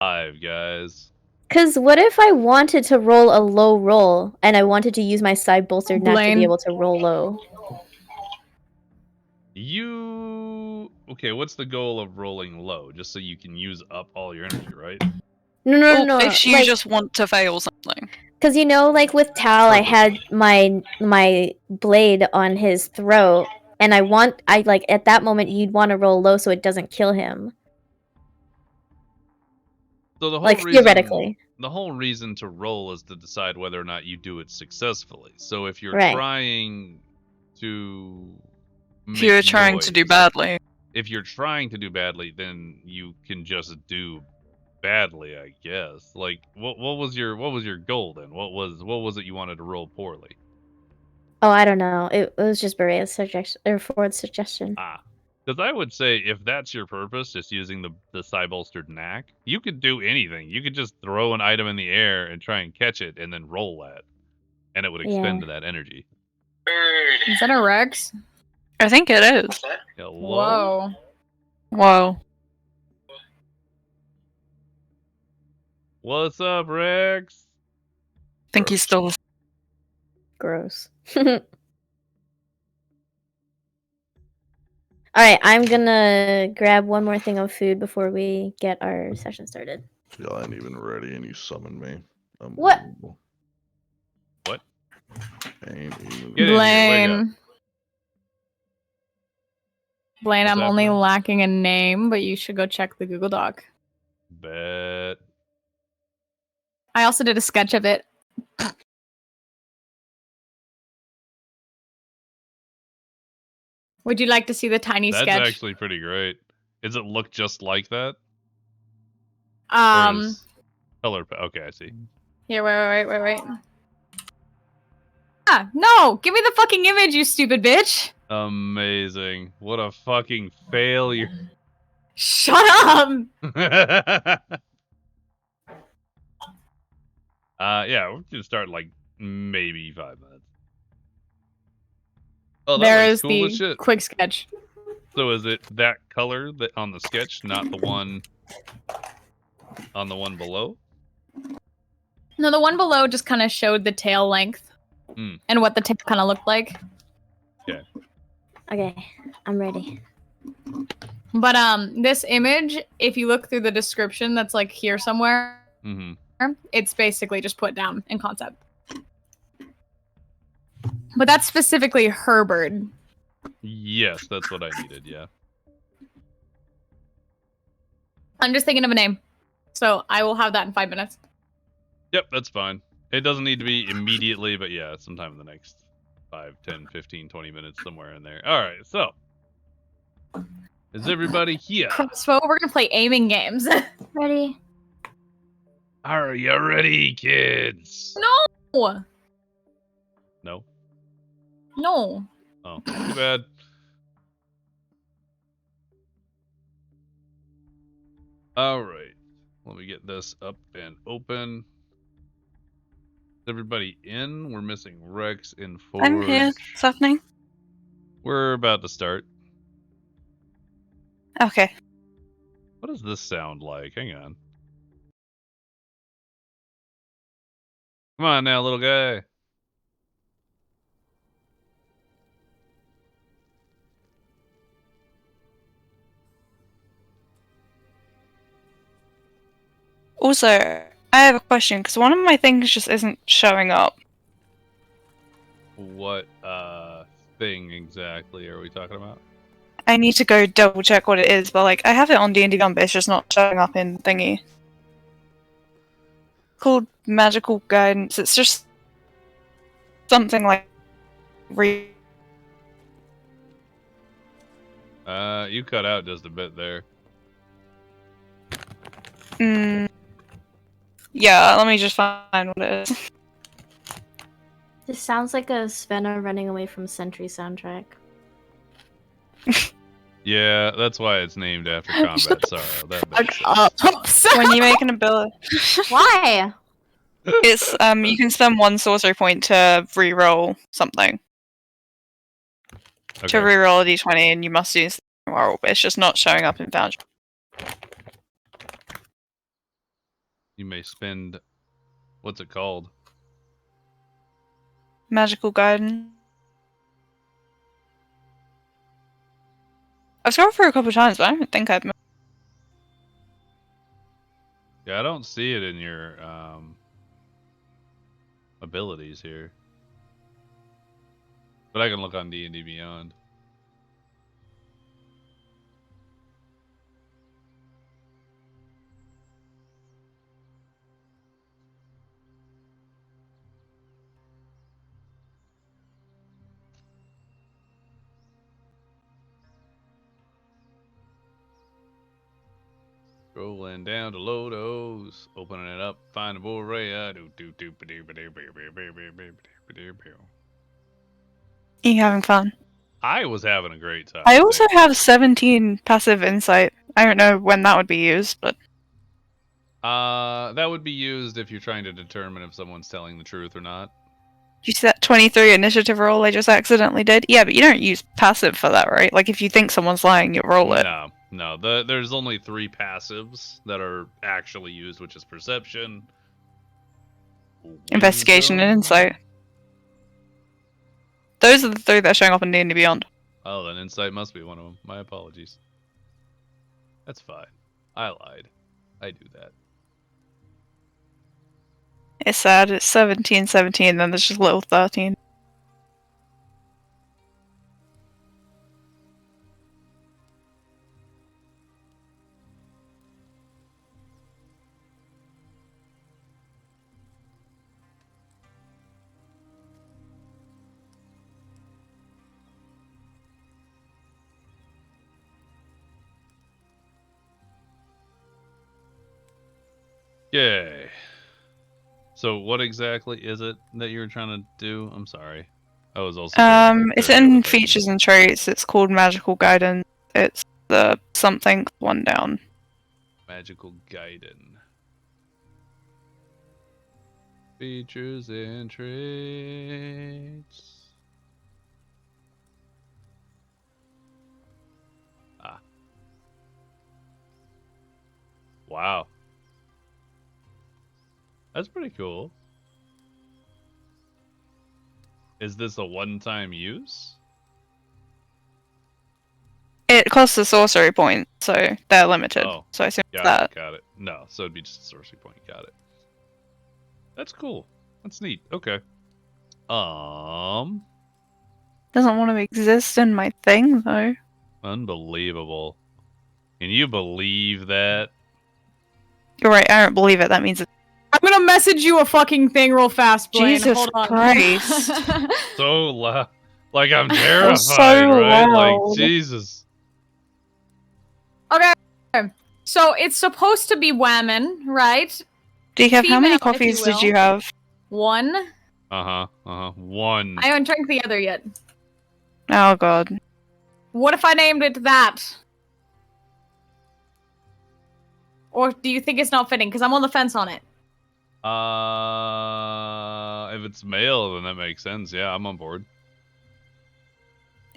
5, guys. Because what if I wanted to roll a low roll, and I wanted to use my side bolstered knack to be able to roll low? Okay, what's the goal of rolling low? Just so you can use up all your energy, right? No. If you just want to fail something. Because like with Tal, I had my blade on his throat, and at that moment you'd want to roll low so it doesn't kill him. So the whole theoretically. The whole reason to roll is to decide whether or not you do it successfully. So if you're Right. trying to If you're trying to do badly. If you're trying to do badly, then you can just do badly, I guess. Like, what was your goal then? What was it you wanted to roll poorly? Oh, I don't know. It was just Berea's suggestion or Ford's suggestion. Because I would say if that's your purpose, just using the side bolstered knack, you could do anything. You could just throw an item in the air and try and catch it, and then roll that, and it would expend that energy. Is that a Rex? I think it is. Hello? Whoa. What's up, Rex? I think he's still... Gross. Alright, I'm gonna grab one more thing of food before we get our session started. Y'all ain't even ready and you summoned me. What? What? Ain't even Blaine. Blaine, I'm only happening? lacking a name, but you should go check the Google Doc. Bet. I also did a sketch of it. Would you like to see the tiny sketch? That's actually pretty great. Does it look just like that? Color. Okay, I see. Here, wait. Ah, no! Give me the fucking image, you stupid bitch! Amazing. What a fucking failure. Shut up! Yeah, we're gonna start like maybe 5 minutes. Oh, There is is cool as the shit. quick sketch. So is it that color that on the sketch, not the one on the one below? No, the one below just kind of showed the tail length and what the tail kind of looked like. Okay. Okay, I'm ready. But this image, if you look through the description that's like here somewhere, it's basically just put down in concept. But that's specifically her bird. Yes, that's what I needed, yeah. I'm just thinking of a name. So I will have that in 5 minutes. Yep, that's fine. It doesn't need to be immediately, but yeah, sometime in the next 5, 10, 15, 20 minutes, somewhere in there. Alright, so. Is everybody here? So we're going to play aiming games. Ready? Are you ready, kids? No! No? No. Oh, too bad. Alright. Let me get this up and open. Is everybody in? We're missing Rex and Forge. I'm here. What's happening? We're about to start. Okay. What does this sound like? Hang on. Come on now, little guy. Also, I have a question, because one of my things just isn't showing up. What thing exactly are we talking about? I need to go double check what it is, but like I have it on D&D Beyond, but it's just not showing up in thingy. Called Magical Guidance. It's just something like You cut out just a bit there. Yeah, let me just find what it is. This sounds like a Svenna running away from Sentry soundtrack. Yeah, that's why it's named after Combat Sorrow. That makes sense. When you make an ability, Why? it's you can spend 1 sorcery point to re-roll something. Okay. To re-roll a d20, and you must use the roll, but it's just not showing up in Foundry. You may spend. What's it called? Magical guidance. I've scrolled through a couple of times, but I don't think I've. Yeah, I don't see it in your abilities here. But I can look on D&D Beyond. Rolling down to Lodos, opening it up, find a Borea. You having fun? I was having a great time. I also have 17 passive insight. I don't know when that would be used, but that would be used if you're trying to determine if someone's telling the truth or not. did you see that 23 initiative roll I just accidentally did? Yeah, but you don't use passive for that, right? Like if you think someone's lying, you roll it. No. There's only 3 passives that are actually used, which is perception, Investigation and insight. Those are the 3 that are showing up in D&D Beyond. Oh, then insight must be one of them. My apologies. That's fine. I lied. I do that. It's sad. It's 17, 17, then there's just little 13. Yay. So what exactly is it that you're trying to do? I'm sorry. I was also It's in features and traits. It's called magical guidance. It's the something one down. Magical guidance. Features and traits. Ah. Wow. That's pretty cool. Is this a one-time use? It costs a sorcery point, so they're limited. Oh, so I assume got it. No, so it'd be just a sorcery point. Got it. That's cool. That's neat. Okay. Doesn't want to exist in my thing though. Unbelievable. Can you believe that? You're right. I don't believe it. That means it's I'm gonna message you a fucking thing real fast, Blaine. Jesus Hold on. Christ. So loud. Like I'm terrified, so right? loud. Like Jesus. Okay. So it's supposed to be whammon, right? Do you have how many Female, if you coffees did will. you have? 1. One. I haven't drank the other yet. Oh god. What if I named it that? Or do you think it's not fitting? Because I'm on the fence on it. If it's male, then that makes sense. Yeah, I'm on board.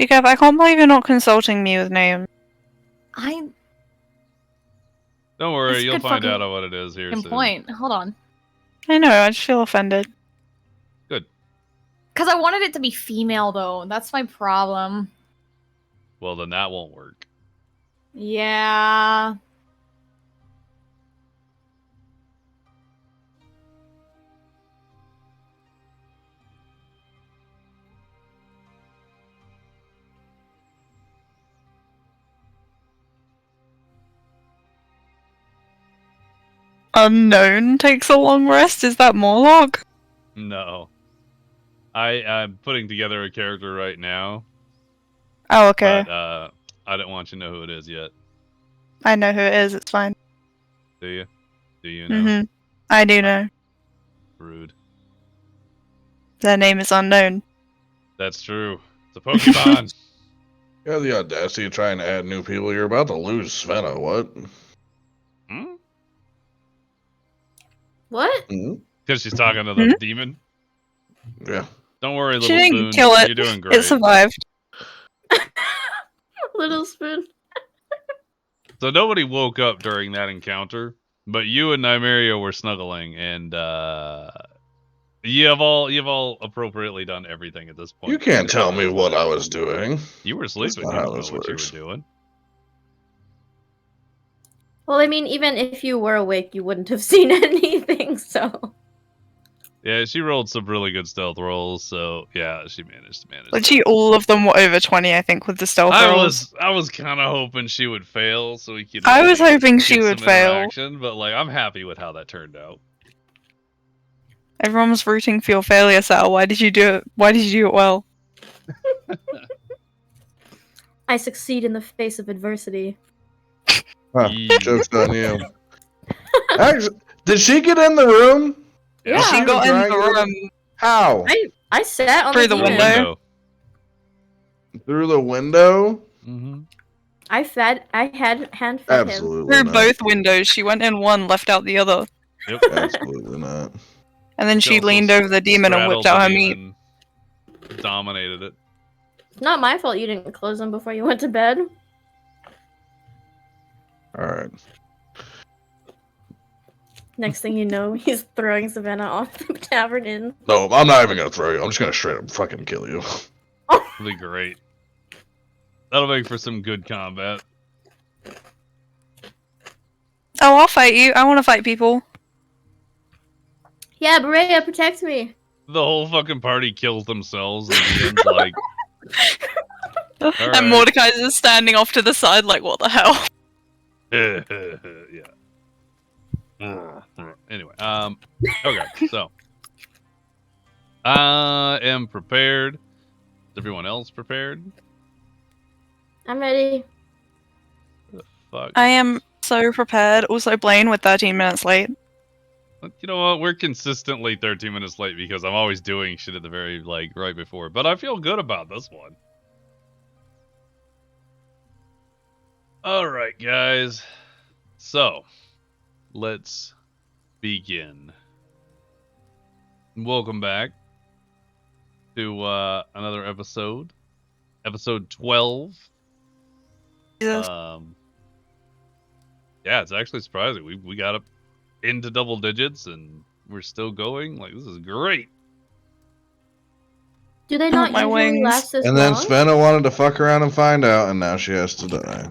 I can't believe you're not consulting me with names. I Don't worry, That's a you'll good find fucking out what it is here soon. point. Hold on. I know, I just feel offended. Good. Because I wanted it to be female, though. That's my problem. Well, then that won't work. Yeah. Unknown takes a long rest? Is that Morlock? No. I'm putting together a character right now, Oh, okay. but I don't want you to know who it is yet. I know who it is, it's fine. Do you? Do you know? Mm-hmm. I do know. Rude. Their name is unknown. That's true. It's a Pokemon. You have the audacity of trying to add new people. You're about to lose Svenna. What? Hmm? What? Because she's talking to the demon. Yeah. Don't worry, She little didn't spoon. kill it. You're doing great. It survived. Little spoon. So nobody woke up during that encounter, But you and Nymeria were snuggling, and you've all appropriately done everything at this point. You can't tell me what I was doing. You were sleeping. not You how don't know this what you works. were doing. Well, I mean, even if you were awake, you wouldn't have seen anything, so... Yeah, she rolled some really good stealth rolls, so yeah, she managed to manage. Literally, all of them were over 20, I think, with the stealth rolls. I was kind of hoping she would fail, so we could. I was hoping she get would some fail. interaction, but like, I'm happy with how that turned out. Everyone was rooting for your failure, Sal. Why did you do it? Why did you do it well? I succeed in the face of adversity. Huh, Yee. joke's on you. Actually, did she get in the room? Yeah. She got in the room How? I sat on Through the the demon. window. Through the window? Mm-hmm. I had hand fed him. Absolutely through not. both windows. She went in one, left out the other, Yep. Absolutely not. and then she also leaned over the demon and straddled whipped out the her meat. demon, Dominated it. It's not my fault you didn't close them before you went to bed. Alright. Next thing you know, he's throwing Savannah off the tavern inn. No, I'm not even gonna throw you. I'm just gonna straight up fucking kill you. It'll be great. That'll make for some good combat. Oh, I'll fight you. I want to fight people. Yeah, Berea, protect me. The whole fucking party kills themselves, and the end's like, And right. Mordecai's just standing off to the side, like, what the hell? yeah. Anyway, okay, so I am prepared. Is everyone else prepared? I'm ready. The fuck? I am so prepared. Also, Blaine, with 13 minutes late. You know what? We're consistently 13 minutes late because I'm always doing shit at the very, like, right before. But I feel good about this one. Alright, guys. So, let's begin. Welcome back to another episode. Episode 12. Jesus. Yeah, it's actually surprising. We got up into double digits and we're still going. Like, this is great. Do they not My usually wings. last this And then long? Svenna wanted to fuck around and find out, and now she has to die.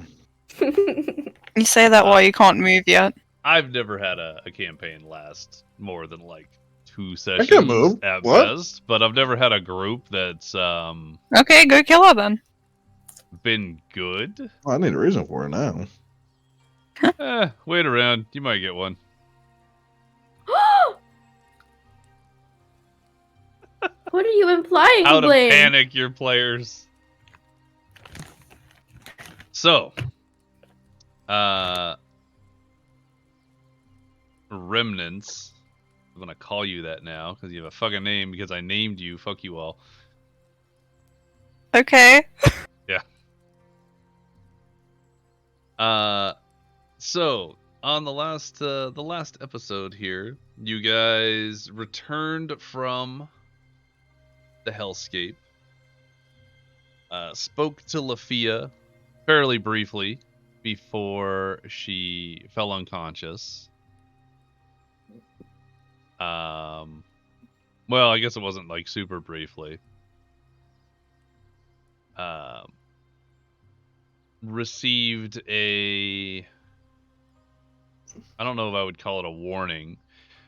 You say that while you can't move yet. I've never had a campaign last more than like 2 I sessions can move. at What? best, but I've never had a group that's Okay, go kill her then. been good. Well, I need a reason for it now. Wait around, you might get one. What are you implying, How to Blaine? panic your players. So, Remnants. I'm gonna call you that now because you have a fucking name because I named you. Fuck you all. Okay. So on the last episode here, you guys returned from the hellscape. Spoke to Lafia fairly briefly before she fell unconscious. Well, I guess it wasn't like super briefly. Received I don't know if I would call it a warning,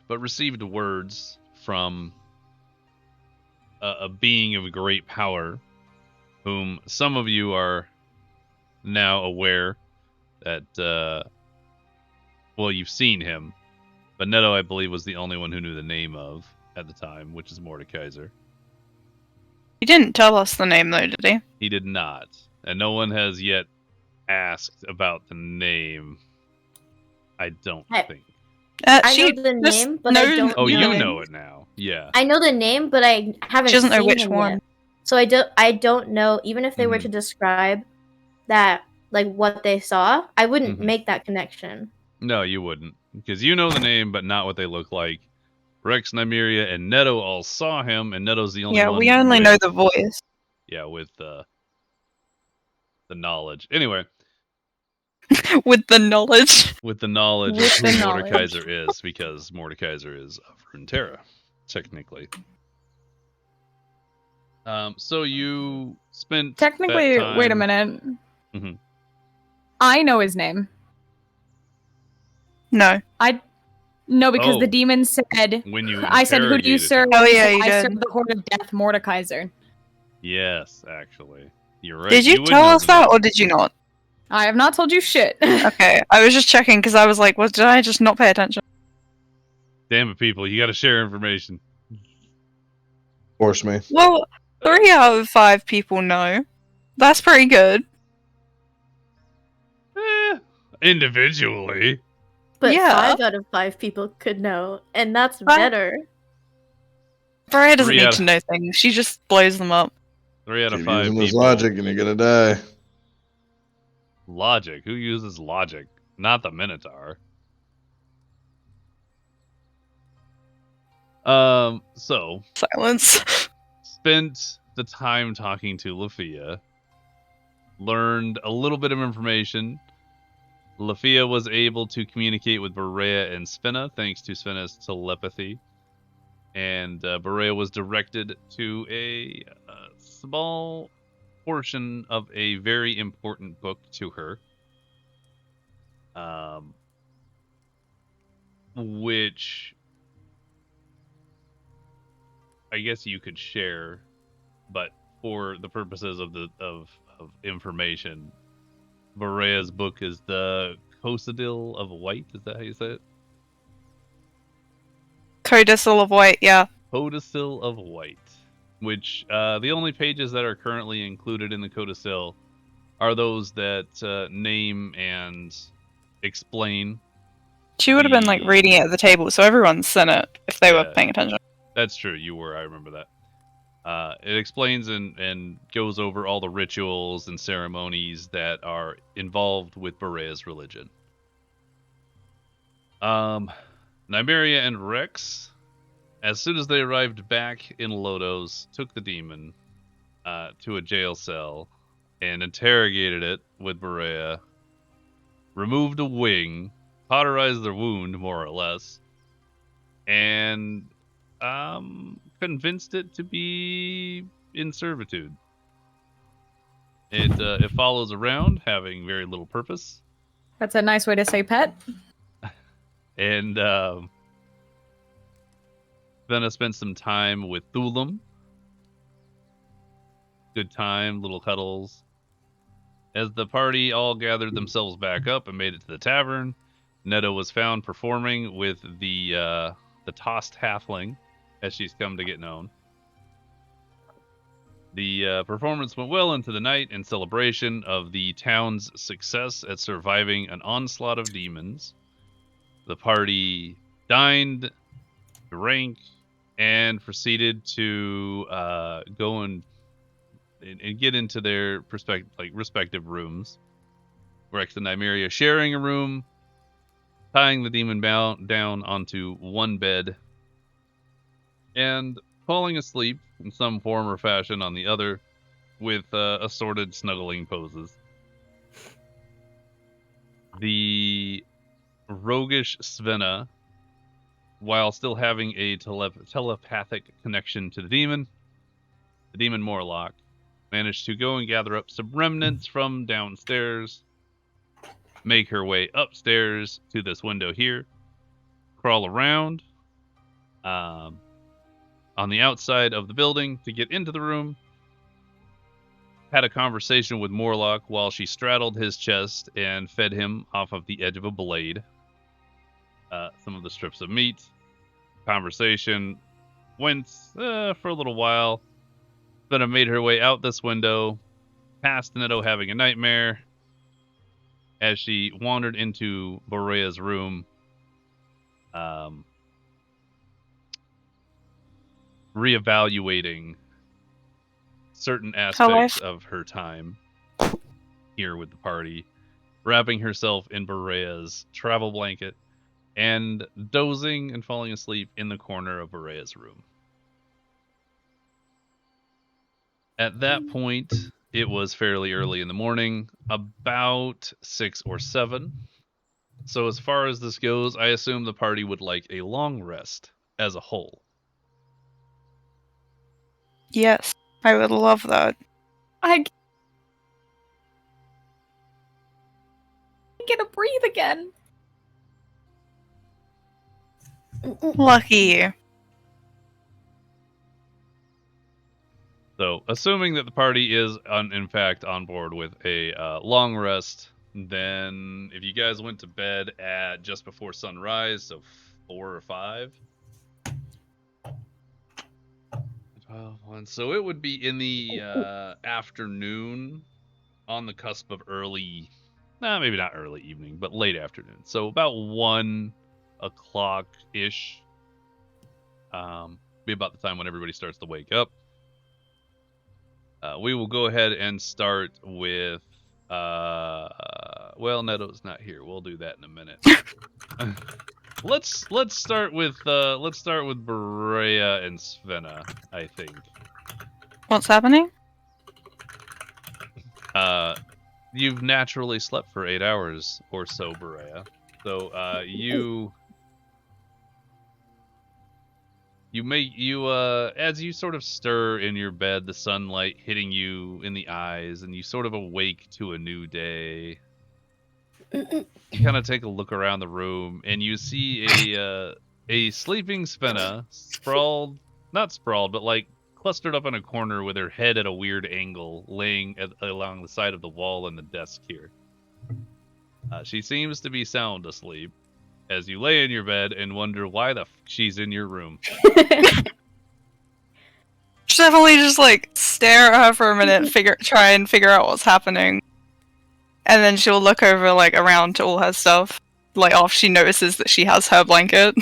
but received words from a being of great power, whom some of you are now aware that, well, you've seen him, but Neto, I believe, was the only one who knew the name of at the time, which is Mordekaiser. He didn't tell us the name though, did he? He did not, and no one has yet asked about the name. I don't think. I She know the just name, but I knows- don't. Oh, you know it. know it now. Yeah. I know the name, but I haven't. She doesn't know seen which him one. Yet. So I don't know. Even if they were Mhm. to describe that, like what they saw, I wouldn't Mhm. make that connection. No, you wouldn't, because you know the name, but not what they look like. Rex, Nymeria, and Neto all saw him, and Neto's the only Yeah, one. we only with, know the voice. Yeah, with the knowledge. Anyway, With the knowledge. With the knowledge With of the who knowledge. Mordekaiser is, because Mordekaiser is of Runeterra, technically. So you spent Technically, that time... wait a minute. Mhm. I know his name. No. No, because Oh. the demon said, When you I said, who do you interrogated serve? him. Oh, yeah, you I did. serve the Horde of Death, Mordekaiser. Yes, actually. You're right. Did you would tell know us the that, name. or did you not? I have not told you shit. Okay, I was just checking because I was like, well, did I just not pay attention? Damn it, people. You gotta share information. Force me. Well, 3 out of 5 people know. That's pretty good. Individually. But Yeah. 5 out of 5 people could know, and that's But- better. Freya doesn't 3 need out to of- know things. She just blows them up. 3 out of Keep 5 using people. this logic and you're gonna die. Logic? Who uses logic? Not the Minotaur. So Silence. spent the time talking to Lafia. Learned a little bit of information. Lafia was able to communicate with Berea and Svenna thanks to Svenna's telepathy. And Berea was directed to a small portion of a very important book to her. Which I guess you could share, but for the purposes of information, Berea's book is the Codicil of White. Is that how you say it? Codicil of White, yeah. Codicil of White. Which the only pages that are currently included in the Codicil are those that name and explain. She would have been like reading it at the table, so everyone's seen it if they were Yeah. paying attention. That's true. You were. I remember that. It explains and goes over all the rituals and ceremonies that are involved with Berea's religion. Nymeria and Rex, as soon as they arrived back in Lodos, took the demon to a jail cell and interrogated it with Berea, removed a wing, cauterized the wound, more or less, and convinced it to be in servitude. It follows around, having very little purpose. That's a nice way to say pet. And then I spent some time with Thulam. Good time, little cuddles. As the party all gathered themselves back up and made it to the tavern, Netta was found performing with the tossed halfling, as she's come to get known. The performance went well into the night in celebration of the town's success at surviving an onslaught of demons. The party dined, drank, and proceeded to go and get into their respective rooms. Rex and Nymeria sharing a room, tying the demon down onto one bed, and falling asleep in some form or fashion on the other, with assorted snuggling poses. The roguish Svenna, while still having a telepathic connection to the demon Morlock, managed to go and gather up some remnants from downstairs, make her way upstairs to this window here, crawl around on the outside of the building to get into the room, had a conversation with Morlock while she straddled his chest and fed him off of the edge of a blade some of the strips of meat. Conversation went for a little while. Then I made her way out this window, past Netto having a nightmare, as she wandered into Borea's room, reevaluating certain aspects of her time here with the party, wrapping herself in Borea's travel blanket, and dozing and falling asleep in the corner of Borea's room. At that point, It was fairly early in the morning, about 6 or 7. So as far as this goes, I assume the party would like a long rest as a whole. Yes, I would love that. I get to breathe again. Lucky. So, assuming that the party is, in fact, on board with a long rest, then if you guys went to bed at just before sunrise, so 4 or 5, so it would be in the afternoon, on the cusp of early, maybe not early evening, but late afternoon. So about 1 o'clock-ish, be about the time when everybody starts to wake up. We will go ahead and start with, well, Neto's not here. We'll do that in a minute. let's start with Berea and Svenna, I think. What's happening? You've naturally slept for 8 hours or so, Berea. So as you sort of stir in your bed, the sunlight hitting you in the eyes, and you sort of awake to a new day. You kind of take a look around the room, and you see a sleeping Svenna, not sprawled, but like clustered up in a corner with her head at a weird angle, laying along the side of the wall in the desk here. She seems to be sound asleep, as you lay in your bed and wonder why the she's in your room. Should definitely just like stare at her for a minute, try and figure out what's happening, and then she'll look over like around to all her stuff, like after she notices that she has her blanket.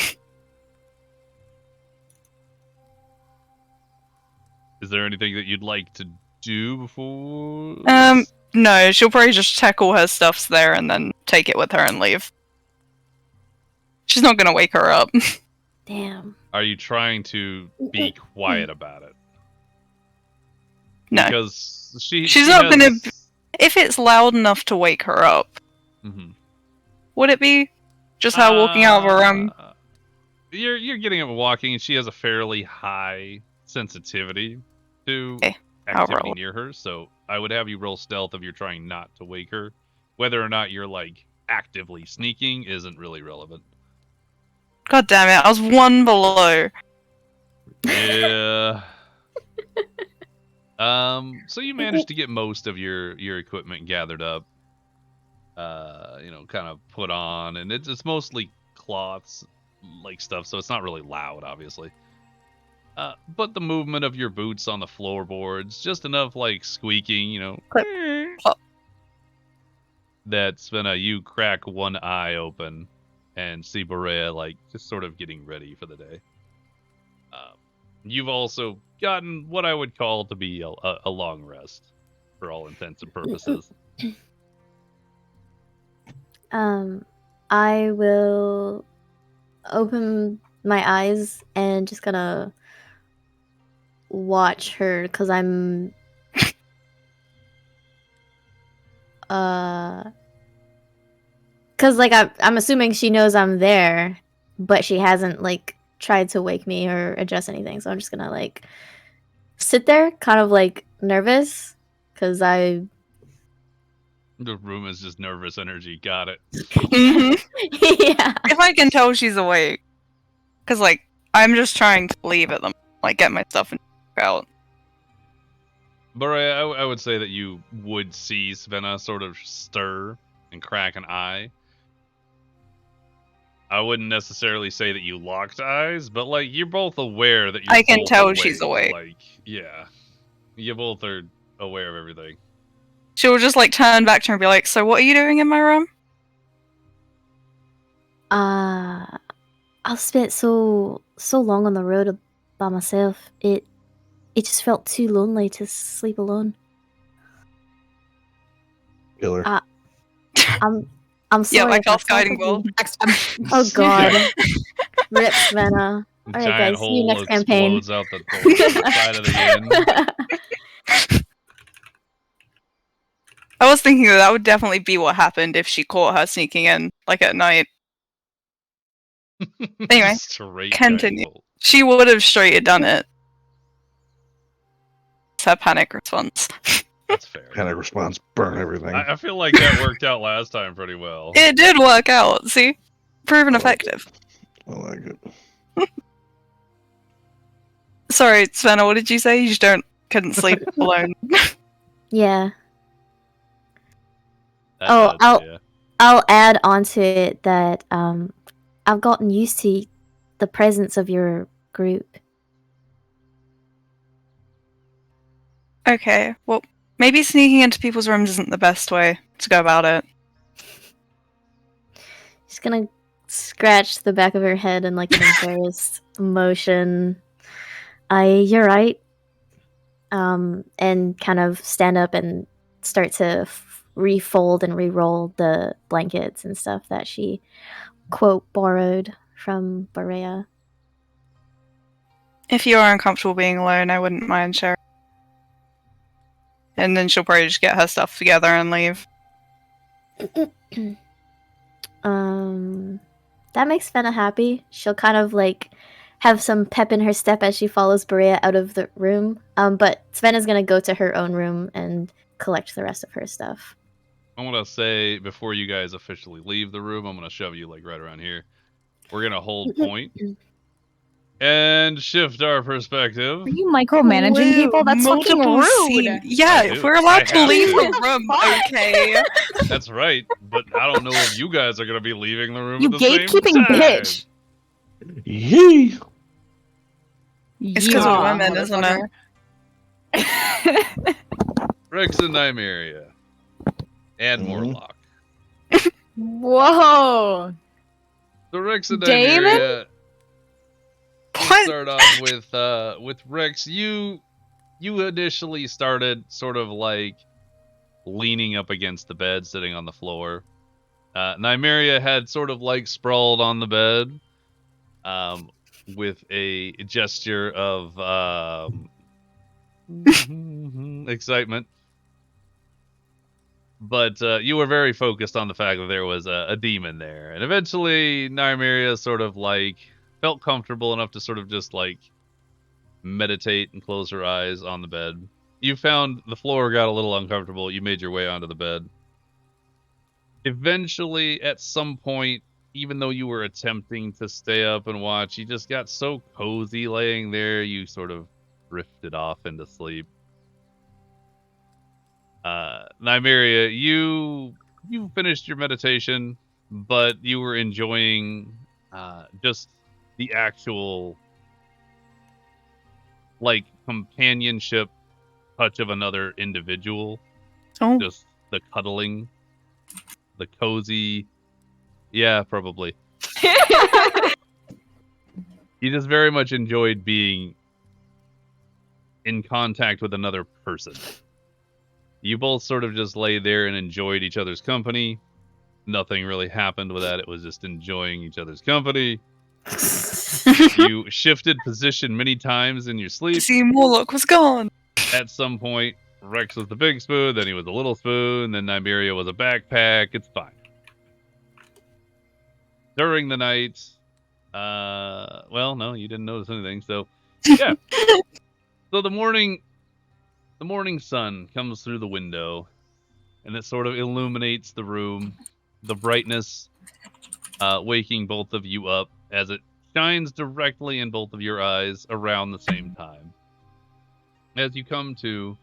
Is there anything that you'd like to do before? No, she'll probably just check all her stuffs there and then take it with her and leave. She's not gonna wake her up. Damn. Are you trying to be quiet about it? No. Because she's not gonna. If it's loud enough to wake her up, would it be just her walking out of her room? You're getting up and walking, and she has a fairly high sensitivity to activity near her. So I would have you roll stealth if you're trying not to wake her. Whether or not you're like actively sneaking isn't really relevant. God damn it! I was 1 below. Yeah. So you managed to get most of your equipment gathered up, kind of put on, and it's mostly cloths, like stuff, so it's not really loud, obviously. But the movement of your boots on the floorboards, just enough like squeaking, Clip. That Svenna, you crack one eye open and see Berea like just sort of getting ready for the day. You've also gotten what I would call to be a long rest, for all intents and purposes. I will open my eyes and just gonna watch her, because I'm because like I'm assuming she knows I'm there, but she hasn't like tried to wake me or adjust anything, so I'm just gonna like sit there kind of like nervous, because the room is just nervous energy. Got it. Yeah, if I can tell she's awake, because like I'm just trying to leave at them, like get my stuff and out. Berea, I would say that you would see Svenna sort of stir and crack an eye. I wouldn't necessarily say that you locked eyes, but like you're both aware that I can tell she's awake. Like, yeah, you both are aware of everything. She'll just like turn back to her and be like, "So what are you doing in my room?" I spent so long on the road by myself. It just felt too lonely to sleep alone. Killer. I'm sorry. Yeah, like if I off guiding sounded bolt. Next time. Oh god. Rip Svenna. All right, Giant guys. See you hole next campaign. explodes out the side of the inn. I was thinking that would definitely be what happened if she caught her sneaking in, like at night. Anyway, Straight continue. guiding bolt. She would have straight done it. It's her panic response. That's fair. Panic response, burn everything. I feel like that worked out last time pretty well. It did work out, see? Proven effective. I like it. Sorry, Svenna, what did you say? You just couldn't sleep alone. Yeah. That Oh, does, yeah. I'll add onto it that I've gotten used to the presence of your group. Okay, well, maybe sneaking into people's rooms isn't the best way to go about it. She's gonna scratch the back of her head in like an embarrassed motion. You're right. And kind of stand up and start to refold and re-roll the blankets and stuff that she, quote, borrowed from Berea. If you are uncomfortable being alone, I wouldn't mind sharing. And then she'll probably just get her stuff together and leave. That makes Fenna happy. She'll kind of like have some pep in her step as she follows Berea out of the room. But Svenna's gonna go to her own room and collect the rest of her stuff. I want to say, before you guys officially leave the room, I'm going to shove you like right around here. We're going to hold point and shift our perspective. Are you micromanaging people? That's fucking Multiple rude. scene- Yeah, I if do. we're allowed I to have leave to. the room, okay. That's right, but I don't know if you guys are going to be leaving the room You at the same gatekeeping time. bitch. Yee! It's 'cause we're women, isn't it? it? Rex and Nymeria. And Mhm. Morlock. Whoa. So Rex and David? Nymeria. We'll What? start off with Rex. You initially started sort of like leaning up against the bed, sitting on the floor. Nymeria had sort of like sprawled on the bed, with a gesture of excitement. But you were very focused on the fact that there was a demon there, and eventually Nymeria sort of like felt comfortable enough to sort of just like meditate and close her eyes on the bed. You found the floor got a little uncomfortable. You made your way onto the bed. Eventually, at some point, even though you were attempting to stay up and watch, you just got so cozy laying there, you sort of drifted off into sleep. Nymeria, you finished your meditation, but you were enjoying just the actual like companionship touch of another individual. Oh. Just the cuddling, the cozy. Yeah, probably. You just very much enjoyed being in contact with another person. You both sort of just lay there and enjoyed each other's company. Nothing really happened with that. It was just enjoying each other's company. You shifted position many times in your sleep. See, Morlock was gone. At some point, Rex was the big spoon, then he was the little spoon, then Nymeria was a backpack. It's fine. During the night, well, no, you didn't notice anything, so yeah. So the morning sun comes through the window, and it sort of illuminates the room. The brightness waking both of you up as it shines directly in both of your eyes around the same time. As you come to,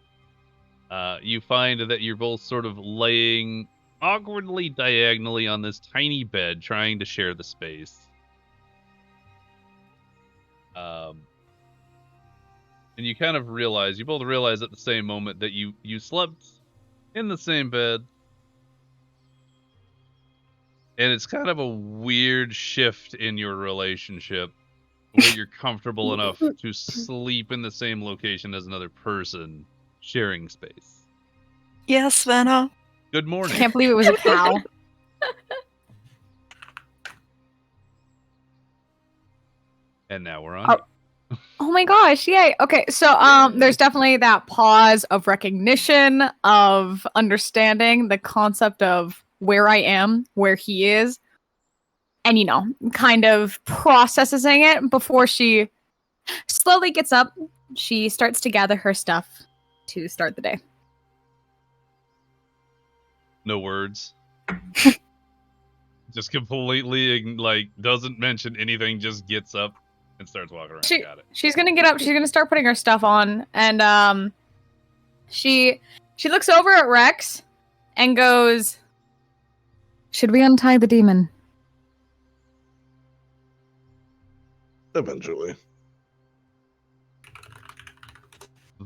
you find that you're both sort of laying awkwardly diagonally on this tiny bed, trying to share the space. And you kind of realize, you both realize at the same moment that you slept in the same bed. And it's kind of a weird shift in your relationship where you're comfortable enough to sleep in the same location as another person, sharing space. Yes, Svenna. Good morning. Can't believe it was a cow. And now we're on. Oh my gosh, yay. Okay, so there's definitely that pause of recognition, of understanding the concept of where I am, where he is, and kind of processing it before she slowly gets up. She starts to gather her stuff to start the day. No words. Just completely like doesn't mention anything. Just gets up and starts walking around. Got it. She's gonna get up. She's gonna start putting her stuff on, and she looks over at Rex and goes, "Should we untie the demon?" Eventually.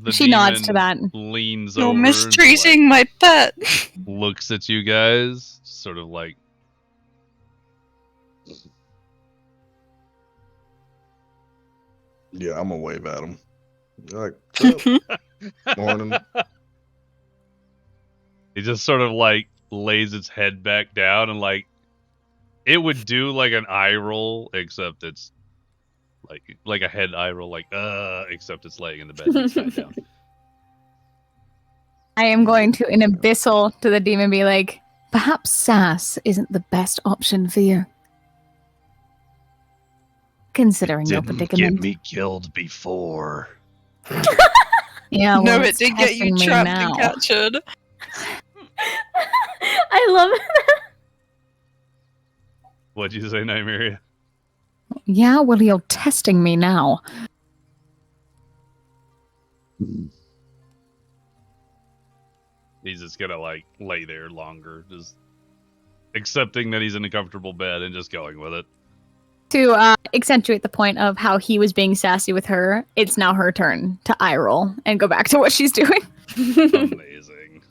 The nods to demon that. Leans You're over. mistreating my pet. Looks at you guys, sort of like. Yeah, I'm gonna wave at him. Like, "What's up?" Morning. He just sort of like lays its head back down and like it would do like an eye roll, except it's like a head eye roll, like except it's laying in the bed upside down. I am going to, in abyssal, to the demon, be like, "Perhaps sass isn't the best option for you, considering your predicament." Get me killed before. Yeah, well, No, it it's did get you testing me trapped now. and captured. I love it. What'd you say, Nymeria? Yeah, well, you're testing me now. He's just gonna like lay there longer, just accepting that he's in a comfortable bed and just going with it. To accentuate the point of how he was being sassy with her, it's now her turn to eye roll and go back to what she's doing. Amazing.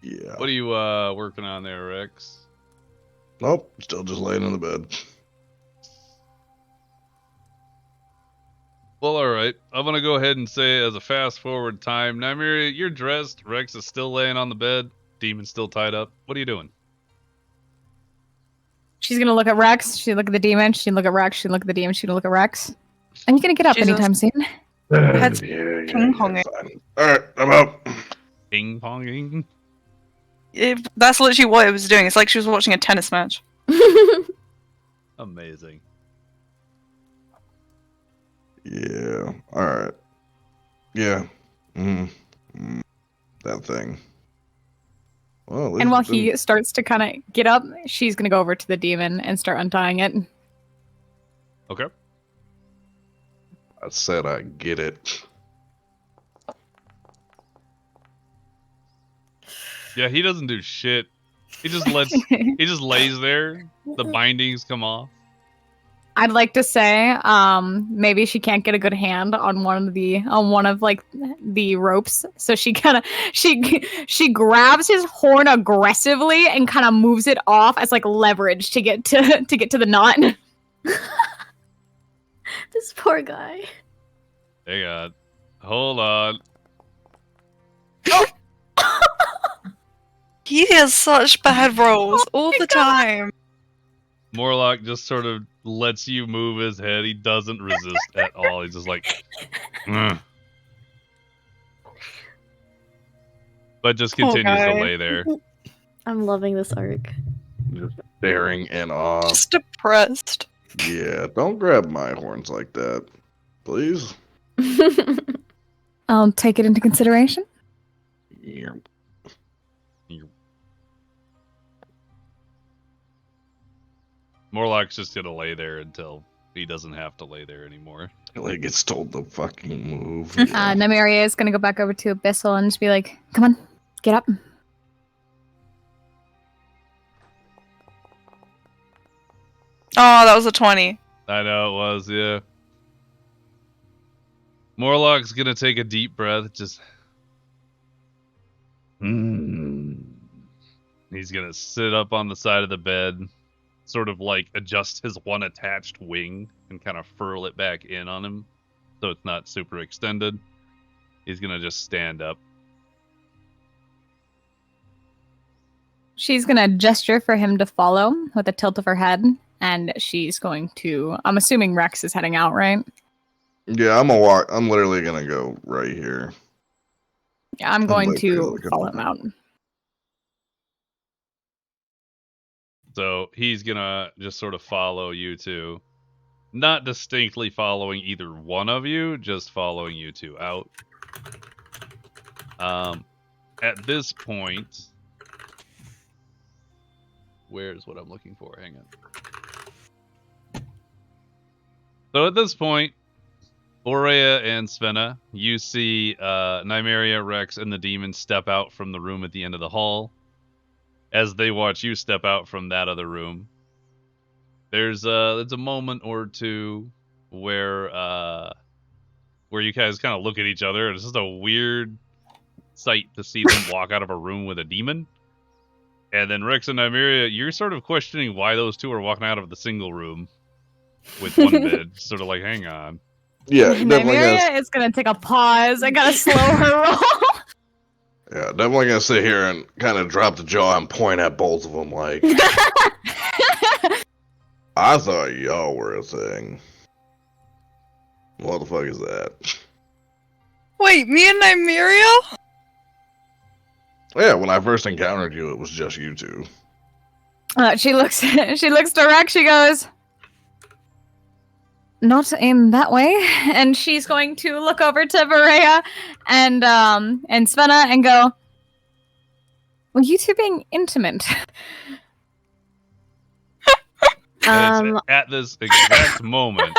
Yeah. What are you working on there, Rex? Nope. Still just laying in the bed. Well, all right. I'm gonna go ahead and say, as a fast forward time, Nymeria, you're dressed. Rex is still laying on the bed. Demon's still tied up. What are you doing? She's gonna look at Rex, she'll look at the demon, she'll look at Rex, she'll look at the demon, she'll look at Rex. Are you gonna get up Jesus. anytime soon? Head's yeah, ping-ponging. fine. Alright, I'm up. Ping ponging. That's literally what it was doing. It's like she was watching a tennis match. Amazing. Yeah. Alright. Yeah. That thing. Well, at least And while it didn't- he starts to kind of get up, she's gonna go over to the demon and start untying it. Okay. I said I get it. Yeah, he doesn't do shit. He just lets. He just lays there. The bindings come off. I'd like to say, maybe she can't get a good hand on one of like the ropes, so she kind of she grabs his horn aggressively and kind of moves it off as like leverage to get to the knot. This poor guy. Hang on. Hold on. He has such bad rolls all the time. Morlock just sort of lets you move his head. He doesn't resist at all. He's just like, "Ugh." But just Poor continues to guy. lay there. I'm loving this arc. Just staring in awe. Just depressed. Yeah, don't grab my horns like that. Please? I'll take it into consideration. Yeah. Morlock's just gonna lay there until he doesn't have to lay there anymore. Like it's told to fucking move. Nymeria is gonna go back over to Abyssal and just be like, "Come on, get up." Oh, that was a 20. I know it was, yeah. Morlock's gonna take a deep breath, just. He's gonna sit up on the side of the bed, sort of like adjust his one attached wing and kind of furl it back in on him so it's not super extended. He's gonna just stand up. She's gonna gesture for him to follow with a tilt of her head, and she's going to. I'm assuming Rex is heading out, right? Yeah, I'm gonna walk. I'm literally gonna go right here. Yeah, I'm And going wait for you to to come follow him out. So he's gonna just sort of follow you two. Not distinctly following either one of you, just following you two out. At this point, where's what I'm looking for? Hang on. So at this point, Borea and Svenna, you see Nymeria, Rex, and the demon step out from the room at the end of the hall. As they watch you step out from that other room, there's a moment or two where you guys kind of look at each other, and it's just a weird sight to see them walk out of a room with a demon. And then Rex and Nymeria, you're sort of questioning why those two are walking out of the single room with one bed. Sort of like, hang on. Yeah, definitely Nymeria is gonna take a pause. I gotta slow her roll. Yeah, definitely gonna sit here and kind of drop the jaw and point at both of them like, I thought y'all were a thing. What the fuck is that? Wait, me and Nymeria? Yeah, when I first encountered you, it was just you two. She looks to Rex. She goes, "Not in that way." And she's going to look over to Berea and Svenna and go, "Were you two being intimate?" And it's at this exact moment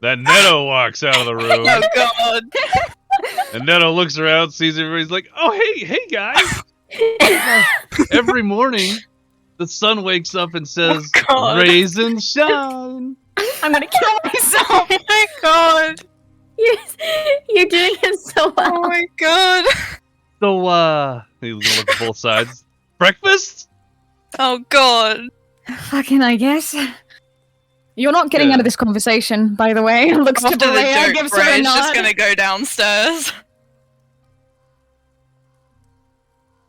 that Neto walks out of the room. Oh god. And Neto looks around, sees everybody's like, oh, hey guys. Every morning, the sun wakes up and says, God. raise and shine. I'm gonna kill myself. Oh my god. You're doing it so well. Oh my god. So, he's gonna look at both sides. Breakfast? Oh god. Fucking, I guess. You're not getting Yeah. out of this conversation, by the way. Looks to After the Berea, joke, gives her a Brea's nod. just gonna go downstairs.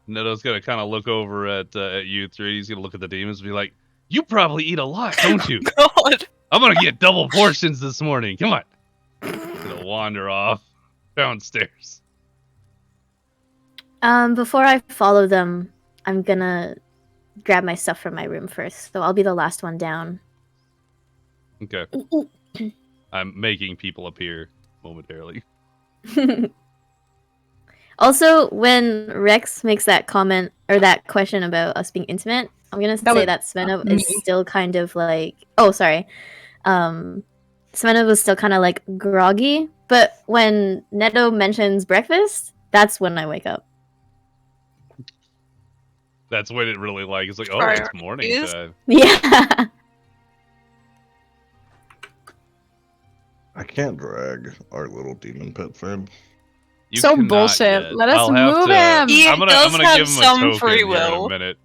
Neto's gonna kind of look over at you three. He's gonna look at the demons and be like, you probably eat a lot, don't you? God. I'm gonna get double portions this morning. Come on. He's gonna wander off downstairs. Before I follow them, I'm gonna grab my stuff from my room first. So I'll be the last one down. Okay. I'm making people appear momentarily. Also, when Rex makes that comment or that question about us being intimate, I'm gonna say that Svenna is still kind of like, oh, sorry. Svenna was still kind of like groggy, but when Neto mentions breakfast, that's when I wake up. That's what it really like. It's like, oh, Right. it's morning time. Yeah. I can't drag our little demon pet friend. You So cannot bullshit. yet. Let us I'll have move to- him. He I'm gonna does have give him a some token free here in will. a minute.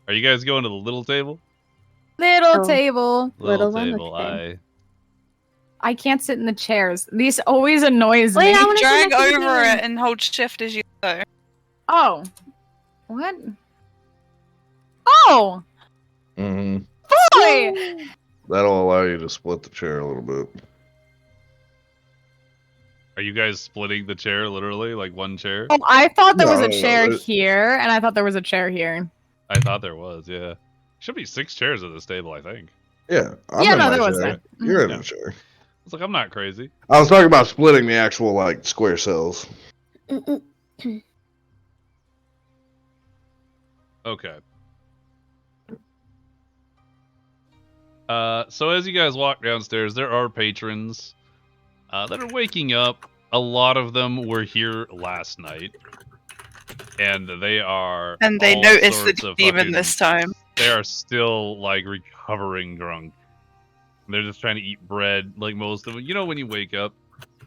Are you guys going to the little table? Little Oh. table. Little one, table. okay. I can't sit in the chairs. These always annoys Wait, me. I wanna sit Drag next to the over demon. it and hold shift as you go. Oh. What? Oh! Mm-hmm. Boy! That'll allow you to split the chair a little bit. Are you guys splitting the chair literally, like one chair? Oh, I thought there was No, a chair it- here, and I thought there was a chair here. I thought there was. Yeah, should be 6 chairs at this table. I think. Yeah, I'm Yeah, in no, my there was chair. that. You're in Yeah. the chair. It's like I'm not crazy. I was talking about splitting the actual like square cells. Okay. So as you guys walk downstairs, there are patrons that are waking up. A lot of them were here last night, and they are. And they all noticed the sorts of demon fucking- this time. They are still like recovering drunk. They're just trying to eat bread, like most of them. You know, when you wake up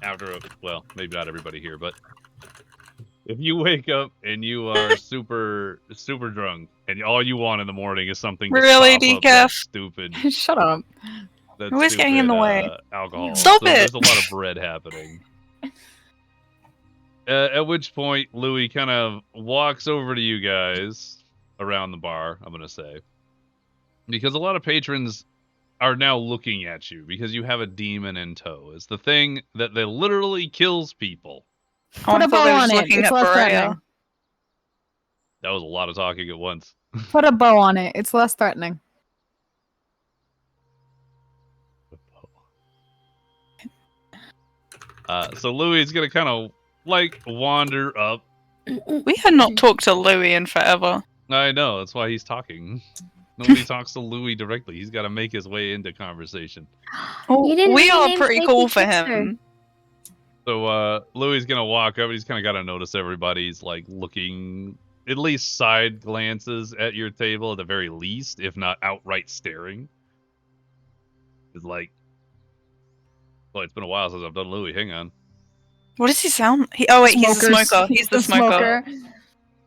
after well, maybe not everybody here, but if you wake up and you are super drunk, and all you want in the morning is something to Really, top up that Decaf? stupid, Shut up. that Who is getting in the way? alcohol. Stop So There's it! a lot of bread happening. At which point, Louis kind of walks over to you guys around the bar. I'm gonna say, Because a lot of patrons are now looking at you because you have a demon in tow. It's the thing that literally kills people. Oh, Put I a thought they bow were on just it. looking It's at less Berea. threatening. That was a lot of talking at once. Put a bow on it. It's less threatening. So Louis is gonna kind of like wander up. We had not talked to Louis in forever. I know, that's why he's talking. Nobody talks to Louis directly. He's got to make his way into conversation. Oh, You didn't we are rename pretty Methi cool for Fixer. him. So Louis is gonna walk up. And he's kind of got to notice everybody's like looking, at least side glances at your table, at the very least, if not outright staring. It's like, well, it's been a while since I've done Louis. Hang on. What does he sound? Oh wait, he's the Smokers. smoker. He's the smoker.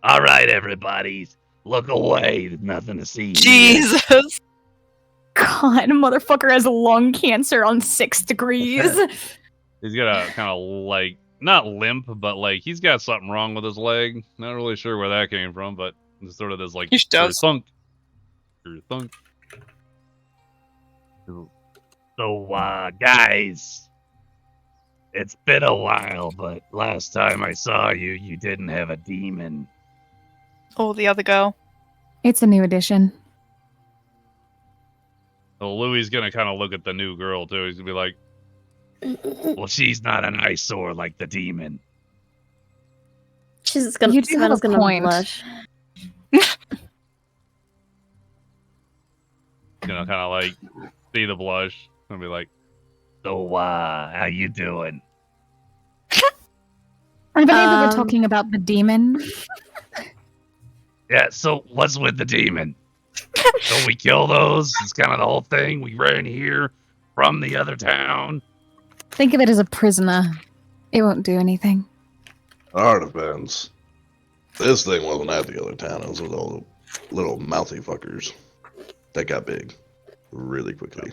All right, everybody, look away. There's nothing to see. Jesus. God, motherfucker has lung cancer on 6 degrees. He's got a kind of like, not limp, but like he's got something wrong with his leg. Not really sure where that came from, but it's sort of this like He does. thunk. Thunk. So, guys, it's been a while, but last time I saw you, you didn't have a demon. Oh, the other girl. It's a new edition. So Louis gonna kind of look at the new girl too. He's gonna be like, Well, she's not an eyesore like the demon. She's gonna. You do have a Savannah's gonna point. blush. kind of like see the blush. Gonna be like, So, how you doing? I believe we were Um, talking about the demon. Yeah, so what's with the demon? So we kill those? It's kind of the whole thing. We ran here from the other town. Think of it as a prisoner. It won't do anything. Our depends. This thing wasn't at the other town. It was with all the little mouthy fuckers that got big really quickly.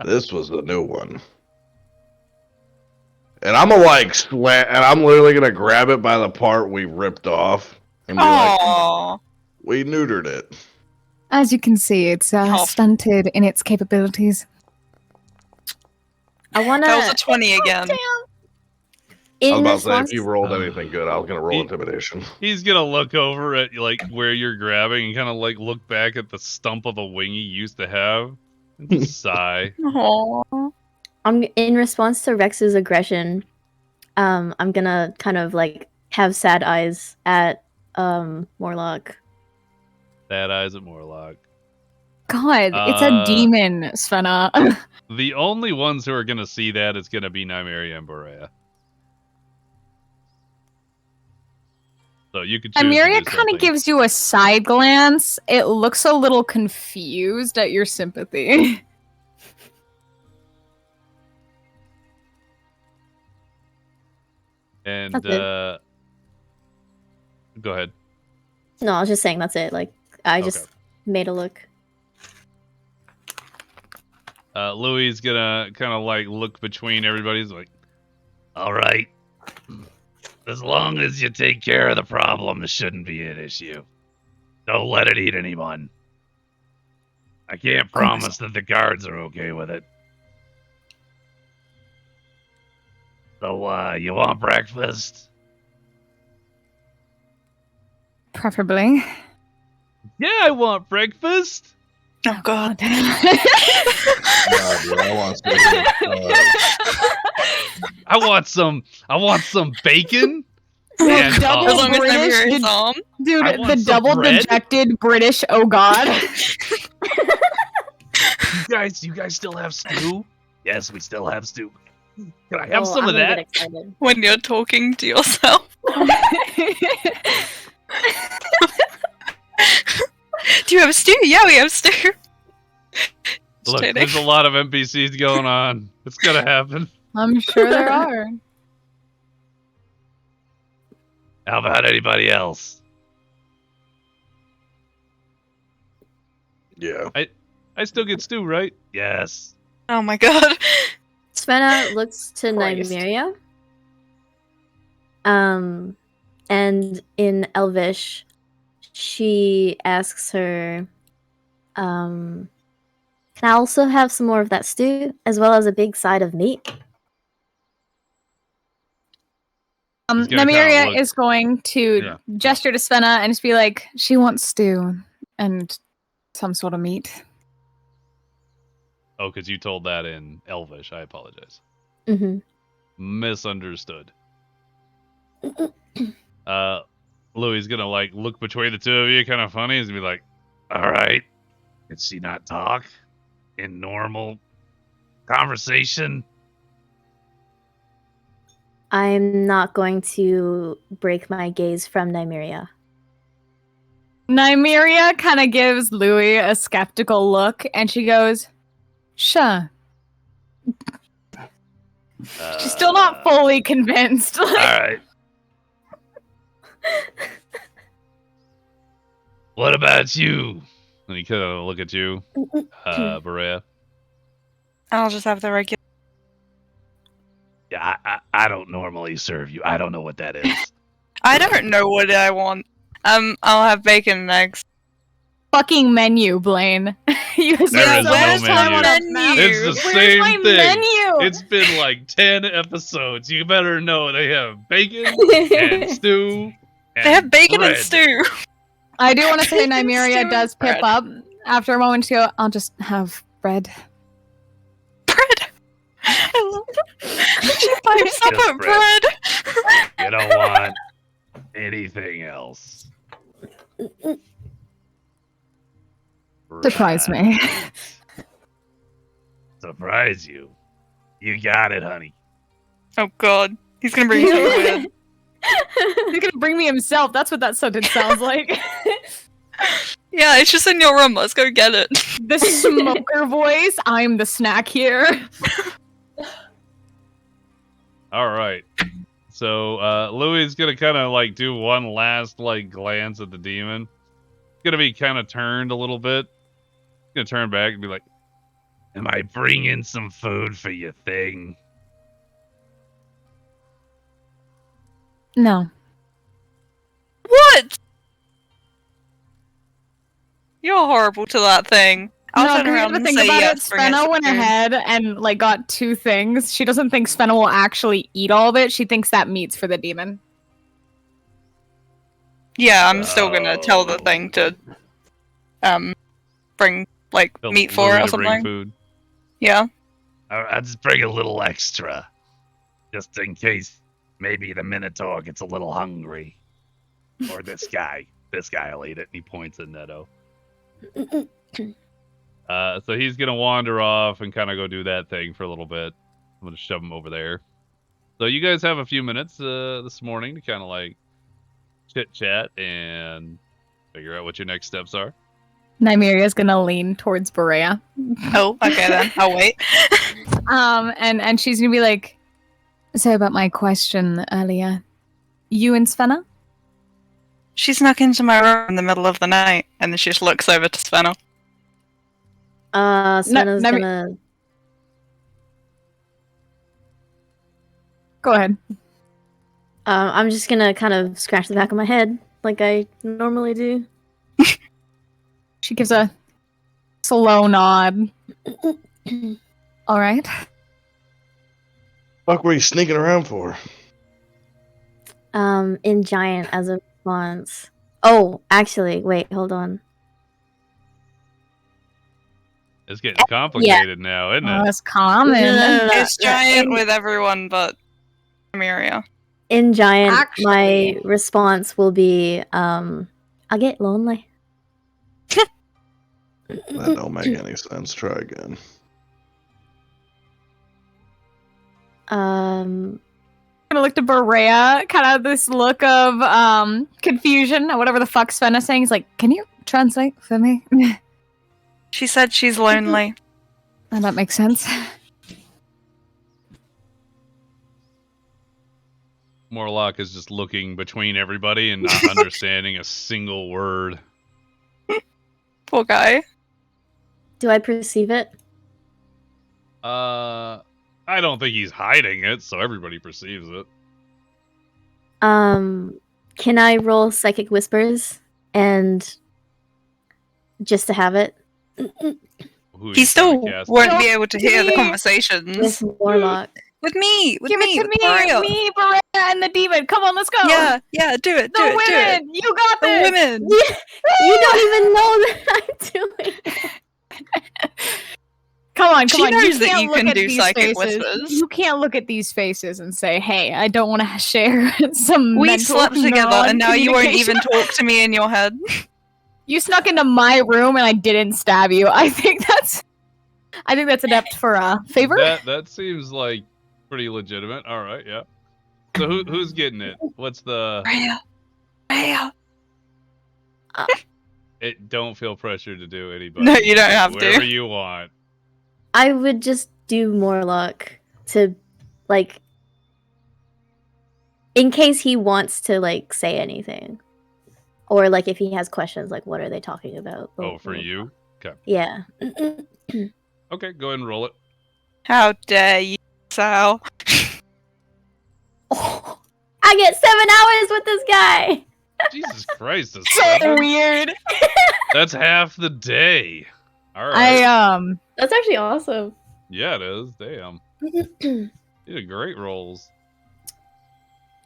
This was the new one. And I'm gonna like slant, and I'm literally gonna grab it by the part we ripped off and be like, Aww. we neutered it. As you can see, it's Oh. stunted in its capabilities. I wanna. That was a 20 again. I in was about to say, response, if you rolled anything good, I was gonna roll He- intimidation. he's gonna look over at like where you're grabbing and kind of like look back at the stump of a wing he used to have and just sigh. Aww. I'm in response to Rex's aggression. I'm gonna kind of like have sad eyes at Morlock. Sad eyes at Morlock. God, it's a demon, Svenna. The only ones who are gonna see that is gonna be Nymeria and Berea. So you could choose. Amiria kind of gives you a side glance. It looks a little confused at your sympathy. And That's it. go ahead. No, I was just saying that's it. Like I just made a look. Louis is gonna kind of like look between everybody's like, All right. As long as you take care of the problem, this shouldn't be an issue. Don't let it eat anyone. I can't promise that the guards are okay with it. So, you want breakfast? Preferably. yeah, I want breakfast. Oh god. Yeah, dude, I want I want some bacon. The And, double As long as British, Nymeria is the- on. dude, I want the some double bread. dejected British. Oh God. You guys still have stew? Yes, we still have stew. Can I have Oh, some I'm of gonna that? get excited. When you're talking to yourself. Do you have stew? Yeah, we have stew. Just Look, kidding. there's a lot of NPCs going on. It's gonna happen. I'm sure there are. How about anybody else? Yeah. I still get stew, right? Yes. Oh my god. Svenna looks to Christ. Nymeria. And in Elvish, she asks her, can I also have some more of that stew, as well as a big side of meat? He's gonna kinda Nymeria look- is going to Yeah. gesture to Svenna and just be like, she wants stew and some sort of meat. Oh, because you told that in Elvish. I apologize. Mm-hmm. Misunderstood. Louis gonna like look between the two of you, kind of funny. He's gonna be like, All right. Did she not talk in normal conversation? I'm not going to break my gaze from Nymeria. Nymeria kind of gives Louis a skeptical look and she goes, sure. She's still not fully convinced. All right. What about you? and he kind of look at you, Berea. I'll just have the regular. Yeah, I don't normally serve you. I don't know what that is. I don't know what I want. I'll have bacon and eggs. Fucking menu, Blaine. You There spent is so no much time on that menu. map. It's the Where's same my thing. menu? It's been like 10 episodes. You better know they have bacon and stew. And They have bacon bread. and stew. I do want to say Bacon, stew, Nymeria and does pip bread. up after a moment. She go, I'll just have bread. Bread. I love it. She pipes up Just at bread. You don't want anything else. Surprise me. Right. Surprise you. You got it, honey. Oh god. He's gonna bring you something weird. He's gonna bring me himself. That's what that sentence sounds like. Yeah, it's just in your room. Let's go get it. The smoker voice. I'm the snack here. All right. So Louis is gonna kind of like do one last like glance at the demon. He's gonna be kind of turned a little bit. He's gonna turn back and be like, Am I bringing some food for your thing? No. What? You're horrible to that thing. I'll turn no, around the and thing say about yes. it, bring Svenna some went food. ahead and like got two things. She doesn't think Svenna will actually eat all of it. She thinks that meat's for the demon. Yeah, I'm still gonna tell the Oh. thing to bring like tell meat for Louis it or to bring something. food. Yeah. I'll just bring a little extra. Just in case maybe the Minotaur gets a little hungry. Or this guy. This guy will eat it. And he points at Neto. So he's gonna wander off and kind of go do that thing for a little bit. I'm gonna shove him over there. So you guys have a few minutes this morning to kind of like chit chat and figure out what your next steps are. Nymeria's gonna lean towards Berea. Oh, okay then. I'll wait. And she's gonna be like, so about my question earlier, you and Svenna? She snuck into my room in the middle of the night, and then she just looks over to Svenna. Svenna's Nyme- gonna. Go ahead. I'm just gonna kind of scratch the back of my head like I normally do. She gives a slow nod. All right. Fuck were you sneaking around for? In giant as a response. Oh, actually, wait, hold on. It's getting complicated now, isn't Oh, it? it's common. No. It's giant in- with everyone but Amiria. In giant, my Actually- response will be, I get lonely. That don't make any sense. Try again. Gonna look to Berea, kind of this look of confusion or whatever the fuck Svenna's saying. He's like, can you translate for me? She said she's lonely. Oh, that makes sense. Morlock is just looking between everybody and not understanding a single word. Poor guy. Do I perceive it? I don't think he's hiding it, so everybody perceives it. Can I roll psychic whispers and just to have it Who He you trying still to cast won't it? be able to hear the Me. conversations. with Warlock. With me! With Give me! it to with me, Maria. me, Berea, and the demon. Come on, let's go. Yeah, do it, do the it, do it. women. You got The this. women! You don't even know that I'm doing it. Come on. She You knows that can't you look can at do these psychic faces. whispers. You can't look at these faces and say, "Hey, I don't want to share some." We mental slept together, and now you won't non-communication." even talk to me in your head. You snuck into my room and I didn't stab you. I think that's adept for favor. That seems like pretty legitimate. All right, yeah. So who's getting it? What's the? Rhea. Don't feel pressure to do anybody. No, you don't have Whoever to. you want. I would just do Morlock to, like, in case he wants to, like, say anything. Or, like, if he has questions, like, what are they talking about? Oh, for you? Okay. Yeah. Okay, go ahead and roll it. How dare you, Sal? Oh, I get 7 hours with this guy! Jesus Christ, that's So weird. That's half the day. All right. That's actually awesome. Yeah, it is. Damn. You did great rolls.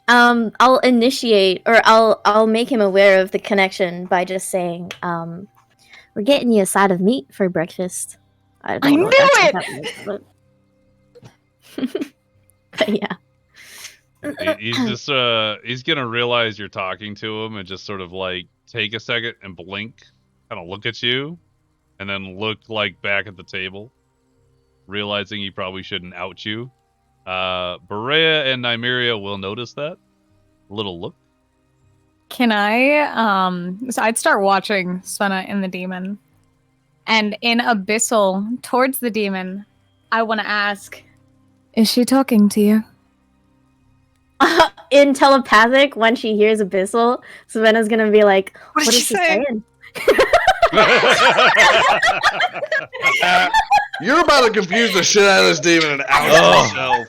I'll initiate, or I'll make him aware of the connection by just saying, we're getting you a side of meat for breakfast. I don't know what that's about, but yeah. He's just he's gonna realize you're talking to him and just sort of like take a second and blink, kind of look at you, and then look like back at the table, realizing he probably shouldn't out you. Berea and Nymeria will notice that little look. Can I? So I'd start watching Svenna and the demon, and in Abyssal towards the demon, I want to ask, is she talking to you? In telepathic, when she hears Abyssal, Savannah's gonna be like, What did is she she say? saying? You're about to confuse the shit out of this demon and out yourself.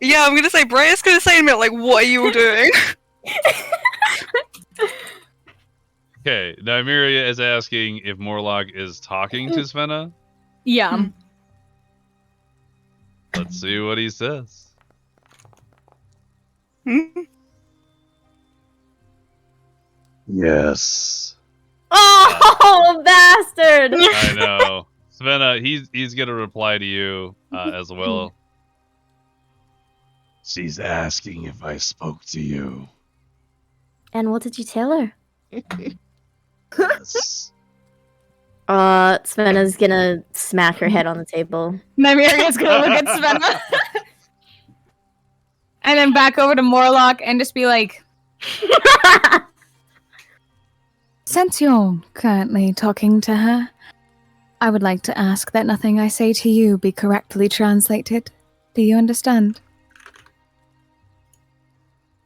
Yeah, I'm gonna say, Brian's gonna say in a minute, like, what are you doing? Okay, Nymeria is asking if Morlock is talking to Svenna. Yeah. Let's see what he says. Yes. Oh, bastard! I know. Svenna, he's gonna reply to you as well. She's asking if I spoke to you. And what did you tell her? Yes. Svenna's gonna smack her head on the table. Nymeria's gonna look at Svenna. And then back over to Morlock and just be like, since you're currently talking to her, I would like to ask that nothing I say to you be correctly translated. Do you understand?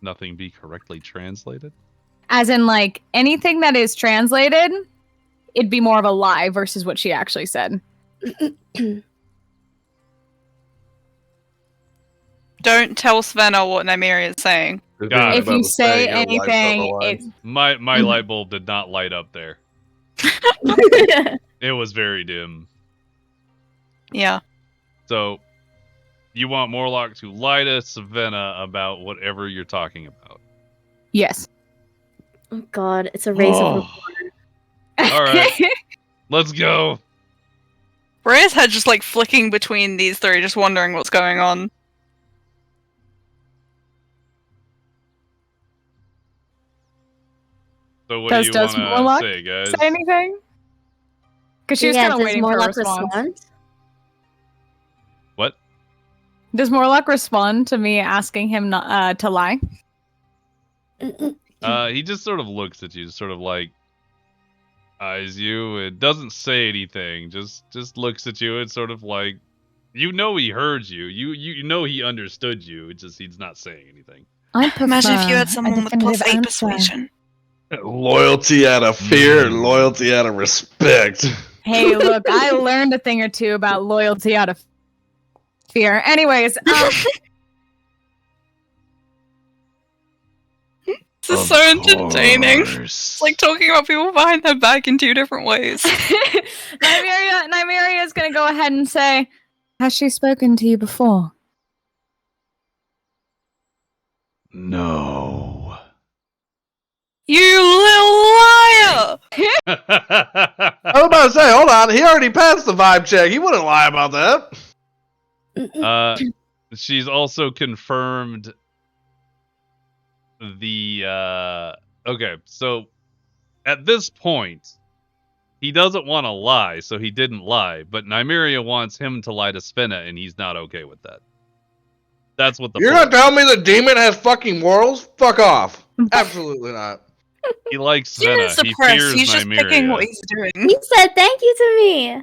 Nothing be correctly translated? As in, like, anything that is translated, it'd be more of a lie versus what she actually said. Don't tell Svenna what Nymeria is saying. God. If you say anything, it's... My light bulb did not light up there. It was very dim. Yeah. So, you want Morlock to lie to Svenna about whatever you're talking about. Yes. Oh god, it's a race of All right, let's go. Brian's head just, like, flicking between these three, just wondering what's going on. So what Does do you want Morlock to say, guys? say anything? Because she was kind of does waiting for a Morlock response. respond? What? Does Morlock respond to me asking him not, to lie? He just sort of looks at you, sort of like eyes you. It doesn't say anything. Just looks at you and sort of like, you know, he heard you. You know he understood you. It's just he's not saying anything. I prefer Imagine if you had someone with plus 8 persuasion. Loyalty out of fear and loyalty out of respect. Hey, look, I learned a thing or two about loyalty out of fear. Anyways, This is so entertaining. It's like talking about people behind their back in 2 different ways. Nymeria is going to go ahead and say, has she spoken to you before? No. You little liar! I was about to say, hold on, he already passed the vibe check. He wouldn't lie about that. She's also confirmed the okay, so at this point he doesn't want to lie, so he didn't lie, but Nymeria wants him to lie to Svenna, and he's not okay with that. That's what the You're gonna tell me the demon has fucking morals? Fuck off. Absolutely not. He likes Demon's Svenna. He suppressed. fears He's just Nymeria. picking what he's doing. He said thank you to me.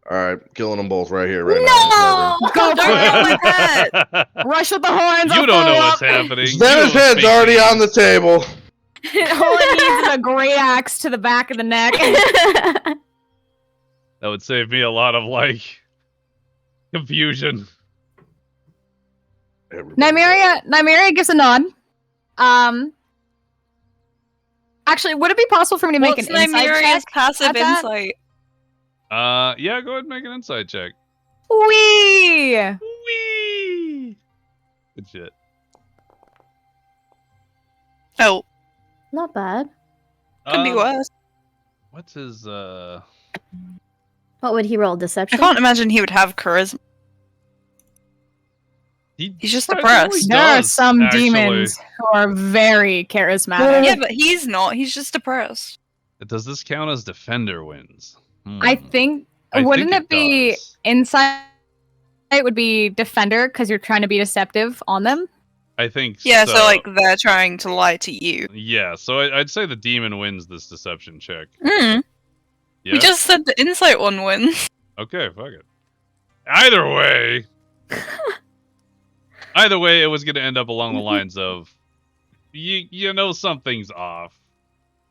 Alright, killing them both right here, right No! Go Don't for go it. like that! Rush with the horns. You I'll don't know follow what's up. happening. now. Svenna's head's already on the table. All it needs is a great axe to the back of the neck. That would save me a lot of confusion. Nymeria gives a nod. Actually, would it be possible for me to make an insight check? Nymeria's passive at that? insight? Yeah, go ahead and make an insight check. Wee! Whee! Good shit. Oh, Not bad. could be worse. What's his What would he roll? I Deception? can't imagine he would have charisma. He's just depressed. There are does, some actually. demons who are very charismatic. Yeah, but he's not. He's just depressed. Does this count as defender wins? I think, wouldn't it be does. insight? It would be defender because you're trying to be deceptive on them. I think Yeah, so. so like they're trying to lie to you. Yeah, so I'd say the demon wins this deception check. Hmm. Yeah? We just said the insight one wins. Okay, fuck it. Either way... Either way, it was going to end up along the lines of, you know something's off.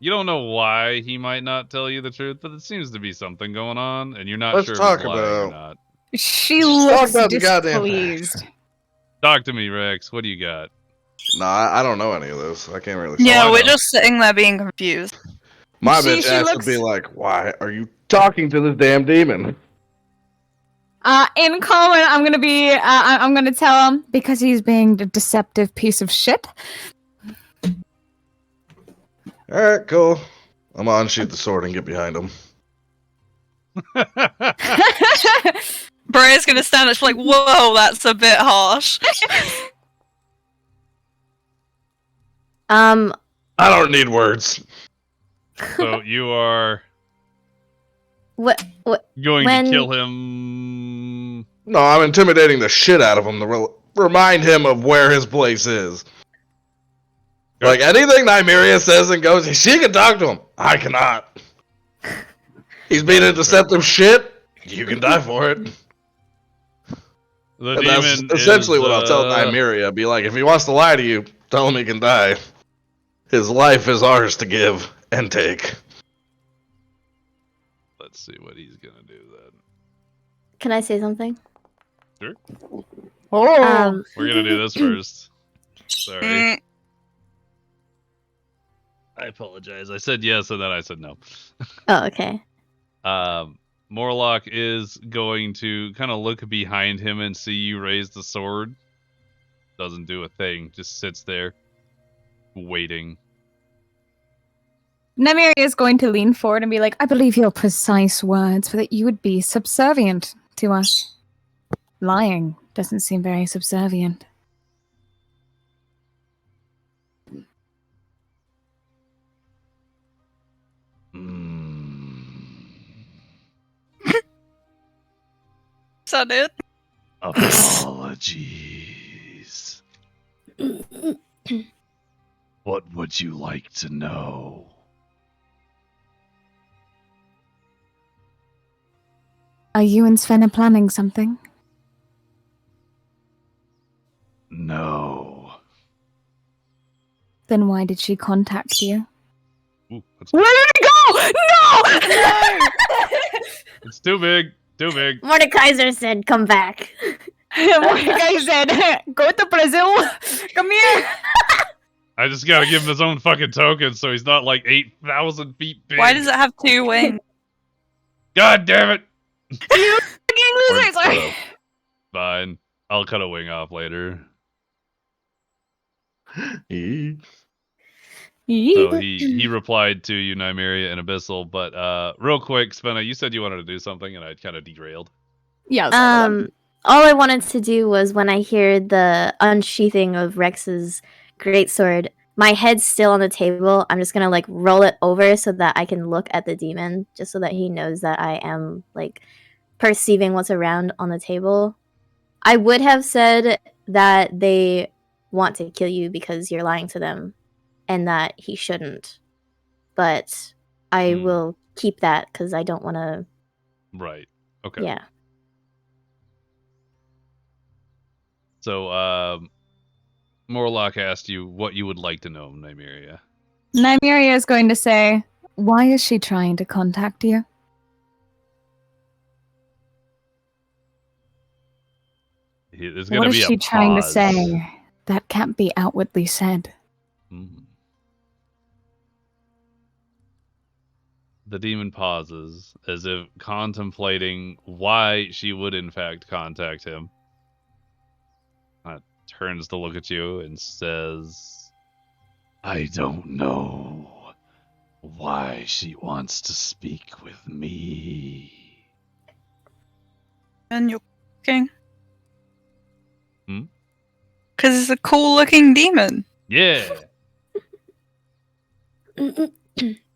You don't know why he might not tell you the truth, but it seems to be something going on, and you're not Let's sure talk if he's lying or about- not. She Talk looks about the goddamn displeased. Talk to me, Rex. What do you got? Nah, I don't know any of this. I can't really. Yeah, I we're know. just sitting there being confused. My She bitch has looks- to be like, why are you talking to this damn demon? In common, I'm gonna be. I'm gonna tell him because he's being a deceptive piece of shit. All right, cool. I'm gonna unsheath the sword and get behind him. Bria's gonna stand up. She's like, "Whoa, that's a bit harsh." I don't need words. So you are What? going When- to kill him... No, I'm intimidating the shit out of him to remind him of where his place is. Like anything Nymeria says and goes, she can talk to him. I cannot. He's being a deceptive shit. You can die for it. The And that's demon essentially is, what I'll tell Nymeria. Be like, if he wants to lie to you, tell him he can die. His life is ours to give and take. Let's see what he's going to do then. Can I say something? Oh, We're going to do this first. Sorry. Mm, I apologize. I said yes, and then I said no. Oh, okay. Morlock is going to kind of look behind him and see you raise the sword. Doesn't do a thing. Just sits there, waiting. Nymeria is going to lean forward and be like, "I believe your precise words were that you would be subservient to us. Lying doesn't seem very subservient." is that it? Apologies. What would you like to know? Are you and Svenna planning something? No. Then why did she contact you? Ooh, that's, Where did it go? No! it's too big. Too big. Mordekaiser said, "Come back." Mordecai said, "Go to Brazil. Come here." I just gotta give him his own fucking token so he's not like 8,000 feet big. Why does it have 2 wings? God damn it! You fucking losers! Sorry. Fine. I'll cut a wing off later. So he replied to you, Nymeria and Abyssal, but real quick, Svenna, you said you wanted to do something and I kind of derailed. Yeah. All I wanted to do was when I hear the unsheathing of Rex's greatsword, my head's still on the table. I'm just gonna like roll it over so that I can look at the demon, just so that he knows that I am like perceiving what's around on the table. I would have said that they want to kill you because you're lying to them, and that he shouldn't. But I will keep that because I don't want to. Right. Okay. Yeah. So, Morlock asked you what you would like to know, Nymeria. Nymeria is going to say, "Why is she trying to contact you?" There's What gonna is be she a trying to pause. say that can't be outwardly said? The demon pauses, as if contemplating why she would in fact contact him. Turns to look at you and says, I don't know why she wants to speak with me. And you're looking? Hmm? Because it's a cool looking demon. Yeah.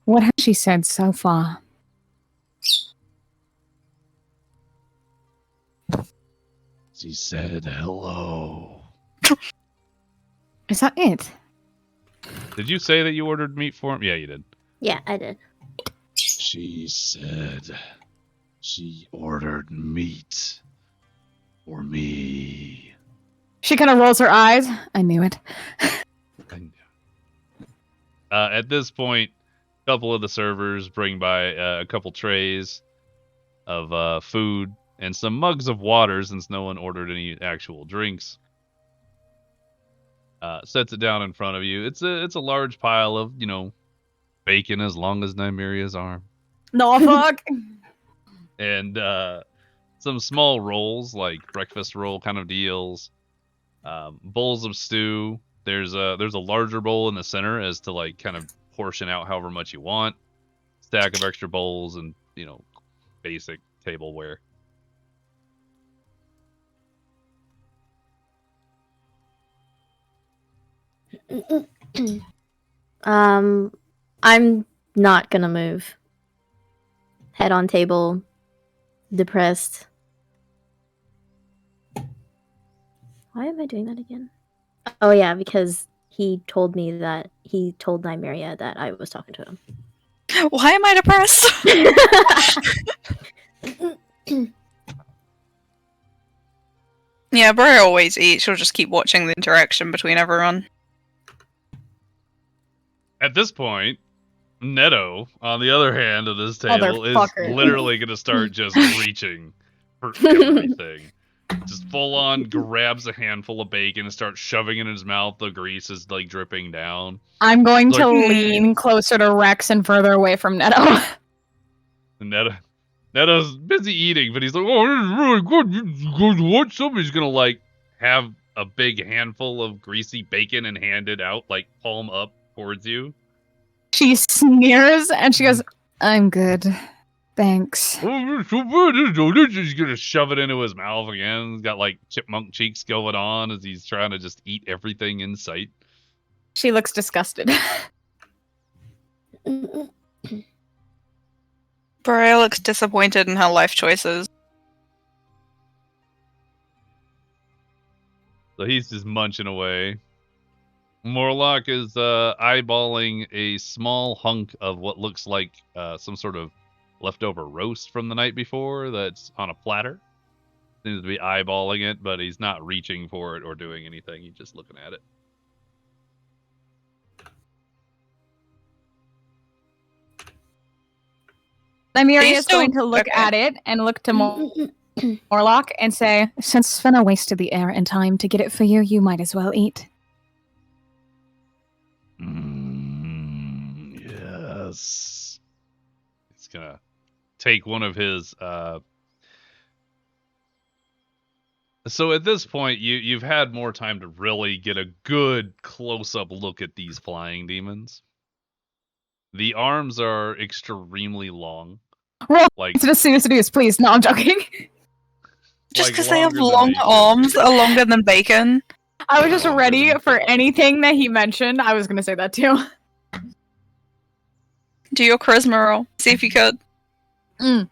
What has she said so far? She said hello. Is that it? Did you say that you ordered meat for him? Yeah, you did. Yeah, I did. She said she ordered meat for me. She kind of rolls her eyes. I knew it. At this point, a couple of the servers bring by a couple trays of food and some mugs of water, since no one ordered any actual drinks. Sets it down in front of you. It's a large pile of, bacon as long as Nymeria's arm. No fuck. And some small rolls, like breakfast roll kind of deals. Bowls of stew. There's a larger bowl in the center as to like kind of portion out however much you want. Stack of extra bowls and basic tableware. I'm not gonna move. Head on table, depressed. Why am I doing that again? Oh yeah, because he told me that he told Nymeria that I was talking to him. Why am I depressed? Yeah, Bro always eats. She'll just keep watching the interaction between everyone. At this point, Neto, on the other hand of this table, is Motherfucker. literally going to start just reaching for everything. Just full on grabs a handful of bacon and starts shoving it in his mouth. The grease is like dripping down. I'm going to Like- lean closer to Rex and further away from Neto. And Neto's busy eating, but he's like, "Oh, this is really good. You want some?" He's gonna like have a big handful of greasy bacon and hand it out, like palm up towards you. She sneers and she goes, "I'm good. Thanks." Oh, so good. He's gonna shove it into his mouth again. He's got like chipmunk cheeks going on as he's trying to just eat everything in sight. She looks disgusted. Bro looks disappointed in her life choices. So he's just munching away. Morlock is eyeballing a small hunk of what looks like some sort of leftover roast from the night before that's on a platter. Seems to be eyeballing it, but he's not reaching for it or doing anything. He's just looking at it. Nymeria He's is going to still- look okay. at it and look to Morlock and say, "Since Svenna wasted the air and time to get it for you, you might as well eat." He's gonna take one of his. So at this point, you've had more time to really get a good close-up look at these flying demons. The arms are extremely long. Roll Like to seduce, please. No, I'm joking. Just like because they have longer than long they should arms be. that are longer than bacon. I was just Longer ready than for bacon. anything that he mentioned. I was gonna say that too. Do your charisma roll. See if you could. Can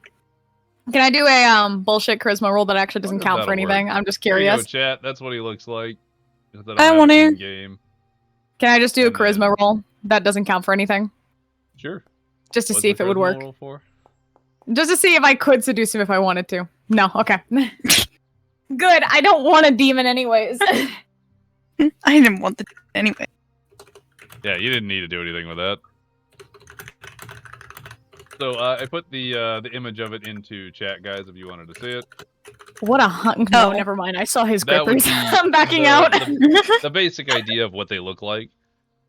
I do a bullshit charisma roll that actually doesn't Wonder if count for that'll anything? work. I'm just There you go, curious. chat. That's what he looks like. Just that I have want it to. in game. Can I just do a And charisma then- roll that doesn't count for anything? Sure. Just to What's see the if it would charisma work. roll for? Just to see if I could seduce him if I wanted to. No, okay. Good. I don't want a demon anyways. I didn't want the anyway. Yeah, you didn't need to do anything with that. So I put the image of it into chat, guys, if you wanted to see it. What a hunk. No, Oh. never mind. I saw his That would grippers. be I'm backing the- out. The basic idea of what they look like.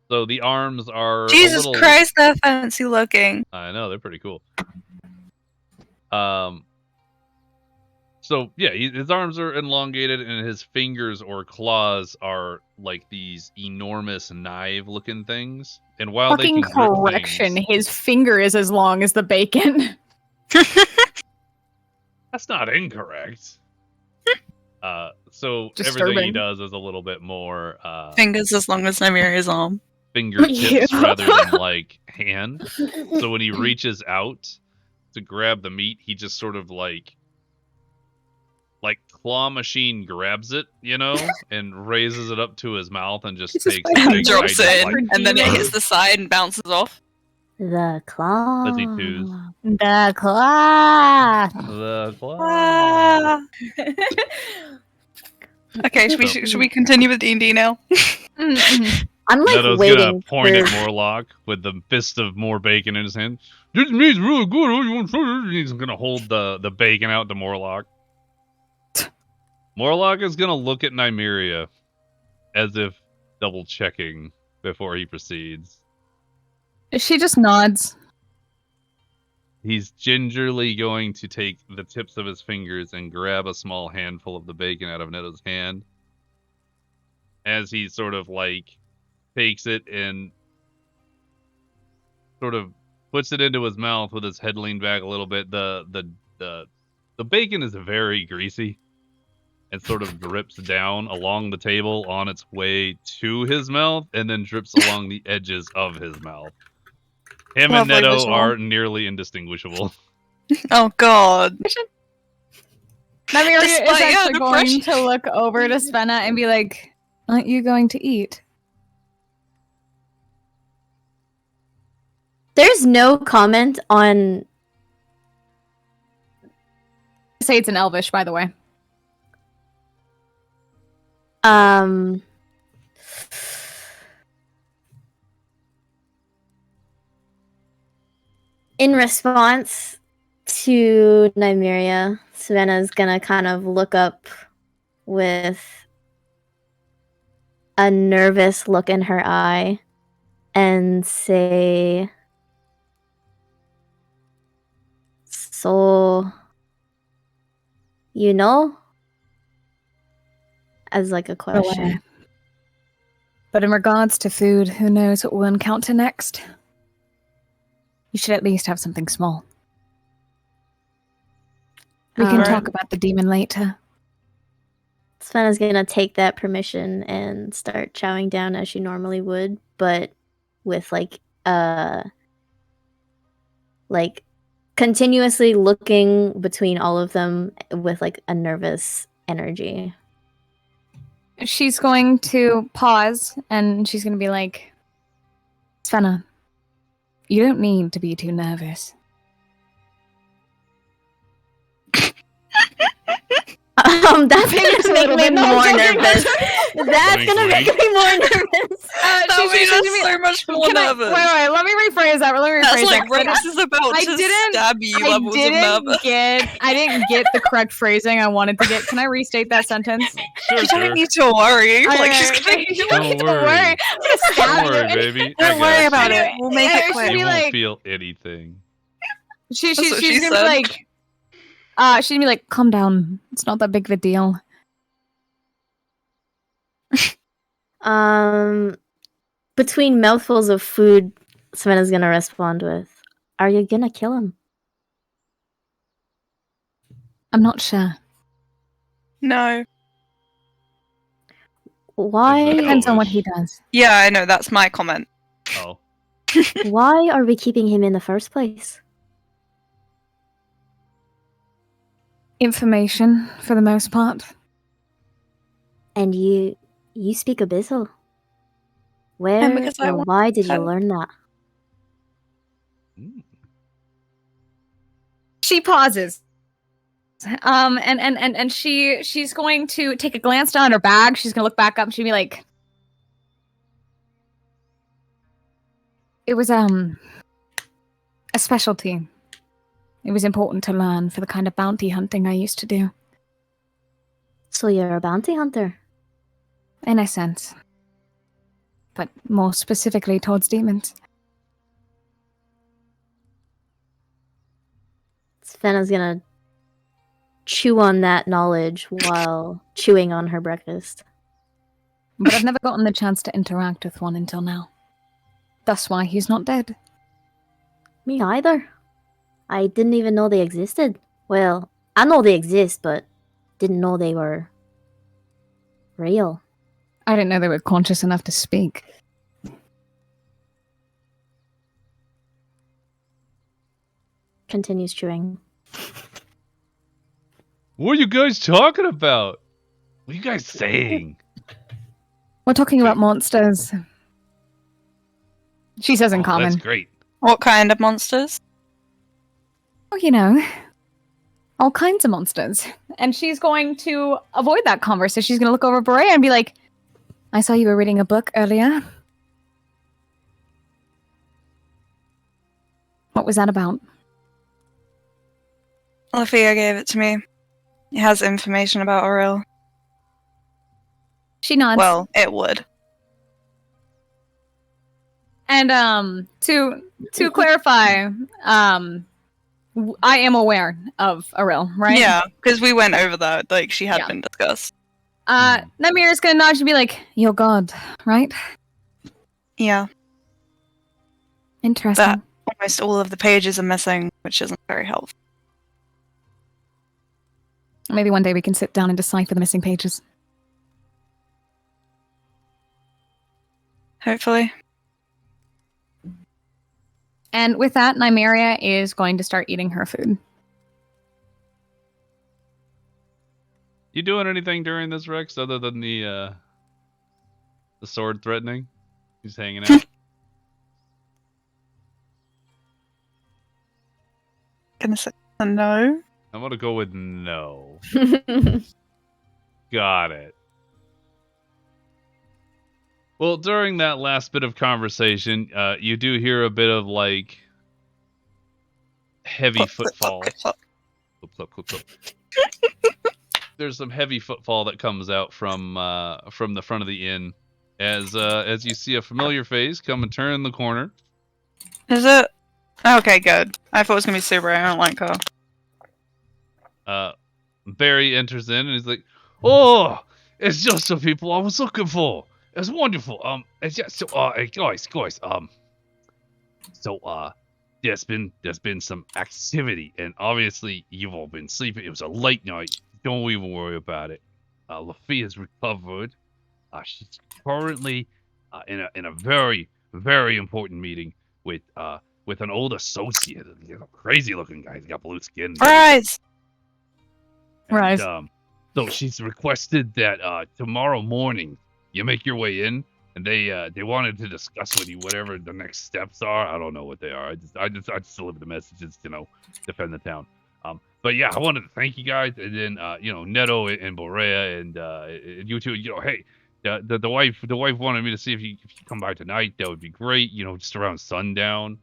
So the arms are Jesus a little... Christ, they're fancy looking. I know, they're pretty cool. So yeah, his arms are elongated, and his fingers or claws are like these enormous knife-looking things. And while Fucking they can grip correction. things, His finger is as long as the bacon. that's not incorrect. So everything he Disturbing. does is a little bit more Fingers as long as Nymearia's arm. fingertips Ew. rather than like hand. So when he reaches out to grab the meat, he just sort of like claw machine grabs it, you know, and raises it up to his mouth and just Jesus takes Christ. a big Drops bite, it like, in, and then it hits the side and bounces off. The claw. As he chews. The claw. The claw. Ah. Okay, should we continue with D&D now? I'm like Neto's waiting gonna point for... at Morlock with the fist of more bacon in his hand. This meat's really good. Oh, you want some? He's gonna hold the bacon out to Morlock. Morlock is gonna look at Nymeria as if double checking before he proceeds. She just nods. He's gingerly going to take the tips of his fingers and grab a small handful of the bacon out of Neto's hand. As he sort of like takes it and sort of puts it into his mouth with his head leaned back a little bit. The bacon is very greasy and sort of drips down along the table on its way to his mouth and then drips along the edges of his mouth. Him and Lovely Neto visual. are nearly indistinguishable. Oh god. Nymeria is Despite your actually going depression. to look over to Svenna and be like, aren't you going to eat? There's no comment on... Say it's in Elvish, by the way. In response to Nymeria, Savannah's gonna kind of look up with a nervous look in her eye and say, "So, you know?" As like a question. But in regards to food, who knows what we'll encounter next? You should at least have something small. We can Alright. talk about the demon later. Savannah's gonna take that permission and start chowing down as she normally would, but with like continuously looking between all of them with like a nervous energy. She's going to pause and she's going to be like, Svenna, you don't need to be too nervous. That's Maybe gonna it's a make little me bit. No, more I'm joking. nervous. That's Wink, gonna make wink. me more nervous. That made she's us gonna be- so much more Can I, nervous. wait, let me rephrase that. Let me That's rephrase like that. 'cause Rex is about I to didn't- stab you I levels of nervous. didn't get the correct phrasing I wanted to get. Can I restate that sentence? Sure, You don't sure. need to worry. Okay, Like, she's okay, gonna you Don't need to worry. I'm gonna stab Don't you. worry, And baby. Don't I worry got about you. it. We'll make and it it should quick. be You won't like- feel anything. she's That's what she gonna be said. like, she's gonna be like, calm down. It's not that big of a deal. Between mouthfuls of food, Savannah's gonna respond with, "Are you gonna kill him?" I'm not sure. No. Why? Is it Depends on what he Elvish? does. Yeah, I know. That's my comment. Oh. Why are we keeping him in the first place? Information, for the most part. And you speak Abyssal. Where because I or want why did you to. learn that? Mm. She pauses. And she's going to take a glance down at her bag. She's gonna look back up and she'll be like, it was a specialty. It was important to learn for the kind of bounty hunting I used to do. So you're a bounty hunter. In a sense. But more specifically towards demons. Savannah's gonna chew on that knowledge while chewing on her breakfast. But I've never gotten the chance to interact with one until now. That's why he's not dead. Me either. I didn't even know they existed. Well, I know they exist, but didn't know they were real. I didn't know they were conscious enough to speak. Continues chewing. What are you guys talking about? What are you guys saying? We're talking about monsters. She says in Oh, common. that's great. What kind of monsters? Oh, you know, all kinds of monsters. And she's going to avoid that conversation. She's going to look over at Berea and be like, I saw you were reading a book earlier. What was that about? Olivia gave it to me. It has information about Auril. She nods. Well, it would. And to clarify, I am aware of Auril, right? Yeah, because we went over that. Like, she had Yeah. been discussed. Namira's gonna nod and be like, "Your god, right? Yeah, Interesting." almost all of the pages are missing, which isn't very helpful. Maybe one day we can sit down and decipher the missing pages. Hopefully. And with that, Nymeria is going to start eating her food. You doing anything during this, Rex, other than the sword threatening? He's hanging out. Gonna say no. I'm gonna go with no. Got it. Well, during that last bit of conversation, you do hear a bit of like heavy Clip, clip, footfall. clip, clip, Clip, clip, clip, clip. There's some heavy footfall that comes out from the front of the inn as you see a familiar face come and turn the corner. Is it? Okay, good. I thought it was gonna be Subaru. I don't like her. Barry enters in and he's like, "Oh, it's just the people I was looking for. It's wonderful. It's just so guys, there's been some activity, and obviously you've all been sleeping. It was a late night. Don't even worry about it. Lafia's recovered. She's currently in a very, very important meeting with an old associate, a crazy looking guy. He's got blue skin. Rise! Right. So she's requested that tomorrow morning you make your way in, and they wanted to discuss with you whatever the next steps are. I don't know what they are. I just deliver the messages, defend the town. But yeah, I wanted to thank you guys, and then Neto and Borea and you two. Hey, the wife wanted me to see if you come by tonight. That would be great. Just around sundown.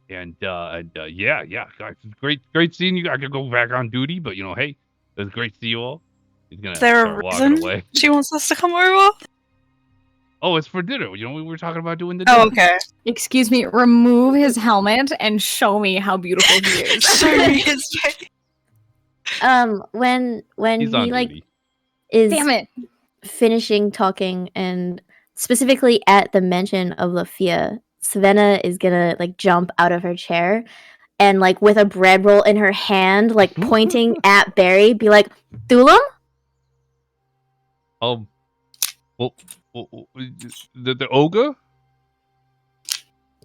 And yeah, guys, it's great seeing you. I could go back on duty, but hey, it was great to see you all. He's gonna Is there start a walking reason away. she wants us to come over? Oh, it's for dinner. We were talking about doing the Oh, dinner. okay. Excuse me, remove his helmet and show me how beautiful he is. Show me his face. When He's on he like duty. is Damn it. finishing talking, and specifically at the mention of Lafia, Savannah is gonna like jump out of her chair and like with a bread roll in her hand, like pointing at Barry, be like, Thulam? Well, the ogre?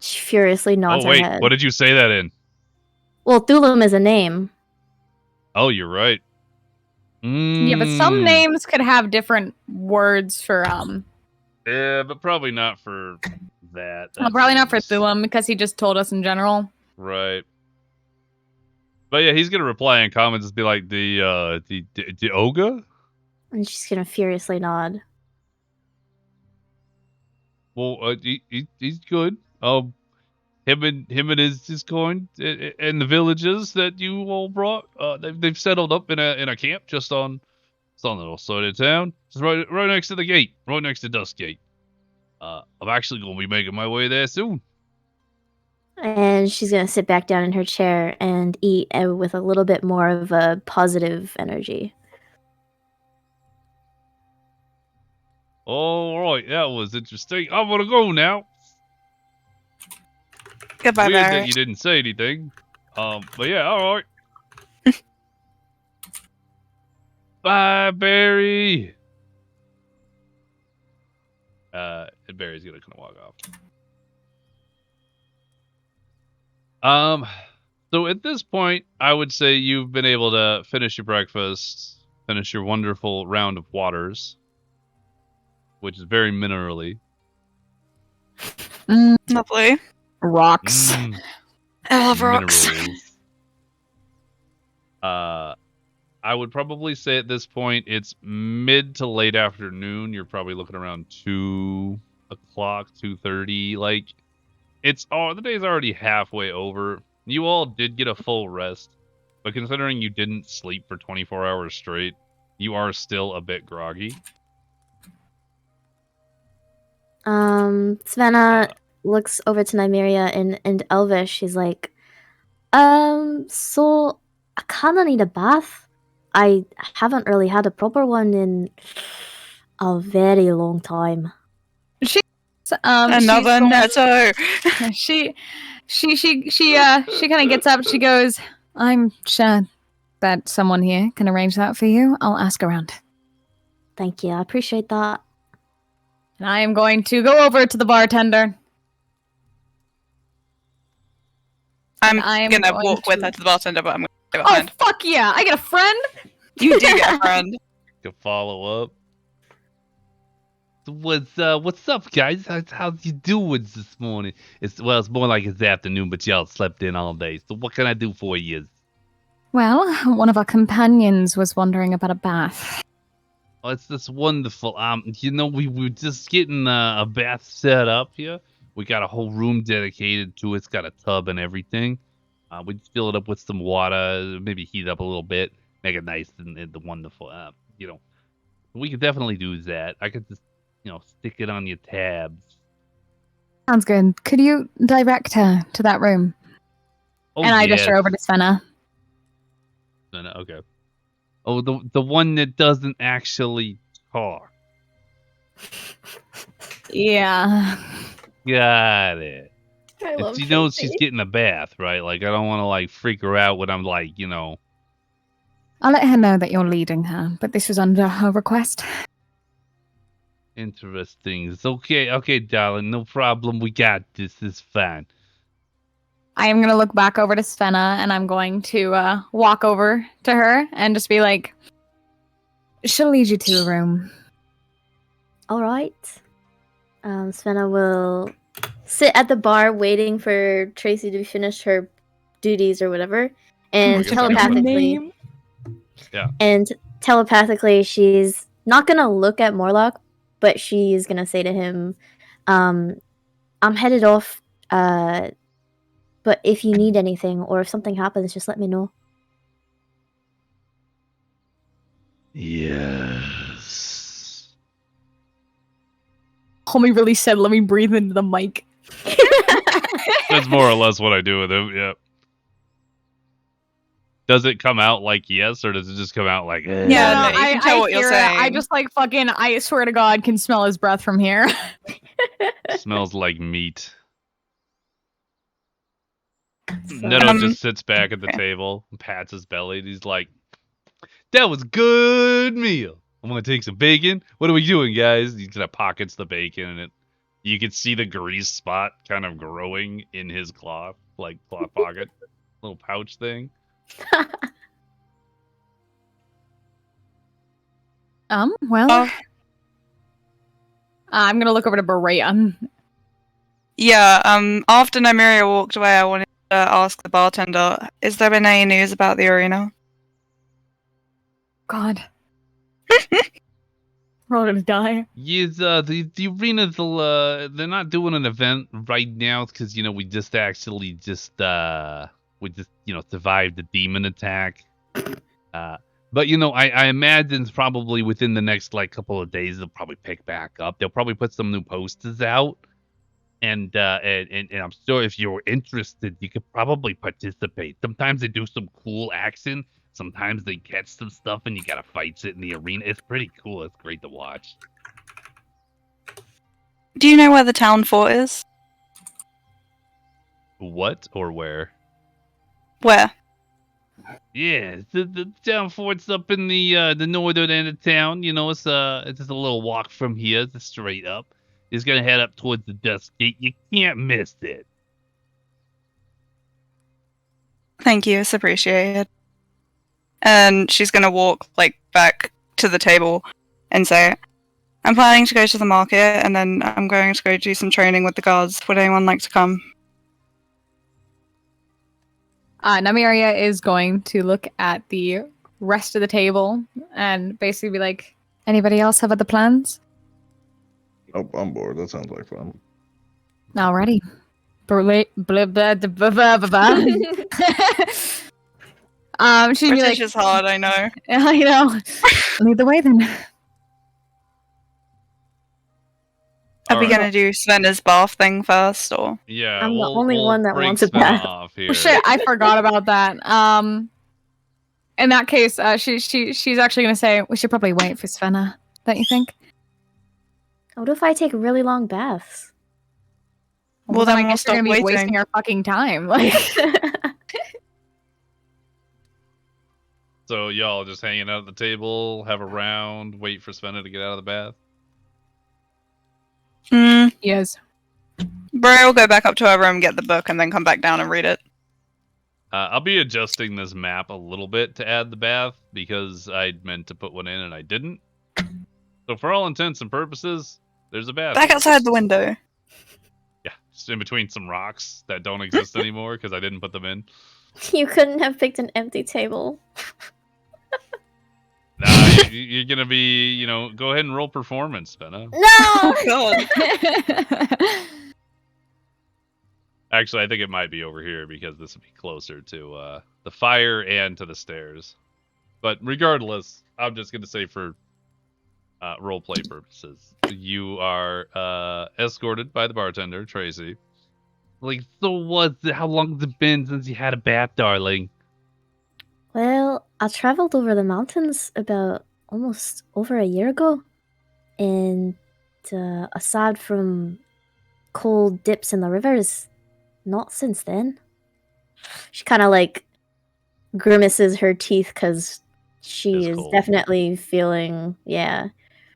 She furiously nods Oh wait, her head. what did you say that in? Well, Thulam is a name. Oh, you're right. Yeah, but some names could have different words for Yeah, but probably not for that. well, probably not for Thulam because he just told us in general. Right. But yeah, he's gonna reply in comments and be like the ogre. And she's gonna furiously nod. Well, he's good. Him and his coin and the villages that you all brought. They've settled up in a camp just on some little side of town, just right next to the gate, right next to Dust Gate. I'm actually gonna be making my way there soon. And she's gonna sit back down in her chair and eat with a little bit more of a positive energy. All right, that was interesting. I'm gonna go now. Goodbye, Weird Barry. that you didn't say anything. But yeah, all right. Bye, Barry. And Barry's gonna kind of walk off. So at this point, I would say you've been able to finish your breakfast, finish your wonderful round of waters, which is very minerally. Lovely. Rocks. I love rocks. Minerals. I would probably say at this point it's mid to late afternoon. You're probably looking around 2 o'clock, 2:30. Like the day's already halfway over. You all did get a full rest, but considering you didn't sleep for 24 hours straight, you are still a bit groggy. Savannah looks over to Nymeria and Elvish. She's like, so I kinda need a bath. I haven't really had a proper one in a very long time. Another Neto. She kind of gets up. She goes, "I'm sure that someone here can arrange that for you. I'll ask around." Thank you, I appreciate that. And I am going to go over to the bartender. I'm gonna walk with her to the bartender, but I'm gonna go Oh, behind. fuck yeah! I get a friend. You do get a friend. To follow up. What's up, guys? How's you doing this morning? It's more like it's afternoon, but y'all slept in all day. So what can I do for you? Well, one of our companions was wondering about a bath. Oh, it's just wonderful. We were just getting a bath set up here. We got a whole room dedicated to it. It's got a tub and everything. We just fill it up with some water, maybe heat up a little bit, make it nice and wonderful. We could definitely do that. I could just, stick it on your tabs. Sounds good. Could you direct her to that room? Oh, And I yes. gesture over to Svenna. No, okay. Oh, the one that doesn't actually talk. Yeah. Got it. I love She knows she's Tracy. getting a bath, right? Like, I don't want to, freak her out when I'm, I'll let her know that you're leading her, but this was under her request. interesting. It's okay, darling. No problem. We got this. It's fine. I am going to look back over to Svenna, and I'm going to walk over to her and just be like, she'll lead you to a room. All right. Svenna will sit at the bar waiting for Tracy to finish her duties or whatever, And guess I got telepathically, Yeah. and telepathically, she's not gonna look at Morlock, but she's gonna say to him, "I'm headed off. But if you need anything or if something happens, just let me know." Yes. Homie really said, "Let me breathe into the mic." That's more or less what I do with him. Yeah. Does it come out like yes, or does it just come out like? Eh? Yeah, No, no, you can tell what you're hear it. I saying. just like fucking. I swear to God, can smell his breath from here. Smells like meat. So- Neto just sits back at the table, and pats his belly, and he's like, "That was a good meal. I'm gonna take some bacon. What are we doing, guys?" He kind of pockets the bacon, and you can see the grease spot kind of growing in his cloth pocket, little pouch thing. Well, Oh. I'm gonna look over to Berea. Yeah, after Nymeria walked away, I wanted to ask the bartender, is there been any news about the arena? God. We're all gonna die. Yes, the arena's they're not doing an event right now because we just survived the demon attack. But I imagine probably within the next couple of days they'll probably pick back up. They'll probably put some new posters out, and I'm sure if you're interested, you could probably participate. Sometimes they do some cool action. Sometimes they catch some stuff and you gotta fight it in the arena. It's pretty cool. It's great to watch. Do you know where the town fort is? What or where? Where? Yeah, the town fort's up in the northern end of town. It's just a little walk from here, just straight up. It's gonna head up towards the Dust Gate. You can't miss it. Thank you, it's appreciated. And she's gonna walk back to the table and say, I'm planning to go to the market and then I'm going to go do some training with the guards. Would anyone like to come? Nymeria is going to look at the rest of the table and basically be like, anybody else have other plans? Oh, I'm bored. That sounds like fun. Alrighty. She'd be British like, is hard, I know. lead the way then. Are we Alright. gonna do Svena's bath thing first, or? Yeah, I'm the we'll only one that break wants a Svenna bath. off here. Oh, shit, I forgot about that. In that case, she's actually gonna say we should probably wait for Svenna. Don't you think? What if I take really long baths? Well, then I we'll guess you're stop gonna be waiting. wasting our fucking time. Like, So y'all just hanging out at the table, have a round, wait for Svenna to get out of the bath. yes. Bray will go back up to her room, get the book, and then come back down and read it. I'll be adjusting this map a little bit to add the bath because I meant to put one in and I didn't. So for all intents and purposes, there's a bath. Back outside the window. Yeah, just in between some rocks that don't exist anymore because I didn't put them in. You couldn't have picked an empty table. Nah, you're gonna be, go ahead and roll performance, Svenna. No! God. Actually, I think it might be over here because this would be closer to the fire and to the stairs. But regardless, I'm just gonna say for roleplay purposes, you are escorted by the bartender, Tracy. How long has it been since you had a bath, darling? Well, I traveled over the mountains about almost over a year ago. And aside from cold dips in the rivers, not since then. She kind of grimaces her teeth because she It's is cold. definitely feeling,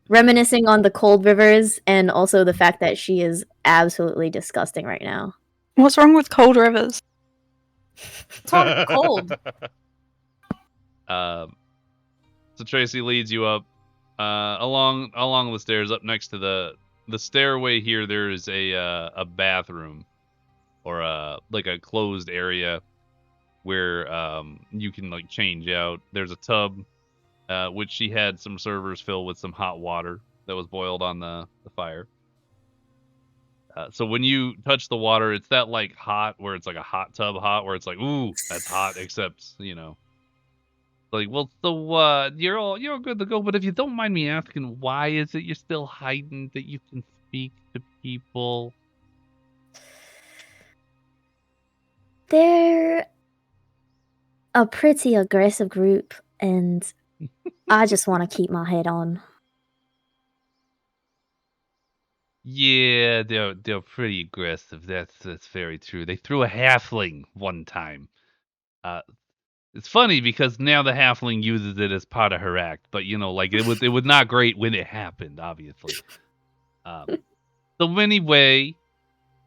reminiscing on the cold rivers and also the fact that she is absolutely disgusting right now. What's wrong with cold rivers? It's all cold. So Tracy leads you up along the stairs up next to the stairway here. There is a bathroom or a closed area where you can like change out. There's a tub, which she had some servers fill with some hot water that was boiled on the fire. So when you touch the water, it's that like hot where it's like a hot tub hot where it's like, ooh, that's hot, except, you know. Like, well, so you're all good to go, but if you don't mind me asking, why is it you're still hiding that you can speak to people? They're a pretty aggressive group, and I just want to keep my head on. Yeah, they're pretty aggressive. That's very true. They threw a halfling one time. It's funny because now the halfling uses it as part of her act, but you know, like it was not great when it happened, obviously. So anyway,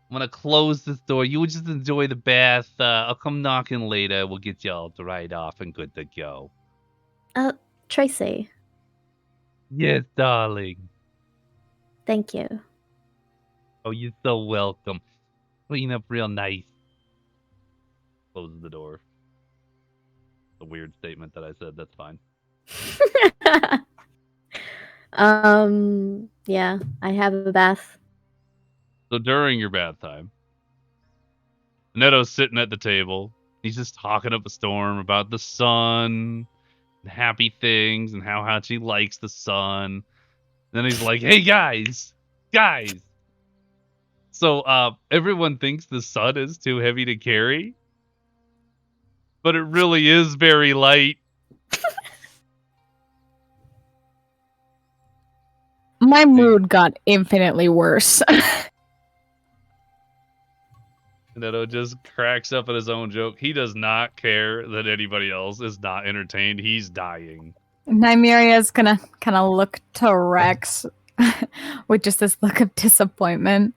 I'm gonna close this door. You just enjoy the bath. I'll come knocking later. We'll get you all dried off and good to go. Tracy, Yes, darling. thank you. Oh, you're so welcome. Clean up real nice. Closes the door. A weird statement that I said. That's fine. Yeah, I have a bath. So during your bath time, Neto's sitting at the table. He's just talking up a storm about the sun and happy things and how he likes the sun. Then he's like, "Hey guys, guys." So everyone thinks the sun is too heavy to carry, but it really is very light. My mood got infinitely worse. Neto just cracks up at his own joke. He does not care that anybody else is not entertained. He's dying. Nymeria's gonna kind of look to Rex with just this look of disappointment.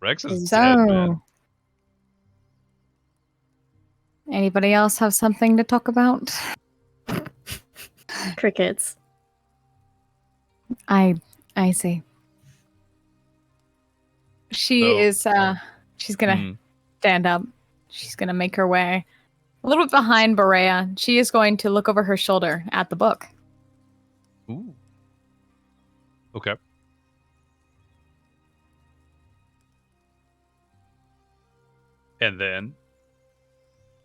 Rex is dead, man. Anybody else have something to talk about? Crickets. I see. She's gonna stand up. She's gonna make her way a little bit behind Berea. She is going to look over her shoulder at the book. Ooh. Okay. And then?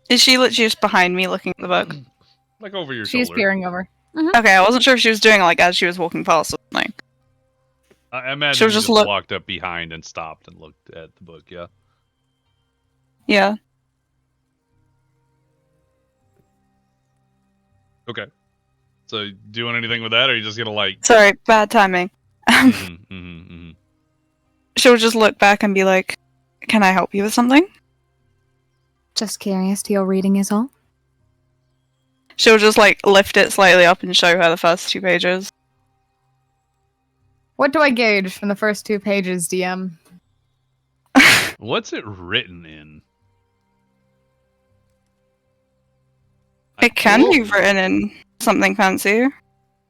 Is she literally just behind me looking at the book? Like over your She's shoulder. peering over. Okay, I wasn't sure if she was doing it like as she was walking past or something. I imagine She'll you just just walked up behind and stopped and looked at the book, yeah? Yeah. Okay. So, doing anything with that, or are you just gonna like... Sorry, bad timing. She'll just look back and be like, "Can I help you with something?" Just curious to your reading is all. She'll just like lift it slightly up and show her the first 2 pages. What do I gauge from the first 2 pages, DM? What's it written in? It can be written in something fancy.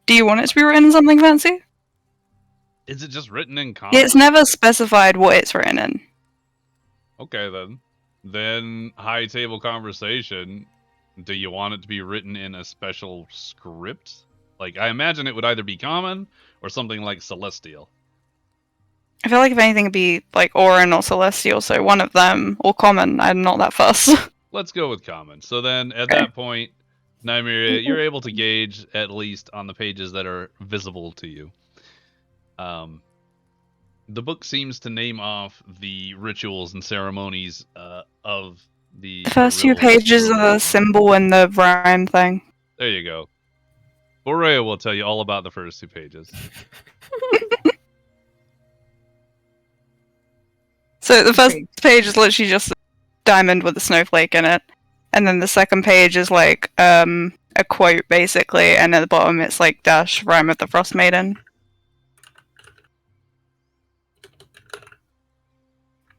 Do you want it to be written in something fancy? Is it just written in common? It's never specified what it's written in. Okay, then. Then, high table conversation. Do you want it to be written in a special script? Like, I imagine it would either be common or something like celestial. I feel like if anything it'd be like Auran or Celestial, so one of them, or common. I'm not that fussed. Let's go with common. So then, at that point, Nymeria, you're able to gauge, at least on the pages that are visible to you. The book seems to name off the rituals and ceremonies of the first 2 pages are the symbol and the rhyme thing. There you go. Borea will tell you all about the first 2 pages. So the first page is literally just a diamond with a snowflake in it. And then the second page is like a quote, basically. And at the bottom it's like dash rhyme of the Frost Maiden.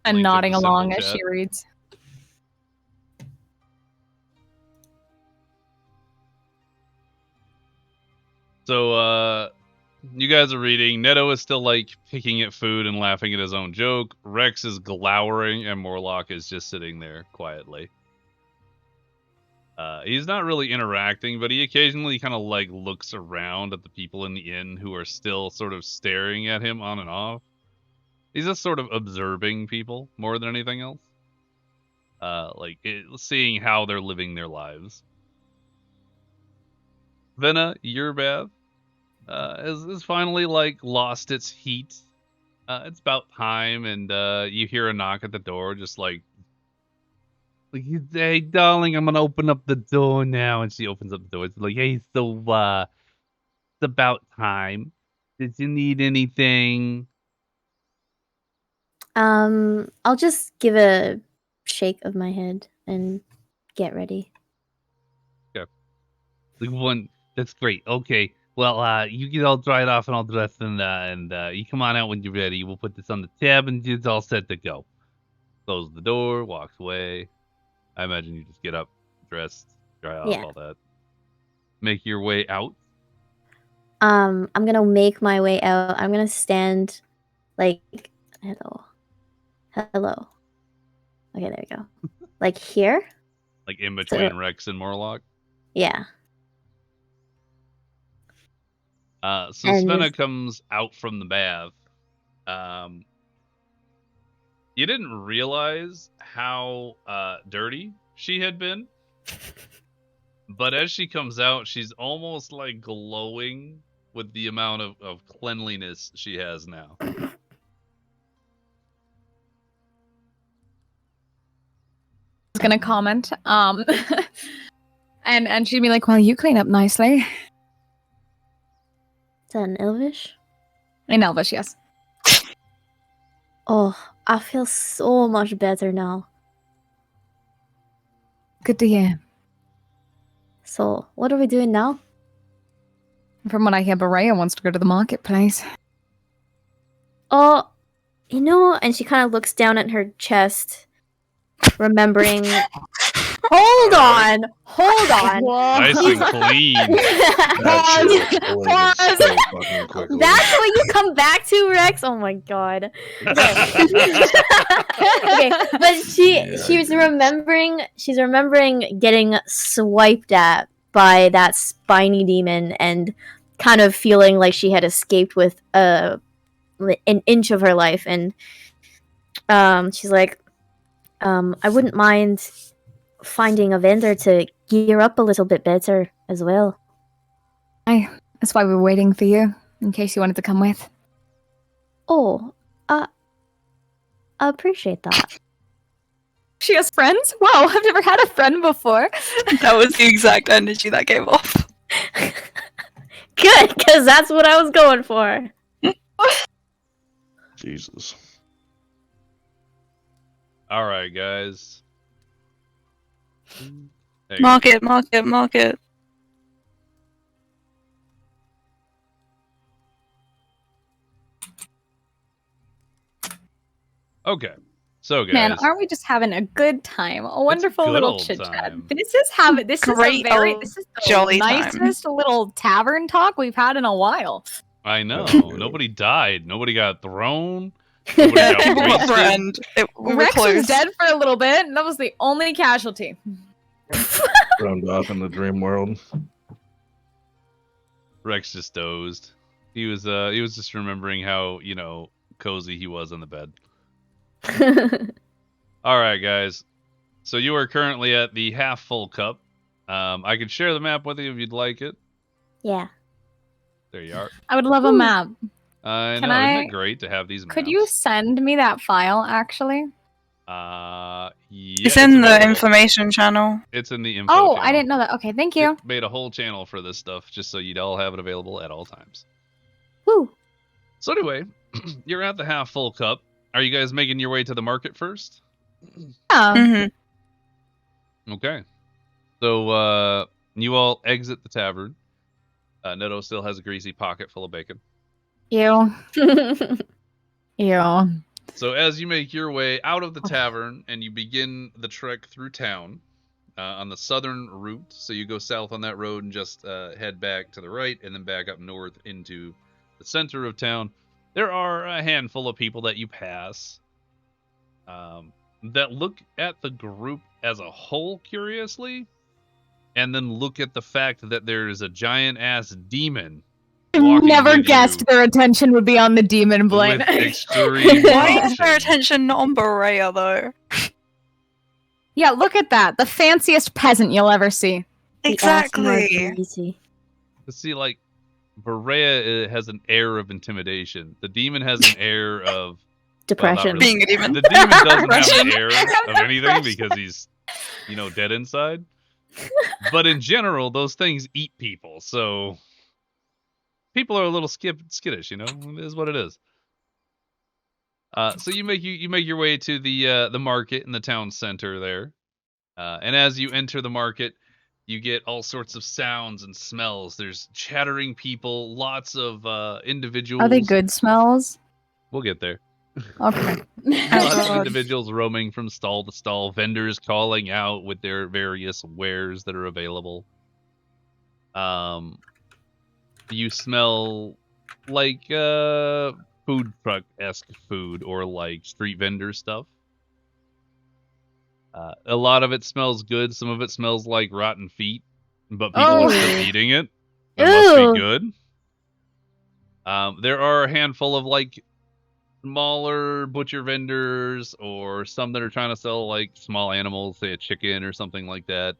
And Link nodding in the along symbol as chat. she reads. So, you guys are reading. Neto is still like picking at food and laughing at his own joke. Rex is glowering, and Morlock is just sitting there quietly. He's not really interacting, but he occasionally kind of like looks around at the people in the inn who are still sort of staring at him on and off. He's just sort of observing people more than anything else. Seeing how they're living their lives. Venna, your bath has finally like lost its heat. It's about time, and you hear a knock at the door, just like, hey, darling, I'm gonna open up the door now. And she opens up the door. It's like, hey, so it's about time. Did you need anything? I'll just give a shake of my head and get ready. Yeah. That's great. Okay. Well, you get all dried off and all dressed, and you come on out when you're ready. We'll put this on the tab, and it's all set to go. Close the door, walks away. I imagine you just get up, dressed, dry off, all that. Make your way out. I'm gonna make my way out. I'm gonna stand, like, hello. Okay, there we go. Like here. Like in between Rex and Morlock. Yeah. So Svenna comes out from the bath. You didn't realize how dirty she had been. But as she comes out, she's almost like glowing with the amount of cleanliness she has now. I was gonna comment. And she'd be like, well, you clean up nicely. Is that in Elvish? In Elvish, yes. Oh, I feel so much better now. Good to hear. So, what are we doing now? From what I hear, Berea wants to go to the marketplace. Oh, and she kind of looks down at her chest, remembering. Hold on. Nice and clean. Pause. That's what you come back to, Rex. Oh my god. Okay, but she's remembering getting swiped at by that spiny demon and kind of feeling like she had escaped with an inch of her life, and she's like, I wouldn't mind finding a vendor to gear up a little bit better as well. That's why we were waiting for you, in case you wanted to come with. Oh, I appreciate that. She has friends? Wow, I've never had a friend before. That was the exact energy that came off. Good, because that's what I was going for. Jesus. All right, guys. Market. Okay, so guys, Man, aren't we just having a good time? A wonderful good little old chit chat. time. This is Great the jolly time. nicest little tavern talk we've had in a while. I know. Nobody died. Nobody got thrown. Nobody got wasted. Friend. We were Rex was close. dead for a little bit, and that was the only casualty. Round off in the dream world. Rex just dozed. He was just remembering how, cozy he was on the bed. All right, guys. So you are currently at the half full cup. I can share the map with you if you'd like it. Yeah. There you are. I would love a map. I Can know. Isn't I- it great to have these maps? Could you send me that file, actually? Yeah, It's in the available. information channel. It's in the info Oh, channel. I didn't know that. Okay, thank you. It made a whole channel for this stuff just so you'd all have it available at all times. Woo. So anyway, you're at the half full cup. Are you guys making your way to the market first? Yeah. Mm-hmm. Okay. So you all exit the tavern. Neto still has a greasy pocket full of bacon. Ew. Ew. So as you make your way out of the tavern and you begin the trek through town on the southern route, so you go south on that road and just head back to the right and then back up north into the center of town, there are a handful of people that you pass that look at the group as a whole curiously, and then look at the fact that there is a giant-ass demon walking Never with guessed you their attention would be on the demon, Blaine. with extreme Why is their caution. attention not on Berea, though? Yeah, look at that. The fanciest peasant you'll ever see. Exactly. Easy. See, like, Berea has an air of intimidation. The demon has an air of Depression. really. Being a demon. The demon doesn't have Depression. an air of anything because he's, dead inside. But in general, those things eat people, so people are a little skittish. It is what it is. So you make your way to the market in the town center there, and as you enter the market, you get all sorts of sounds and smells. There's chattering people, lots of individuals. Are they good smells? We'll get there. Okay. Lots of individuals roaming from stall to stall, vendors calling out with their various wares that are available. You smell like food truck-esque food or like street vendor stuff. A lot of it smells good. Some of it smells like rotten feet, but people are still eating it. It must be good. There are a handful of like smaller butcher vendors or some that are trying to sell like small animals, say a chicken or something like that.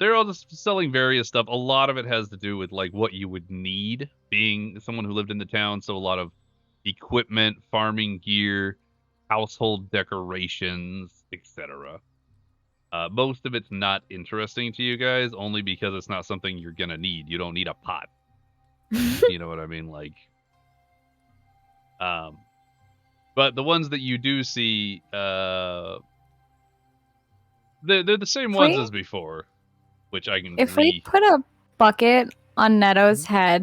They're all just selling various stuff. A lot of it has to do with like what you would need being someone who lived in the town. So a lot of equipment, farming gear, household decorations, etc. Most of it's not interesting to you guys only because it's not something you're gonna need. You don't need a pot. You know what I mean? Like, but the ones that you do see, they're the same ones as before, which I can. If we put a bucket on Neto's head,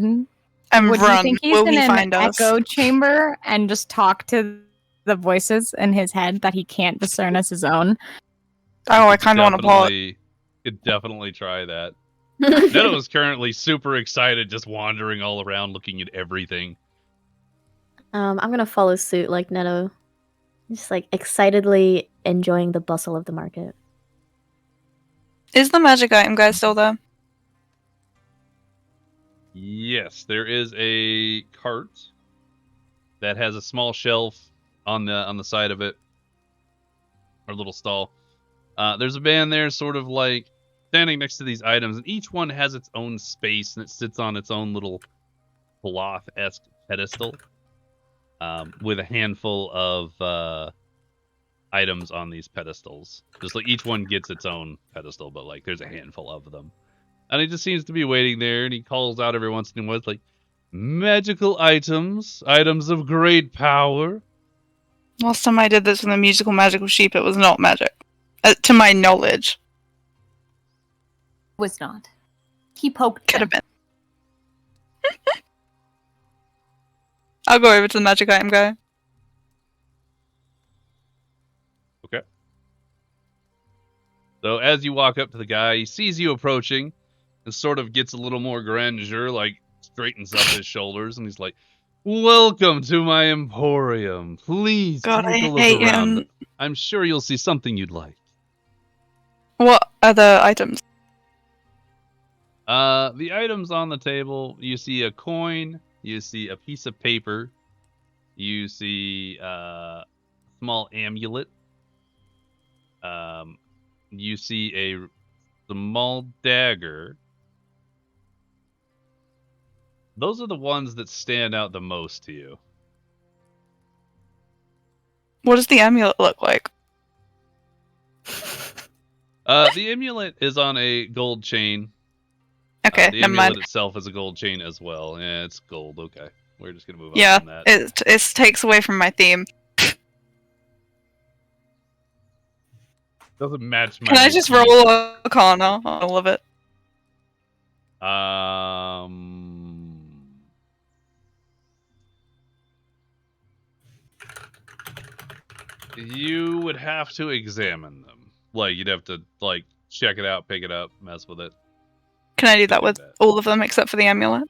And would you run. think he's Will in he an find us? echo chamber and just talk to the voices in his head that he can't discern as his own? Oh, I kind of want to pull it. Could definitely try that. Neto is currently super excited, just wandering all around, looking at everything. I'm gonna follow suit like Neto, just like excitedly enjoying the bustle of the market. Is the magic item guy still there? Yes, there is a cart that has a small shelf on the side of it, or little stall. There's a man there, sort of like standing next to these items, and each one has its own space, and it sits on its own little cloth-esque pedestal, with a handful of items on these pedestals. Just like each one gets its own pedestal, but like there's a handful of them. And he just seems to be waiting there, and he calls out every once in a while, like, magical items, items of great power. Last time I did this with a magical sheep, it was not magic. To my knowledge. Was not. He poked Could him. have been. I'll go over to the magic item guy. Okay. So as you walk up to the guy, he sees you approaching and sort of gets a little more grandeur, like straightens up his shoulders, and he's like, "Welcome to my emporium. Please God, take a I look hate around. him. I'm sure you'll see something you'd like." What are the items? The items on the table, you see a coin, you see a piece of paper, you see a small amulet, you see a small dagger. Those are the ones that stand out the most to you. What does the amulet look like? The amulet is on a gold chain. Okay, the never amulet mind. itself is a gold chain as well. Yeah, it's gold. Okay, we're just gonna move on Yeah, from that. it takes away from my theme. Doesn't match my. Can I just roll a Arcana on all of it? You would have to examine them. Like, you'd have to, like, check it out, pick it up, mess with it. Can I do that with that. all of them except for the amulet?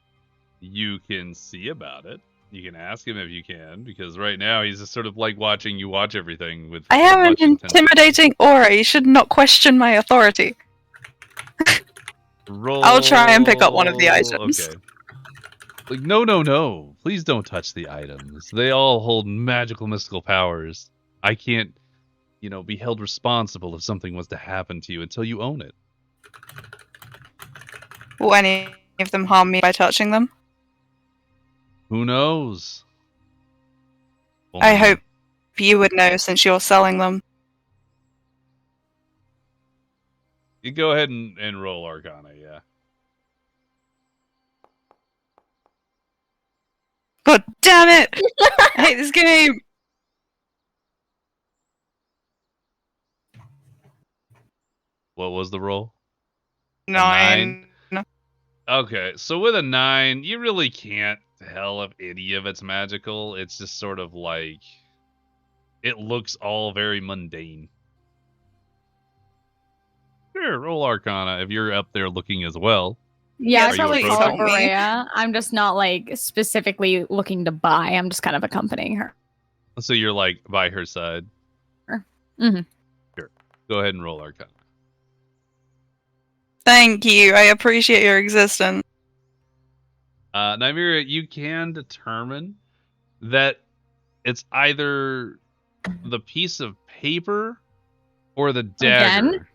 You can see about it. You can ask him if you can, because right now he's just sort of like watching you watch everything with I have an much intensity. intimidating aura. You should not question my authority. Roll. I'll try and pick up one of the items. Okay. Like, no. Please don't touch the items. They all hold magical, mystical powers. I can't, be held responsible if something was to happen to you until you own it. Will any of them harm me by touching them? Who knows? I Only- hope you would know since you're selling them. You go ahead and roll Arcana, yeah. God damn it! I hate this game! What was the roll? 9. Okay, so with a 9, you really can't tell if any of it's magical. It's just sort of like, it looks all very mundane. Sure, roll Arcana if you're up there looking as well. Yeah, Yeah, I you probably approaching? follow Berea. I'm just not like specifically looking to buy. I'm just kind of accompanying her. So you're like by her side. Mm-hmm. Sure. Go ahead and roll Arcana. Thank you, I appreciate your existence. Nymeria, you can determine that it's either the piece of paper or the dagger Again?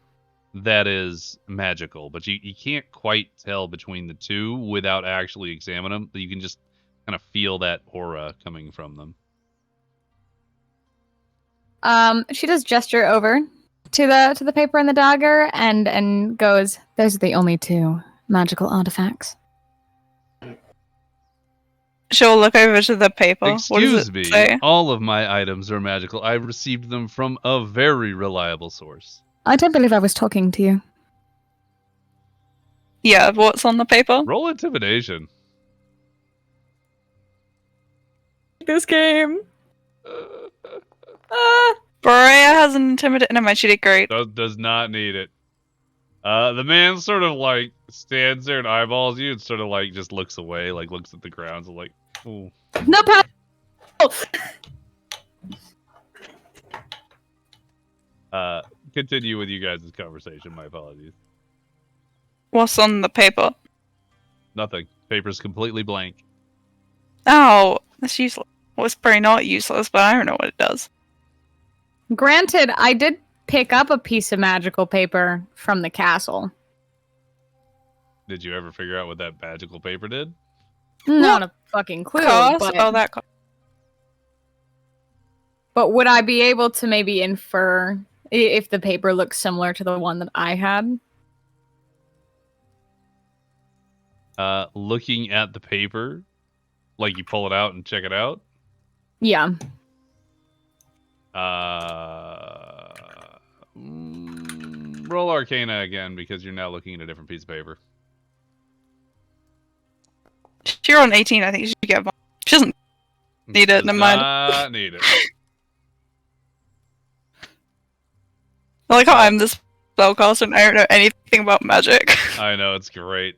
that is magical, but you can't quite tell between the two without actually examining them. You can just kind of feel that aura coming from them. She does gesture over to the paper and the dagger and goes, "Those are the only two magical artifacts." She'll look over to the paper. What does Excuse it me, say? all of my items are magical. I received them from a very reliable source. I don't believe I was talking to you. Yeah, what's on the paper? Roll intimidation. This game. Berea has an intimidate. No, she did great. Does not need it. The man sort of like stands there and eyeballs you and sort of like just looks away, like looks at the ground, so like, ooh. No problem. Continue with you guys' conversation. My apologies. What's on the paper? Nothing. Paper's completely blank. Oh, that's useless. Well, it's probably not useless, but I don't know what it does. Granted, I did pick up a piece of magical paper from the castle. Did you ever figure out what that magical paper did? Not a fucking clue. Cost? But, Oh, that cost. but would I be able to maybe infer if the paper looks similar to the one that I had? Looking at the paper, like you pull it out and check it out. Yeah. Roll Arcana again because you're now looking at a different piece of paper. You're on 18, I think she should get one. She doesn't need it, Does never mind. not need it. I like how I'm this spellcaster and I don't know anything about magic. I know, it's great.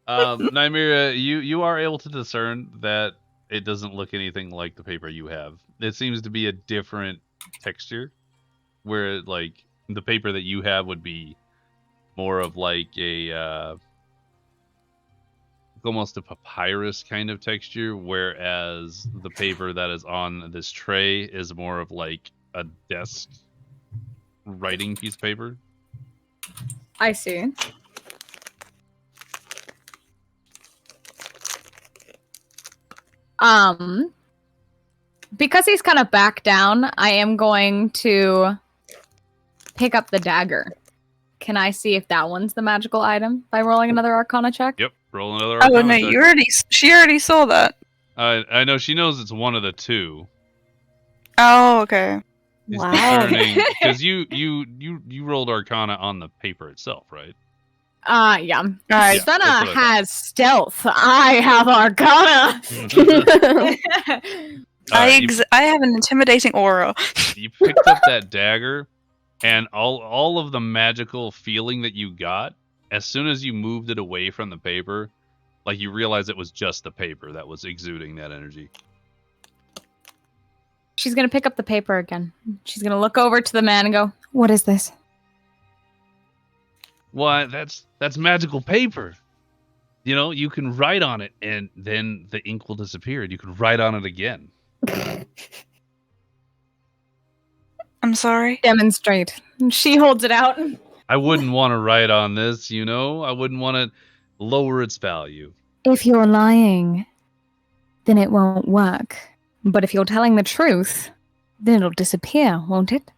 Nymeria, you are able to discern that it doesn't look anything like the paper you have. It seems to be a different texture, where like the paper that you have would be more of like a almost a papyrus kind of texture, whereas the paper that is on this tray is more of like a desk writing piece of paper. I see. Because he's kind of back down, I am going to pick up the dagger. Can I see if that one's the magical item by rolling another Arcana check? Yep, roll another Oh Arcana no, check. she already saw that. I know she knows it's one of the two. Oh, okay. Is Wow. discerning because you rolled Arcana on the paper itself, right? Yeah. Alright. that's Senna what I thought. has stealth. I have Arcana. I have an intimidating aura. You picked up that dagger, and all of the magical feeling that you got as soon as you moved it away from the paper, Like you realize it was just the paper that was exuding that energy. She's gonna pick up the paper again. She's gonna look over to the man and go, "What is this?" Why, that's magical paper. You know, you can write on it, and then the ink will disappear, and you can write on it again. I'm sorry. Demonstrate. And she holds it out. I wouldn't want to write on this, you know? I wouldn't want to lower its value. If you're lying, then it won't work. But if you're telling the truth, then it'll disappear, won't it?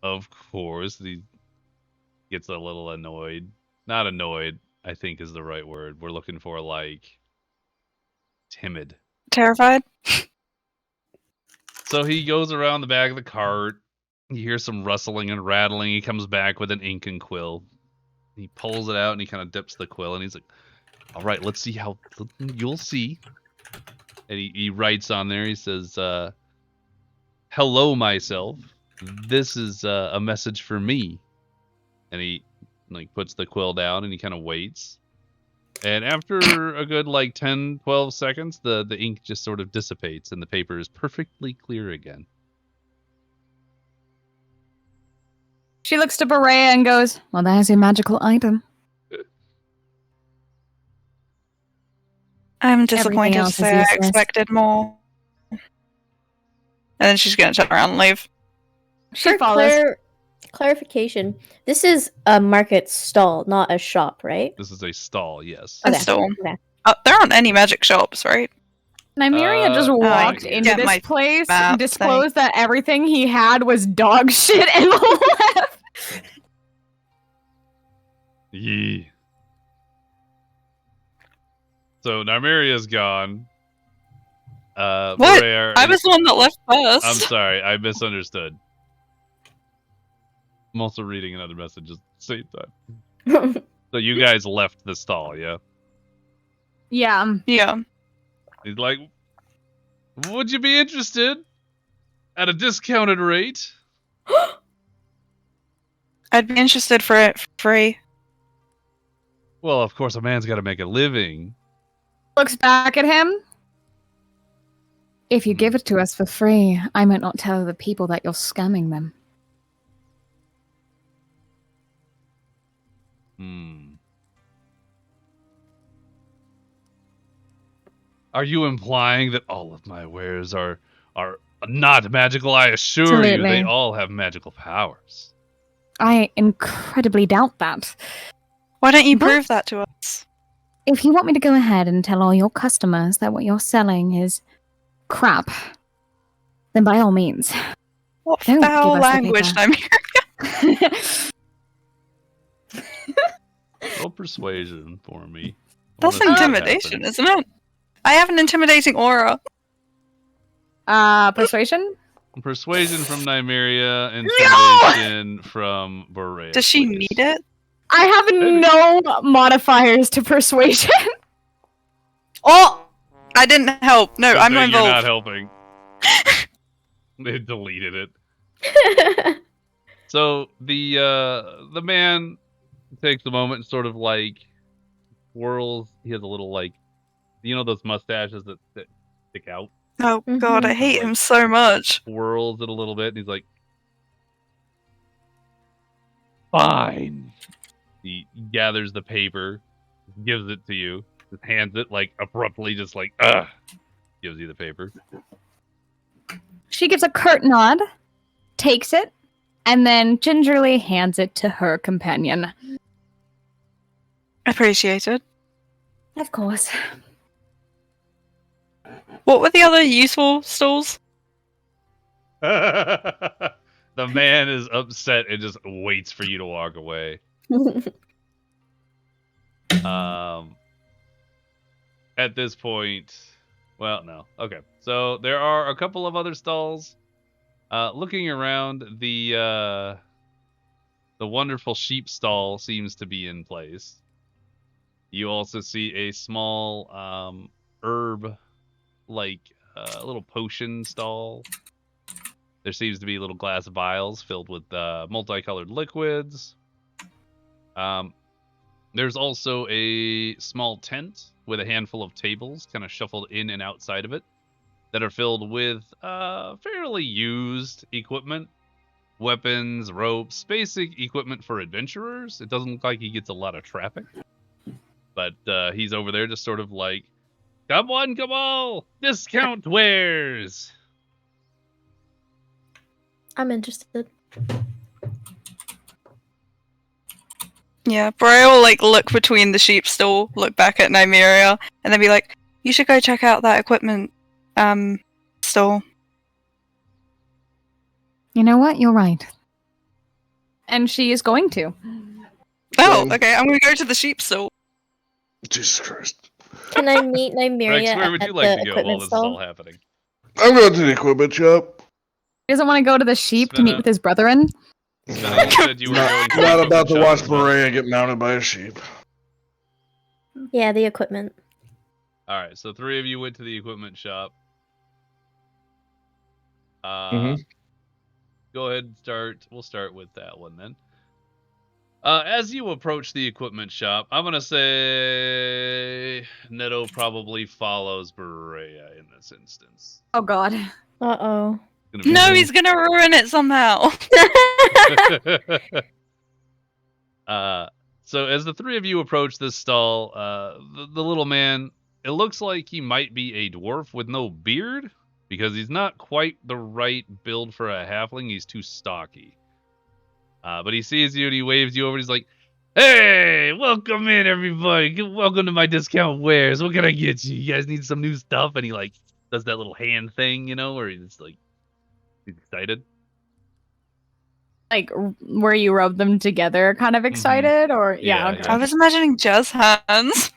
Of course, he gets a little annoyed. Not annoyed, I think is the right word. We're looking for, like, timid. Terrified? So he goes around the back of the cart. You hear some rustling and rattling. He comes back with an ink and quill. He pulls it out and he kind of dips the quill and he's like, all right, let's see how you'll see. And he writes on there. He says, hello, myself. This is a message for me. And he like puts the quill down and he kind of waits. And after a good like 10, 12 seconds, the ink just sort of dissipates and the paper is perfectly clear again. She looks to Berea and goes, "Well, there's your magical item." I'm disappointed to else is say I useless. expected more. And then she's gonna turn around and leave. She For follows. clarification, this is a market stall, not a shop, right? This is a stall, yes. And Okay. still, Okay. there aren't any magic shops, right? Nymeria just walked I into get this my place, map disclosed that everything he had was dog shit, and left. Yee. So Narmeria's gone. What? Berea I is- was the one that left first. I'm sorry, I misunderstood. I'm also reading another message at the same time. So you guys left the stall, yeah? Yeah. Yeah. He's like, would you be interested at a discounted rate? I'd be interested for it for free. Well, of course, a man's got to make a living. Looks back at him. If you give it to us for free, I might not tell the people that you're scamming them. Are you implying that all of my wares are not magical? I assure you, Absolutely. they all have magical powers. I incredibly doubt that. Why don't you But- prove that to us? If you want me to go ahead and tell all your customers that what you're selling is crap, then by all means. What Don't give foul us the language, paper. Nymeria? Roll persuasion for me. I That's wanna see what intimidation, happens. isn't it? I have an intimidating aura. Persuasion? Persuasion from Nymeria, intimidation from Berea. Does she please. need it? I have Maybe. no modifiers to persuasion. Oh! I didn't help. No, Good I'm thing not you're not involved. helping. They deleted it. So the man takes a moment and sort of like whirls. He has a little like, you know, those mustaches that stick out. Oh god, I Mhm. hate him so much. Whirls it a little bit, and he's like, "Fine." He gathers the paper, gives it to you, just hands it like abruptly, just like gives you the paper. She gives a curt nod, takes it, and then gingerly hands it to her companion. Appreciated. Of course. What were the other useful stalls? The man is upset and just waits for you to walk away. At this point, well, no. Okay. So there are a couple of other stalls. Looking around, the wonderful sheep stall seems to be in place. You also see a small herb, like little potion stall. There seems to be little glass vials filled with multicolored liquids. There's also a small tent with a handful of tables kind of shuffled in and outside of it that are filled with fairly used equipment, weapons, ropes, basic equipment for adventurers. It doesn't look like he gets a lot of traffic, but he's over there just sort of like, come on, come all, discount wares. I'm interested. Yeah, Bray will like look between the sheep stall, look back at Nymeria, and then be like, "You should go check out that equipment store." You know what? You're right. And she is going to. Oh, okay. I'm gonna go to the sheep stall. Jesus Christ. Can I meet Nymeria Rex, where would at you like the to go while equipment this is all stall? happening? I'm going to the equipment shop. He doesn't want to go to the sheep to Spin meet up. with his brethren. Svenna, you said you were going to the Not about equipment to shop watch as well. Berea get mounted by a sheep. Yeah, the equipment. All right, so 3 of you went to the equipment shop. Mhm. Go ahead and start. We'll start with that one then. As you approach the equipment shop, I'm gonna say Neto probably follows Berea in this instance. Oh god. Uh-oh. Gonna be- No, he's gonna ruin it somehow. So as the 3 of you approach this stall, the little man, it looks like he might be a dwarf with no beard, because he's not quite the right build for a halfling. He's too stocky. But he sees you and he waves you over. And he's like, "Hey, welcome in, everybody. Welcome to my discount wares. What can I get you? You guys need some new stuff?" And he like does that little hand thing, where he's like, he's excited. Like where you rub them together, kind of excited, or Yeah, okay. I was imagining jazz hands.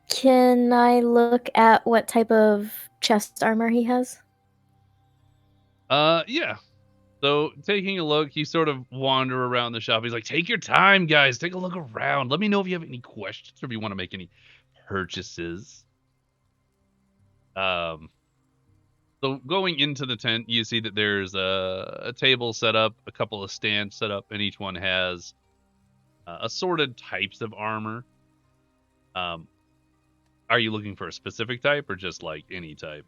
Can I look at what type of chest armor he has? Yeah. So taking a look, you sort of wander around the shop. He's like, "Take your time, guys. Take a look around. Let me know if you have any questions or if you want to make any purchases." So going into the tent, you see that there's a table set up, a couple of stands set up, and each one has assorted types of armor. Are you looking for a specific type or just like any type?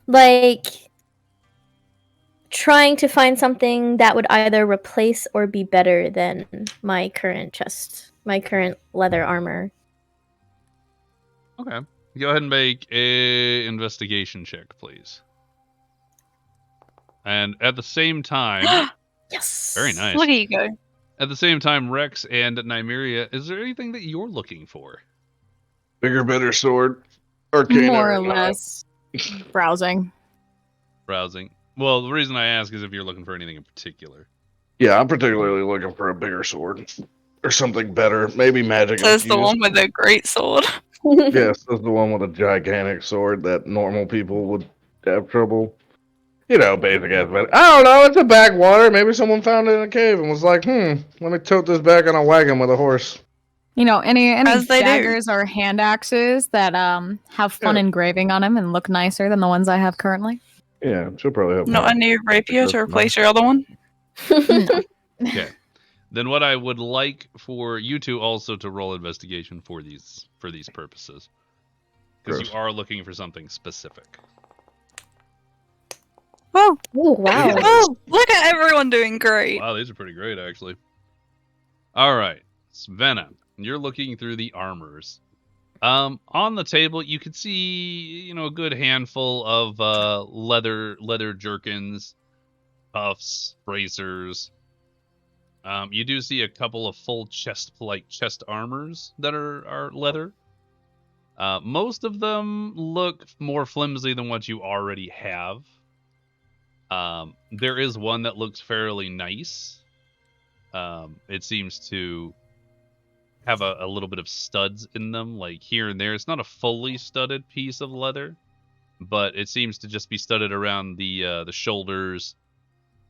Like trying to find something that would either replace or be better than my current leather armor. Okay. Go ahead and make a investigation check, please. And at the same time, Yes. very nice. Look at you go. At the same time, Rex and Nymeria, is there anything that you're looking for? Bigger, better sword. Arcana More or not. less browsing. Browsing. Well, the reason I ask is if you're looking for anything in particular. Yeah, I'm particularly looking for a bigger sword. Or something better. Maybe magic Says the infused. one with the great sword. Yes, that's the one with a gigantic sword that normal people would have trouble. Basic ass. But I don't know. It's a backwater. Maybe someone found it in a cave and was like, let me tote this back on a wagon with a horse. Any As they do. daggers or hand axes that have fun engraving on them and look nicer than the ones I have currently? Yeah, she'll probably have Not more. a new rapier to replace your other one. No. Okay. Then what I would like for you two also to roll investigation for these purposes. Because you Gross. are looking for something specific. Oh, Oh wow. oh, look at everyone doing great. Wow, these are pretty great, actually. All right, Svenna, you're looking through the armors. On the table, you can see, a good handful of leather jerkins, cuffs, bracers. You do see a couple of full chest armors that are leather. Most of them look more flimsy than what you already have. There is one that looks fairly nice. It seems to have a little bit of studs in them, like here and there. It's not a fully studded piece of leather, but it seems to just be studded around the shoulders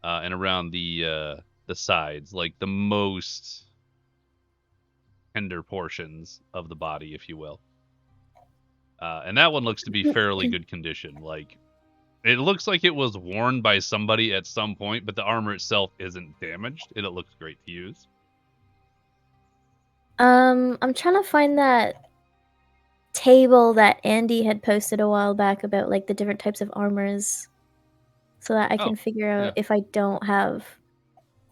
and around the sides, like the most tender portions of the body, if you will. And that one looks to be fairly good condition. Like It looks like it was worn by somebody at some point, but the armor itself isn't damaged, and it looks great to use. I'm trying to find that table that Andy had posted a while back about like the different types of armors, so that I can figure out if I don't have,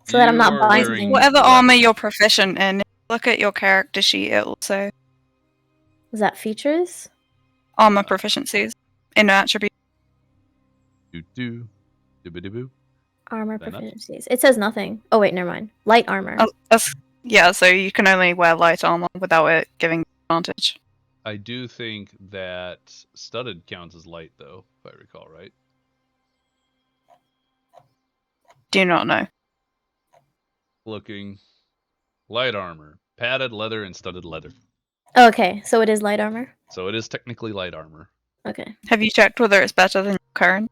so that I'm not buying something. Whatever armor you're proficient in. Look at your character sheet. It also Was that features? Armor proficiencies in attribute. Armor proficiencies. It says nothing. Oh wait, never mind. Light armor. Oh, yeah, so you can only wear light armor without it giving advantage. I do think that studded counts as light, though, if I recall right. Do not know. Looking. Light armor. Padded leather and studded leather. Oh, okay, so it is light armor? So it is technically light armor. Okay. Have you checked whether it's better than your current?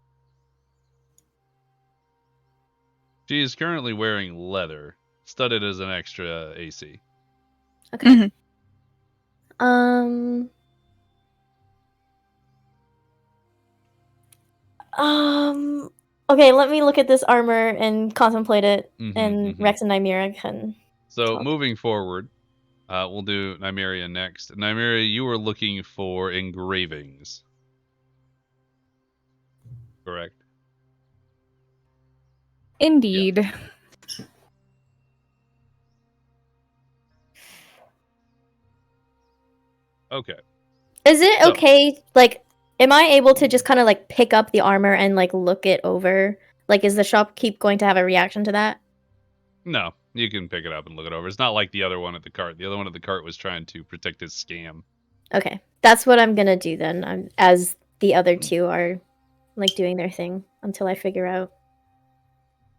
She is currently wearing leather. Studded as an extra AC. Okay. Okay, let me look at this armor and contemplate it, and Rex and Nymeria can. So moving forward, we'll do Nymeria next. Nymeria, you were looking for engravings, correct? Indeed. Yeah. Okay. Is it okay, like, am I able to just kind of, like, pick up the armor and, like, look it over? Like, is the shopkeep going to have a reaction to that? No, you can pick it up and look it over. It's not like the other one at the cart. The other one at the cart was trying to protect his scam. Okay. That's what I'm gonna do then, as the other two are, like, doing their thing until I figure out.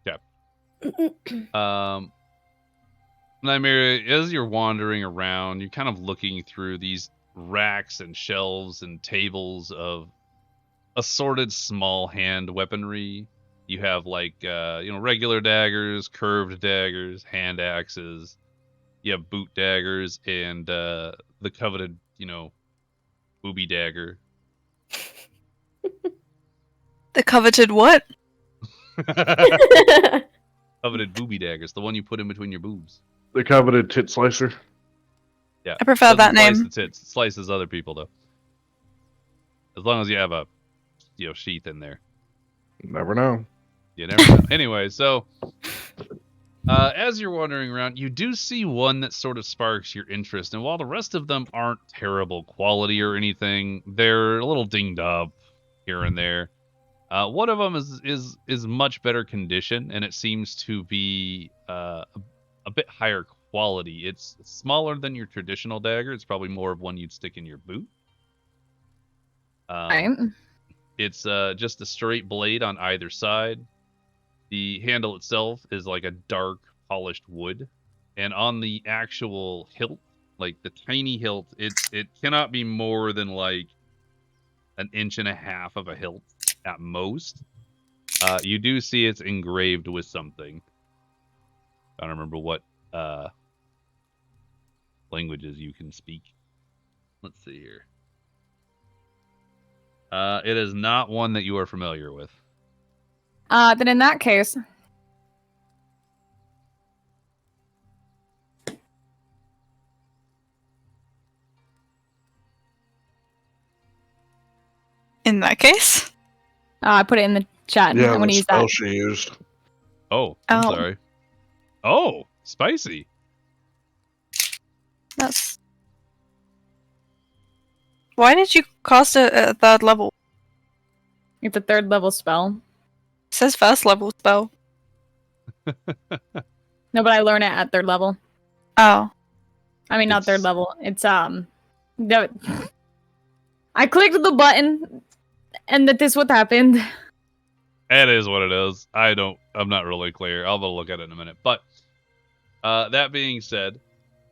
Yeah. Nymeria, as you're wandering around, you're kind of looking through these racks and shelves and tables of assorted small hand weaponry. You have like regular daggers, curved daggers, hand axes. You have boot daggers and the coveted, booby dagger. The coveted what? Coveted booby daggers, the one you put in between your boobs. The coveted tit slicer. Yeah, I prefer that name. Slice the tits. It slices other people though. As long as you have a, sheath in there. Never know. You never know. Anyway, so as you're wandering around, you do see one that sort of sparks your interest, and while the rest of them aren't terrible quality or anything, they're a little dinged up here and there. One of them is much better condition, and it seems to be a bit higher quality. It's smaller than your traditional dagger. It's probably more of one you'd stick in your boot. It's just a straight blade on either side. The handle itself is like a dark polished wood, and on the actual hilt, like the tiny hilt, it cannot be more than like 1.5 inches of a hilt at most. You do see it's engraved with something. I don't remember what languages you can speak. Let's see here. It is not one that you are familiar with. Then in that case, I put it in the chat. Yeah, I want to use spell that. she used. Oh, I'm sorry. Oh, spicy. That's. Why did you cast it at 3rd level? It's a 3rd level spell. It says 1st level spell. No, but I learn it at 3rd level. Oh. I mean, not 3rd level. It's I clicked the button, and that is what happened. It is what it is. I'm not really clear. I'll have a look at it in a minute. But that being said,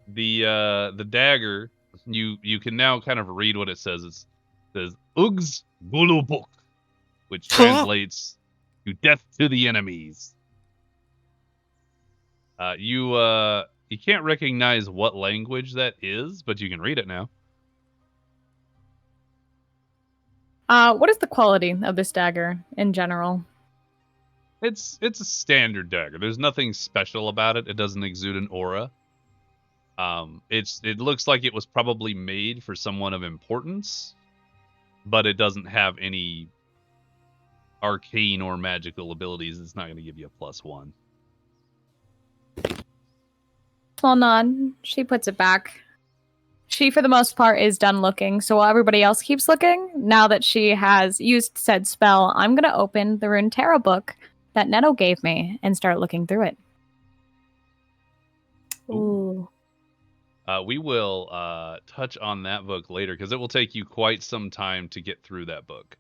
the dagger, you can now kind of read what it says. It says Ugs Gulubuk, which translates to death to the enemies. You can't recognize what language that is, but you can read it now. What is the quality of this dagger in general? It's a standard dagger. There's nothing special about it. It doesn't exude an aura. It looks like it was probably made for someone of importance, but it doesn't have any arcane or magical abilities. It's not going to give you a +1. Small nod. She puts it back. She, for the most part, is done looking. So while everybody else keeps looking, now that she has used said spell, I'm going to open the Runeterra book that Netto gave me and start looking through it. Ooh. We will touch on that book later because it will take you quite some time to get through that book.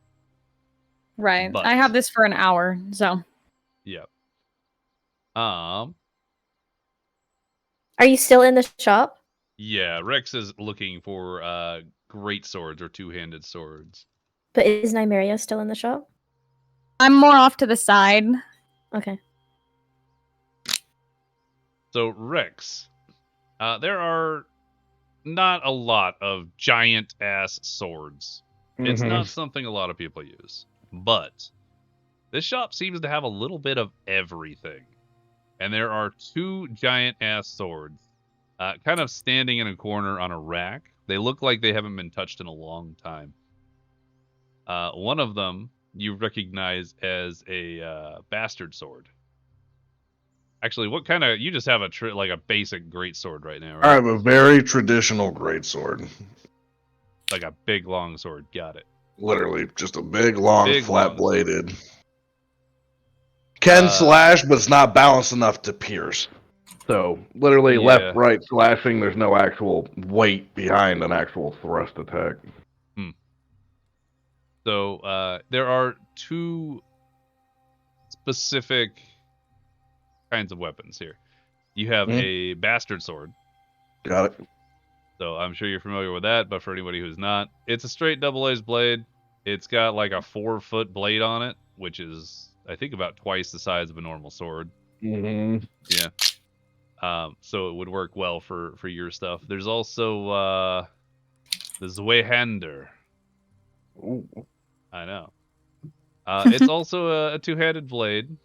Right. But- I have this for an hour, so. Yeah. Are you still in the shop? Yeah, Rex is looking for great swords or two-handed swords. But is Nymeria still in the shop? I'm more off to the side. Okay. So, Rex, there are not a lot of giant-ass swords. It's Mhm. not something a lot of people use. But this shop seems to have a little bit of everything. And there are 2 giant-ass swords kind of standing in a corner on a rack. They look like they haven't been touched in a long time. One of them you recognize as a bastard sword. Actually, what kind of... You just have like a basic greatsword right now, I right? have a very traditional greatsword. Like a big, long sword. Got it. Literally, just a big, long, Big, long flat-bladed. Can slash, but it's not balanced enough to pierce. So, literally, Yeah. left, right, slashing, there's no actual weight behind an actual thrust attack. So, there are 2 specific kinds of weapons here. You have a bastard sword. Got it. So I'm sure you're familiar with that, but for anybody who's not, it's a straight double-edged blade. It's got like a 4-foot blade on it, which is, I think, about twice the size of a normal sword. Mm-hmm. Yeah. So it would work well for your stuff. There's also the Zweihander. Ooh. I know. It's also a 2-handed blade.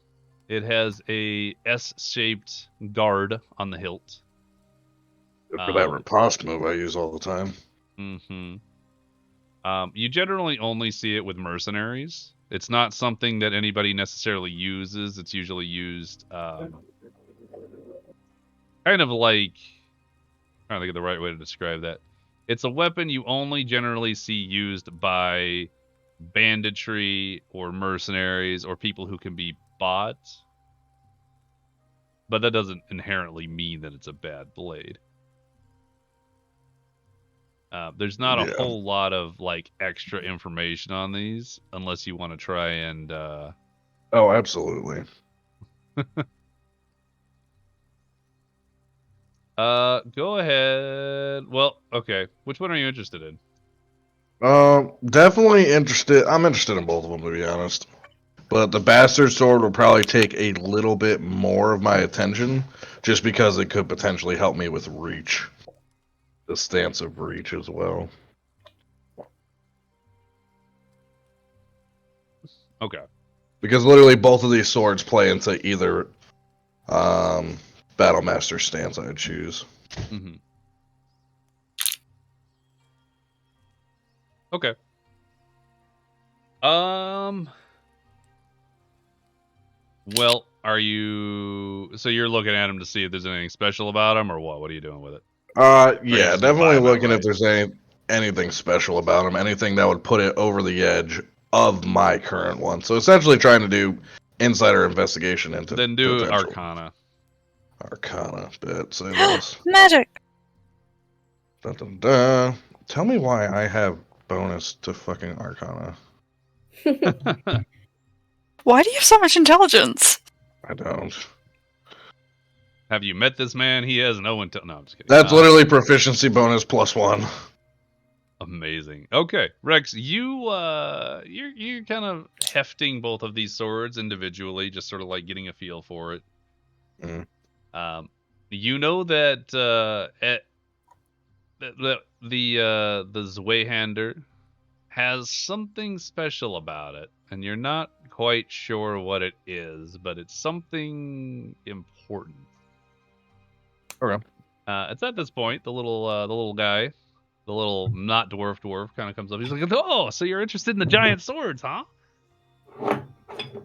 It has a S-shaped guard on the hilt. For that riposte move I use all the time. Mm-hmm. You generally only see it with mercenaries. It's not something that anybody necessarily uses. It's usually used kind of like... I'm trying to think of the right way to describe that. It's a weapon you only generally see used by banditry or mercenaries or people who can be bought. But that doesn't inherently mean that it's a bad blade. There's not a whole lot of like extra information on these unless you want to try and Oh, absolutely. go ahead. Well, okay. Which one are you interested in? Definitely interested. I'm interested in both of them, to be honest. But the bastard sword will probably take a little bit more of my attention, just because it could potentially help me with reach. The stance of reach as well. Okay. Because literally both of these swords play into either Battlemaster stance I'd choose. Mm-hmm. Okay. Well, are you... So you're looking at him to see if there's anything special about him, or what? What are you doing with it? Yeah, just definitely vibe looking outright? if there's anything special about him, anything that would put it over the edge of my current one. So essentially trying to do insider investigation into Then do potential. Arcana. Arcana, bet, say less. Magic. Dun, dun, dun. Tell me why I have bonus to fucking Arcana. Why do you have so much intelligence? I don't. Have you met this man? He has no intel. No, I'm just kidding. That's literally proficiency bonus +1. Amazing. Okay, Rex, you're kind of hefting both of these swords individually, just sort of like getting a feel for it. Mm. You know that the Zweihander has something special about it, and you're not quite sure what it is, but it's something important. Okay. It's at this point the little guy, the little not dwarf kind of comes up. He's like, "Oh, so you're interested in the giant swords, huh?"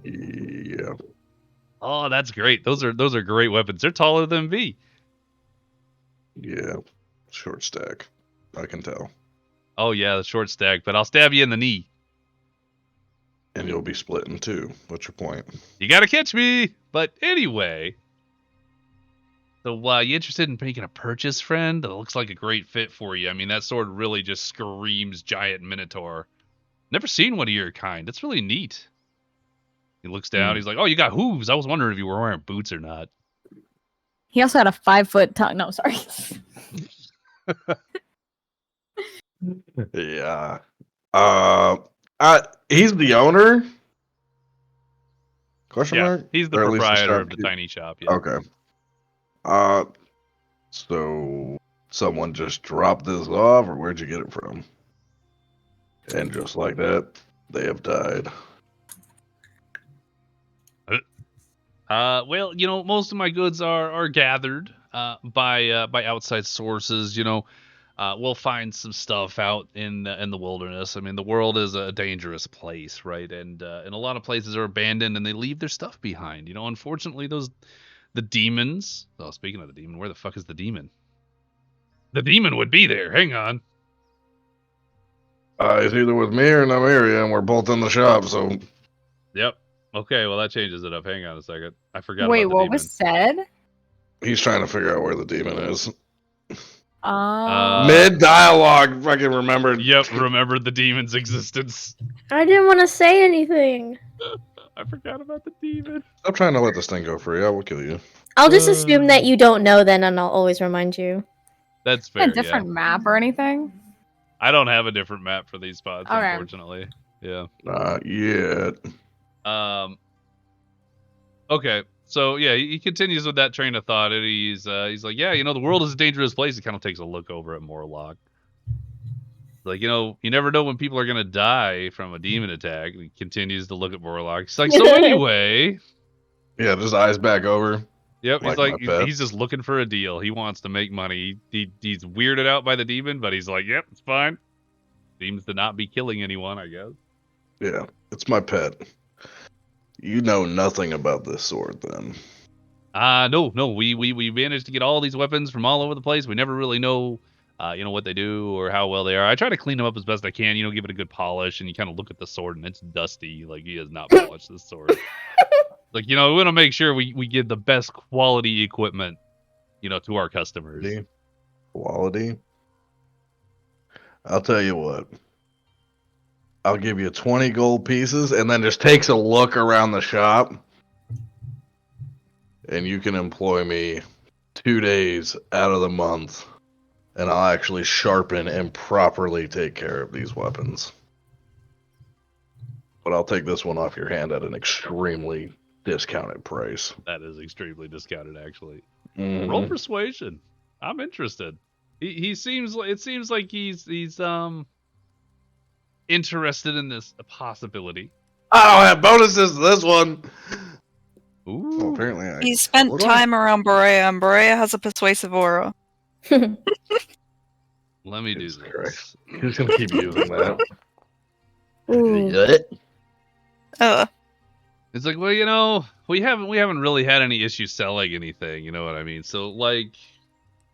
Yeah. Oh, that's great. Those are great weapons. They're taller than V. Yeah. Short stack. I can tell. Oh yeah, the short stack, but I'll stab you in the knee. And you'll be split in two. What's your point? You gotta catch me. But anyway, so you interested in making a purchase, friend? That looks like a great fit for you. I mean, that sword really just screams giant minotaur. Never seen one of your kind. It's really neat. He looks down. He's like, "Oh, you got hooves. I was wondering if you were wearing boots or not." He also had a 5-foot tongue. No, sorry. Yeah. He's the owner? Question Yeah, mark? he's the Or at least proprietor of the shopkeep- tiny shop. Yeah. Okay. So someone just dropped this off, or where'd you get it from? And just like that, they have died. Well, most of my goods are gathered by outside sources. We'll find some stuff out in the wilderness. I mean, the world is a dangerous place, right? And a lot of places are abandoned, and they leave their stuff behind. Unfortunately, the demons. Oh, speaking of the demon, where the fuck is the demon? The demon would be there. Hang on. He's either with me or Nymeria, and we're both in the shop, so Yep. Okay, well that changes it up. Hang on a second. I forgot Wait, about the what demon. was said? he's trying to figure out where the demon is. Uh, Mid dialogue, fucking remembered. Yep, remembered the demon's existence. I didn't want to say anything. I forgot about the demon. Stop trying to let this thing go free. I will kill you. I'll just assume that you don't know then, and I'll always remind you. That's fair. A different map or anything? I don't have a different map for these spots, Okay. unfortunately. Yeah. Not yet. Okay. So yeah, he continues with that train of thought, and he's like, yeah, the world is a dangerous place. He kind of takes a look over at Morlock. Like, you never know when people are gonna die from a demon attack. He continues to look at Morlock. He's like, so anyway. Yeah, just eyes back over. Yep, he's Like like, my pet. he's just looking for a deal. He wants to make money. He's weirded out by the demon, but he's like, yep, it's fine. Seems to not be killing anyone, I guess. Yeah, it's my pet. You know nothing about this sword, then. No. We managed to get all these weapons from all over the place. We never really know, what they do or how well they are. I try to clean them up as best I can. Give it a good polish, and you kind of look at the sword, and it's dusty. Like, he has not polished this sword. Like, we want to make sure we give the best quality equipment, to our customers. Quality. I'll tell you what. I'll give you 20 gold pieces, and then just takes a look around the shop. And you can employ me 2 days out of the month, and I'll actually sharpen and properly take care of these weapons. But I'll take this one off your hand at an extremely discounted price. That is extremely discounted, actually. Mhm. Roll persuasion. I'm interested. He seems like he's interested in this possibility. I don't have bonuses to this one. Ooh. Oh, apparently I... He spent Hold on. time around Borea, and Borea has a persuasive aura. Let me do Jesus this. Christ. He's gonna keep using that. Ooh. It's like, well, we haven't really had any issues selling anything, you know what I mean? So, like,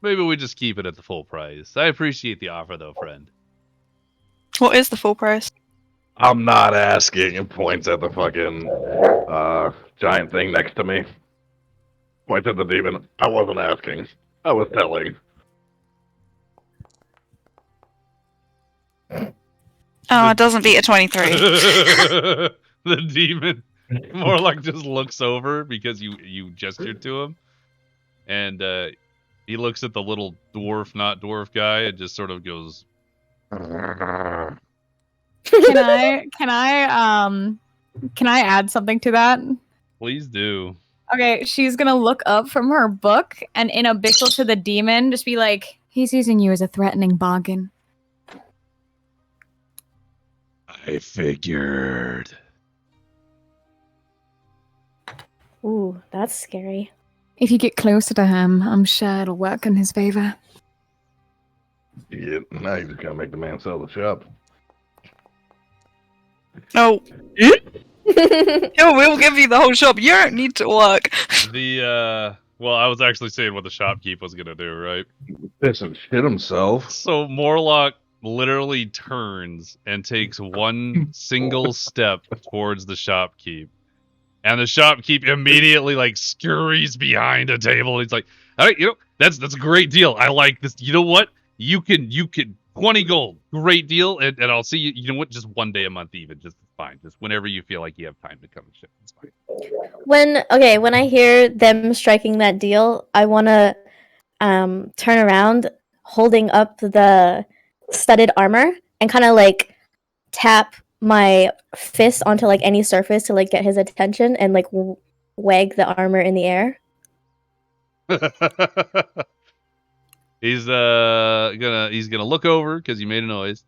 maybe we just keep it at the full price. I appreciate the offer, though, friend. What is the full price? I'm not asking. And points at the fucking giant thing next to me. Points at the demon. I wasn't asking. I was telling. Oh, it doesn't beat a 23. The demon more like just looks over because you gestured to him, and he looks at the little not dwarf guy and just sort of goes, Can I add something to that? please do. Okay, she's gonna look up from her book and in abyssal to the demon, just be like, he's using you as a threatening bargain. I figured. Ooh, that's scary. If you get closer to him, I'm sure it'll work in his favor. Yeah, now you just gotta make the man sell the shop. No. Yo, we'll give you the whole shop. You don't need to work. Well, I was actually saying what the shopkeep was gonna do, right? Piss and shit himself. So Morlock literally turns and takes one single step towards the shopkeep. And the shopkeep immediately like scurries behind a table. He's like, all right, that's a great deal. I like this. You know what? You can 20 gold. Great deal. And I'll see you. You know what? Just one day a month even. Just fine. Just whenever you feel like you have time to come and ship. It's fine. When I hear them striking that deal, I wanna turn around holding up the studded armor and kinda like tap my fist onto like any surface to like get his attention and like wag the armor in the air. He's gonna look over because you made a noise.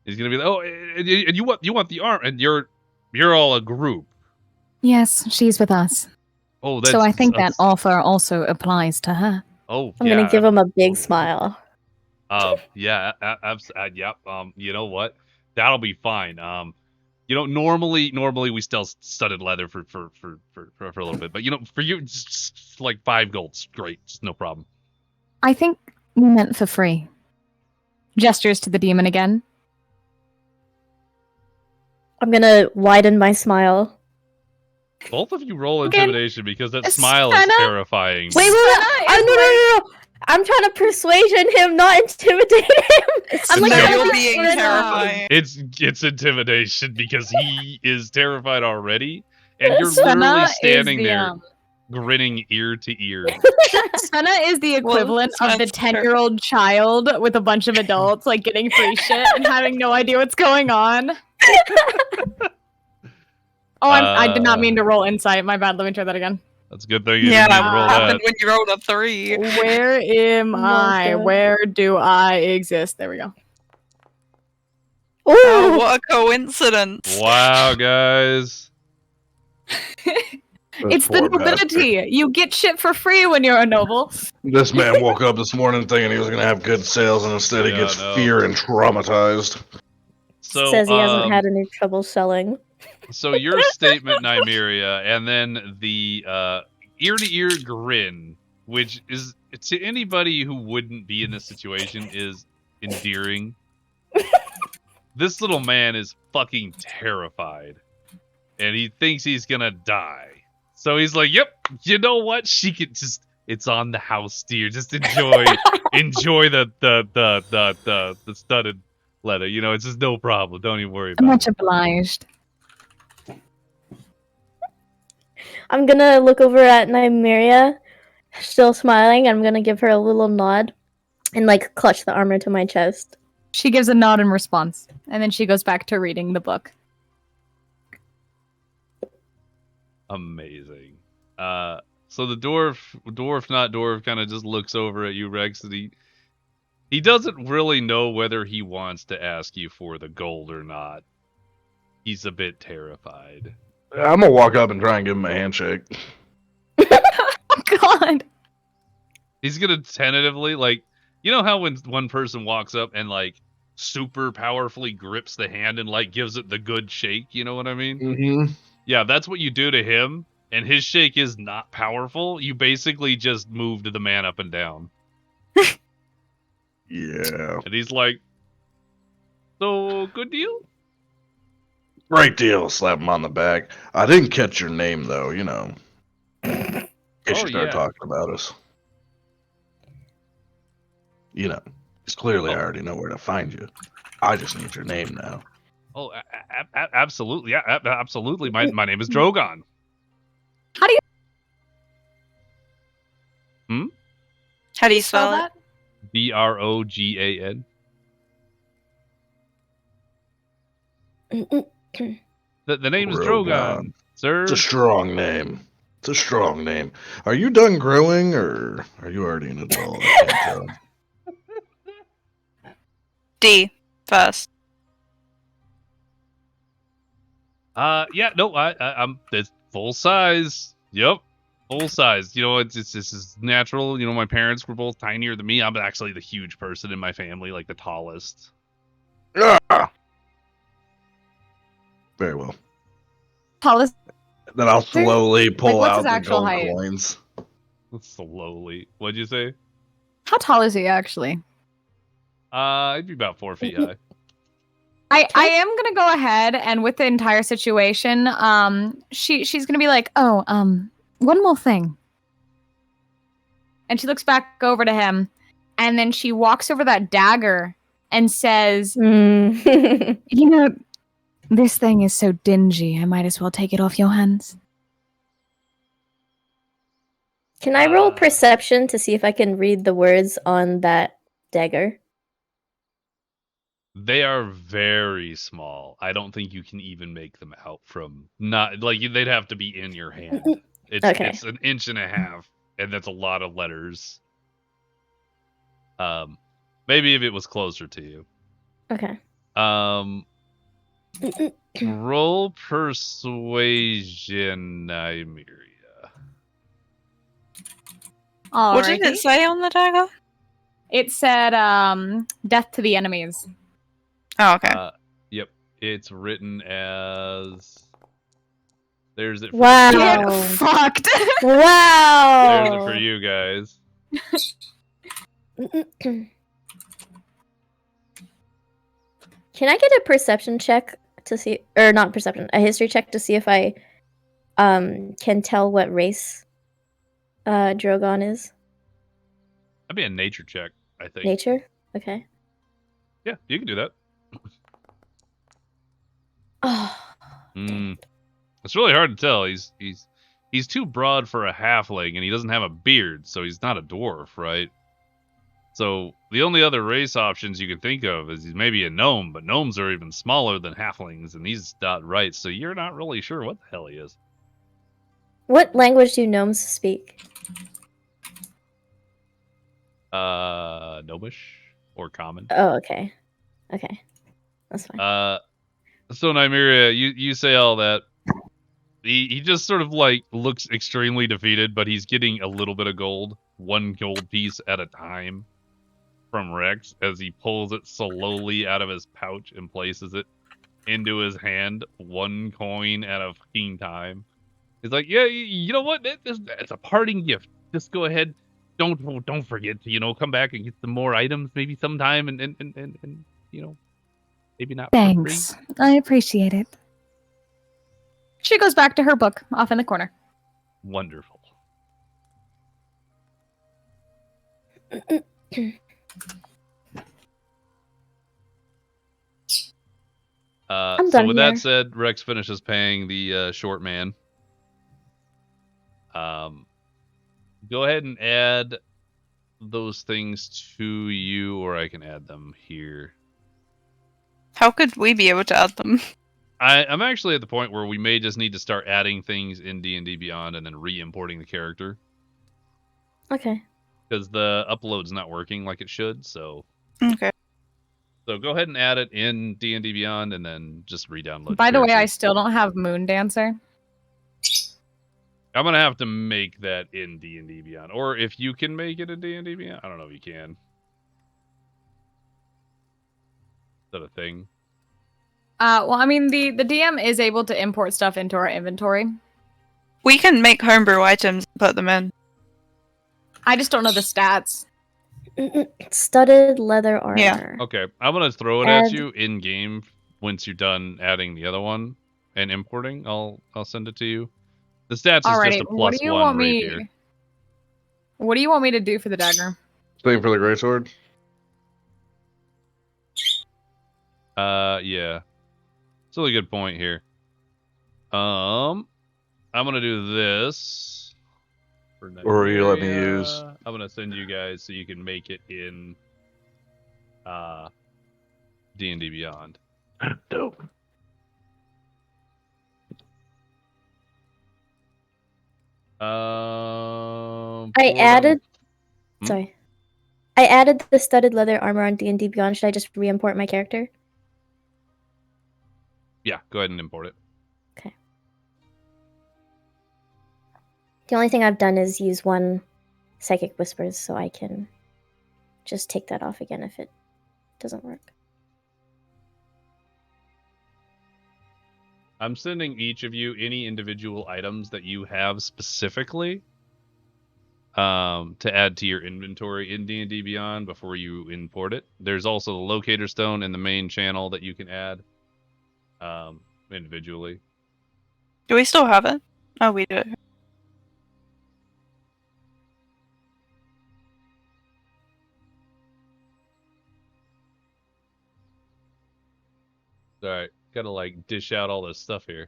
He's gonna be like, oh, and you want the arm, and you're all a group. Yes, she's with us. Oh, So I think that offer also applies to her. Oh, I'm yeah, gonna give him a big smile. yeah, yep. You know what? That'll be fine. Normally we still studded leather for a little bit, but for you, just like 5 gold's great, just no problem. I think we meant for free. Gestures to the demon again. I'm gonna widen my smile. Both of you roll Okay. intimidation because that It's smile is kinda- terrifying. Wait, no. I'm trying to persuasion him, not intimidate him. I'm like, No, No. you're "Don't being get rid of him." terrifying. It's intimidation because he is terrified already, and you're Svenna literally is standing the, there grinning ear to ear. Senna is the equivalent of the that's true. 10-year-old child with a bunch of adults like getting free shit and having no idea what's going on. Oh, I did not mean to roll insight. My bad. Let me try that again. That's a good thing you Yeah, didn't even roll what happened that. when you rolled a 3? Where am I? Malta. Where do I exist? There we go. Oh, Ooh, what a coincidence. Wow, guys. It's the nobility. You get shit for free when you're a noble. This man woke up this morning thinking he was gonna have good sales, and instead he Yeah, gets no. fear and traumatized. So says he hasn't had any trouble selling. So your statement, Nymeria, and then the ear-to-ear grin, which is to anybody who wouldn't be in this situation, is endearing. This little man is fucking terrified, and he thinks he's gonna die. So he's like, "Yep, you know what? She could just—it's on the house, dear. Just enjoy the studded leather. It's just no problem. Don't even worry about Much it." obliged. I'm gonna look over at Nymeria, still smiling. I'm gonna give her a little nod and like clutch the armor to my chest. She gives a nod in response, and then she goes back to reading the book. Amazing. So the dwarf kind of just looks over at you, Rex, and he doesn't really know whether he wants to ask you for the gold or not. He's a bit terrified. I'm gonna walk up and try and give him a handshake. Oh God! He's gonna tentatively, like, you know how when one person walks up and like super powerfully grips the hand and like gives it the good shake, you know what I mean? Mm-hmm. Yeah, that's what you do to him, and his shake is not powerful. You basically just moved the man up and down. Yeah. And he's like, so, good deal? Great deal. Slap him on the back. I didn't catch your name though. In case you start yeah. talking about us. Because clearly I already know where to find you. I just need your name now. Oh, absolutely. Yeah, absolutely. My name is Drogon. How do you spell it? Brogan. The name is Drogon, sir. It's a strong name. It's a strong name. Are you done growing, or are you already an adult? I can't tell. D first. Yeah, no, I'm it's full size. Yep, full size. You know, it's this is natural. You know, my parents were both tinier than me. I'm actually the huge person in my family, like the tallest. Ah! Very well. Tallest. Then I'll slowly pull what's his out the actual gold height? coins. Slowly. What'd you say? How tall is he actually? It'd be about 4 feet high. I am gonna go ahead and with the entire situation, she's gonna be like, oh, one more thing. And she looks back over to him, and then she walks over that dagger and says, Mm. you know, this thing is so dingy, I might as well take it off your hands. Can I roll perception to see if I can read the words on that dagger? They are very small. I don't think you can even make them out from not like they'd have to be in your hand. Okay. It's an inch and a half, and that's a lot of letters. Maybe if it was closer to you. Okay. Roll persuasion, Nymeria. What did it say on the dagger? It said, death to the enemies. Oh, okay. Yep. It's written as. There's it. For Wow. Get fucked. Wow. There's it for you guys. Can I get a perception check to see, or not perception, a history check to see if I can tell what race Drogon is? That'd be a nature check, I think. Nature? Okay. Yeah, you can do that. Oh. It's really hard to tell. He's too broad for a halfling, and he doesn't have a beard, so he's not a dwarf, right? So the only other race options you can think of is he's maybe a gnome, but gnomes are even smaller than halflings, and he's not right, so you're not really sure what the hell he is. What language do gnomes speak? Gnomish or common. Oh, okay. Okay. That's fine. So Nymeria, you say all that. He just sort of like looks extremely defeated, but he's getting a little bit of gold, one gold piece at a time from Rex as he pulls it slowly out of his pouch and places it into his hand, one coin at a fucking time. He's like, yeah, you know what? It's a parting gift. Just go ahead. Don't forget to, come back and get some more items maybe sometime and maybe not Thanks. for free. I appreciate it. She goes back to her book off in the corner. Wonderful. I'm so done with here. that said, Rex finishes paying the short man. Go ahead and add those things to you, or I can add them here. How could we be able to add them? I'm actually at the point where we may just need to start adding things in D&D Beyond and then re-importing the character. Okay. Because the upload's not working like it should, so... Okay. So go ahead and add it in D&D Beyond and then just re-download By the way, I character. still don't have Moon Dancer. I'm going to have to make that in D&D Beyond. Or if you can make it in D&D Beyond. I don't know if you can. Is that a thing? Well, I mean, the DM is able to import stuff into our inventory. We can make homebrew items and put them in. I just don't know the stats. Studded leather armor. Yeah. Okay, I'm going to throw it at you in-game once you're done adding the other one and importing. I'll send it to you. The stats is Alrighty, just a what plus do you one want rapier. me? What do you want me to do for the dagger? Same for the greatsword. Yeah. It's a really good point here. I'm gonna do this. Or you let me use. I'm gonna send you guys so you can make it in D&D Beyond. Dope. I added the studded leather armor on D&D Beyond. Should I just re-import my character? Yeah, go ahead and import it. The only thing I've done is use one psychic whispers, so I can just take that off again if it doesn't work. I'm sending each of you any individual items that you have specifically to add to your inventory in D&D Beyond before you import it. There's also the locator stone in the main channel that you can add individually. Do we still have it? Oh, we do. Alright, gotta like dish out all this stuff here.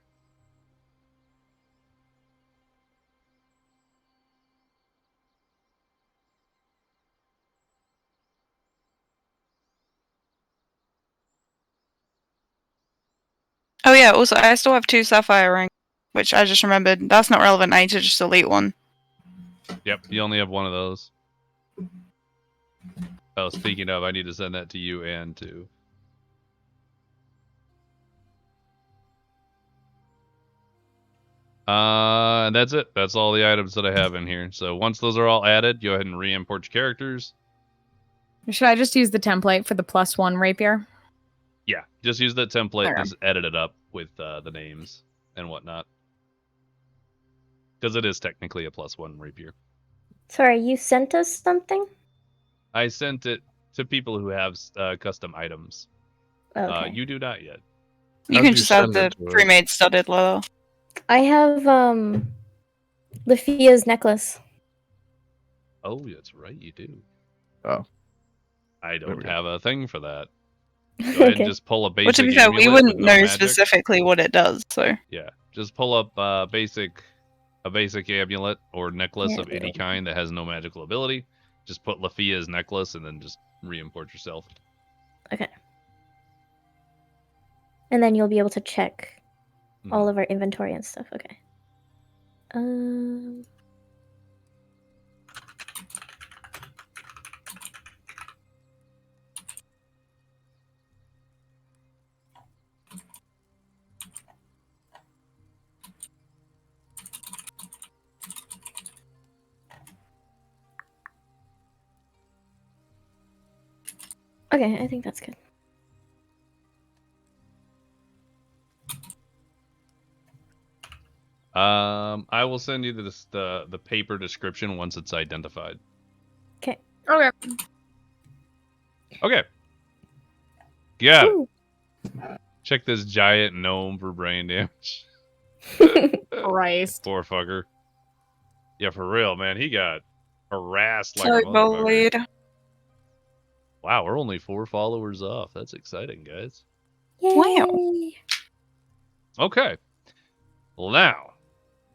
Oh yeah, also I still have 2 sapphire rings, which I just remembered. That's not relevant, I need to just delete one. Yep, you only have one of those. Oh, speaking of, I need to send that to you and to... and that's it. That's all the items that I have in here. So once those are all added, go ahead and re-import your characters. Should I just use the template for the +1 rapier? Yeah, just use that template, Okay. just edit it up with the names and whatnot. Because it is technically a +1 rapier. Sorry, you sent us something? I sent it to people who have custom items. Okay. You do not yet. You How'd can you just add send the it to us? pre-made studded leather. I have Lefia's necklace. Oh, that's right, you do. Oh. I There we don't go. have a thing for that. Go ahead and just pull a basic Well, to be fair, we amulet wouldn't with no know magic. specifically what it does, so. Yeah, just pull up a basic amulet or necklace Yeah, of any kind that has no magical ability. Just put Lefia's necklace and then just re-import yourself. Okay. And then you'll be able to check Mhm. all of our inventory and stuff. Okay. Okay, I think that's good. I will send you the paper description once it's identified. Okay. Okay. Yeah. Woo. Check this giant gnome for brain damage. Christ. Poor fucker. Yeah, for real, man. He got harassed like So a motherfucker. bullied. Wow, we're only 4 followers off. That's exciting, guys. Yay. Okay. Well, now,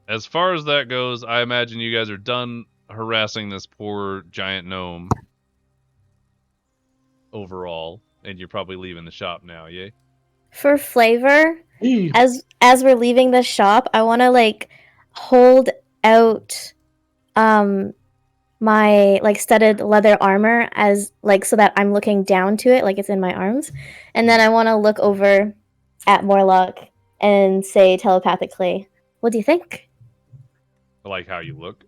as far as that goes, I imagine you guys are done harassing this poor giant gnome overall, and you're probably leaving the shop now, yay? For flavor, as we're leaving the shop, I want to like hold out my like studded leather armor as like so that I'm looking down to it like it's in my arms. And then I want to look over at Morlock and say telepathically, "What do you think?" I like how you look.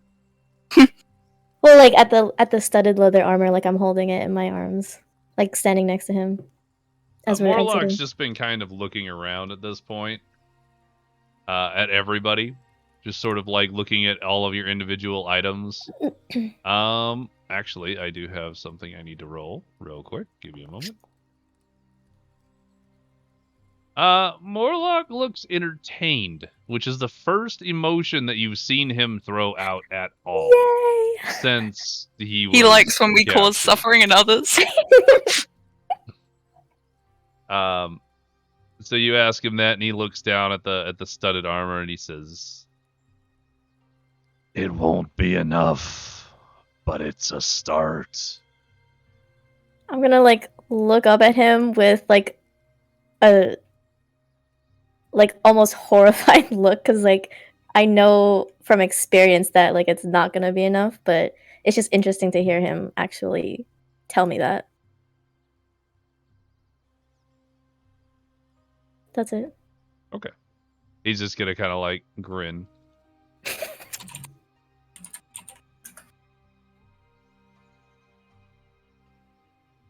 Well, like at the studded leather armor, like I'm holding it in my arms, like standing next to him as we're Morlock's exiting. just been kind of looking around at this point, at everybody, just sort of like looking at all of your individual items. Actually, I do have something I need to roll real quick. Give me a moment. Morlock looks entertained, which is the first emotion that you've seen him throw out at all Yay! since he was. He likes when we cause captured. suffering in others. So you ask him that, and he looks down at the studded armor, and he says, It won't be enough, but it's a start. I'm gonna like look up at him with like a like almost horrified look because like I know from experience that like it's not gonna be enough, but it's just interesting to hear him actually tell me that. That's it. okay. He's just gonna kind of like grin.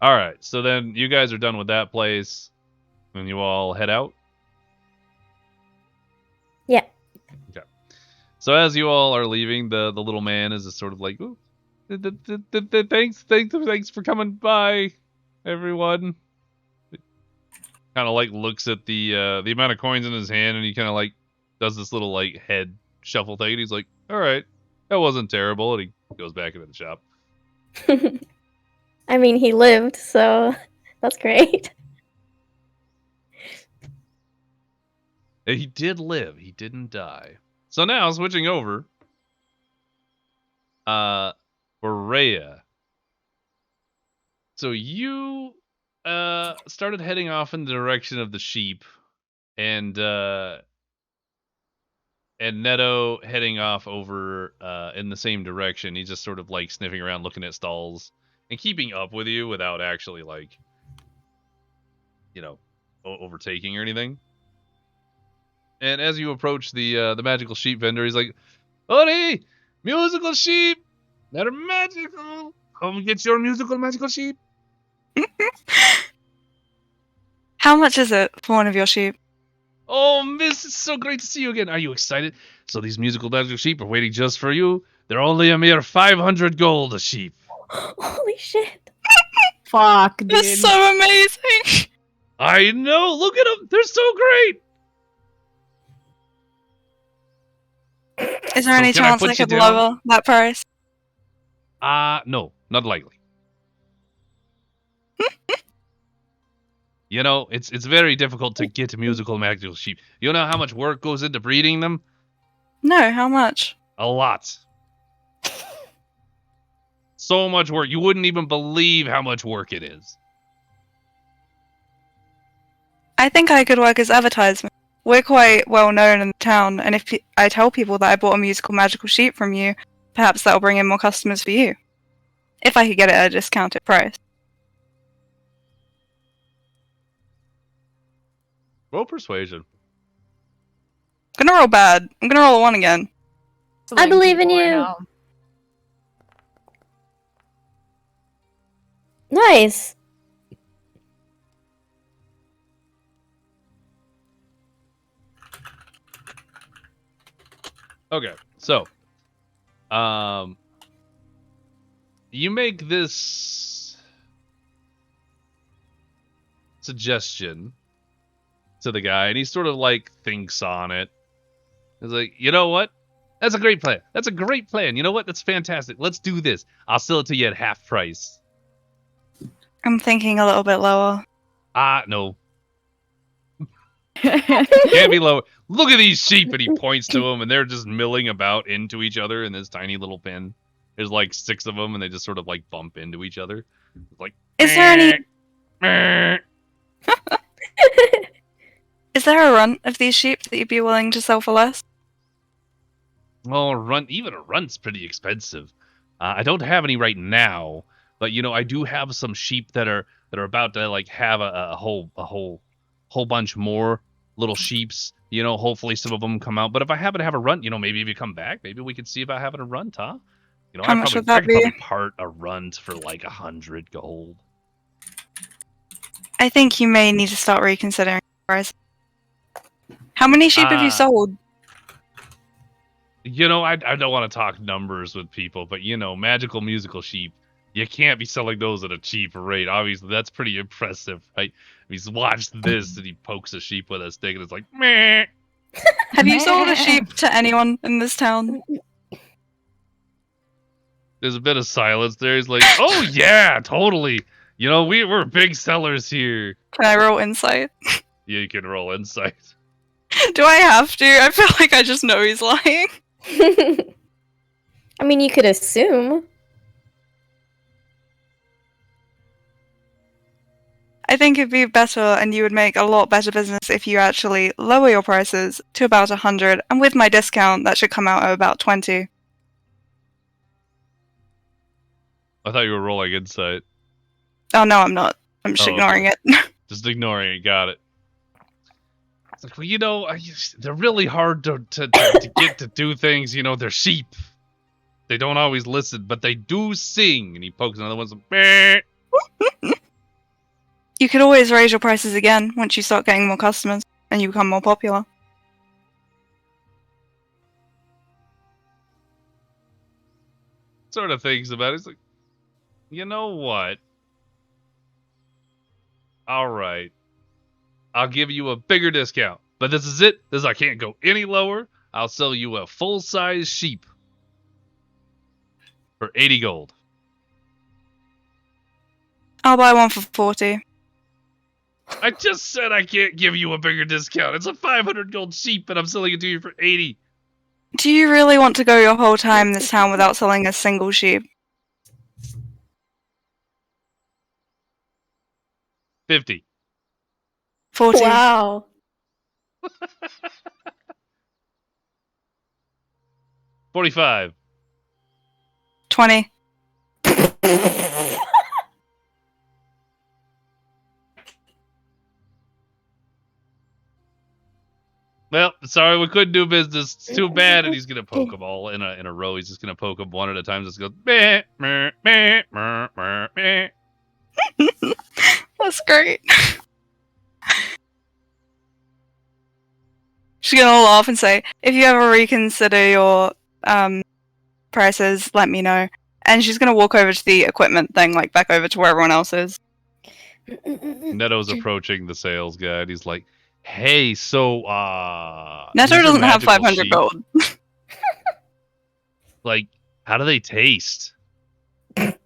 All right, so then you guys are done with that place, and you all head out. Yeah. Okay. So as you all are leaving, the little man is just sort of like, "Ooh, thanks for coming by, everyone." Kind of like looks at the amount of coins in his hand, and he kind of like does this little like head shuffle thing, and he's like, "All right, that wasn't terrible," and he goes back into the shop. I mean, he lived, so that's great. He did live. He didn't die. So now switching over, for Rhea. So you started heading off in the direction of the sheep, and Neto heading off over in the same direction. He's just sort of like sniffing around, looking at stalls, and keeping up with you without actually like, overtaking or anything. And as you approach the magical sheep vendor, he's like, "Howdy, musical sheep! They're magical! Come get your musical magical sheep!" How much is it for one of your sheep? "Oh, miss, it's so great to see you again. Are you excited? So these musical magical sheep are waiting just for you. They're only a mere 500 gold a sheep." Holy shit. Fuck, dude. That's so amazing. "I know, look at them. They're so great." Is there So any can I chance put I you could down? lower that price? No, not likely. It's very difficult to get musical magical sheep. You know how much work goes into breeding them? No, how much? A lot. So much work. You wouldn't even believe how much work it is. I think I could work as advertisement. We're quite well known in the town, and if I tell people that I bought a musical magical sheep from you, perhaps that'll bring in more customers for you. If I could get it at a discounted price. Roll persuasion. I'm gonna roll bad. I'm gonna roll a 1 again. I believe in People right you. now. Nice. Okay, so, you make this suggestion to the guy, and he sort of like thinks on it. He's like, "You know what? That's a great plan. That's a great plan. You know what? That's fantastic. Let's do this. I'll sell it to you at half price." I'm thinking a little bit lower. No. Can't be low. "Look at these sheep," and he points to them, and they're just milling about into each other in this tiny little pen. There's like 6 of them, and they just sort of like bump into each other. It's like, Is there any? "Meh." Is there a runt of these sheep that you'd be willing to sell for less? Well, even a runt's pretty expensive. I don't have any right now, but I do have some sheep that are about to like have a whole bunch more little sheeps. Hopefully some of them come out. But if I happen to have a runt, maybe if you come back, maybe we could see about having a runt, huh? How much would I that could probably be? part a runt for like 100 gold. I think you may need to start reconsidering the price. How many sheep have you sold? I don't want to talk numbers with people, but magical musical sheep, you can't be selling those at a cheap rate. Obviously, that's pretty impressive, right? He's watched this, and he pokes a sheep with a stick, and it's like, meh. Have you sold a sheep to anyone in this town? There's a bit of silence there. He's like, "Oh yeah, totally. We're big sellers here." Can I roll insight? Yeah, you can roll insight. Do I have to? I feel like I just know he's lying. I mean, you could assume. I think it'd be better, and you would make a lot better business if you actually lower your prices to about 100, and with my discount, that should come out at about 20. I thought you were rolling insight. Oh no, I'm not. I'm just ignoring it. Just ignoring it. Got it. It's like, well, they're really hard to get to do things. They're sheep. They don't always listen, but they do sing. And he pokes another one. So, You could always raise your prices again once you start getting more customers and you become more popular. Sort of thinks about it. He's like, you know what? All right. I'll give you a bigger discount. But this is it. I can't go any lower. I'll sell you a full-size sheep for 80 gold. I'll buy one for 40. I just said I can't give you a bigger discount. It's a 500 gold sheep, and I'm selling it to you for 80. Do you really want to go your whole time in this town without selling a single sheep? 50. 40. Wow. 45. 20. Well, sorry, we couldn't do business. It's too bad. And he's gonna poke them all in a row. He's just gonna poke them one at a time. Just go meh, meh, meh, meh, meh, meh. That's great. She's gonna laugh and say, if you ever reconsider your prices, let me know. And she's gonna walk over to the equipment thing, like back over to where everyone else is. Neto's approaching the sales guy. And he's like, "Hey, so Neto these are doesn't have magical 500 sheep. gold. Like, how do they taste?" The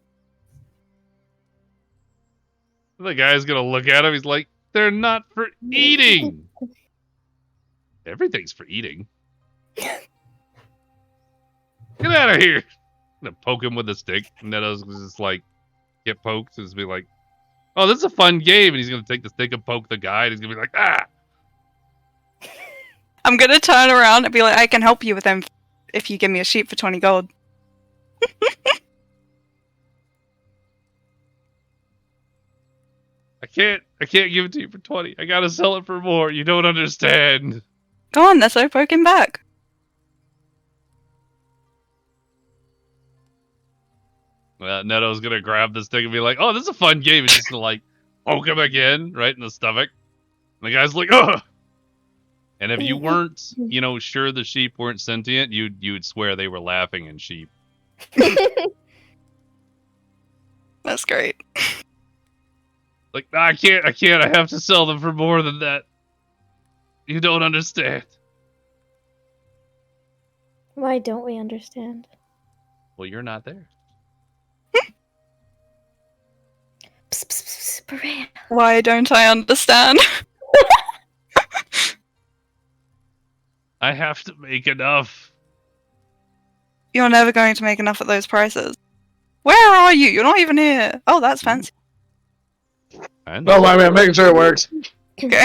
guy's gonna look at him. He's like, "They're not for eating." Everything's for eating. Get out of here! I'm gonna poke him with a stick. Neto's just like, get poked. And just be like, "Oh, this is a fun game." And he's gonna take the stick and poke the guy. And he's gonna be like, "Ah!" I'm gonna turn around and be like, I can help you with them if you give me a sheep for 20 gold. I can't give it to you for 20. I gotta sell it for more. You don't understand. Go on, Neto, poke him back. Neto's gonna grab this thing and be like, "Oh, this is a fun game." He's just gonna like poke him again, right in the stomach. And the guy's like, "Ugh." And if you weren't, sure the sheep weren't sentient, you'd swear they were laughing in sheep. That's great. Like, "Nah, I can't. I have to sell them for more than that. You don't understand." Why don't we understand? Well, you're not there. Psst, psst, psst, Berea. Why don't I understand? I have to make enough. You're never going to make enough at those prices. Where are you? You're not even here. Oh, that's fancy. I know. No, I mean, making sure it works. Okay.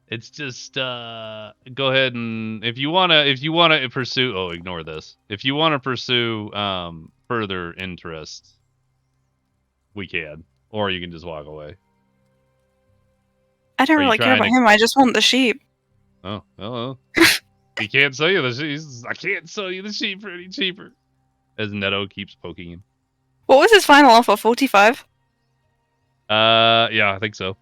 It's just go ahead and if you wanna pursue ignore this. If you wanna pursue further interest, we can. Or you can just walk away. I don't Are you really care about trying to- him, I just want the sheep. Oh, well. He can't sell you the sheep. I can't sell you the sheep for any cheaper. As Neto keeps poking him. What was his final offer? 45? Yeah, I think so.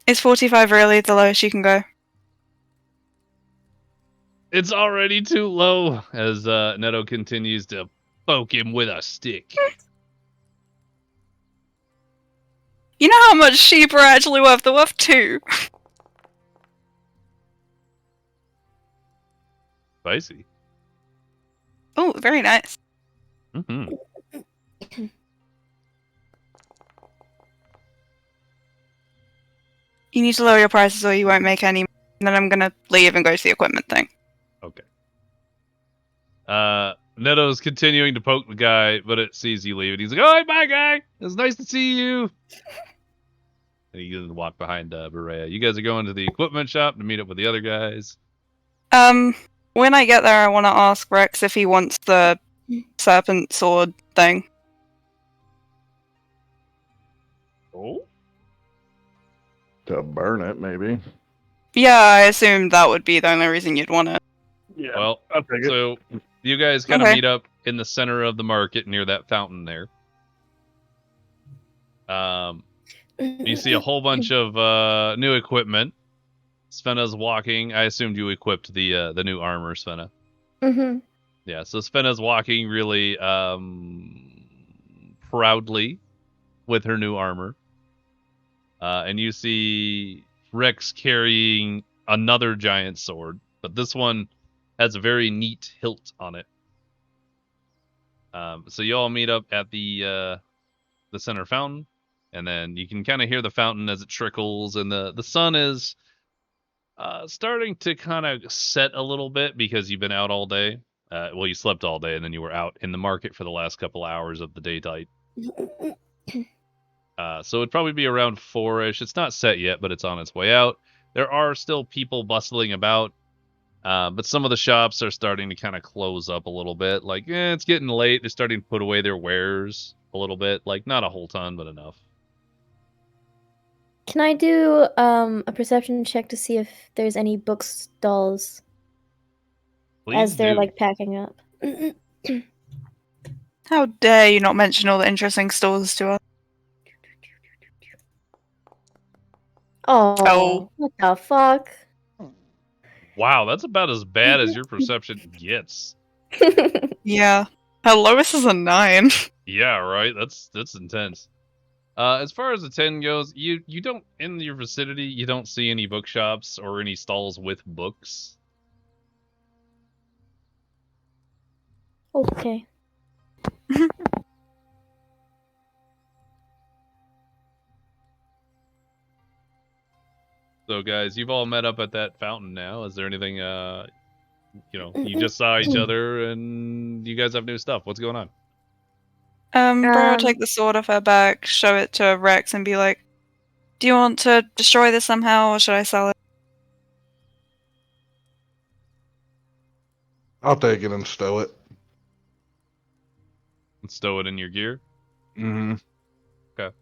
Is 45 really the lowest you can go? It's already too low as Neto continues to poke him with a stick. You know how much sheep are actually worth? They're worth 2. Spicy. Oh, very nice. Mm-hmm. You need to lower your prices or you won't make any. And then I'm gonna leave and go to the equipment thing. Okay. Neto's continuing to poke the guy, but it sees you leave, and he's like, "Oh, bye, guy. It's nice to see you." And he goes walk behind Berea. You guys are going to the equipment shop to meet up with the other guys. When I get there, I want to ask Rex if he wants the serpent sword thing. Oh. To burn it, maybe. Yeah, I assumed that would be the only reason you'd want it. Yeah. Well, I'll take it. so you guys kind of Okay. meet up in the center of the market near that fountain there. You see a whole bunch of new equipment. Svena's walking. I assumed you equipped the new armor, Svena. Mm-hmm. Yeah, so Svena's walking really proudly with her new armor. And you see Rex carrying another giant sword, but this one has a very neat hilt on it. So you all meet up at the center fountain, and then you can kind of hear the fountain as it trickles, and the sun is starting to kind of set a little bit because you've been out all day. Well, you slept all day, and then you were out in the market for the last couple hours of the daylight. So it'd probably be around 4-ish. It's not set yet, but it's on its way out. There are still people bustling about, but some of the shops are starting to kind of close up a little bit. Like, it's getting late. They're starting to put away their wares a little bit. Like, not a whole ton, but enough. Can I do a perception check to see if there's any book stalls Please as they're do. like packing up? How dare you not mention all the interesting stores to us? Oh, what the fuck? Wow, that's about as bad as your perception gets. Yeah. Her lowest is a 9. Yeah, right. That's intense. As far as the 10 goes, you don't in your vicinity you don't see any bookshops or any stalls with books. Okay. So guys, you've all met up at that fountain now. Is there anything you just saw each other and you guys have new stuff. What's going on? Bro will take the sword off her back, show it to Rex, and be like, "Do you want to destroy this somehow, or should I sell it?" I'll take it and stow it. And stow it in your gear? Mm-hmm. Okay.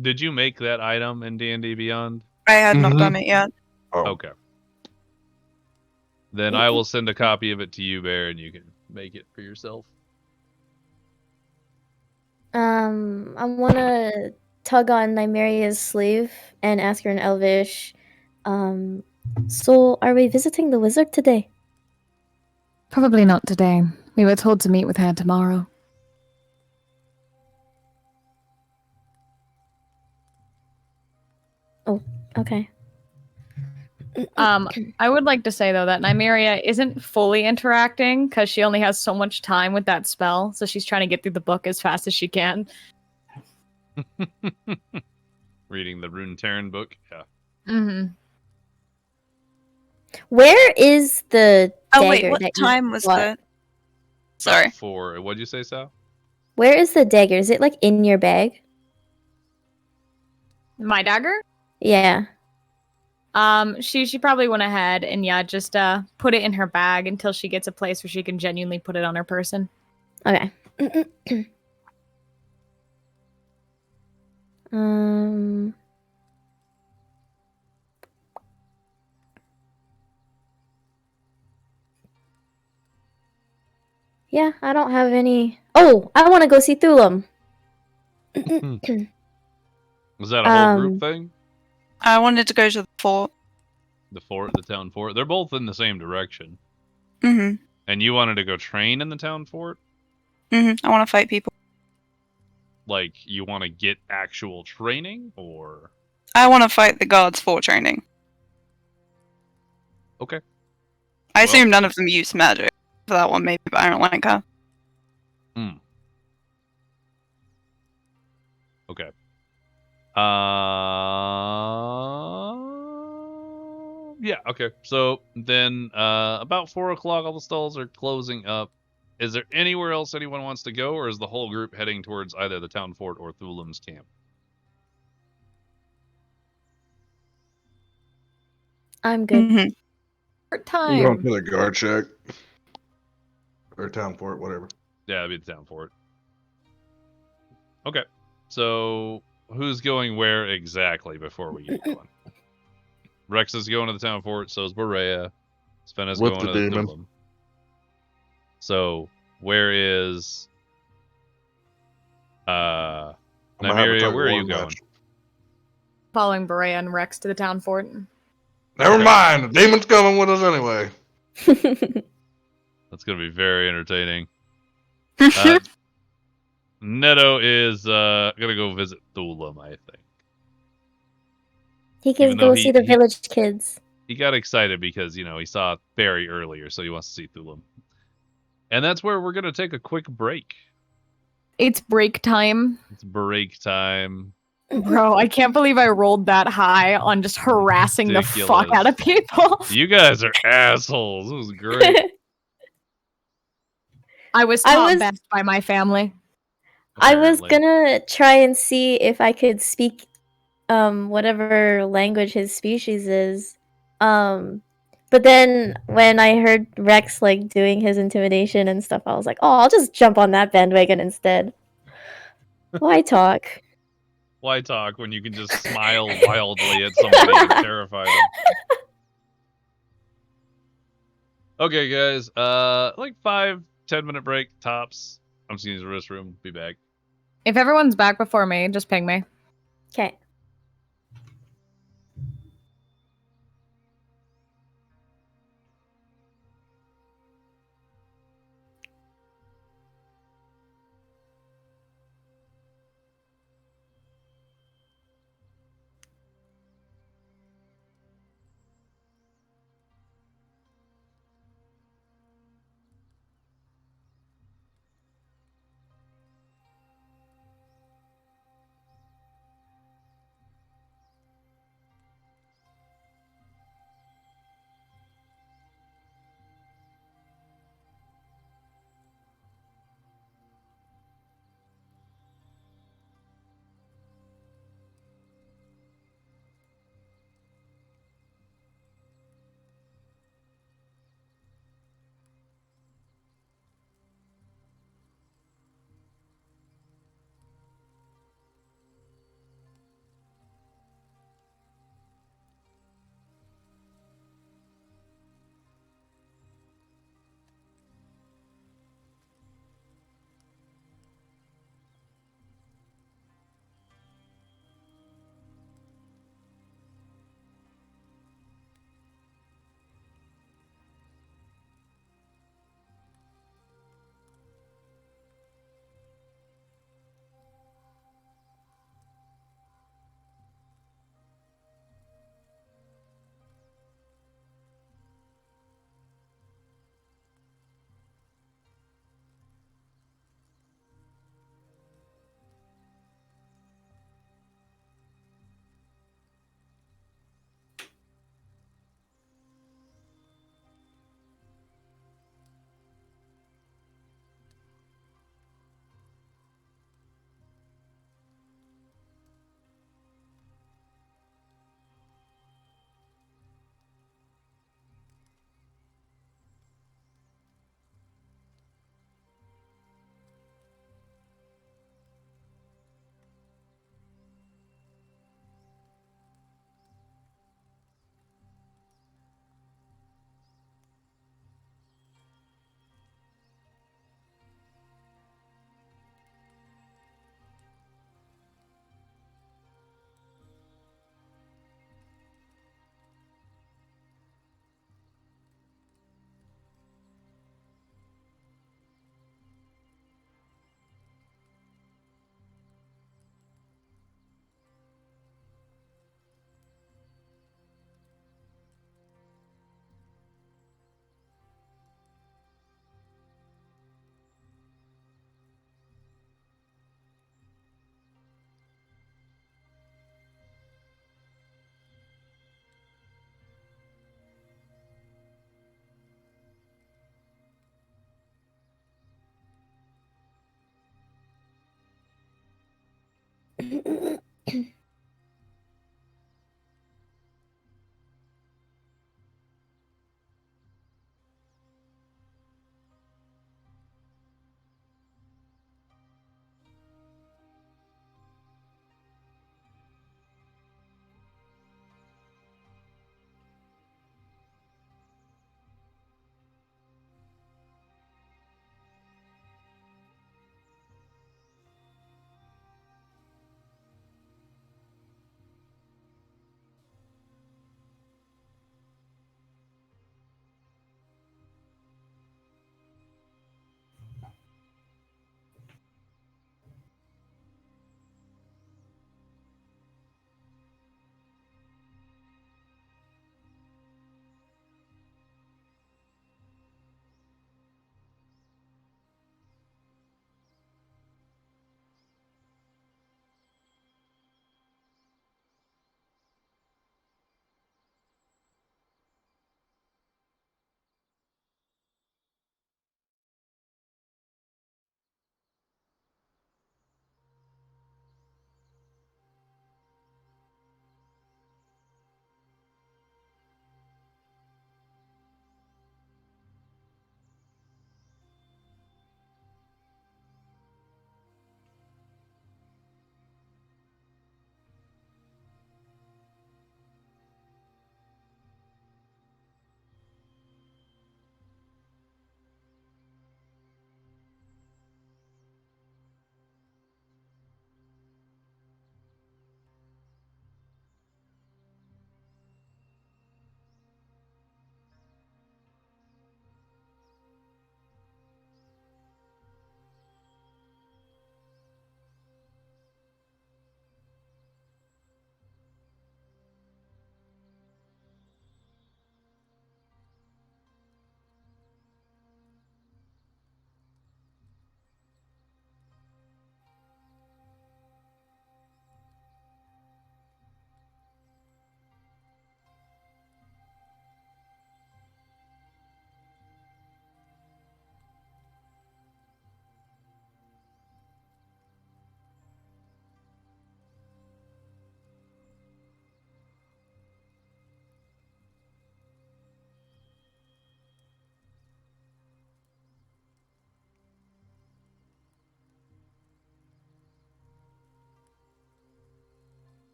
Did you make that item in D&D Beyond? I had not done it yet. Oh. Okay. Then I will send a copy of it to you, Bear, and you can make it for yourself. I wanna tug on Nymeria's sleeve and ask her in Elvish. So are we visiting the wizard today? Probably not today. We were told to meet with her tomorrow. Oh, okay. I would like to say though that Nymeria isn't fully interacting because she only has so much time with that spell, so she's trying to get through the book as fast as she can. Reading the Rune Terran book? Yeah. Mm-hmm. Where is the Oh wait, dagger what that you time was bought? the? Sorry. For what'd you say, Sal? Where is the dagger? Is it like in your bag? My dagger? Yeah. She probably went ahead and just put it in her bag until she gets a place where she can genuinely put it on her person. Okay. Yeah, I don't have any. Oh, I want to go see Thulam. Was that a whole group thing? I wanted to go to the fort. The town fort? They're both in the same direction. Mm-hmm. And you wanted to go train in the town fort? Mm-hmm. I want to fight people. Like, you want to get actual training, or? I want to fight the guards for training. Okay. I assume none of them use magic. For that one, maybe, but I don't like her. Okay. Yeah, okay. So then about 4 o'clock all the stalls are closing up. Is there anywhere else anyone wants to go, or is the whole group heading towards either the town fort or Thulam's camp? I'm good. Mm-hmm. Short I'm going time. for the guard check. Or town fort, whatever. Yeah, that'd be the town fort. Okay. So who's going where exactly before we get going? Rex is going to the town fort, so is Berea. Svena's With going the to the demon. Thulam. So, where is... I'm gonna have a Nymeria, tug of where are war you going? match. Following Berea and Rex to the town fort. Never Okay. mind. The demon's coming with us anyway. That's going to be very entertaining. Neto is going to go visit Thulam, I think. He Even can though go see the village kids. He got excited because, he saw Barry earlier, so he wants to see Thulam. And that's where we're going to take a quick break. It's break time. It's break time. Bro, I can't believe I rolled that high on just harassing the fuck Ridiculous. out of people. You guys are assholes. It was great. I was taught best by my family. I was Apparently. gonna try and see if I could speak whatever language his species is. But then when I heard Rex like doing his intimidation and stuff, I was like, oh, I'll just jump on that bandwagon instead. Why talk? Why talk when you can just smile wildly at somebody and terrify them? Okay, guys. Like 5-10 minute break tops. I'm just gonna use the restroom. Be back. If everyone's back before me, just ping me. Okay.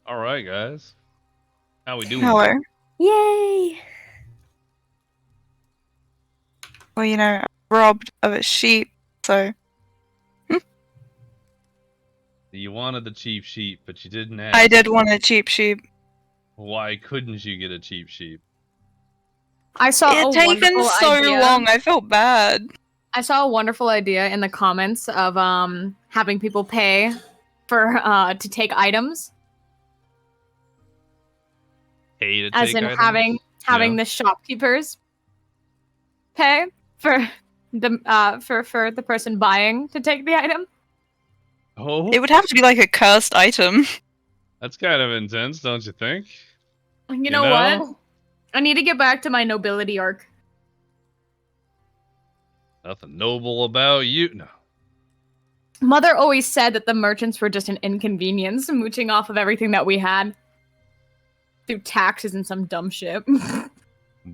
All right, guys. How we doing? Hello. Yay! Well, you know, robbed of a sheep, so You wanted the cheap sheep, but you didn't ask. I did want a cheap sheep. Why couldn't you get a cheap sheep? I saw It's a taken wonderful so idea. long. I felt bad. I saw a wonderful idea in the comments of having people pay for to take items, Pay to as take in items? having Yeah. the shopkeepers pay for the person buying to take the item. Oh, It would have to be like a cursed item. that's kind of intense, don't you think? You know what? I need to get back to my nobility arc. Nothing noble about you. No. Mother always said that the merchants were just an inconvenience, mooching off of everything that we had through taxes and some dumb shit.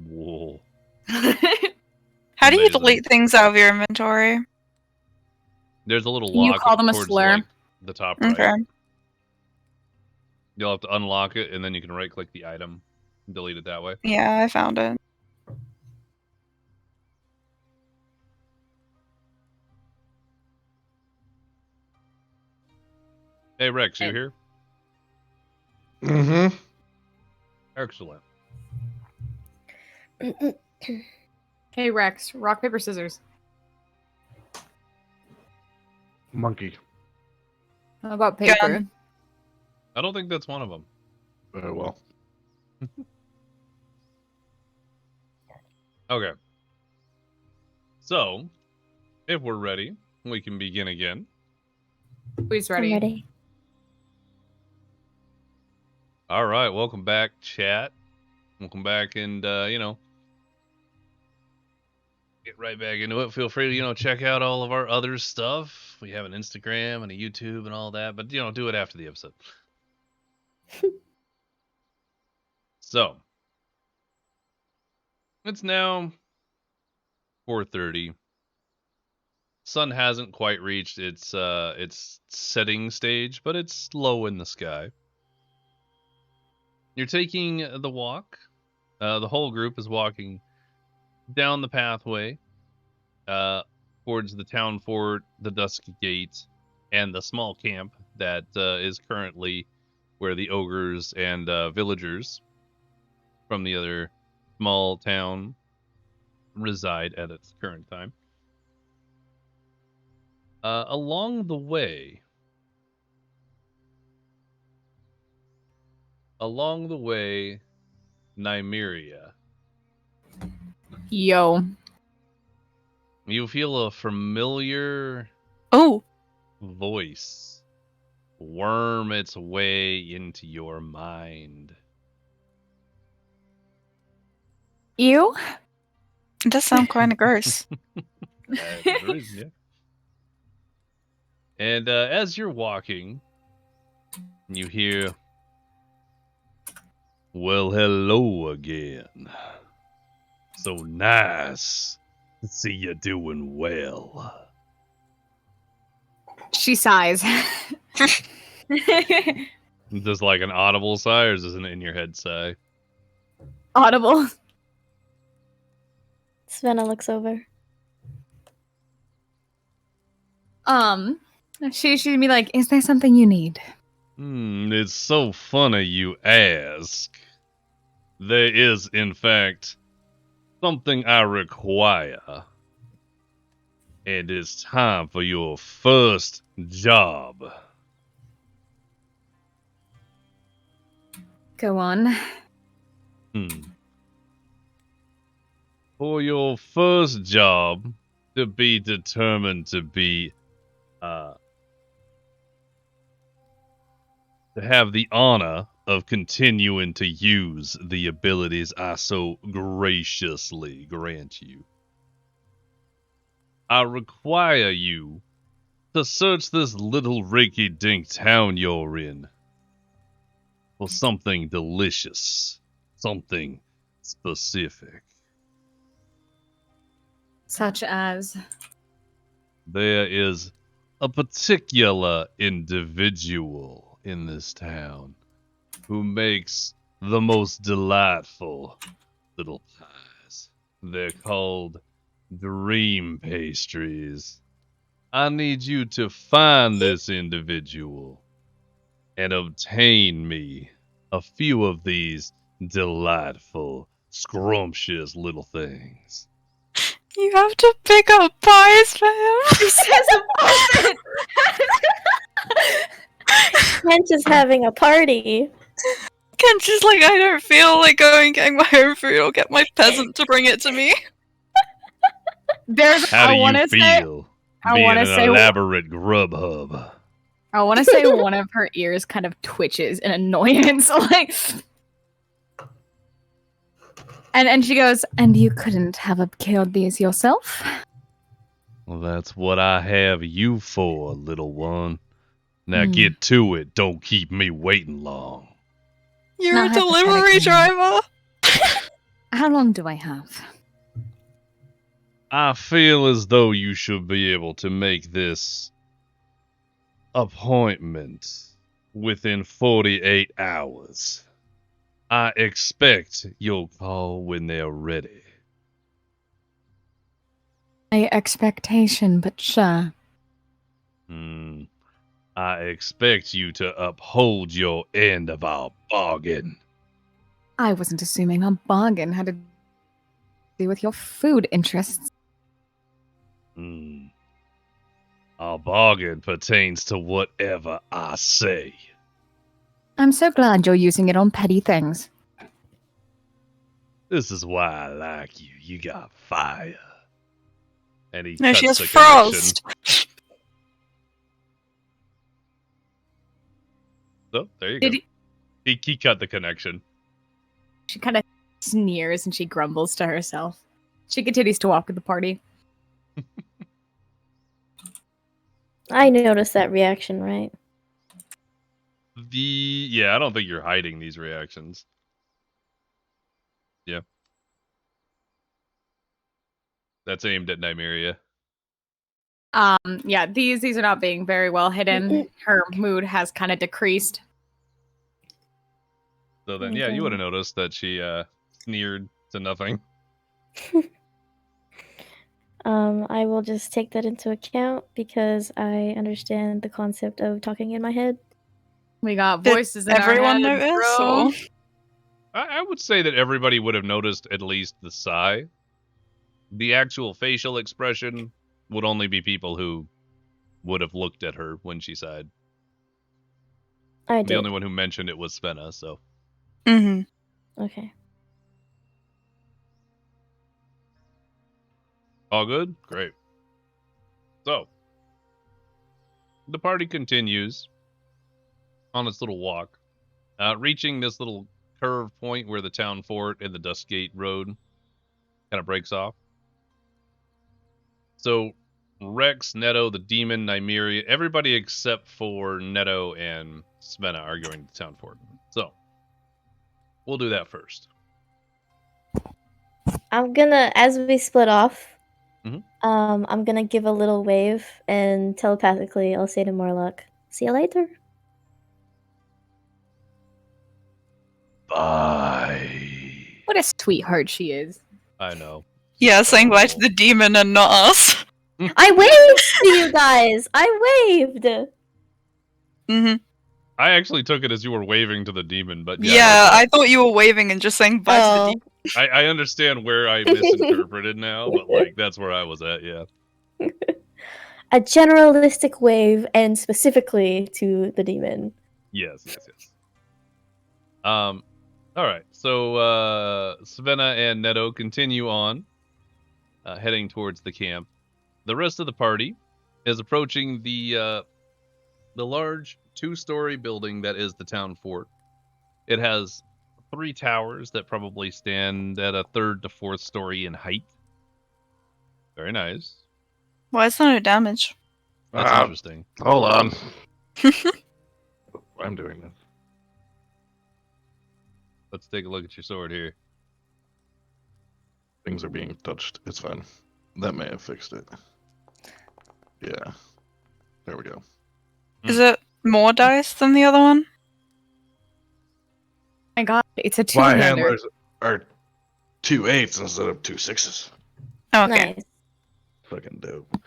Whoa. How do you Amazing. delete things out of your inventory? There's a little Can you lock call them a towards slur? like, the top right. Okay. You'll have to unlock it, and then you can right-click the item and delete it that way. Yeah, I found it. Hey, Rex, you Hey. here? Mm-hmm. Excellent. Hey Rex, rock, paper, scissors. Monkey. How about paper? Gun. I don't think that's one of them. Very well. Okay. So, if we're ready, we can begin again. Who's I'm ready? ready. All right, welcome back, chat. Welcome back, and get right back into it. Feel free to check out all of our other stuff. We have an Instagram and a YouTube and all that, but do it after the episode. So, it's now 4:30. Sun hasn't quite reached its setting stage, but it's low in the sky. You're taking the walk. The whole group is walking down the pathway towards the town fort, the Dusky Gate, and the small camp that is currently where the ogres and villagers from the other small town reside at its current time. Along the way, Nymeria, Yo. you feel a familiar Oh, voice worm its way into your mind. You? it does sound kind of gross. There is, yeah. And as you're walking, you hear, "Well, hello again. So nice to see you doing well." She sighs. Just like an audible sigh, or is this an in your head sigh? Audible. Svenna looks over. She'd be like, "Is there something you need?" It's so funny you ask. There is, in fact, something I require. And it's time for your first job. Go on. For your first job to be determined to be, to have the honor of continuing to use the abilities I so graciously grant you, I require you to search this little rinky-dink town you're in for something delicious, something specific. Such as. There is a particular individual in this town who makes the most delightful little pies. They're called dream pastries. I need you to find this individual and obtain me a few of these delightful, scrumptious little things. You have to pick up pies for him. He says about it. Kent is having a party. Ken's just like, I don't feel like going and getting my own food. I'll get my peasant to bring it to me. There's. How I do want you to say. feel I being want to an say. elaborate grub hub? I want to say one of her ears kind of twitches in annoyance, like. And she goes, and you couldn't have killed these yourself? Well, that's what I have you for, little one. Now get to it. Don't keep me waiting long. You're Not a delivery driver. How long do I have? I feel as though you should be able to make this appointment within 48 hours. I expect you'll call when they're ready. My expectation, but sure. I expect you to uphold your end of our bargain. I wasn't assuming a bargain had to do with your food interests. Our bargain pertains to whatever I say. I'm so glad you're using it on petty things. This is why I like you. You got fire. And he No, cuts she has the frost. connection. So, there you go. He cut the connection. She kind of sneers and she grumbles to herself. She continues to walk with the party. I noticed that reaction, right? Yeah, I don't think you're hiding these reactions. Yeah. That's aimed at Nymeria. Yeah, these are not being very well hidden. Her mood has kind of decreased. So then, yeah, you would have noticed that she sneered to nothing. I will just take that into account because I understand the concept of talking in my head. We got voices in everyone our heads, notice, bro. or? I would say that everybody would have noticed at least the sigh. The actual facial expression would only be people who would have looked at her when she sighed. I The did. only one who mentioned it was Svenna, so. Mm-hmm. Okay. All good? Great. So, the party continues on its little walk, reaching this little curve point where the town fort and the Duskgate Road kind of breaks off. So, Rex, Netto, the demon, Nymeria, everybody except for Netto and Svenna are going to the town fort. So, we'll do that first. I'm gonna, as we split off, Mhm. I'm gonna give a little wave and telepathically I'll say to Morlock, see you later. Bye. What a sweetheart she is. I know. Yeah, saying bye to the demon and not us. I waved to you guys! I waved! Mm-hmm. I actually took it as you were waving to the demon, but Yeah, I thought you were waving and just saying bye to the demon. I understand where I misinterpreted now, but like that's where I was at, yeah. A generalistic wave and specifically to the demon. Yes. Alright, so Svenna and Netto continue on, heading towards the camp. The rest of the party is approaching the large 2-story building that is the town fort. It has 3 towers that probably stand at a 3rd to 4th story in height. Very nice. Why is there no damage? That's interesting. Hold on. I'm doing this. Let's take a look at your sword here. Things are being touched. It's fine. That may have fixed it. Yeah. There we go. Is it more dice than the other one? It's a My two-hander. handlers are 2 8s instead of 2 6s. Okay. Nice. Fucking dope.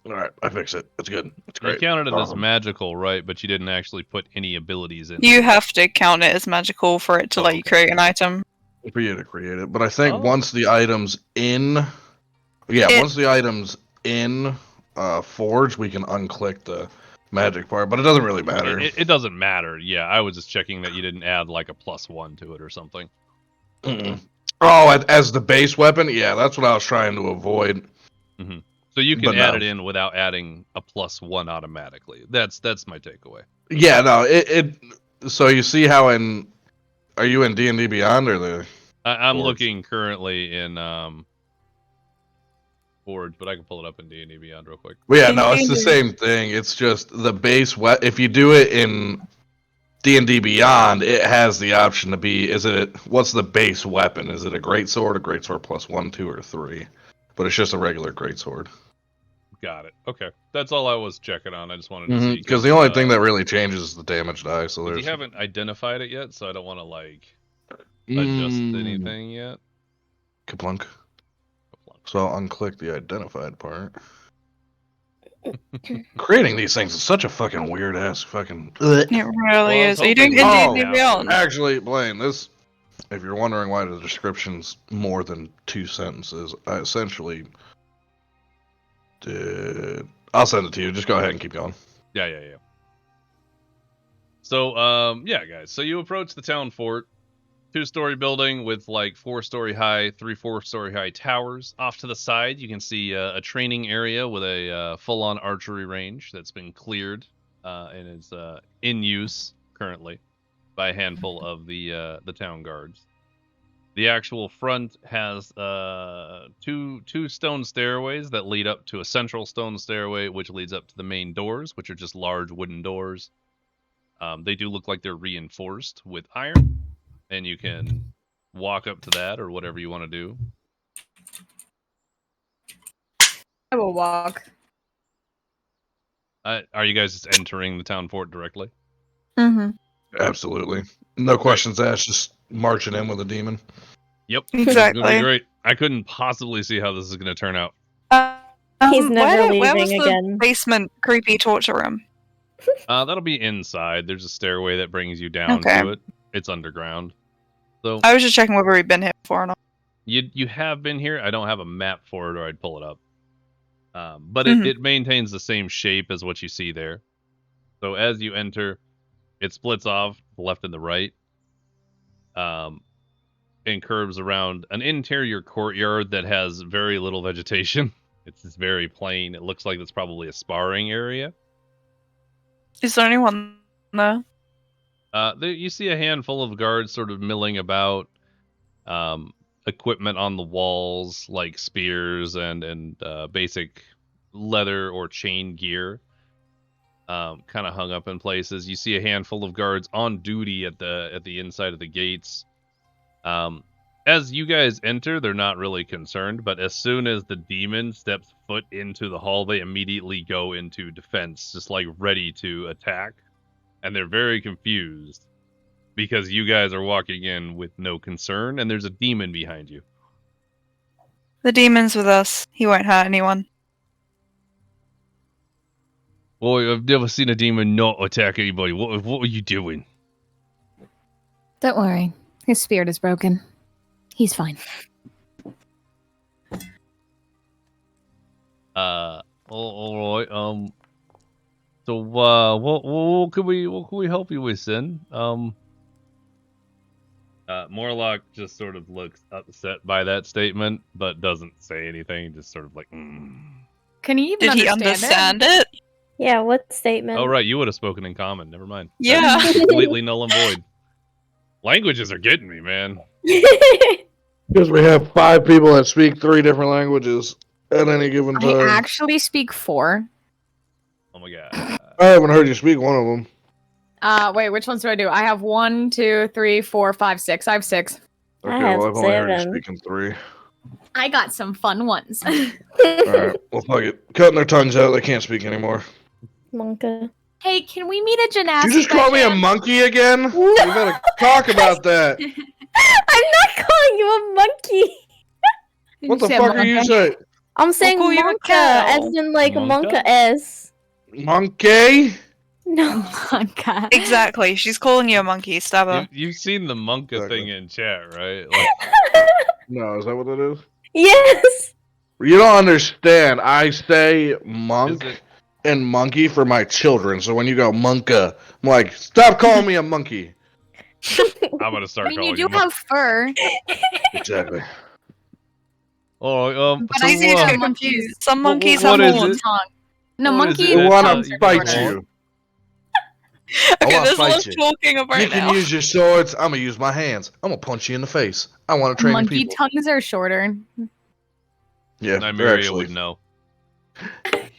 Alright, I fix it. It's good. It's You great. counted it as magical, right? But you didn't actually put any abilities in. You have to count it as magical for it to let you Okay. create an item. For you to create it. But I think Oh. once the item's in... Yeah, It- once the item's in Forge, we can unclick the magic part. But it doesn't really matter. It doesn't matter. Yeah, I was just checking that you didn't add like a +1 to it or something. Mm-mm. Oh, as the base weapon? Yeah, that's what I was trying to avoid. So you can But add no. it in without adding a +1 automatically. That's my takeaway. Yeah, no, so you see how in... Are you in D&D Beyond or the... I'm Forge. looking currently in Forge, but I can pull it up in D&D Beyond real quick. Well, yeah, no, it's the same thing. It's just the base if you do it in D&D Beyond, it has the option to be what's the base weapon? Is it a greatsword, a greatsword +1, 2, or 3? But it's just a regular greatsword. Got it. Okay, that's all I was checking on. I just wanted to see Because the only thing that really changes is the damage die. So you there's haven't identified it yet, so I don't want to like adjust anything yet. Kaplunk. So I'll unclick the identified part. Creating these things is such a fucking weird ass fucking. It really Well, I was is. Are you doing hoping D&D Oh, Beyond? Actually, Blaine, this. If you're wondering why the description's more than 2 sentences, I essentially did. I'll send it to you. Just go ahead and keep going. Yeah. So, yeah, guys. So you approach the town fort, 2-story building with like 4-story high, 3 4-story high towers. Off to the side, you can see a training area with a full-on archery range that's been cleared and is in use currently by a handful of the town guards. The actual front has two stone stairways that lead up to a central stone stairway, which leads up to the main doors, which are just large wooden doors. They do look like they're reinforced with iron, and you can walk up to that or whatever you want to do. I will walk. Are you guys just entering the town fort directly? Mm-hmm. Absolutely. No questions asked. Just marching in with a demon. Yep. Exactly. It's gonna be great. I couldn't possibly see how this is going to turn out. He's never where was leaving the again. basement creepy torture room? That'll be inside. There's a stairway that brings you down Okay. to it. It's underground. So I was just checking whether we'd been here before or not. you have been here. I don't have a map for it, or I'd pull it up. But it maintains the same shape as what you see there. So as you enter, it splits off the left and the right, and curves around an interior courtyard that has very little vegetation. It's just very plain. It looks like it's probably a sparring area. Is there anyone there? You see a handful of guards sort of milling about, equipment on the walls like spears and basic leather or chain gear, kind of hung up in places. You see a handful of guards on duty at the inside of the gates. As you guys enter, they're not really concerned, but as soon as the demon steps foot into the hall, they immediately go into defense, just like ready to attack. And they're very confused because you guys are walking in with no concern, and there's a demon behind you. The demon's with us. He won't hurt anyone. Boy, I've never seen a demon not attack anybody. What are you doing? Don't worry. His spirit is broken. He's fine. All right. So, what can we help you with, then? Morlock just sort of looks upset by that statement, but doesn't say anything. Just sort of like, Can he even Did he understand understand it? Yeah, what statement? Oh, right, you would have spoken in common. Never mind. Yeah. That's completely null and void. Languages are getting me, man. Because we have 5 people that speak 3 different languages at any given I time. actually speak 4. Oh my god. I haven't heard you speak one of them. Wait, which ones do I do? I have 1, 2, 3, 4, 5, 6. I have 6. Okay, I have well, I've only heard you 7. speaking 3. I got some fun ones. Alright, well, fuck it. Cutting their tongues out, they can't speak anymore. Monka. Hey, can we meet at Did gymnastics? you just call me a chance? monkey again? We better talk about that. I'm not calling you a monkey. Did What you the say fuck are you monkey? saying? I'm saying call you a monka, cow. as in like Monka? monka s. Monkey? No. Monka. Exactly. She's calling you a monkey. Stab her. You've seen the Monka Exactly. thing in chat, right? Like, No, is that what it is? Yes. You don't understand. I say monk is it? and monkey for my children. So when you go monka, I'm like, stop calling me a monkey. I'm gonna start I mean, calling you do him. have fur. Exactly. Oh, But so I see Easy to some get what? monkeys. confused. Some What- monkeys what have is horns. it? Tongue. No, What is monkey it I that, want tongues to are fight shorter. you. Okay, wanna there's a lot fight of you. talking about You can now. use your swords. I'm gonna use my hands. I'm gonna punch you in the face. I want to train Monkey people. tongues are shorter. Yeah, they're Nymeria actually. would know. I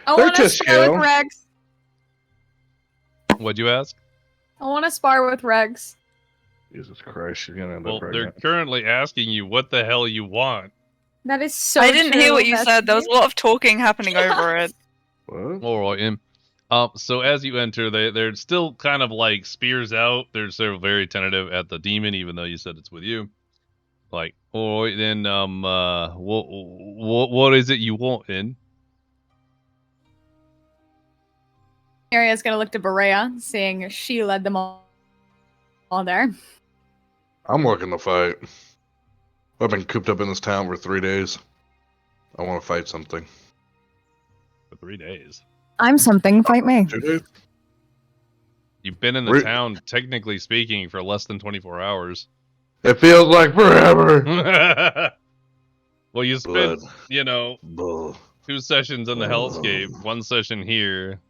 They're want to to spar scale. with Rex. What'd you ask? I want to spar with Rex. Jesus Christ, you're gonna end Well, up they're pregnant. currently asking you what the hell you want. That is so I didn't true, hear what you said. There was Betsy. a lot of talking happening over it. What? All right, so as you enter, they're still kind of like spears out. They're still very tentative at the demon, even though you said it's with you. Like, all right, then, what is it you want, in? Aria's gonna look to Berea, seeing she led them all there. I'm looking to fight. I've been cooped up in this town for 3 days. I want to fight something. For 3 days. I'm something. Fight me. 2 days? You've been in the Re- town, technically speaking, for less than 24 hours. It feels like forever. Well, you spent, Blood. Bull. 2 sessions in the Hellscape, 1 session here,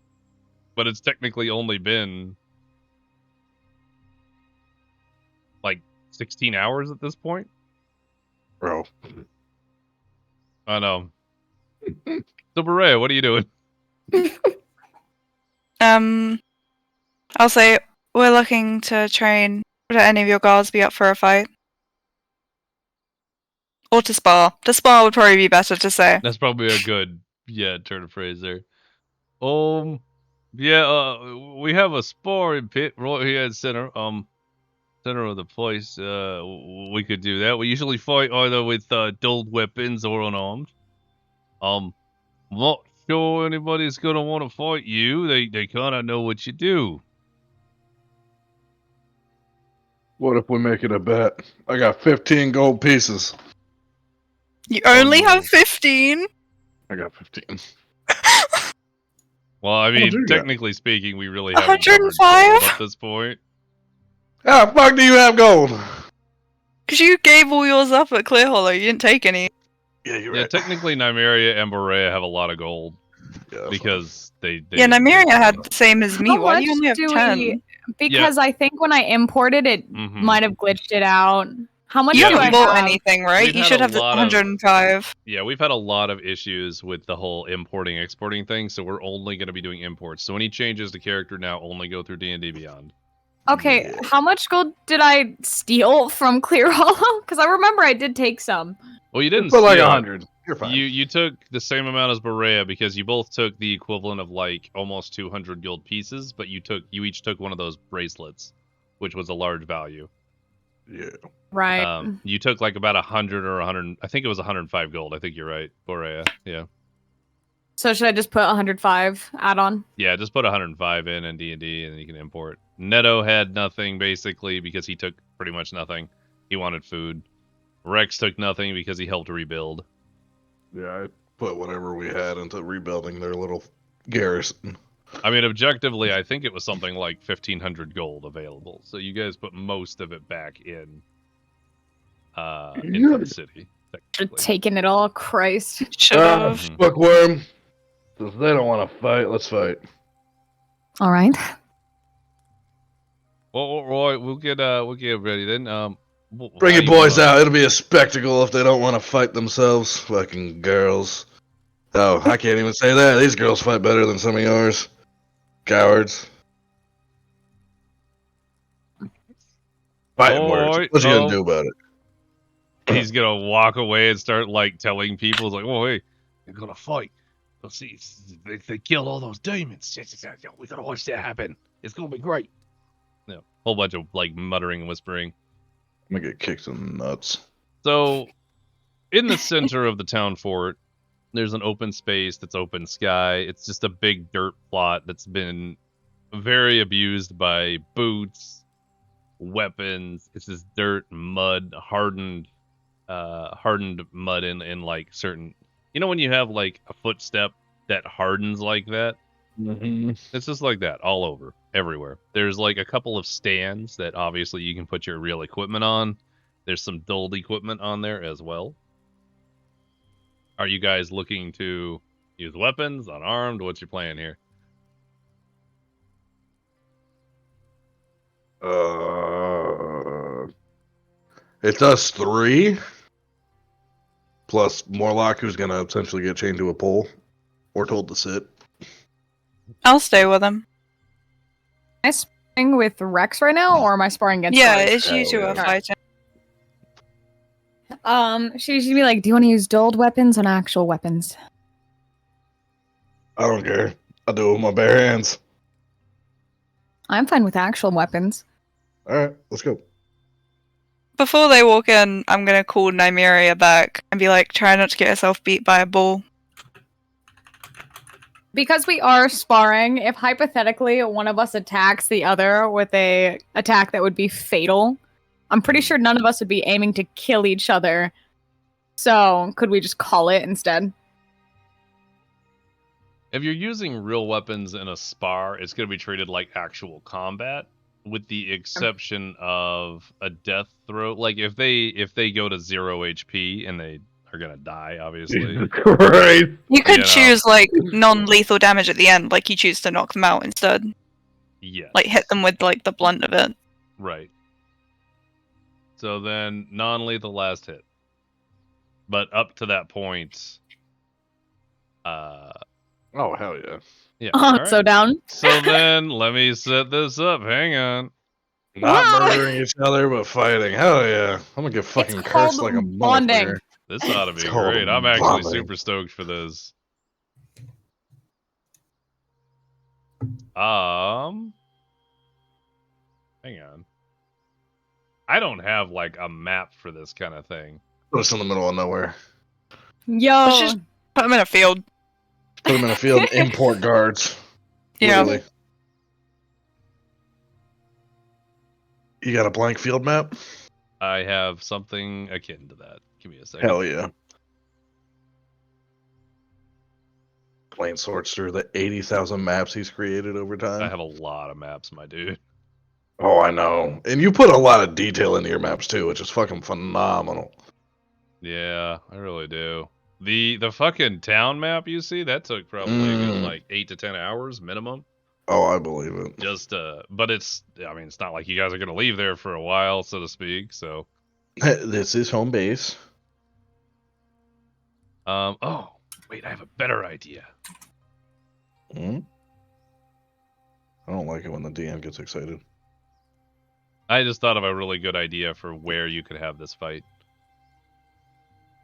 but it's technically only been like 16 hours at this point. Bro. I know. So, Berea, what are you doing? I'll say we're looking to train. Would any of your guards be up for a fight? Or to spar? To spar would probably be better to say. That's probably a good, turn of phrase there. We have a sparring pit right here at center of the place. We could do that. We usually fight either with dulled weapons or unarmed. Not sure anybody's gonna want to fight you. They kind of know what you do. What if we make it a bet? I got 15 gold pieces. You only no. have 15? I got 15. Well, I do mean, that. technically speaking, we really haven't covered 105? gold at this point. How the fuck do you have gold? Because you gave all yours up at Clear Hollow, you didn't take any. Yeah, you're Yeah, right. technically, Nymeria and Berea have a lot of gold Yeah, that's because they Yeah, Nymeria had the same as me. How Why do much you only have do 10? we? Because I think when I imported it, Mhm. might have glitched it out. How much You Yeah, do I haven't bought have? anything, right? we've You had should a have the lot of- 105. Yeah, we've had a lot of issues with the whole importing exporting thing, so we're only going to be doing imports. So any changes to character now only go through D&D Beyond. Okay, Yeah. how much gold did I steal from Clear Hollow? Because I remember I did take some. Well, you didn't Put like steal it. 100. You're fine. You took the same amount as Berea because you both took the equivalent of like almost 200 gold pieces, but you each took one of those bracelets, which was a large value. Yeah. Right. You took like about 100 or 100. I think it was 105 gold. I think you're right, Berea. Yeah. So should I just put 105 add on? Yeah, just put 105 in D&D, and then you can import. Neto had nothing, basically, because he took pretty much nothing. He wanted food. Rex took nothing because he helped rebuild. Yeah, I put whatever we had into rebuilding their little garrison. I mean, objectively, I think it was something like 1,500 gold available. So you guys put most of it back in into the city. Should have taken it all. Christ. Should have. Mhm. Bookworm. Since they don't want to fight, let's fight. All right. Well, Roy, we'll get ready then. Bring how your do you boys wanna- out. It'll be a spectacle if they don't want to fight themselves. Fucking girls. Oh, I can't even say that. These girls fight better than some of yours. Cowards. Fighting words. Alright, What you gonna do about it? He's gonna walk away and start like telling people, like, "Oh, hey, you're gonna fight. We'll see. They killed all those demons. We gotta watch that happen. It's gonna be great. Yeah, whole bunch of like muttering and whispering. I'm gonna get kicked in the nuts. So, in the center of the town fort, there's an open space that's open sky. It's just a big dirt plot that's been very abused by boots, weapons. It's just dirt, mud, hardened mud in like certain. You know when you have like a footstep that hardens like that? Mm-hmm. It's just like that all over, everywhere. There's like a couple of stands that obviously you can put your real equipment on. There's some dulled equipment on there as well. Are you guys looking to use weapons, unarmed? What's your plan here? It's us three, plus Morlock, who's gonna essentially get chained to a pole or told to sit. I'll stay with him. Am I sparring with Rex right now, or am I sparring against? Yeah, Rex? it's you two are fighting. She's gonna be like, "Do you want to use dulled weapons or actual weapons?" I don't care. I'll do it with my bare hands. I'm fine with actual weapons. All right, let's go. Before they walk in, I'm gonna call Nymeria back and be like, try not to get yourself beat by a bull. Because we are sparring, if hypothetically one of us attacks the other with a attack that would be fatal, I'm pretty sure none of us would be aiming to kill each other. So, could we just call it instead? If you're using real weapons in a spar, it's going to be treated like actual combat, with the exception of a death throw. Like if they go to 0 HP and they are going to die, obviously. Right. You could You know. choose like non-lethal damage at the end, like you choose to knock them out instead. Yes. Like hit them with like the blunt of it. Right. So then non-lethal last hit. But up to that point, Oh hell yeah! yeah. Oh, all so right. down. So then let me set this up. Hang on. Not Wow. murdering each other, but fighting. Hell yeah! I'm gonna get fucking cursed called like a bonding. motherfucker. This ought to be It's called great. I'm actually bombing. super stoked for this. Hang on. I don't have like a map for this kind of thing. Put us in the middle of nowhere. Yo, Let's just put them in a field. Put them in a field. And import guards. Yeah. Literally. You got a blank field map? I have something akin to that. Give me a second. Hell yeah! Plain sorts through the 80,000 maps he's created over time. I have a lot of maps, my dude. Oh, I know. And you put a lot of detail into your maps too, which is fucking phenomenal. Yeah, I really do. The fucking town map you see, that took probably a good, like 8 to 10 hours minimum. Oh, I believe it. Just but it's not like you guys are gonna leave there for a while, so to speak. So This is home base. oh wait, I have a better idea. Hmm? I don't like it when the DM gets excited. I just thought of a really good idea for where you could have this fight.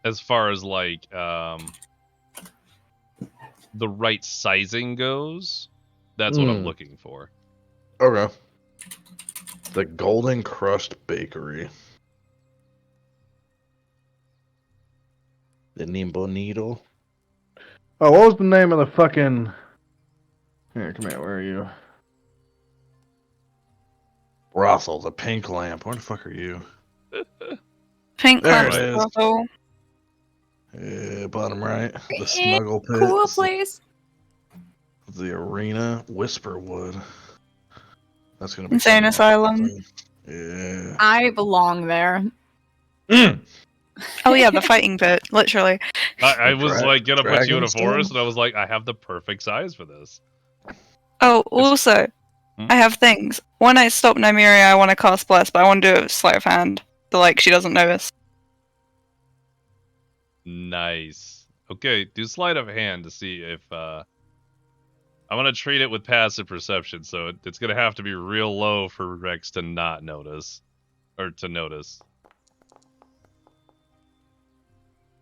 As far as like the right sizing goes, that's what I'm looking for. Okay. The Golden Crust Bakery. The Nimbo Needle. Oh, what was the name of the fucking... Here, come here, where are you? Brothel, the Pink Lamp. Where the fuck are you? Pink There Lamps it is. Brothel. Bottom right. The Snuggle Pit. cool place. The Arena. Whisperwood. That's gonna be Insane fun. Asylum. Yeah. I belong there. Oh yeah, the fighting pit, literally. I was like gonna put you in a Dragonstone? forest, and I was like, I have the perfect size for this. Oh, also, Hmm? I have things. When I stop Nymeria, I want to cast Bless, but I want to do it with Sleight of Hand. So, like, she doesn't notice. Nice. Okay, do sleight of hand to see if I'm gonna treat it with passive perception, so it's gonna have to be real low for Rex to not notice. Or to notice.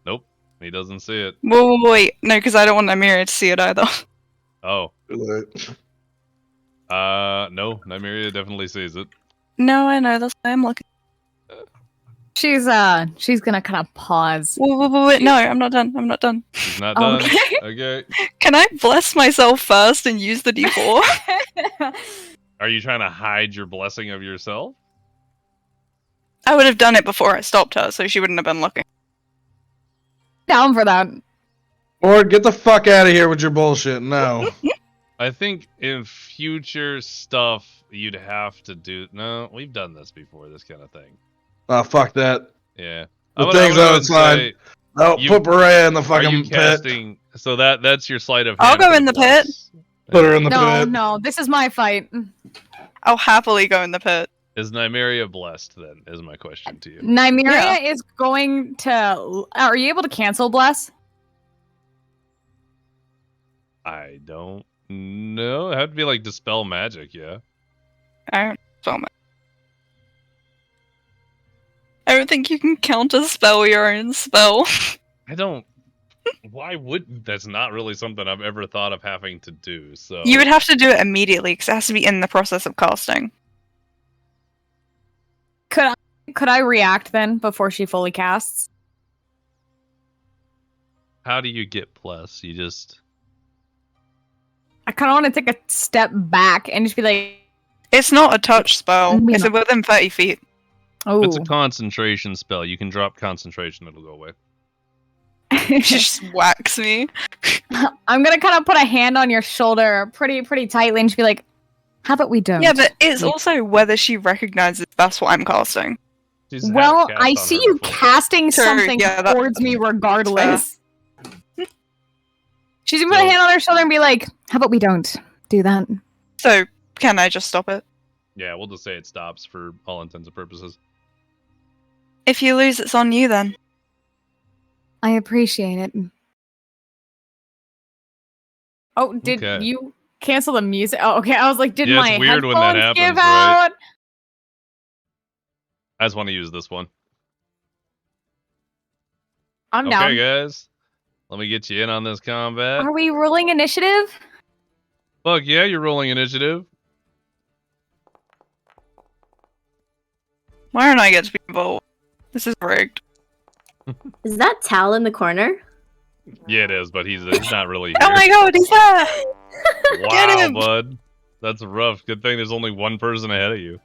Nope. He doesn't see it. Wait. No, because I don't want Nymeria to see it either. Oh. Like, No, Nymeria definitely sees it. No, I know. That's why I'm looking. She's gonna kind of pause. Wait. No, I'm not done. I'm not done. He's not done. Okay. Okay. Can I bless myself first and use the D4? Are you trying to hide your blessing of yourself? I would have done it before I stopped her, so she wouldn't have been looking. Down for that. or get the fuck out of here with your bullshit. No. I think in future stuff, you'd have to do... No, we've done this before, this kind of thing. Oh, fuck that. Yeah. The thing's outside. No, you- put Beret in the Are fucking you pit. casting... So that's your sleight of I'll hand go for in the bless. Put her in the No, pit. no, this is my fight. I'll happily go in the pit. Is Nymeria blessed, then, is my question to you. Nymeria Yeah. is going to... Are you able to cancel Bless? I don't know. It had to be like Dispel Magic, yeah. I don't spell my. I don't think you can counter spell your own spell. I don't... Why would... That's not really something I've ever thought of having to do, so... You would have to do it immediately because it has to be in the process of casting. Could I react then before she fully casts? How do you get plus? You just... I kind of want to take a step back and just be like, It's not a touch spell. Mm, It's yeah. within 30 feet. oh. It's a concentration spell. You can drop concentration, it'll go away. She just whacks me. I'm gonna kind of put a hand on your shoulder pretty tightly and just be like, how about we don't? Yeah, but it's Like- also whether she recognizes that's what I'm casting. She's had Well, it cast I on see her you before. casting Sure, something yeah, that- towards me regardless. She's gonna put So- a hand on her shoulder and be like, how about we don't do that? So, can I just stop it? Yeah, we'll just say it stops for all intents and purposes. If you lose, it's on you then. I appreciate it. Oh, did Okay. you cancel the music? Oh, okay. I was like, did Yeah, it's my weird when that headphones give happens, right? out? I just want to use this one. I'm Okay, down. guys. Let me get you in on this combat. Are we rolling initiative? Fuck yeah, you're rolling initiative. Why don't I get to be involved? This is rigged. Is that Tal in the corner? Yeah, it is, but he's not really here. Oh my god, he's there! Wow, Get him! bud. That's rough. Good thing there's only one person ahead of you.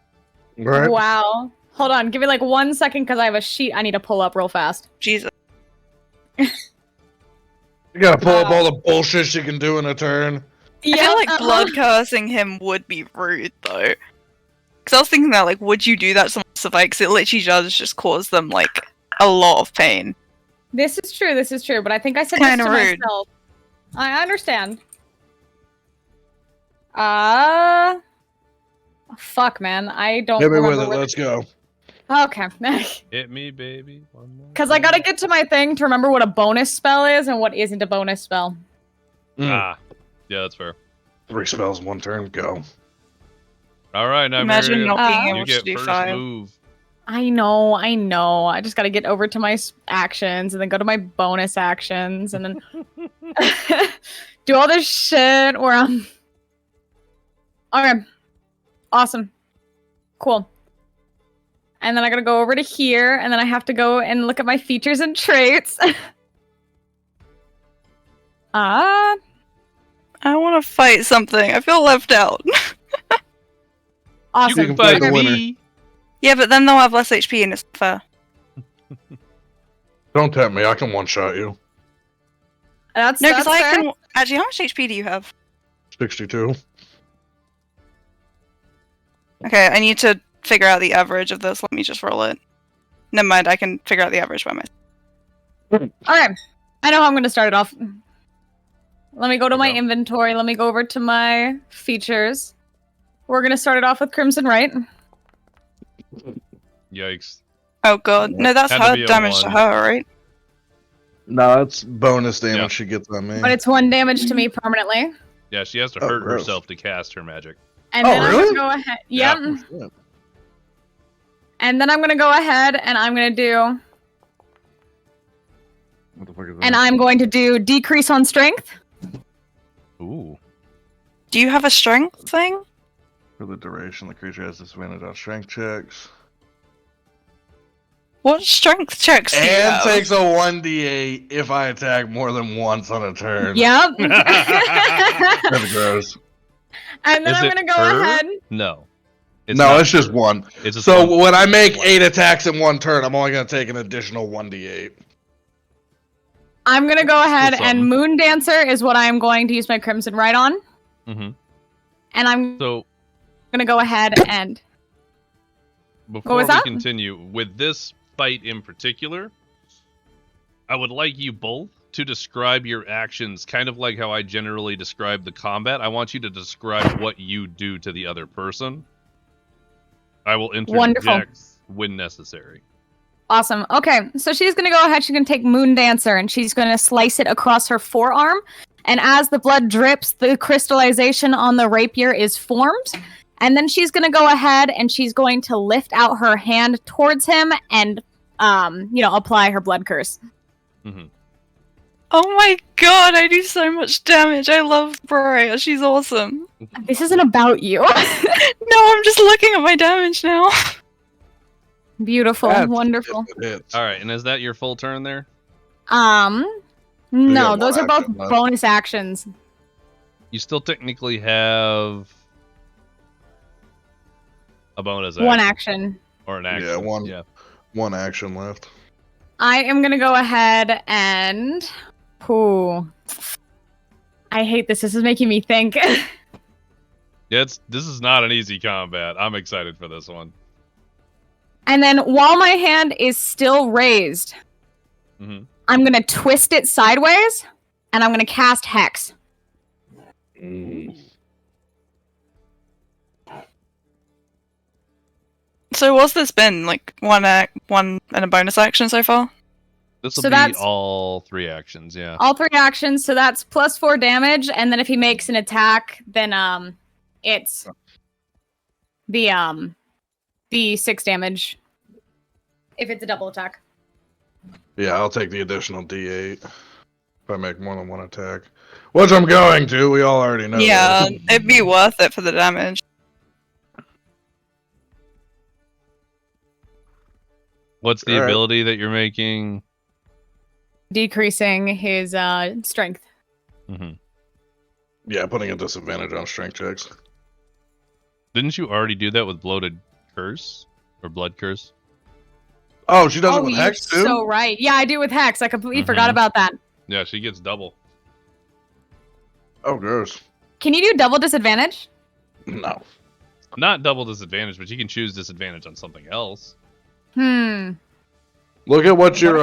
Right? Wow. Hold on. Give me like 1 second because I have a sheet I need to pull up real fast. Jesus. You gotta pull up all the bullshit she can do in a turn. I feel like blood cursing him would be rude though. Because I was thinking that, like, would you do that to someone survive? Because it literally does just cause them, like, a lot of pain. This is true, but I think I said this Kinda to rude. myself. I understand. Fuck, man. I don't Hit me remember with it. where Let's go. Okay. Hit me, baby. One more Because I gotta time. get to my thing to remember what a bonus spell is and what isn't a bonus spell. Mm. Ah, yeah, that's fair. 3 spells, 1 turn, go. All right, now Imagine not being you able to get do first 5. move. I know. I just gotta get over to my actions and then go to my bonus actions and then do all this shit where I'm... Okay. Awesome. Cool. And then I gotta go over to here, and then I have to go and look at my features and traits. I want to fight something. I feel left out. Awesome. You can fight the Fight winner. me. Yeah, but then they'll have less HP and it's not fair. Don't tempt me. I can one-shot you. That's No, because that's I fair. can. Actually, how much HP do you have? 62. Okay, I need to figure out the average of this. Let me just roll it. Never mind, I can figure out the average by myself. Okay. I know how I'm gonna start it off. Let me go to my Go. inventory. Let me go over to my features. We're gonna start it off with Crimson Right. Yikes. Oh god. No, that's Had to her be a damage to 1. her, right? No, that's bonus damage Yeah. she gets on me. But it's 1 damage to me permanently. Yeah, she has to Oh, hurt gross. herself to cast her magic. And Oh, then I'm really? gonna go ahead. Yeah. Yep. Yeah. And then I'm gonna go ahead and I'm gonna do What the fuck is that? And I'm going to do decrease on strength. Ooh. Do you have a strength thing? For the duration, the creature has disadvantage on strength checks. What strength checks do you And have? takes a 1d8 if I attack more than once on a turn. Yep. That's gross. And then Is I'm it going to go per? ahead. No. No, it's just one. It's just So one. when I make 8 attacks in one turn, I'm only going to take an additional 1d8. I'm going to go ahead Still and something. Moon Dancer is what I am going to use my Crimson Right on. Mm-hmm. And I'm So going to go ahead and... before was we that? continue with this fight in particular, I would like you both to describe your actions kind of like how I generally describe the combat. I want you to describe what you do to the other person. I will interject Wonderful. when necessary. Awesome. Okay, so she's going to go ahead. She's going to take Moon Dancer, and she's going to slice it across her forearm. And as the blood drips, the crystallization on the rapier is formed. And then she's going to go ahead, and she's going to lift out her hand towards him and, apply her blood curse. Mm-hmm. Oh my god, I do so much damage. I love Briar. She's awesome. This isn't about you. No, I'm just looking at my damage now. Beautiful. That's- Wonderful. It hits. All right, and is that your full turn there? No, got those one are both action left. bonus actions. You still technically have a bonus action. One action. Or an action. Yeah, one. Yeah. One action left. I am going to go ahead and... Ooh. I hate this. This is making me think. Yeah, this is not an easy combat. I'm excited for this one. And then while my hand is still raised, Mm-hmm. I'm going to twist it sideways, and I'm going to cast Hex. So what's this been? Like one and a bonus action so far? This will So be that's- all 3 actions, yeah. All 3 actions, so that's plus 4 damage, and then if he makes an attack, then it's the 6 damage. If it's a double attack. Yeah, I'll take the additional d8 if I make more than one attack. Which I'm going to. We all already know. Yeah, that. it'd be worth it for the damage. What's the All right. ability that you're making? Decreasing his strength. Mm-hmm. Yeah, putting a disadvantage on strength checks. Didn't you already do that with bloated curse? Or blood curse? Oh, she does it with you're Hex too? so right. Yeah, I do with Hex. I completely forgot Mhm. about that. Yeah, she gets double. Oh, gross. Can you do double disadvantage? No. Not double disadvantage, but you can choose disadvantage on something else. Look at what your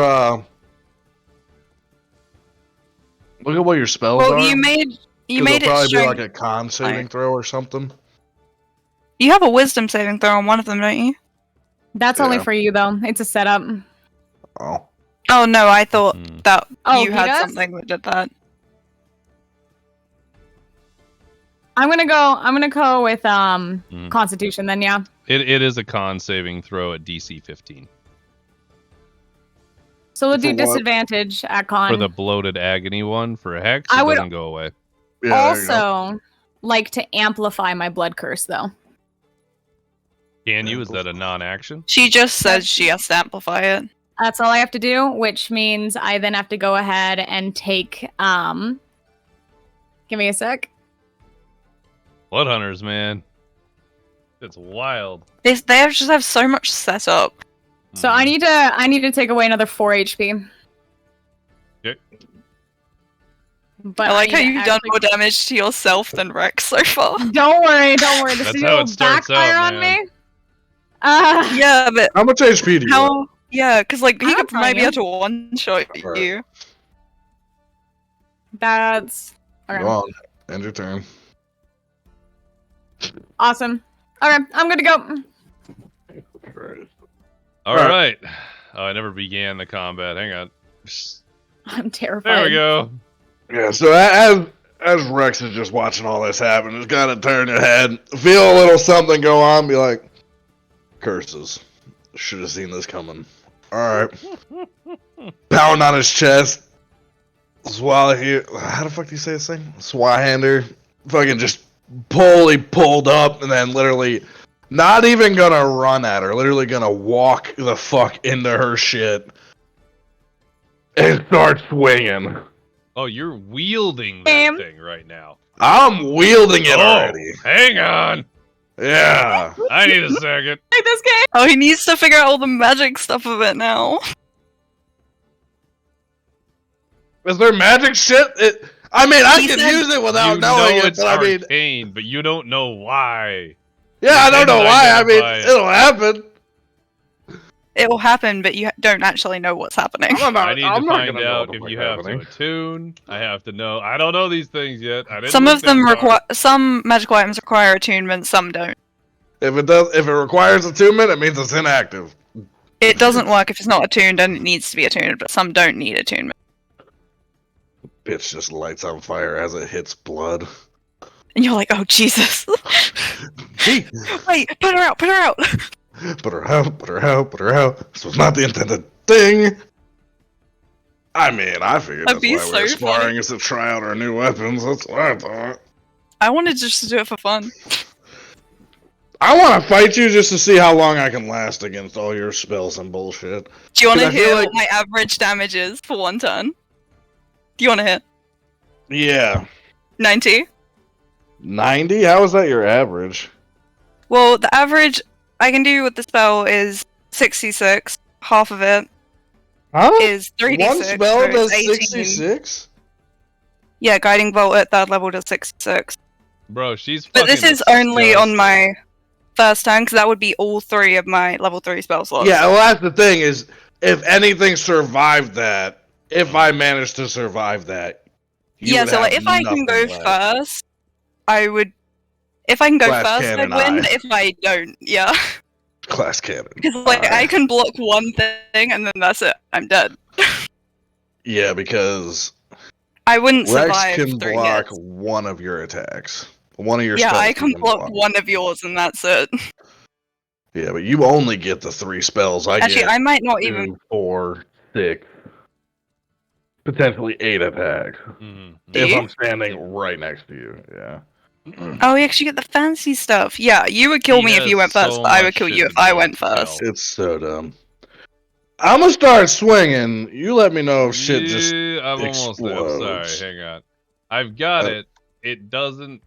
Look at what your spells Well, are. you made 'cause it it'll probably be strength. like a con saving throw or something. You have a wisdom saving throw on one of them, don't you? That's only Yeah. for you, though. It's a setup. Oh. Oh no, I thought Hmm. that Oh, you he had does? something that did that. I'm gonna go with Mm. Constitution then, yeah. It is a con saving throw at DC 15. So we'll do For what? disadvantage at con. For the bloated agony one, for a hex, I it would doesn't go away. Yeah, there you go. also like to amplify my blood curse though. Can you? Is that a non-action? She just says she has to amplify it. That's all I have to do, which means I then have to go ahead and take give me a sec. Blood hunters, man. It's wild. They just have so much setup. So Hmm. I need to take away another 4 HP. Okay. But I like how need to you've done actually- more damage to yourself than Rex so far. Don't worry. This That's is how gonna it starts backfire out, on man. me. Yeah, but How much HP do you have? how? Yeah, because like he I'll could tell maybe you. able to one shot Right. you. That's okay. Go on. End your turn. Awesome. Okay, I'm good to go. All Right. right. Oh, I never began the combat. Hang on. I'm terrified. There we go. Yeah, so as Rex is just watching all this happen, just gotta turn your head, feel a little something go on, be like, curses. Should have seen this coming. Alright. Pound on his chest, How the fuck do you say this thing? Swahander fucking just pulled up and then literally not even gonna run at her, literally gonna walk the fuck into her shit and start swinging. Oh, you're wielding that thing right now. I'm wielding it already. Hang on. Yeah. I need a second. Like this game. Oh, he needs to figure out all the magic stuff of it now. Is there magic shit? I can use it without You knowing know it, it's but arcane, but you don't know why. yeah, I don't know why. Identify it. It'll happen. It will happen, but you don't actually know what's happening. I need to find out if you have to attune. I have to know. I don't know these things yet. I didn't Some look of them that far. require. Some magical items require attunement. Some don't. If it requires attunement, it means it's inactive. It doesn't work if it's not attuned, and it needs to be attuned. But some don't need attunement. Bitch just lights on fire as it hits blood. And you're like, oh Jesus! Gee. Wait, put her out! Put her out! Put her out, put her out, put her out. This was not the intended thing. I mean, I figured That'd that's be why we were so sparring funny. is to try out our new weapons. That's what I thought. I wanted just to do it for fun. I want to fight you just to see how long I can last against all your spells and bullshit. Do you want to I feel hear like- what my average damage is for one turn? Do you want to hear? Yeah. 90. 90? How is that your average? Well, the average I can do with the spell is 66. Half of it Huh? is 3d6. One spell so does it's 18. 66? Yeah, Guiding Bolt at 3rd level does 66. Bro, she's But this fucking is only on disgusting. my first turn, because that would be all 3 of my level 3 spell slots. Yeah, well, that's the thing is, if anything survived that, if I managed to survive that, you Yeah, would so like, have if I can go nothing left. first, I would. If I can go Glass first, I'd cannon win. eye. If I don't, yeah. Class cannon. Because like Eye. I can block one thing and then that's it. I'm dead. Yeah, because I wouldn't Rex survive can 3 block hits. one of your attacks. One of your Yeah, spells. I you can block one of yours and that's it. Yeah, but you only get the 3 spells. I Actually, get I might not 2, even. 4, 6, potentially 8 attacks. Mhm. Do If you? I'm standing right next to you, yeah. Oh, you actually get the fancy stuff. Yeah, you would kill He me if has you went first. so But I would much kill shit you to if I do went with the first. spell. It's so dumb. I'm gonna start swinging. You let me know if shit just. Yeah, I'm almost there. I'm explodes. sorry, hang on. I've got Oh. it. It doesn't.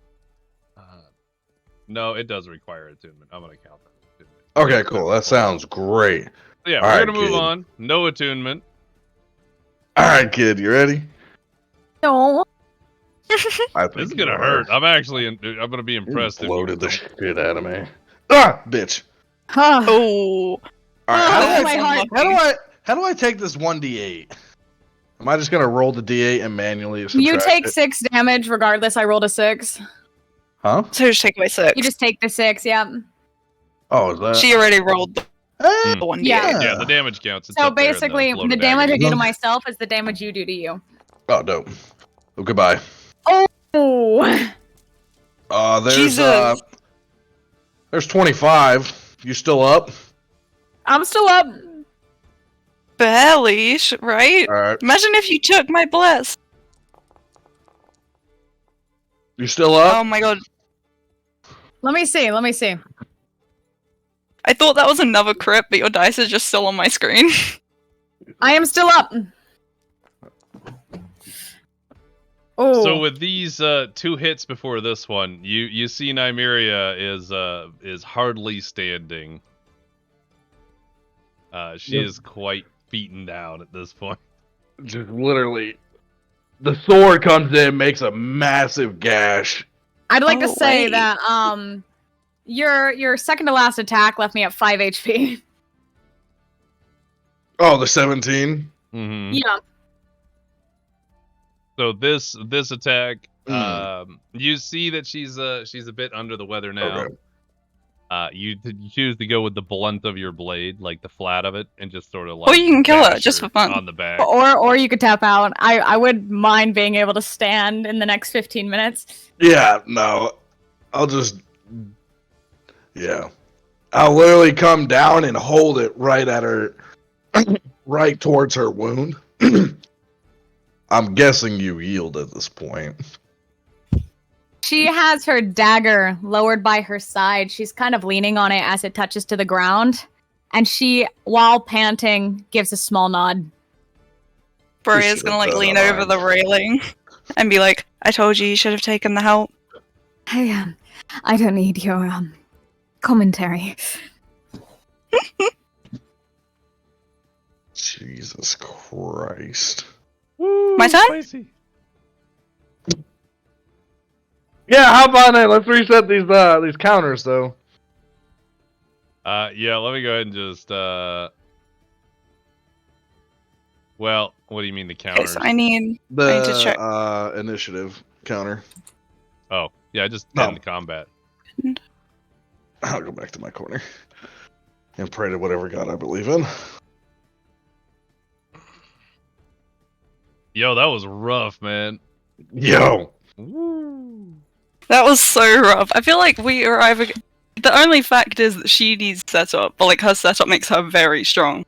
No, it does require attunement. I'm gonna count that. Okay, cool. That sounds great. Yeah, All we're right, gonna move kid. on. No attunement. All right, kid, you ready? No. I think This is you gonna are. hurt. I'm gonna be You impressed. If bloated the you shit out of me. Ah, bitch. Huh. Oh, All right, how do that's I? my heart. How do I take this 1d8? Am I just gonna roll the d8 and manually subtract You take it? 6 damage regardless. I rolled a 6. Huh? so just take away 6. You just take the 6, yeah. Oh, is that? She already rolled the Eh, one. Yeah. Yeah, the damage counts. It's So up there in basically, the bloated damage I agony. do to myself is the damage you do to you. Oh, dope. Oh, goodbye. Oh. Jesus. There's 25. You still up? I'm still up. Barely, right? All right. Imagine if you took my bless. You still up? Oh my god. Let me see. I thought that was another crit, but your dice is just still on my screen. I am still up. Oh. So with these 2 hits before this one, you see Nymeria is hardly standing. She Yep. is quite beaten down at this point. Just literally, the sword comes in, makes a massive gash. I'd like to Oh, say wait. that your second to last attack left me at 5 HP. Oh, the 17. Mm-hmm. Yeah. So this attack, Mm. you see that she's a bit under the weather now. Okay. You choose to go with the blunt of your blade, like the flat of it, and just sort of like. Or you can kill her, bash just for fun. on the back. Or you could tap out. I would mind being able to stand in the next 15 minutes. Yeah, no. I'll just. Yeah. I'll literally come down and hold it right at her. Right towards her wound. I'm guessing you yield at this point. She has her dagger lowered by her side. She's kind of leaning on it as it touches to the ground. And she, while panting, gives a small nod. Bria's gonna like lean over the railing and be like, I told you should have taken the help. I don't need your commentary. Jesus Christ. Woo, My turn? spicy. Yeah, how about it? Let's reset these counters though. Yeah, let me go ahead and just well, what do you mean the Okay, counters? so I need to check. The initiative counter. Oh, yeah, I just No. end the combat. I'll go back to my corner and pray to whatever god I believe in. Yo, that was rough, man. Yo. Woo. That was so rough. I feel like we are either. The only fact is that she needs setup, but like her setup makes her very strong.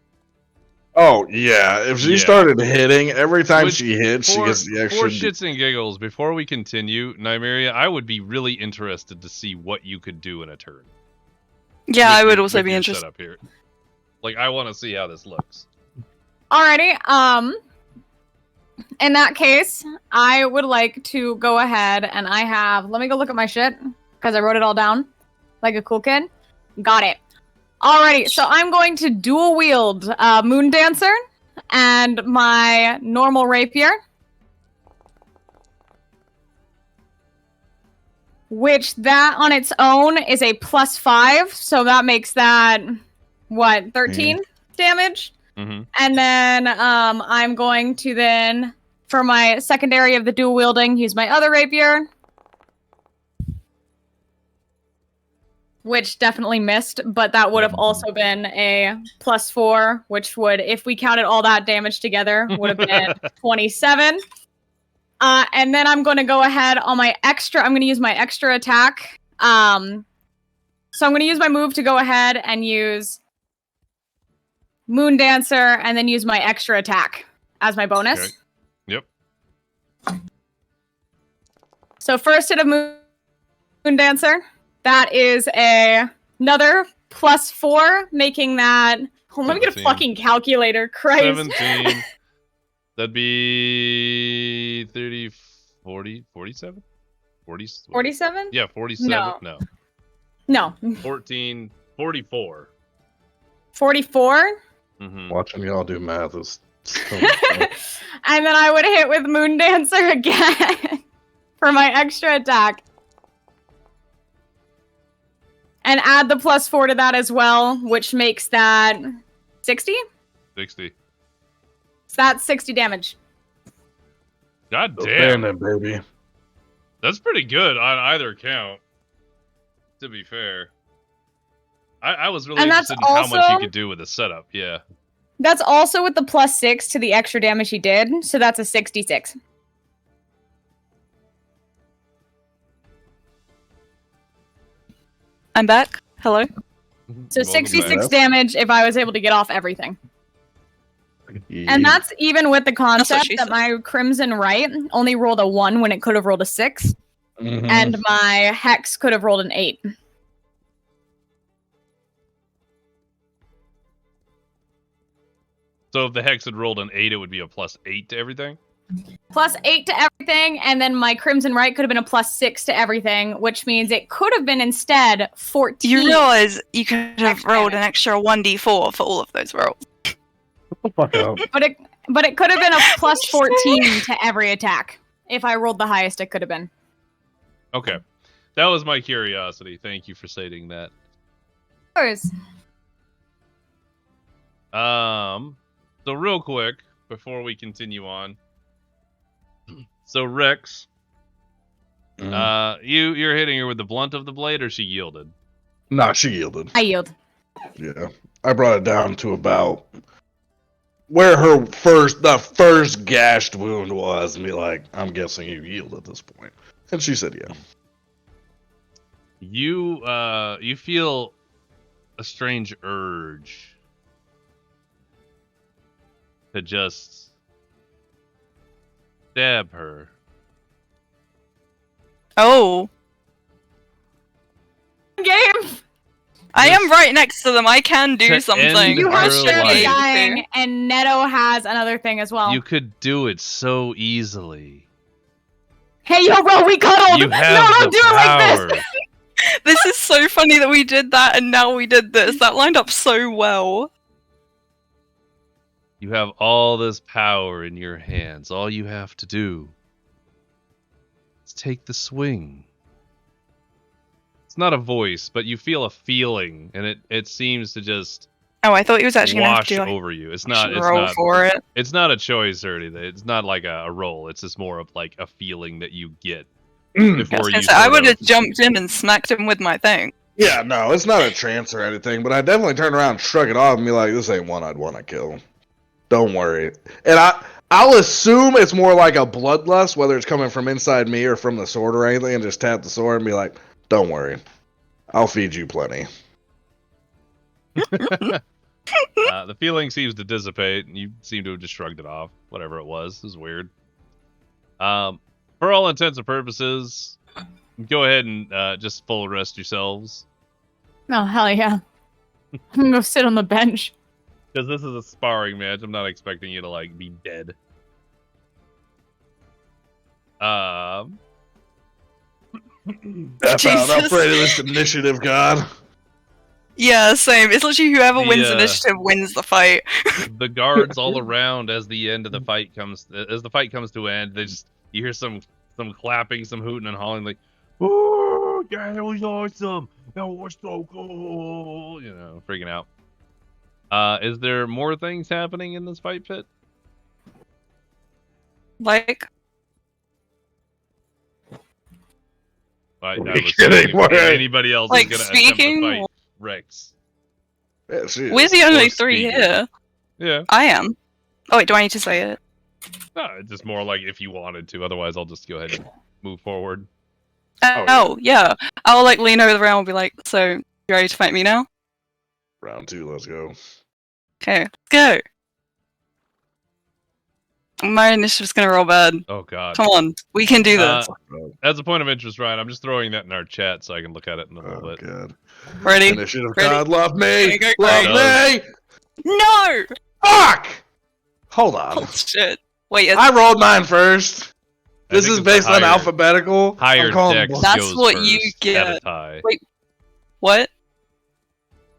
Oh yeah, if she Yeah. started hitting every time Which, she hits, she gets the extra. For shits and giggles, before we continue, Nymeria, I would be really interested to see what you could do in a turn. Yeah, with I would your- also with be your interested. setup here. Like, I want to see how this looks. Alrighty, in that case, I would like to go ahead and I have, let me go look at my shit, because I wrote it all down, like a cool kid. Got it. Alrighty, so I'm going to dual wield Moon Dancer and my normal rapier. Which that on its own is a +5, so that makes that, what, 13 damage? Mm-hmm. And then I'm going to then, for my secondary of the dual wielding, use my other rapier. Which definitely missed, but that would have also been a +4, which would, if we counted all that damage together, would have been 27. And then I'm going to go ahead on my extra, I'm going to use my extra attack. So I'm going to use my move to go ahead and use Moon Dancer and then use my extra attack as my bonus. Okay. Yep. So first hit of Moon Dancer. That is another +4, making that... Oh, let me get a 17. fucking calculator, Christ. 17. That'd be 30, 40, 47? 40, 47? Yeah, 47. No. No. No. 14, 44. 44? Mm-hmm. Watching y'all do math is. And then I would hit with Moon Dancer again for my extra attack. And add the +4 to that as well, which makes that 60? 60. So that's 60 damage. God Damn damn. it, baby. That's pretty good on either count, to be fair. I was really And that's interested in how much you also- could do with the setup, yeah. That's also with the +6 to the extra damage he did, so that's a 66. I'm back. Hello. So Welcome 66 back. damage if I was able to get off everything. And that's even with the concept she that said. my Crimson Right only rolled a 1 when it could have rolled a 6, Mhm. and my Hex could have rolled an 8. So if the Hex had rolled an 8, it would be a +8 to everything? +8 to everything, and then my Crimson Right could have been a +6 to everything, which means it could have been instead 14. You realize you could have Extra rolled an damage. extra 1d4 for all of those rolls. Shut the fuck up. But it could have been a +14 to every attack. If I rolled the highest, it could have been. Okay. That was my curiosity. Thank you for stating that. Of course. So real quick, before we continue on. So Rex, you're hitting her with the blunt of the blade, or she yielded? Nah, she yielded. I yield. Yeah. I brought it down to about where the first gashed wound was, and be like, I'm guessing you yield at this point. And she said yeah. You feel a strange urge to just stab her. Oh. Game. I am right next to them. I can do To something. end You her have I should Sherry be able to. dying, and Neto has another thing as well. You could do it so easily. Hey, yo, bro, we cuddled. You No, have don't the do it like power. this. This is so funny that we did that and now we did this. That lined up so well. You have all this power in your hands. All you have to do is take the swing. It's not a voice, but you feel a feeling, and it seems to just Oh, I thought he was actually gonna have wash to do like, over you. It's roll not for it. it's not a choice or anything. It's not like a roll. It's just more of like a feeling that you get Mm. before you. I sort would have of- jumped in and smacked him with my thing. Yeah, no, it's not a trance or anything, but I definitely turn around and shrug it off and be like, this ain't one I'd want to kill. Don't worry. And I'll assume it's more like a bloodlust, whether it's coming from inside me or from the sword or anything, and just tap the sword and be like, don't worry. I'll feed you plenty. The feeling seems to dissipate, and you seem to have just shrugged it off. Whatever it was weird. For all intents and purposes, go ahead and just full rest yourselves, Oh, hell yeah. I'm gonna go sit on the bench. because this is a sparring match. I'm not expecting you to like be dead. I'm Jesus. not afraid of this initiative, God. Yeah, same. It's literally whoever wins The, initiative wins the fight. The guards all around as the fight comes to an end, you hear some clapping, some hooting and hawing, like, "Oh, yeah, that was awesome! That was so cool!" You know, freaking out. Is there more things happening in this fight pit? Like, I Are was you kidding? wondering What? if anybody else Like, is gonna attempt to speaking- fight Rex. Yeah, she we're is. the only Or three speaking. here. Yeah. I am. Oh wait, do I need to say it? No, it's just more like if you wanted to. Otherwise, I'll just go ahead and move forward. Oh, yeah. I'll like lean over the round and be like, so, you ready to fight me now? Round 2, let's go. Okay, let's go. My initiative's gonna roll bad. Oh God. Come on, we can do this. As a point of interest, Ryan, I'm just throwing that in our chat so I can look at it in a little Oh, bit. God. Ready? Initiative, Ready? God, love me! Go, Love go. me! No! Fuck! Hold on. Oh shit. Wait, I rolled mine first. I This think is it's based the on higher- alphabetical. Higher I'm calling dex bullshit. That's goes what first you at a get. tie. what?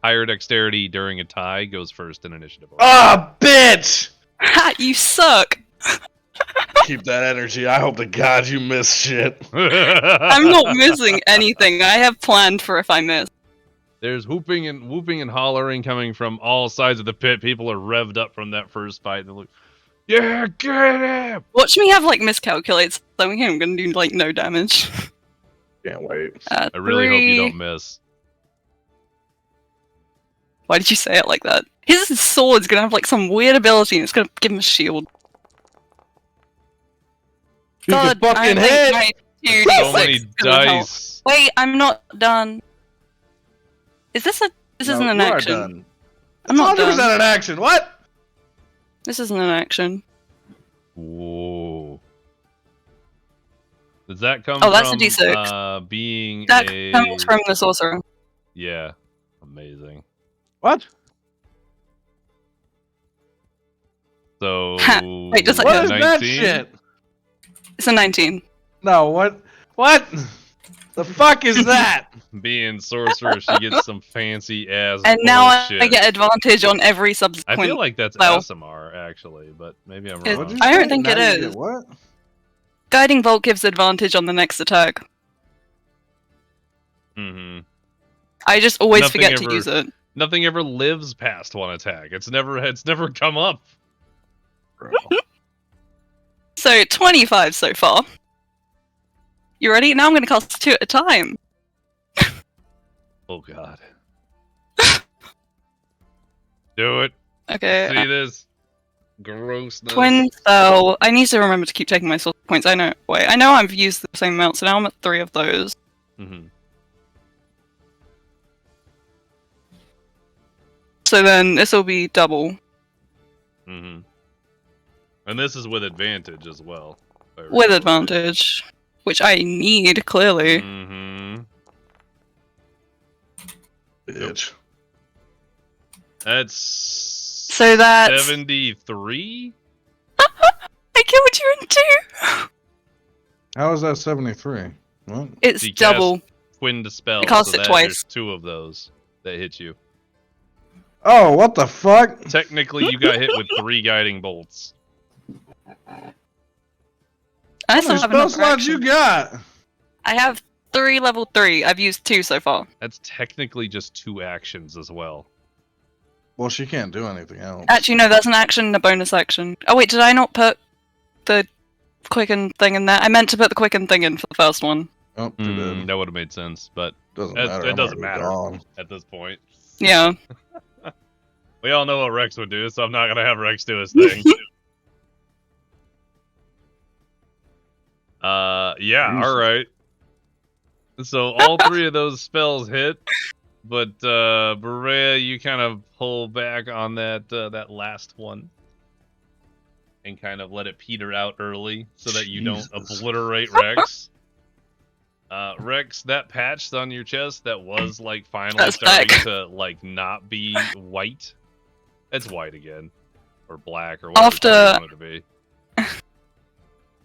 Higher dexterity during a tie goes first in initiative. Ah, bitch! Ha, you suck! Keep that energy. I hope to God you miss shit. I'm not missing anything. I have planned for if I miss. There's whooping and hollering coming from all sides of the pit. People are revved up from that first fight. They're like, "Yeah, get him!" Watch me have like miscalculates something. I'm gonna do like no damage. Can't wait. I really hope you 3. don't miss. Why did you say it like that? His sword's gonna have like some weird ability and it's gonna give him a shield. You can fucking I think hit! my 2d6 So many is gonna help. dice. Wait, I'm not done. Is this a? This isn't an you are action. done. I'm not 100% done. an action. What? This isn't an action. Whoa. Does that come Oh, that's a from D6. being That a... comes from the sorcerer. Yeah. Amazing. What? So... Ha, wait, does that What count? is that 19? shit? It's a 19. No, what? What? The fuck is that? Being sorcerer, she gets some fancy ass And now bullshit. I get advantage on every I subsequent. feel like that's spell. ASMR, actually, but maybe I'm Is- wrong. What'd you I don't say? think it Now you is. get what? Guiding Bolt gives advantage on the next attack. Mm-hmm. I just always Nothing forget ever- to use it. Nothing ever lives past one attack. It's never come up. Bro. So 25 so far. You ready? Now I'm going to cast 2 at a time. Oh God. Do it. Okay. See this grossness. Twin spell. I need to remember to keep taking my soul points. I know. Wait, I know I've used the same amount, so now I'm at 3 of those. Mm-hmm. So then this will be double. Mm-hmm. And this is with advantage as well. With advantage. Which I need, clearly. Mm-hmm. Bitch. That's So that's 73? I killed you in 2! How is that 73? What? It's You double. cast Twin Dispel, I cast so it that twice. there's 2 of those that hit you. Oh, what the fuck? Technically, you got hit with 3 guiding bolts. I How still many have spell another slots you action. got? I have 3 level 3. I've used 2 so far. That's technically just 2 actions as well. Well, she can't do anything else. Actually, no, that's an action and a bonus action. Oh wait, did I not put the quicken thing in there? I meant to put the quicken thing in for the first one. Oh, you did. That would have made sense, but Doesn't it matter. I'm doesn't already matter gone. at this point. Yeah. We all know what Rex would do, so I'm not gonna have Rex do his thing. Yeah, alright. So all 3 of those spells hit, but Berea, you kind of pull back on that that last one. And kind of let it peter out early so that you don't obliterate Rex. Rex, that patch on your chest that was like finally That's starting back. to like not be white. It's white again. Or black or whatever After- you want it to be.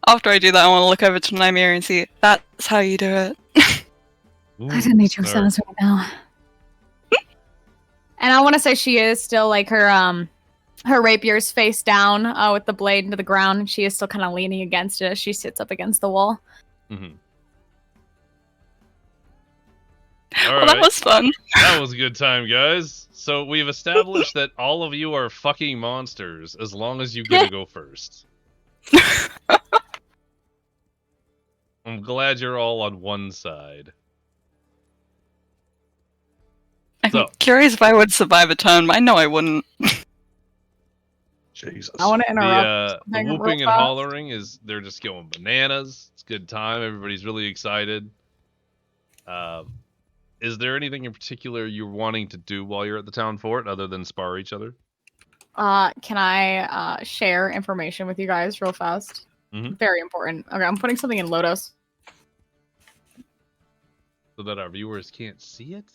After I do that, I want to look over to Nymeria and see, that's how you do it. Ooh, I didn't need your smart. sounds right now. And I want to say she is still like her rapier's face down with the blade into the ground. And she is still kind of leaning against it as she sits up against the wall. Mhm. Well, that was fun. That was a good time, guys. So we've established that all of you are fucking monsters as long as you get to go first. I'm glad you're all on one side. I'm So- curious if I would survive a turn. I know I wouldn't. Jesus. I want to interrupt. The something real whooping and fast. hollering they're just going bananas. It's a good time. Everybody's really excited. Is there anything in particular you're wanting to do while you're at the town fort other than spar each other? Can I share information with you guys real fast? Mhm. Very important. Okay, I'm putting something in Lotus. So that our viewers can't see it?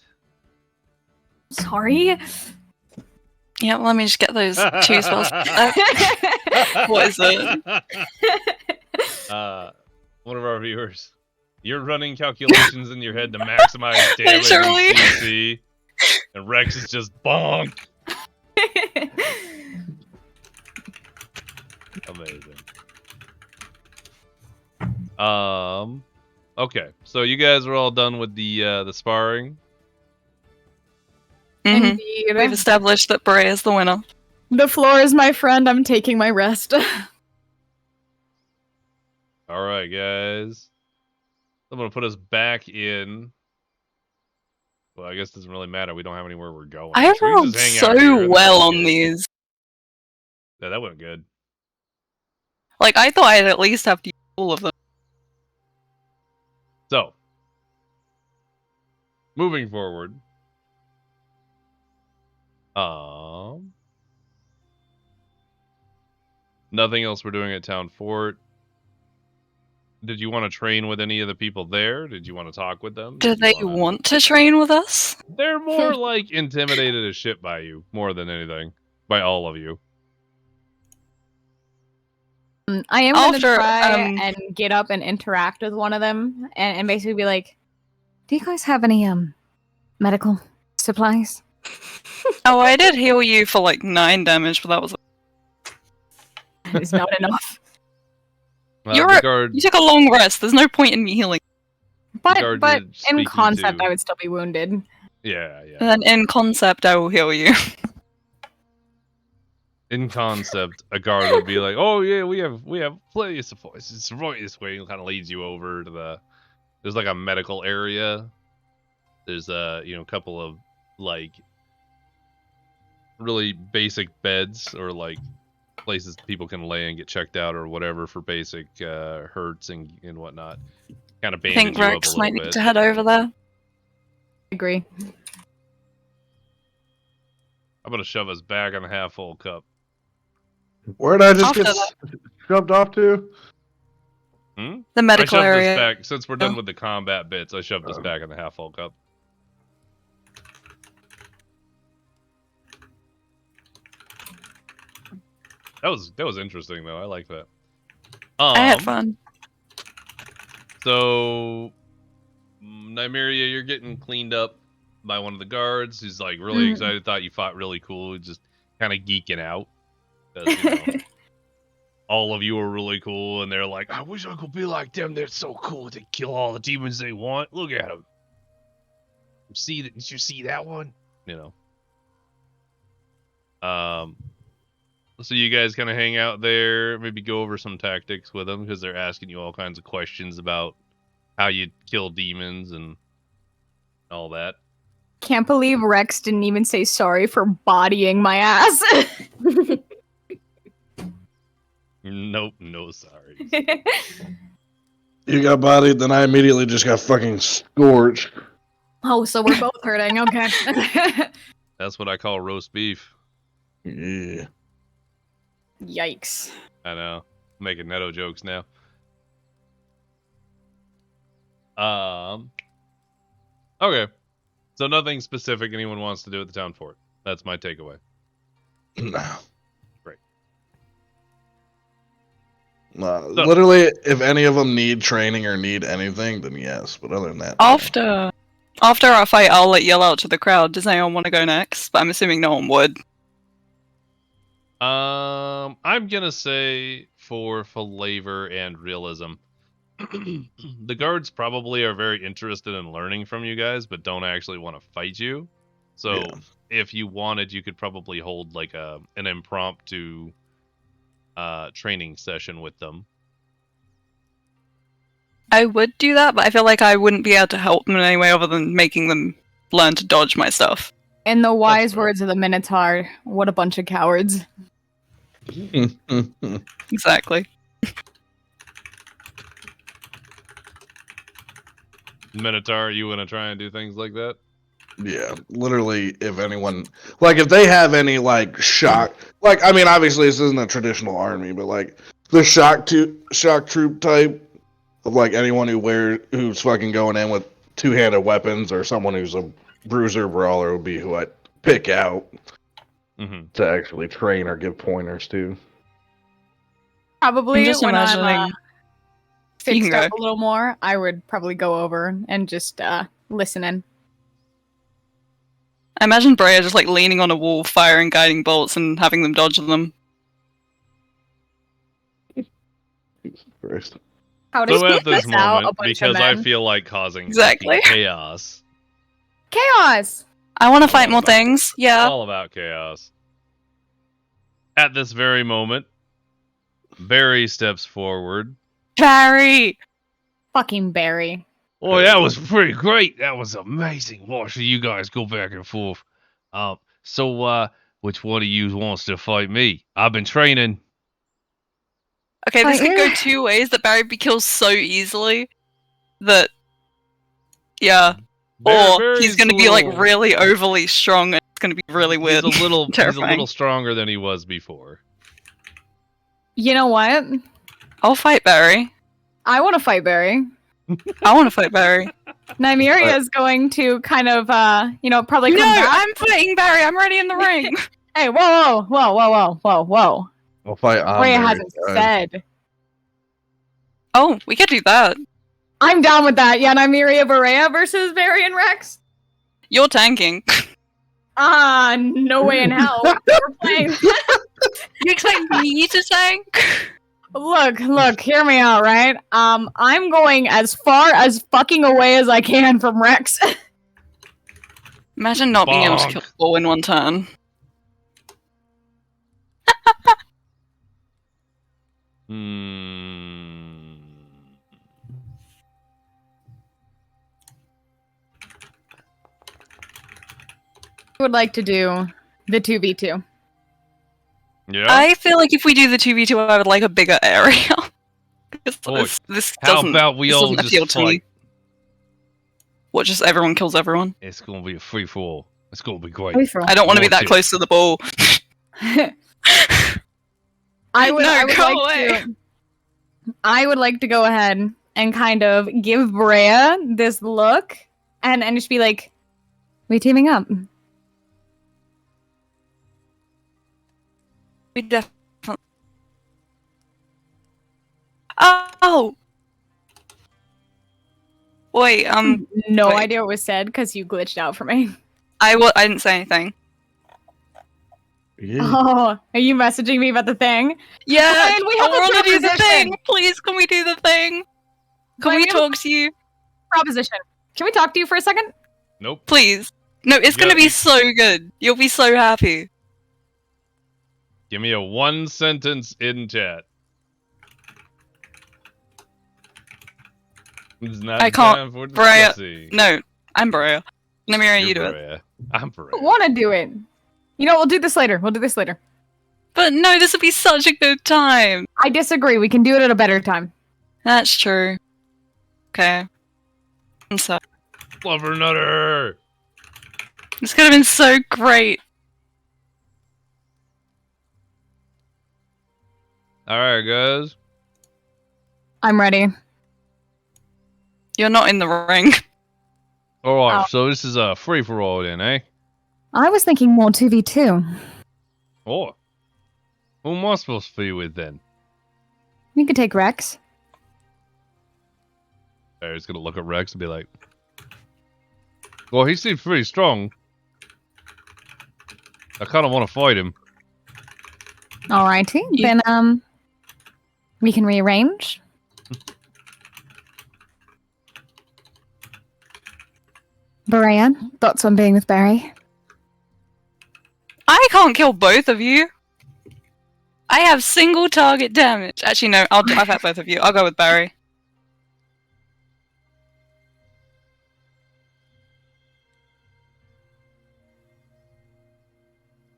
Sorry. Yeah, let me just get those 2 spells. What is it? One of our viewers. You're running calculations in your head to maximize damage Literally. and CC, and Rex is just bonk. Amazing. Okay, so you guys are all done with the sparring. Mhm. Indeed. We've established that Bray is the winner. The floor is my friend. I'm taking my rest. All right, guys. I'm gonna put us back in. Well, I guess it doesn't really matter. We don't have anywhere we're going. I So we can rolled just hang out here so and well that's on good. these. Yeah, that went good. Like, I thought I'd at least have to use all of them. So, moving forward. Nothing else we're doing at Town Fort. Did you want to train with any of the people there? Did you want to talk with them? Do Did you they wanna- want to train with us? They're more like intimidated as shit by you, more than anything. By all of you. I am going to After, try and get up and interact with one of them and basically be like, do you guys have any medical supplies? Oh, I did heal you for like 9 damage, but that was. It's not enough. You're- The guard, You took a long rest. There's no point in me healing. But guard but did in speak concept, to- I would still be wounded. yeah. And then in concept, I will heal you. In concept, a guard would be like, "Oh yeah, we have plenty of supplies. It's right this way." And kind of leads you over to there's like a medical area. There's a couple of like really basic beds or like places people can lay and get checked out or whatever for basic hurts and whatnot. Kind of I bandage think you up a Rex little might bit. need to head over there. Agree. I'm gonna shove us back on a half full cup. Where did I just After get shoved off to? The I medical shoved area. this back since we're done with the combat bits. I shoved this back in the half full cup. That was interesting though. I like that. I had fun. So, Nymeria, you're getting cleaned up by one of the guards who's like really excited. Thought you fought really cool. Just kind of geeking out. 'Cause, you know, all of you are really cool, and they're like, I wish I could be like them. They're so cool. They kill all the demons they want. Look at them. Did you see that one? You know. So you guys kind of hang out there, maybe go over some tactics with them because they're asking you all kinds of questions about how you kill demons and all that. Can't believe Rex didn't even say sorry for bodying my ass. Nope, no sorry. You got bodied, then I immediately just got fucking scorched. Oh, so we're both hurting. Okay. That's what I call roast beef. Yeah. Yikes. I know. Making Netto jokes now. Okay. So nothing specific anyone wants to do at the town fort. That's my takeaway. No. Great. Literally, if any of them need training or need anything, then yes. But other than that, After our fight, I'll like yell out to the crowd. Does anyone want to go next? But I'm assuming no one would. I'm gonna say for flavor and realism, the guards probably are very interested in learning from you guys, but don't actually want to fight you. So if you wanted, you could probably hold like an impromptu training session with them. I would do that, but I feel like I wouldn't be able to help them in any way other than making them learn to dodge my stuff. In the wise words of the Minotaur, what a bunch of cowards. Exactly. Minotaur, you want to try and do things like that? Yeah, literally, if anyone, like, if they have any, like, shock, like, I mean, obviously, this isn't a traditional army, but, like, the shock troop type of, like, anyone who's fucking going in with two-handed weapons, or someone who's a bruiser brawler would be who I'd pick out to actually train or give pointers to. Probably I'm just when imagining. I'm fixed up a little more, I would probably go over and just listen in. I imagine Brea just like leaning on a wall, firing guiding bolts, and having them dodge them. First. How does So at this moment, a because I feel like causing Exactly. chaos. Chaos! I want to fight more things. Yeah. All about chaos. At this very moment, Barry steps forward. Barry! Fucking Barry. Oh, that was pretty great. That was amazing watching you guys go back and forth. So, which one of you wants to fight me? I've been training. Okay, this could go two ways. That Barry kills so easily that, yeah, or he's going to be like really overly strong. And it's going to be really weird. He's a little terrifying. stronger than he was before. You know what? I'll fight Barry. I want to fight Barry. I want to fight Barry. Nymeria is going to kind of, probably come No, back. I'm fighting Barry. I'm already in the ring. Hey, whoa. I'll fight Brea hasn't said. Oh, we could do that. I'm down with that. Yeah, Nymeria Brea versus Barry and Rex. You're tanking. No way in hell. We're playing. You expect me to tank? Look, hear me out, right? I'm going as far as fucking away as I can from Rex. Imagine not being able to kill all in one turn. I would like to do the 2v2. Yeah. I feel like if we do the 2v2, I would like a bigger area. This How doesn't, about we this all doesn't appeal just to me. fight? What, just everyone kills everyone? It's gonna be a free for all. It's gonna be great. I don't want to be that Watch it. close to the ball. I would No, like go away. to. I would like to go ahead and kind of give Brea this look and just be like, we teaming up? We definitely. Oh. Wait. No wait. idea what was said because you glitched out for me. I didn't say anything. Yeah. Oh, are you messaging me about the thing? Yeah, Fine, we have I a want to do the proposition. thing. Please, can we do the thing? Can Fine, we we have a talk to you? proposition. Can we talk to you for a second? Nope. Please. No, it's You gonna gotta- be so good. You'll be so happy. Give me a 1 sentence in chat. It's not I can't- time for Brea, discussing. No, I'm Brea. Namira, You're you do it. Brea. I'm Brea. I want to do it. You know, we'll do this later. But no, this would be such a good time. I disagree. We can do it at a better time. That's true. Okay. I'm sorry. Fluffernutter! This could have been so great. Alright, guys. I'm ready. You're not in the ring. Alright, Oh. so this is a free-for-all then, eh? I was thinking more 2v2. Oh. Who am I supposed to be with then? You could take Rex. Barry's gonna look at Rex and be like, well, he seems pretty strong. I kinda wanna fight him. Alrighty. You- Then, we can rearrange. Brea, thoughts on being with Barry? I can't kill both of you. I have single target damage. Actually, no, I've had both of you. I'll go with Barry.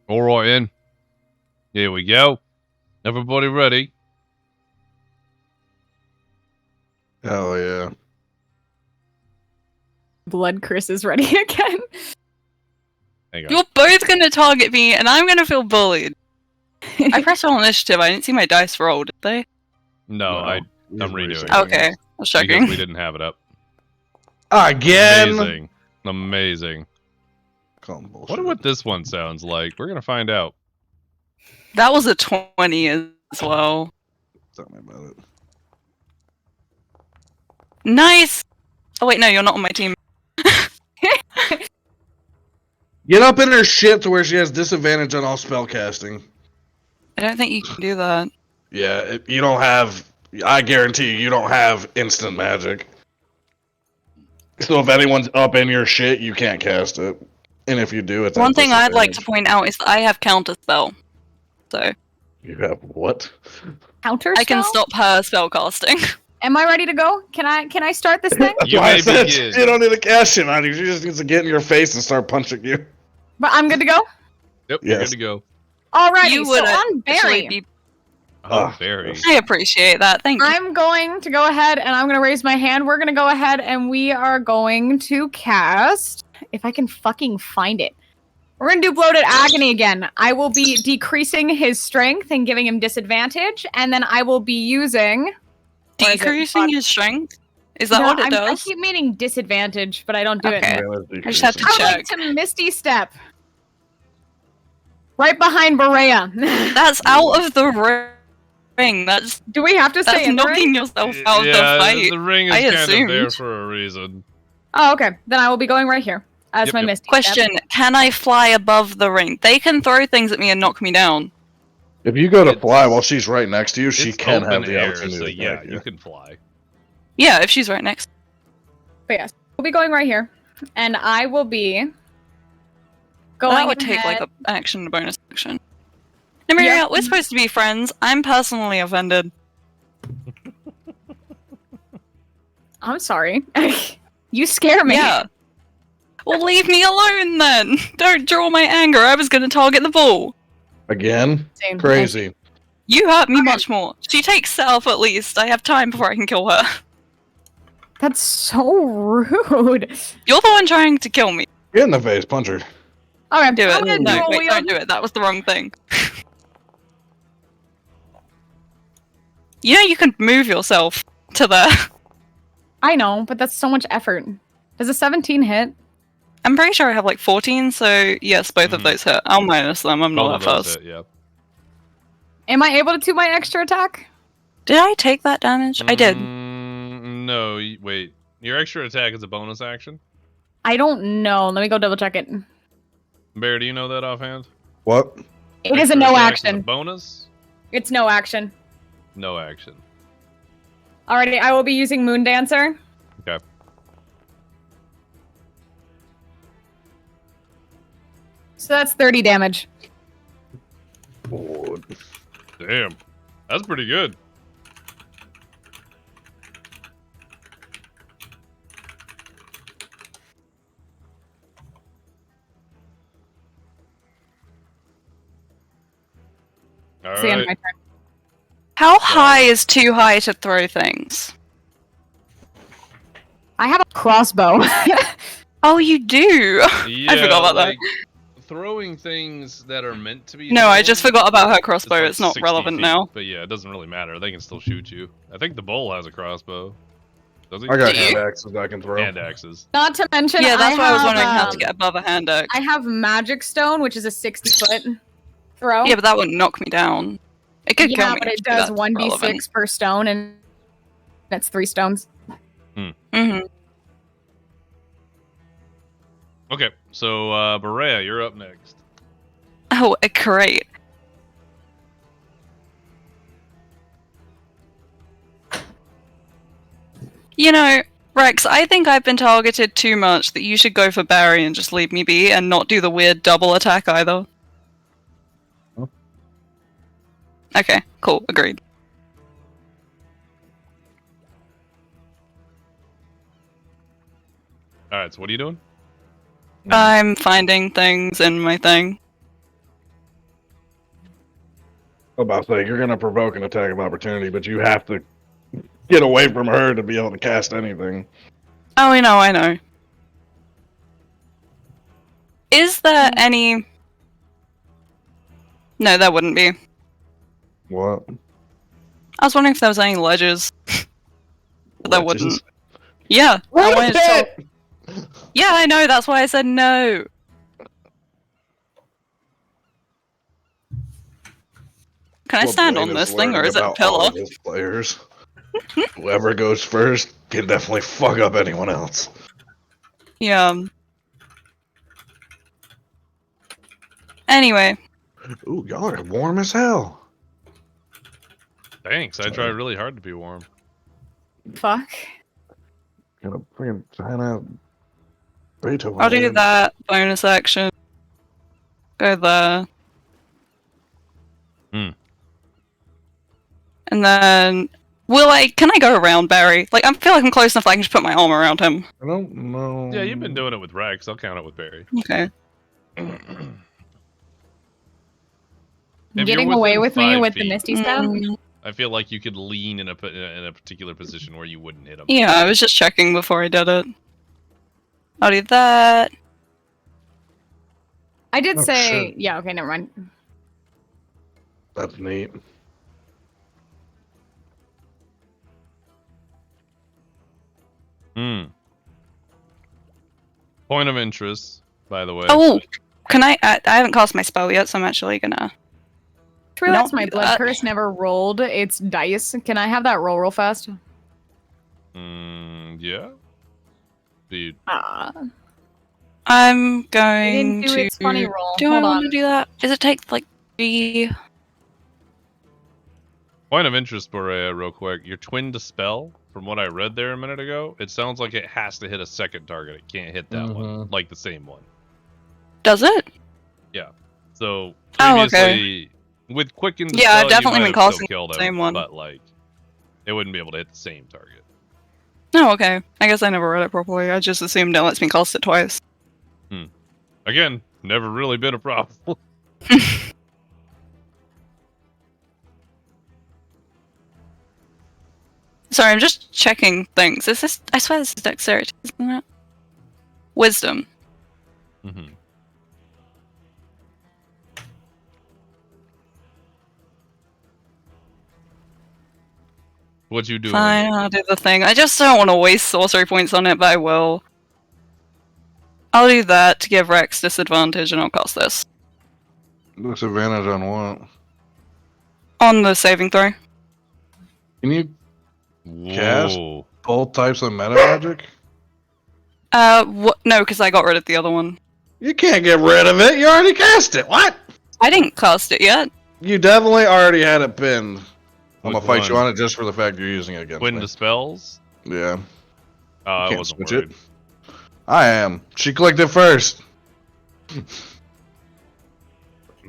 Alright then. Here we go. Everybody ready? Hell yeah. Blood Chris is ready again. Hang on. You're both gonna target me, and I'm gonna feel bullied. I pressed on initiative. I didn't see my dice roll, did they? No, I'm redoing it. Okay, I was Because checking. we didn't have it up. Again. Amazing. Amazing. Calm bullshit. Wonder what this one sounds like. We're gonna find out. That was a 20 as well. Tell me about it. Nice! Oh wait, no, you're not on my team. Get up in her shit to where she has disadvantage on all spell casting. I don't think you can do that. Yeah, you don't have. I guarantee you don't have instant magic. So if anyone's up in your shit, you can't cast it. And if you do, it's at One thing I'd like to disadvantage. point out is that I have counter spell. So You have what? Counter I can spell? stop her spell casting. Am I ready to go? Can I start this thing? You Why may I said begin. you don't need to cast shit on you. She just needs to get in your face and start punching you. But I'm good to go? Yep, you're Yes. good to go. Alrighty, You so would on actually Barry, be- Oh, Ah, very. I appreciate that. Thank you. I'm going to go ahead and I'm going to raise my hand. We're going to go ahead and we are going to cast, if I can fucking find it. We're going to do Bloated Agony again. I will be decreasing his strength and giving him disadvantage, and then I will be using... or is it Decreasing his strength? Is that No, what it I does? keep meaning disadvantage, but I don't do Okay. it. I just have to I would check. like to Misty Step. Right behind Barea. That's out of the ring. That's Do we have to stay that's in the ring? knocking yourself out of the Yeah, fight. the ring is I kind of there assumed. for a reason. Oh, okay. Then I will be going right here. As Yep, my yep. Misty Question: Step. can I fly above the ring? They can throw things at me and knock me down. If you go to It's- fly while she's right next to you, she It's can open have the air, opportunity so to yeah, attack you can fly. Yeah, if she's right next. But yes, we'll be going right here. And I will be going That would take like ahead- an action, a bonus action. Nymeria, Yeah. we're supposed to be friends. I'm personally offended. I'm sorry. You scare me. Yeah. Well, leave me alone then. Don't draw my anger. I was going to target the ball. Again? Same. Crazy. You hurt me much more. She takes self at least. I have time before I can kill her. That's so rude. You're the one trying to kill me. Get in the face, punch her. Okay, Do I'm it. gonna No, dual wait, wield. don't do it. That was the wrong thing. You know you can move yourself to there. I know, but that's so much effort. Does a 17 hit? I'm pretty sure I have like 14, so yes, both of those hit. I'll minus them, I'm Both not of that those fast. hit, yeah. Am I able to do my extra attack? Did I take that damage? I did. No, wait. Your extra attack is a bonus action? I don't know. Let me go double check it. Bear, do you know that offhand? What? It is a Extra no attack is a action. bonus? It's no action. No action. Alrighty, I will be using Moon Dancer. Okay. So that's 30 damage. Oh, Damn. That's pretty good. It's the end of Alright. my turn. How high is too high to throw things? I have a crossbow. Oh, you do! I forgot about that. Throwing things that are meant to be No, I thrown, just forgot about her it's crossbow. like It's not 60 relevant feet, now. But yeah, it doesn't really matter. They can still shoot you. I think the bull has a crossbow. Does he? I got Do you? hand axes I can throw. Hand axes. Not to mention, Yeah, that's why I was have, wondering how to get above a hand axe. I have Magic Stone, which is a 60-foot throw. Yeah, but that wouldn't knock me down. It could kill me. but it actually, does that's 1d6 relevant. per stone, and that's 3 stones. Mm-hmm. Okay, so Berea, you're up next. Oh, great. You know, Rex, I think I've been targeted too much that you should go for Barry and just leave me be and not do the weird double attack either. Oh. Okay, cool, agreed. Alright, so what are you doing? I'm finding things in my thing. I'm about to say, you're going to provoke an attack of opportunity, but you have to get away from her to be able to cast anything. Oh, I know. Is there any... No, there wouldn't be. What? I was wondering if there was any ledges. But there Ledges? wouldn't. Yeah. We're I in a wanted to- pit! Yeah, I know, that's why I said no. Can I Well, stand Blaine on is this thing, or learning is it a about all pillar? of his players. Whoever goes first can definitely fuck up anyone else. Yeah. Anyway, Ooh, y'all are warm as hell. Thanks, I try really hard to be warm. Fuck. Gonna freaking sign out Beethoven. I'll do that bonus action. Go there. And then, can I go around Barry? Like, I feel like I'm close enough that I can just put my arm around him. I don't know. Yeah, you've been doing it with Rex. I'll count it with Barry. Okay. If Getting you're away within with me 5 with the feet, Misty Step? I feel like you could lean in a particular position where you wouldn't hit him. Yeah, I was just checking before I did it. I'll do that. I did Oh, say... shit. Yeah, okay, never mind. That's neat. Point of interest, by the way. Oh, can I haven't cast my spell yet, so I'm actually gonna... True, that's Don't my do blood that. curse never rolled. It's dice. Can I have that roll real fast? Yeah. Dude, I'm I going didn't do to... its funny roll. Do I Hold want on. to do that? Does it take, like, 3... point of interest, Borea, real quick. Your twin dispel, from what I read there a minute ago, it sounds like it has to hit a second target. It can't hit that one, like the same one. Does it? So Oh, okay. previously, with quicken dispel, Yeah, I've definitely you been might have casting still killed the him, same one. but like, it wouldn't be able to hit the same target. Oh, okay. I guess I never read it properly. I just assumed it lets me cast it twice. Again, never really been a problem. Sorry, I'm just checking things. Is this... I swear this is dexterity, isn't it? Wisdom. hmm What you doing? Fine, I'll do the thing. I just don't want to waste sorcery points on it, but I will. I'll do that to give Rex disadvantage, and I'll cast this. Disadvantage on what? On the saving throw. Can you cast Whoa. both types of meta magic? No, because I got rid of the other one. You can't get rid of it. You already cast it. What? I didn't cast it yet. You definitely already had it pinned. I'm Which gonna fight you one? on it just for the fact you're using it against Twin me. dispels? Yeah. Oh, I Can't wasn't switch worried. it. I am. She clicked it first. It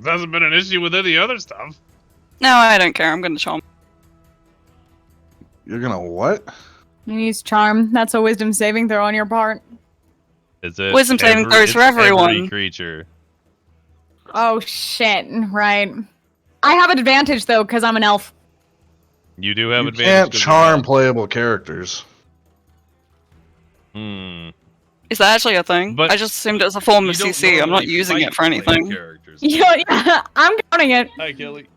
hasn't been an issue with any other stuff. No, I don't care. I'm gonna charm. You're gonna what? You use charm. That's a wisdom saving throw on your part. Is it Wisdom saving throws for it's everyone. Every creature. Oh shit! Right. I have an advantage though because I'm an elf. You do have You advantage. can't 'cause charm playable characters. Hmm. Is that actually a thing? But I just assumed it was a form You of don't CC. I'm not normally using fight it for playable anything. Characters. Yeah, I'm counting it. Hi, Kelly.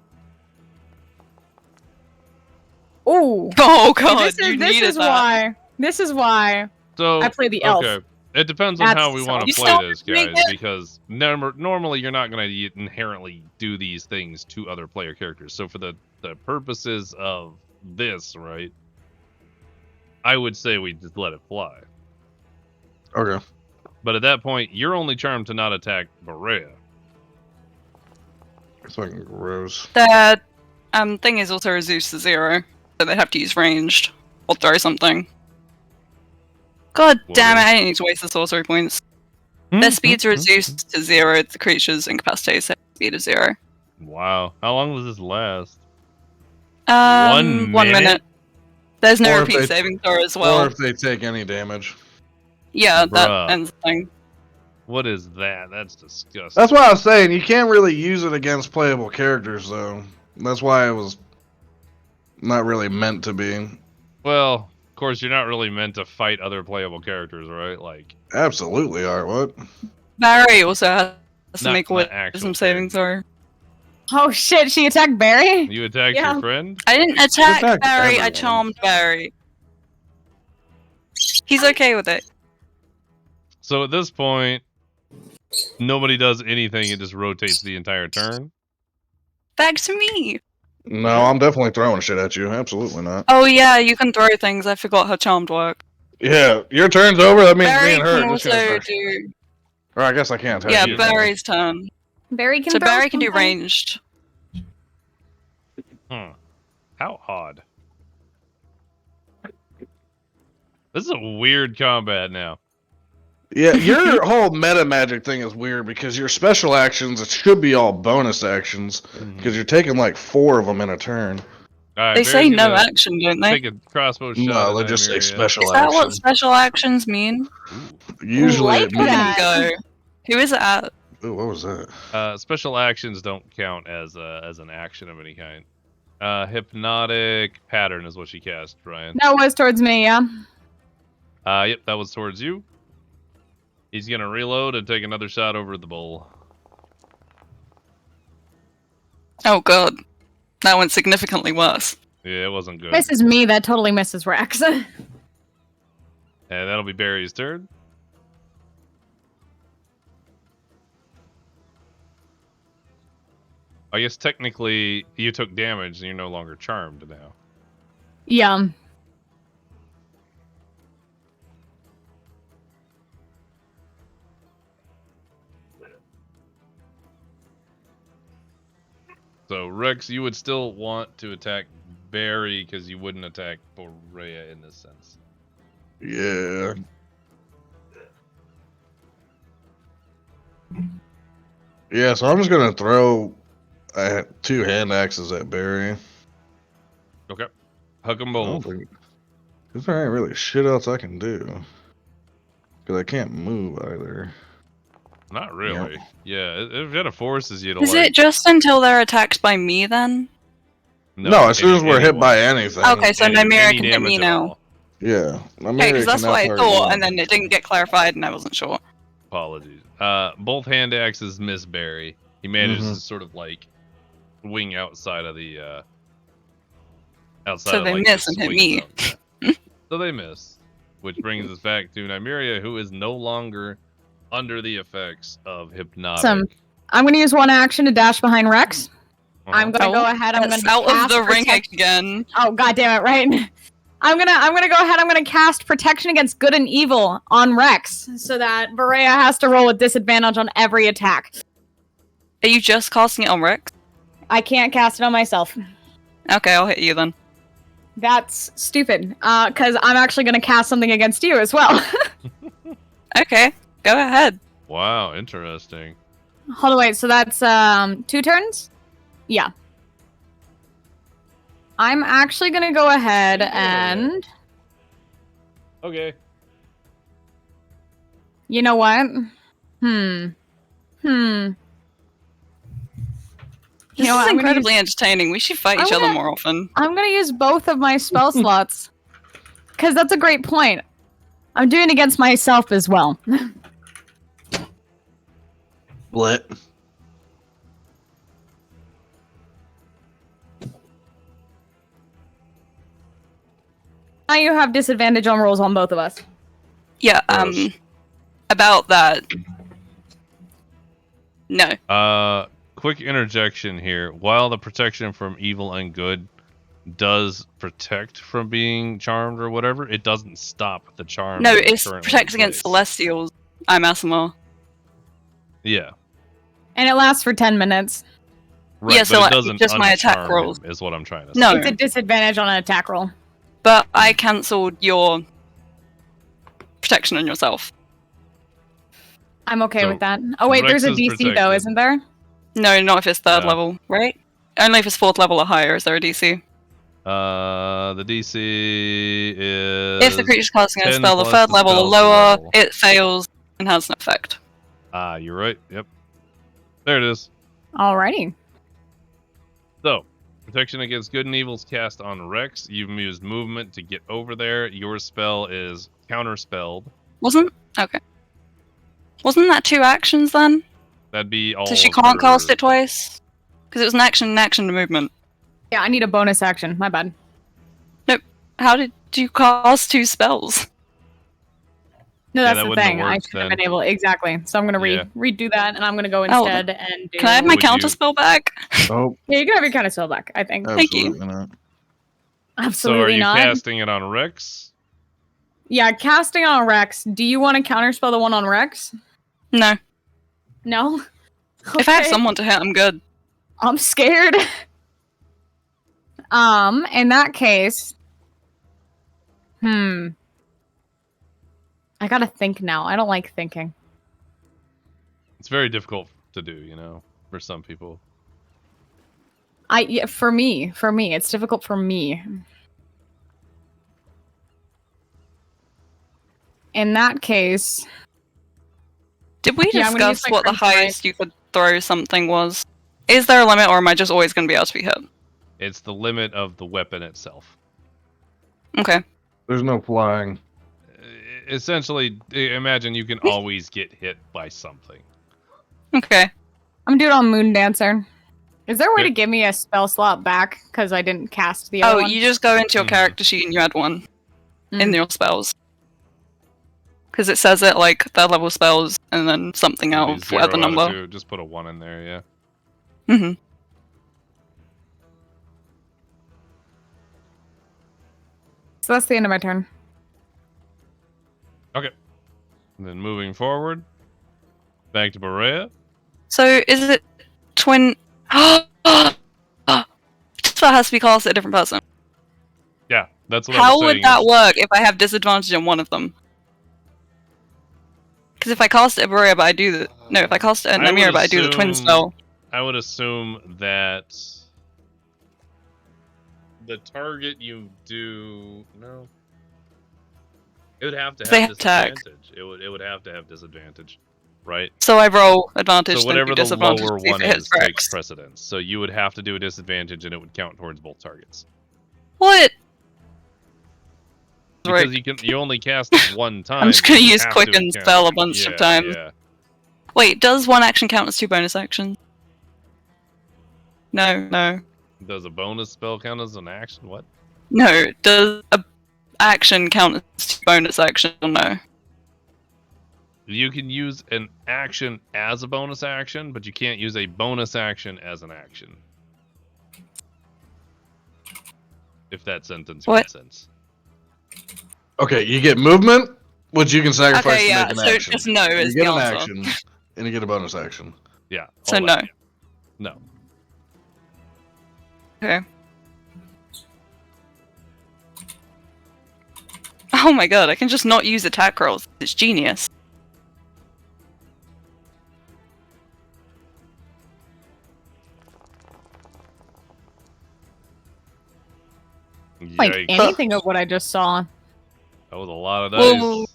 Ooh. Oh god, this you is needed that. why. This is why So I play the elf. Okay. It depends on That's how we want You to still play this, make guys, it? because normally you're not going to inherently do these things to other player characters. So for the purposes of this, right, I would say we just let it fly. Okay. But at that point, you're only charmed to not attack Berea. It's fucking gross. That thing is also reduced to 0, so they have to use ranged or throw something. God Well, damn it! then- I didn't need to waste the sorcery points. Their speeds are reduced to 0. The creature's incapacitated speed of 0. Wow. How long does this last? 1 minute. There's no Or if repeat they- saving throw as Or well. if they take any damage. Yeah, Bruh. that ends the thing. What is that? That's disgusting. That's why I was saying you can't really use it against playable characters, though. That's why it was not really meant to be. Well, of course, you're not really meant to fight other playable characters, right? Like, Absolutely are. What? Barry also has to Not- make not actual wisdom saving thing. throw. Oh shit! She attacked Barry. you attacked Yeah. your friend? I didn't attack attacked Barry, I everyone. charmed Barry. He's okay with it. So at this point, nobody does anything. It just rotates the entire turn. Back to me! No, I'm definitely throwing shit at you. Absolutely not. Oh yeah, you can throw things. I forgot how charmed work. Yeah, your turn's over. That means me Barry and her. can are just gonna also start- do... Or I guess I can't. Yeah, you. Barry's turn. Barry can. So throw Barry can do something. ranged. How odd. This is a weird combat now. Yeah, your whole meta magic thing is weird because your special actions, it should be all bonus actions because you're taking like 4 of them in a turn. Alright, They say Barry's no gonna action, don't they? Take a crossbow shot. No, at they just say Nymeria. special Is that what actions. special actions mean? Usually Like it Who means... that. can go? Who is it at? Ooh, what was that? Special actions don't count as an action of any kind. Hypnotic pattern is what she cast, Brian. That was towards me. Yeah. Yep, that was towards you. He's gonna reload and take another shot over the bull. Oh god. That went significantly worse. Yeah, it wasn't good. Misses me. That totally misses Rex. And that'll be Barry's turn. I guess technically you took damage and you're no longer charmed now. Yeah. So Rex, you would still want to attack Barry because you wouldn't attack Borea in this sense. Yeah. Yeah, so I'm just gonna throw 2 hand axes at Barry. Okay. Hug them I don't both. think- 'cause there ain't really shit else I can do. Because I can't move either. Not really. Yeah, it kind of forces you to Is like... it just until they're attacked by me then? No, as soon as we're hit anyone. by anything. Okay, so Any- Nymeria any can hit damage me at now. all. Yeah. Okay, because that's what I thought, and then it didn't get clarified, and I wasn't sure. Apologies. Both hand axes miss Barry. He manages to sort of like wing outside of the Outside So of, they like, miss the and hit swing me. stuff, yeah. So they miss. Which brings us back to Nymeria, who is no longer under the effects of hypnotic. Awesome. I'm gonna use one action to dash behind Rex. I'm gonna Oh, go ahead. I'm that's gonna out of cast the ring protect- again. Oh god damn it! Right. I'm gonna go ahead. I'm gonna cast protection against good and evil on Rex, so that Berea has to roll with disadvantage on every attack. Are you just casting it on Rex? I can't cast it on myself. Okay, I'll hit you then. That's stupid. Because I'm actually gonna cast something against you as well. Okay, go ahead. Wow, interesting. Hold on, wait. So that's 2 turns. Yeah. I'm actually gonna go ahead and. Okay. You know what? You This know is what? incredibly entertaining. We should fight each other more often. I'm gonna use both of my spell slots. Because that's a great point. I'm doing it against myself as well. Split. Now you have disadvantage on rolls on both of us. Yeah, Gross. about that. No. Quick interjection here. While the protection from evil and good does protect from being charmed or whatever, it doesn't stop the charm. No, that is it's currently protects in against place. celestials. I'm Asimar. Yeah. And it lasts for 10 minutes. Right, Yeah, but so, it like, doesn't just my attack uncharm rolls. him, is what I'm trying to say. No. It's a disadvantage on an attack roll. But I cancelled your protection on yourself. I'm okay So, with that. Oh wait, there's a Rex is DC though, protected. isn't there? No, not if it's 3rd No. level, right? Only if it's 4th level or higher is there a DC. The DC is... If the creature's casting a 10 spell of plus 3rd the level or spell's lower, level. it fails and has no effect. Ah, you're right. Yep. There it is. Alrighty. So, protection against good and evil is cast on Rex. You've used movement to get over there. Your spell is counterspelled. Wasn't? Okay. Wasn't that 2 actions then? That'd be all So she of can't cast her- it twice? Because it was an action to movement. Yeah, I need a bonus action. My bad. How did you cast 2 spells? No, Yeah, that's that the wouldn't have thing. I worked should have then. been able. Exactly. So I'm gonna Yeah. redo that, and I'm gonna go Oh, instead and do. Can I have my Would you- counter spell back? Oh, Yeah, you can have your kind of spell back. I think. Thank you. absolutely not. So are Absolutely you not. casting it on Rex? Yeah, casting on Rex. Do you want to counterspell the one on Rex? No. No. If I have Okay. someone to hit, I'm good. I'm scared. In that case, I gotta think now. I don't like thinking. It's very difficult to do, you know, for some people. For me, it's difficult for me. In that case, Did we Yeah, I'm gonna use discuss my what the crimson highest you could throw something was? Is there a limit, or am I just always going to be able to be hit? It's the limit of the weapon itself. Okay. There's no flying. Essentially, imagine you can always get hit by something. Okay. I'm gonna do it on Moon Dancer. Is there a way Yep. to give me a spell slot back because I didn't cast the Oh, other one? you just go into your Mhm. character sheet and you add 1 in Mm. your spells. Because it says it like 3rd level spells and then something It'd be out 0 whatever out of number. 2. Just put a 1 in there, yeah. Mm-hmm. So that's the end of my turn. And then moving forward, back to Berea. So is it twin? Spell has to be cast at a different person. Yeah, that's what I How was saying. would that work if I have disadvantage on one of them? Because if I cast it at Berea, but I do the if I cast it at I would Namira, but I do the twin assume- spell. I would assume that the target you do no. It would have to They have have attack. disadvantage. It would have to have disadvantage, right? So I roll advantage, So whatever then the do disadvantage lower to see if one it hits is takes Rex. precedence. So you would have to do a disadvantage, and it would count towards both targets. What? Because Right. you only cast it one time. just gonna you use have quick to and count. spell a bunch of Yeah, times. Yeah. Wait, does one action count as 2 bonus actions? No. Does a bonus spell count as an action? What? No, does a action count as bonus action or no? You can use an action as a bonus action, but you can't use a bonus action as an action. If that sentence What? made sense. Okay, you get movement, which you can sacrifice Okay, to yeah, make an so action. just no You is get the an answer. action, and you get a bonus action. Yeah. So all no. that. No. Okay. Oh my god, I can just not use attack rolls. It's genius. Like Yikes. anything of what I just saw. That was a lot of dice. Well,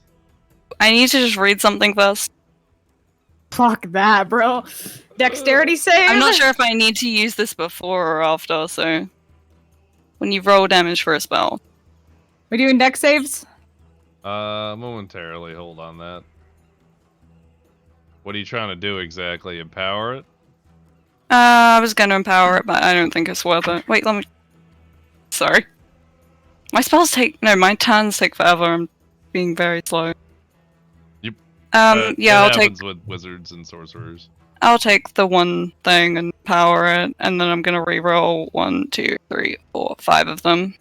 I need to just read something first. Fuck that, bro. Dexterity save. I'm not sure if I need to use this before or after, so... When you roll damage for a spell. We're doing dex saves? Momentarily. Hold on that. What are you trying to do exactly? Empower it? I was gonna empower it, but I don't think it's worth it. Wait, let me... Sorry. My spells take... No, my turns take forever. I'm being very slow. Yep. Yeah, it I'll take... happens with wizards and sorcerers. I'll take the one thing and power it, and then I'm gonna reroll 1, 2, 3, 4, 5 of them.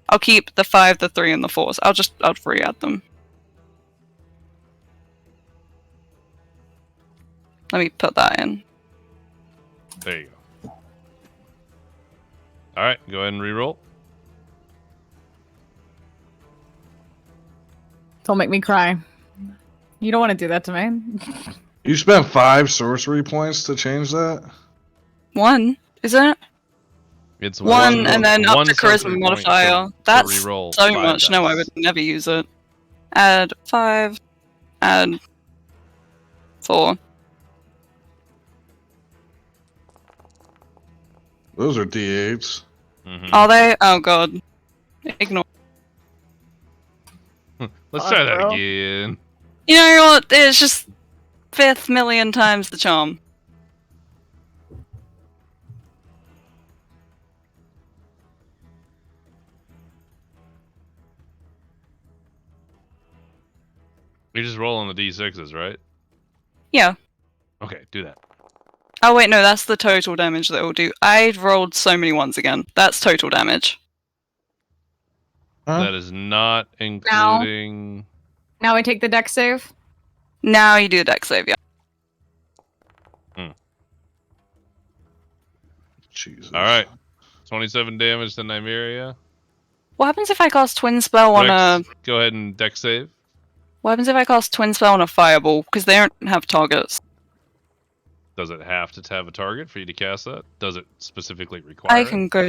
I'll keep the 5, the 3, and the 4s. I'll re-add them. Let me put that in. There you go. Alright, go ahead and reroll. Don't make me cry. You don't want to do that to me. You spent 5 sorcery points to change that? 1, isn't it? It's 1, and then up one to sorcery charisma point modifier. to That's reroll so 5 much. No, I dice. would never use it. Add 5. Add 4. Those are D8s. Mhm. Are they? Oh god. Ignore. Let's Fuck, try that bro. again. You know what? It's just 5th million times the charm. You're just rolling the d6s, right? Yeah. Okay, do that. Oh wait, no, that's the total damage that it will do. I rolled so many ones again. That's total damage. Huh? That is not including... Now I take the dex save. Now you do a dex save, yeah. Jesus. Alright. 27 damage to Nymeria. What happens if I cast Twin Spell on a... Rex, go ahead and dex save. What happens if I cast Twin Spell on a Fireball? Because they don't have targets. Does it have to have a target for you to cast that? Does it specifically require I it? can go...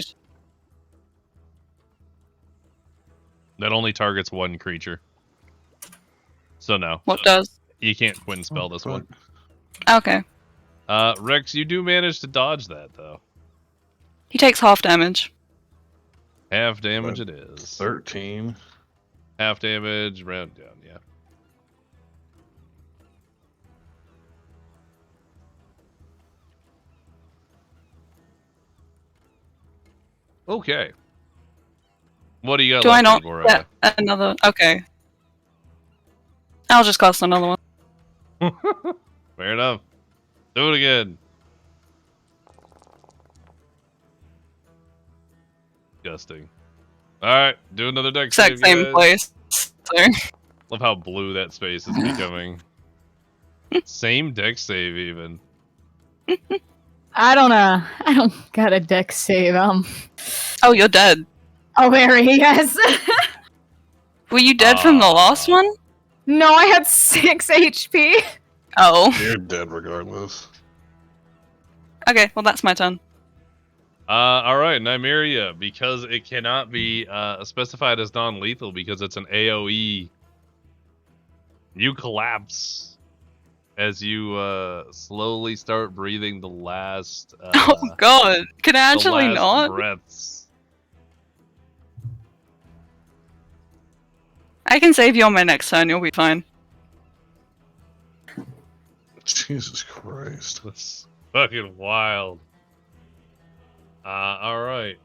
That only targets one creature. So no. What does? You can't twin spell this one. Okay. Rex, you do manage to dodge that, though. He takes half damage. Half damage it is. 13. Half damage, round down, yeah. Okay. What do you got Do I left, not Igor? get another... Okay. I'll just cast another one. Fair enough. Do it again. Disgusting. Alright, do another deck Exact save, same guys. place. So... Love how blue that space is becoming. Same deck save, even. I don't got a dex save. Oh, you're dead. Oh, very yes. Were you dead from the last one? No, I had 6 HP. Oh. You're dead regardless. Okay, well that's my turn. Alright, Nymeria, because it cannot be specified as non-lethal because it's an AoE, you collapse as you slowly start breathing the last Oh god, can I the actually last not? breaths. I can save you on my next turn, you'll be fine. Jesus Christ. That's fucking wild. Alright.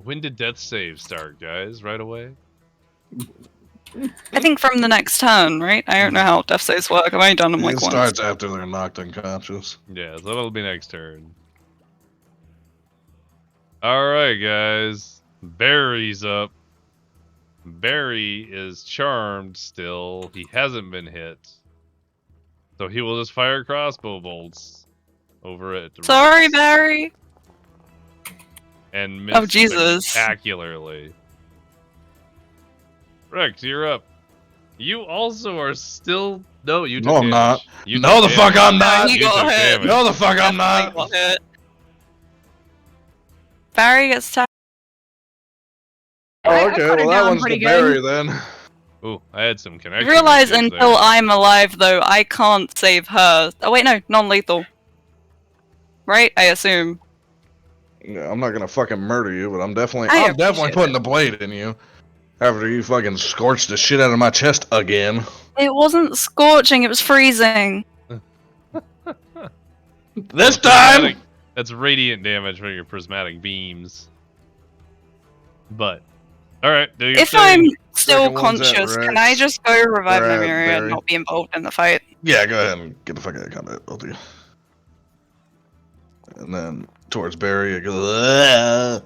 When did death save start, guys? Right away? I think from the next turn, right? I don't know how death saves work. I've only done them It like once. starts after they're knocked unconscious. Yeah, so that'll be next turn. Alright, guys. Barry's up. Barry is charmed still. He hasn't been hit. So he will just fire crossbow bolts over it. Sorry, Barry. And miss Oh, Jesus. spectacularly. Rex, you're up. You also are still... No, you took No, I'm damage. not. You No, took the fuck damage. I'm not. He You got took hit. damage. No, the fuck I'm Definitely not. got hit. Barry gets tagged. Oh, I okay, cut it well that down one's pretty the good. Barry then. Ooh, I had some connection Realize issues until there. I'm alive, though, I can't save her. Oh, wait, no, non-lethal. Right? I assume. Yeah, I'm not gonna fucking murder you, but I'm definitely I definitely appreciate putting the blade in you. After you fucking scorched the shit out of my chest again. It wasn't scorching, it was freezing. This Prismatic- time! That's radiant damage from your prismatic beams. But, alright, do your If thing. I'm still Second one's at conscious, can Rex. I just go revive We're my at Miri and Barry. not be involved in the fight? Yeah, go ahead and get the fuck out of combat, both of you. And then towards Barry, it goes. "Ugh."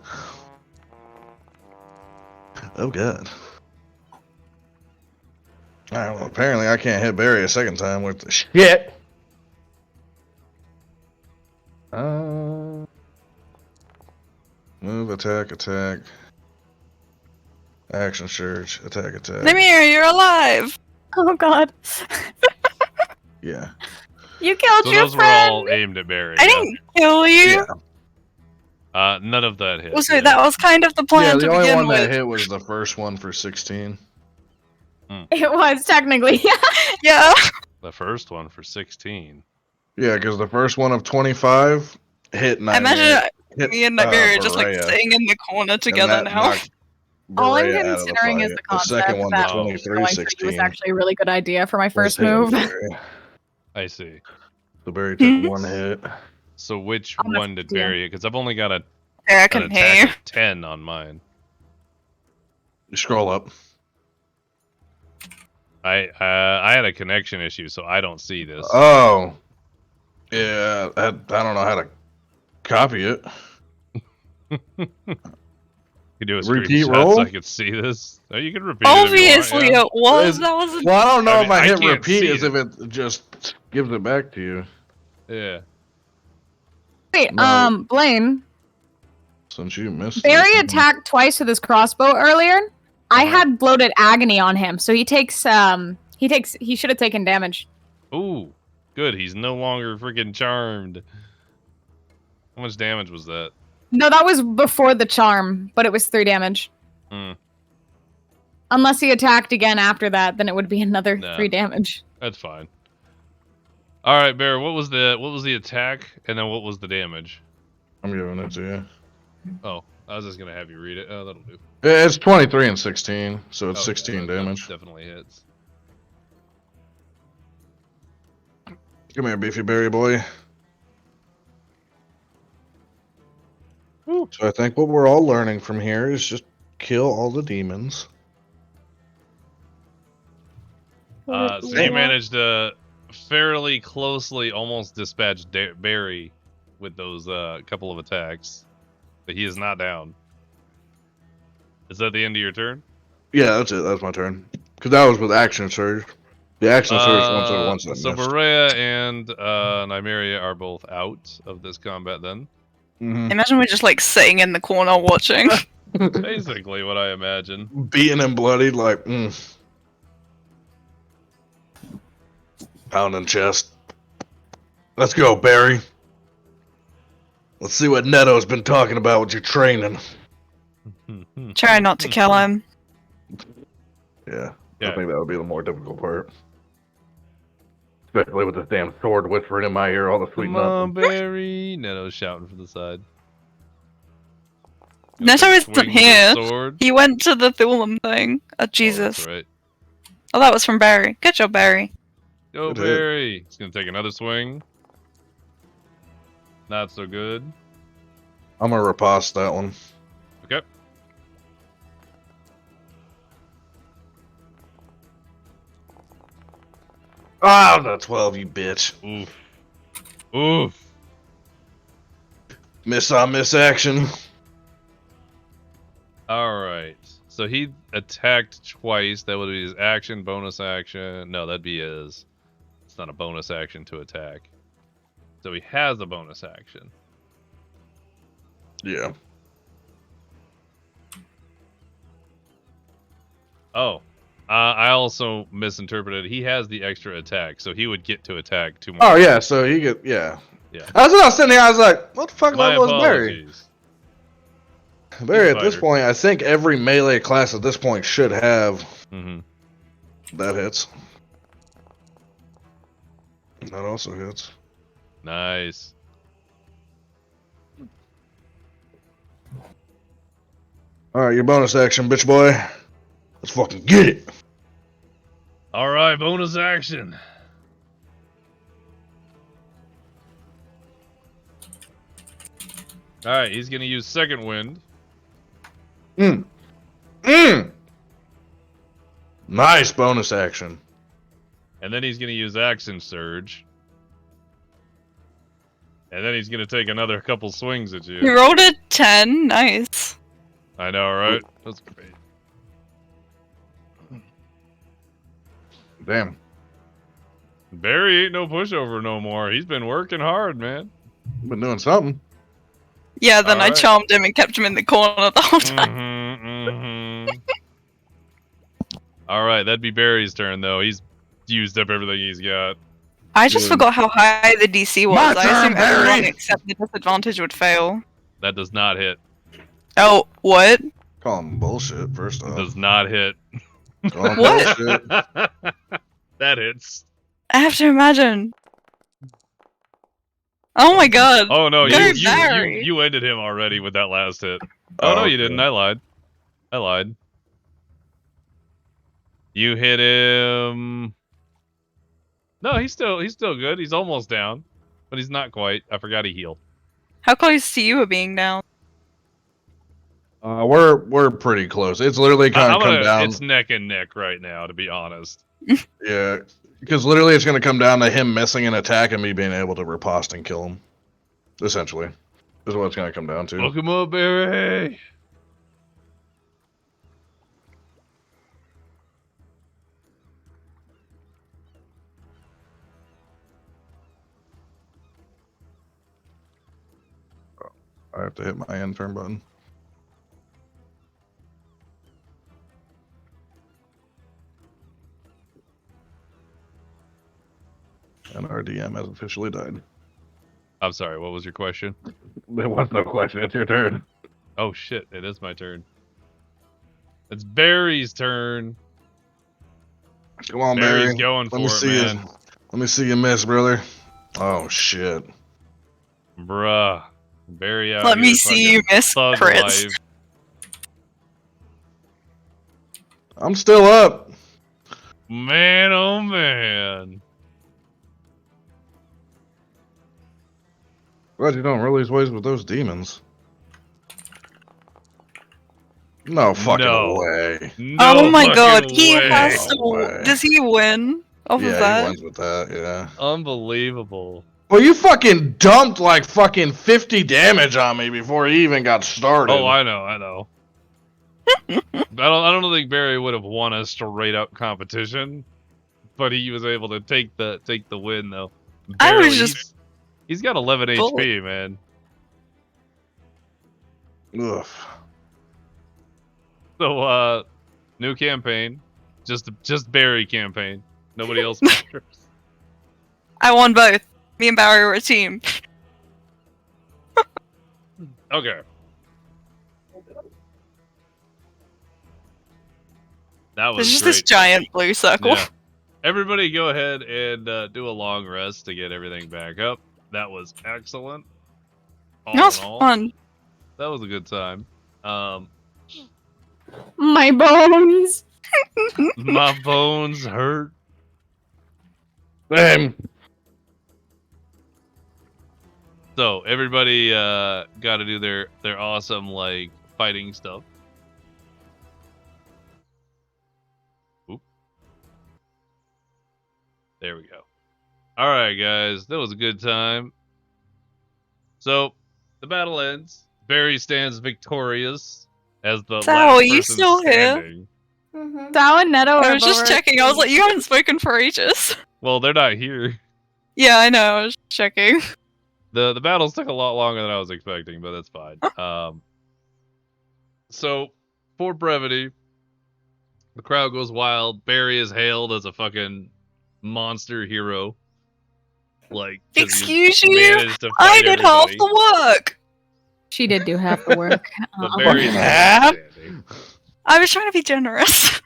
Oh god. Alright, well, apparently I can't hit Barry a second time with the shit. Move, attack, attack. Action surge, attack, attack. Mimir, you're alive! Oh god. Yeah. You killed So your those friend! were all aimed at Barry. I didn't kill you! Yeah. None of that hit. Also, yeah. that was kind of the plan Yeah, to the only begin one with. that hit was the first one for 16. It was technically. Yeah. The first one for 16. Yeah, because the first one of 25 hit I imagine hit, me and Nightmare are just like Berea, sitting in the corner and together that now. knocked All I'm Berea out of considering is fight. the concept second one, that the Oh. 23 going 16. was actually a really good idea for my was first hitting move. Berea. I see. So Barry took Mhm. one hit. So which I'm gonna one did see him. Barry? Because I've only got There, I an can hear attack you. of 10 on mine. You scroll up. I had a connection issue, so I don't see this. Oh. Yeah, I don't know how to copy it. You do a Repeat screenshot roll? so I could see this. Oh, you can repeat it if you Obviously want, it was. Is- That was a... Well, I don't know I if mean, I I hit can't repeat see as it. if it just gives it back to you. Yeah. Wait, No. Blaine. Since you missed Barry it. attacked twice with his crossbow earlier. I Uh-huh. had bloated agony on him, so he should have taken damage. Ooh, good. He's no longer freaking charmed. How much damage was that? No, that was before the charm, but it was 3 damage. Hmm. Unless he attacked again after that, then it would be another No. 3 damage. That's fine. All right, Bear. What was the attack, and then what was the damage? I'm giving it to you. Oh, I was just gonna have you read it. Oh, that'll do. It's 23 and 16, so it's Oh, 16 yeah, that damage. definitely hits. Come here, beefy berry boy. So I think what we're all learning from here is just kill all the demons. So you managed to fairly closely almost dispatch Barry with those couple of attacks, but he is not down. Is that the end of your turn? Yeah, that's it. That's my turn. Because that was with action surge. The action surge once I So missed. Berea and Nymeria are both out of this combat then. Mhm. Imagine we're just like sitting in the corner watching. Basically what I imagine. Beaten and bloodied, like, Pounding chest. Let's go, Barry. Let's see what Neto's been talking about with your training. Try not to kill him. Yeah, Yeah. I think that would be the more difficult part. Especially with this damn sword whispering in my ear all the sweet Come on, nothing. Barry. Neto's shouting from the side. Neto isn't Swing with his here. Sword. He went to the Thulum thing. Oh, Oh, Jesus. that's right. Oh, that was from Barry. Good job, Barry. Go, Good hit. Barry. He's gonna take another swing. Not so good. I'm gonna riposte that one. Okay. Ah, the 12, you bitch. Oof. Oof. Miss on miss action. Alright. So he attacked twice. That would be his action, bonus action. No, that'd be his... It's not a bonus action to attack. So he has a bonus action. Yeah. Oh. I also misinterpreted. He has the extra attack, so he would get to attack 2 more. Oh, yeah, so he get, yeah. Yeah. I was sitting here, I was like, what the fuck My level is Barry? apologies. Barry, at this Fighter. point, I think every melee class at this point should have Mm-hmm. that hits. That also hits. Nice. Alright, your bonus action, bitch boy. Let's fucking get it. Alright, bonus action. Alright, he's gonna use second wind. Nice bonus action. And then he's gonna use action surge. And then he's gonna take another couple swings at You you. rolled a 10. Nice. I know, right? That's great. Damn. Barry ain't no pushover no more. He's been working hard, man. Been doing something. Yeah, then I Alright. charmed him and kept him in the corner the whole time. Alright, that'd be Barry's turn, though. He's used up everything he's got. I just Good. forgot how high the DC was. My I assume turn, Barry! everyone except the disadvantage would fail. That does not hit. Oh, what? Call him bullshit, first off. Does not hit. Call him What? bullshit. That hits. I have to imagine. Oh my god. Oh no, Go, you Barry. you ended him already with that last hit. Oh no, you okay. didn't. I lied. I lied. You hit him. No, he's still good. He's almost down, but he's not quite. I forgot he healed. How close to you are being down? We're pretty close. It's literally kind of come down. It's neck and neck right now, to be honest. Yeah, because literally it's going to come down to him missing an attack and me being able to riposte and kill him. Essentially, is what it's going to come down to. Look him up, Barry. I have to hit my end turn button. And our DM has officially died. I'm sorry. What was your question? There was no question. It's your turn. Oh shit! It is my turn. It's Barry's turn. Come on, Barry's Barry. going Let for me it, see man. you. Let me see you miss, brother. Oh shit. Bruh. Barry out Let here me see you fucking miss thug crits. life. I'm still up. Man, oh man. Glad you don't roll these ways with those demons. No fucking No. way. No Oh my fucking god, he way. has No way. to. Does he win off of Yeah, that? he wins with that, yeah. Unbelievable. Well, you fucking dumped like fucking 50 damage on me before he even got started. Oh, I know. I don't think Barry would have won a straight up competition, but he was able to take the win though. I was Barely. just- He's got 11 HP, man. Ugh. So new campaign, just Barry campaign. Nobody else matters. I won both. Me and Barry were a team. Okay. That was There's just great. this giant blue circle. Yeah. Everybody go ahead and do a long rest to get everything back up. That was excellent. All That was in all, fun. that was a good time. My bones. My bones hurt. Damn. So everybody got to do their awesome like fighting stuff. Oop. There we go. All right, guys, that was a good time. So the battle ends. Barry stands victorious as the Sal, last are you person still here? standing. Sal and Neto I have was just already- checking. I was like, you haven't spoken for ages. Well, they're not here. Yeah, I know. I was checking. The battles took a lot longer than I was expecting, but that's fine. So for brevity, the crowd goes wild. Barry is hailed as a fucking monster hero. Like, 'cause he Excuse you? managed to I fight did half everybody. the work. She did do half the work. But Barry's still Half? standing. I was trying to be generous.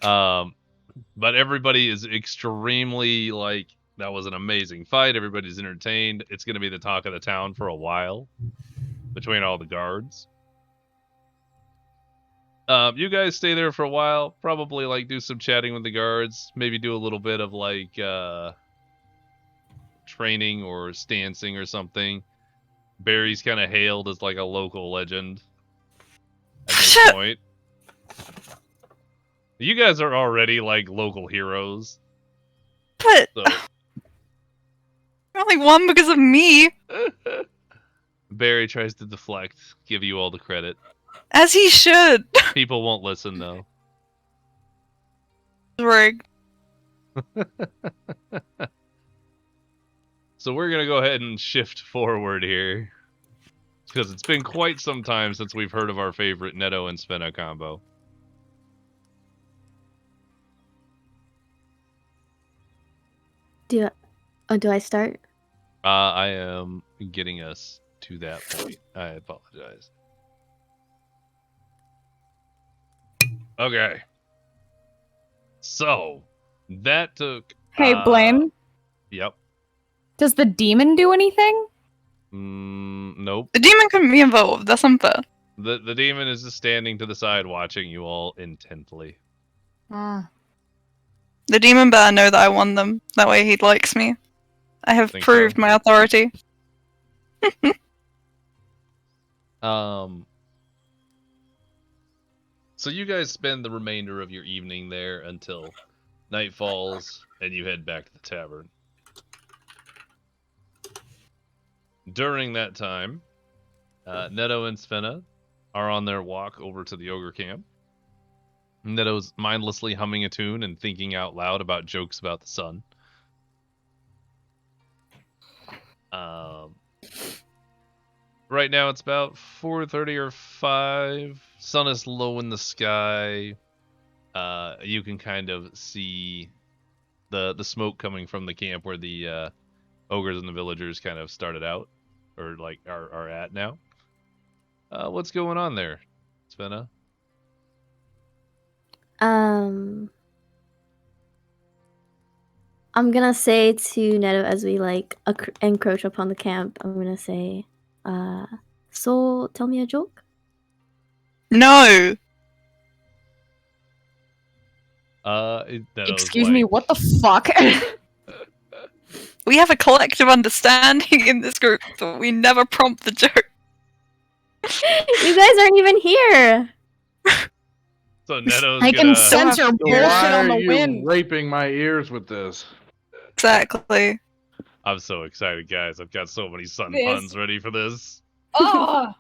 But everybody is extremely like, that was an amazing fight. Everybody's entertained. It's going to be the talk of the town for a while between all the guards. You guys stay there for a while. Probably like do some chatting with the guards. Maybe do a little bit of like training or stancing or something. Barry's kind of hailed as like a local legend at this point. You guys are already like local heroes. But So only one because of me. Barry tries to deflect, give you all the credit. As he should. People won't listen though. Rigged. So we're gonna go ahead and shift forward here, because it's been quite some time since we've heard of our favorite Neto and Svenna combo. Do I start? I am getting us to that point. I apologize. Okay. So that took. Hey, Blaine. Yep. Does the demon do anything? Nope. The demon couldn't be involved. That's unfair. The demon is just standing to the side, watching you all intently. The demon better know that I won them. That way he likes me. I have Think proved so. my authority. So you guys spend the remainder of your evening there until night falls, and you head back to the tavern. During that time, Neto and Svenna are on their walk over to the ogre camp. Neto's mindlessly humming a tune and thinking out loud about jokes about the sun. Right now it's about 4:30 or 5. Sun is low in the sky. You can kind of see the smoke coming from the camp where the ogres and the villagers kind of started out, or like are at now. What's going on there, Svenna? I'm gonna say to Neto as we like encroach upon the camp, I'm gonna say, so tell me a joke. No! Excuse me, what the fuck? We have a collective understanding in this group that we never prompt the joke. You guys aren't even here. So Neto's I can gonna. sense your So bullshit why on are the you wind. raping my ears with this? Exactly. I'm so excited, guys. I've got so many sun This- puns ready for this. Oh,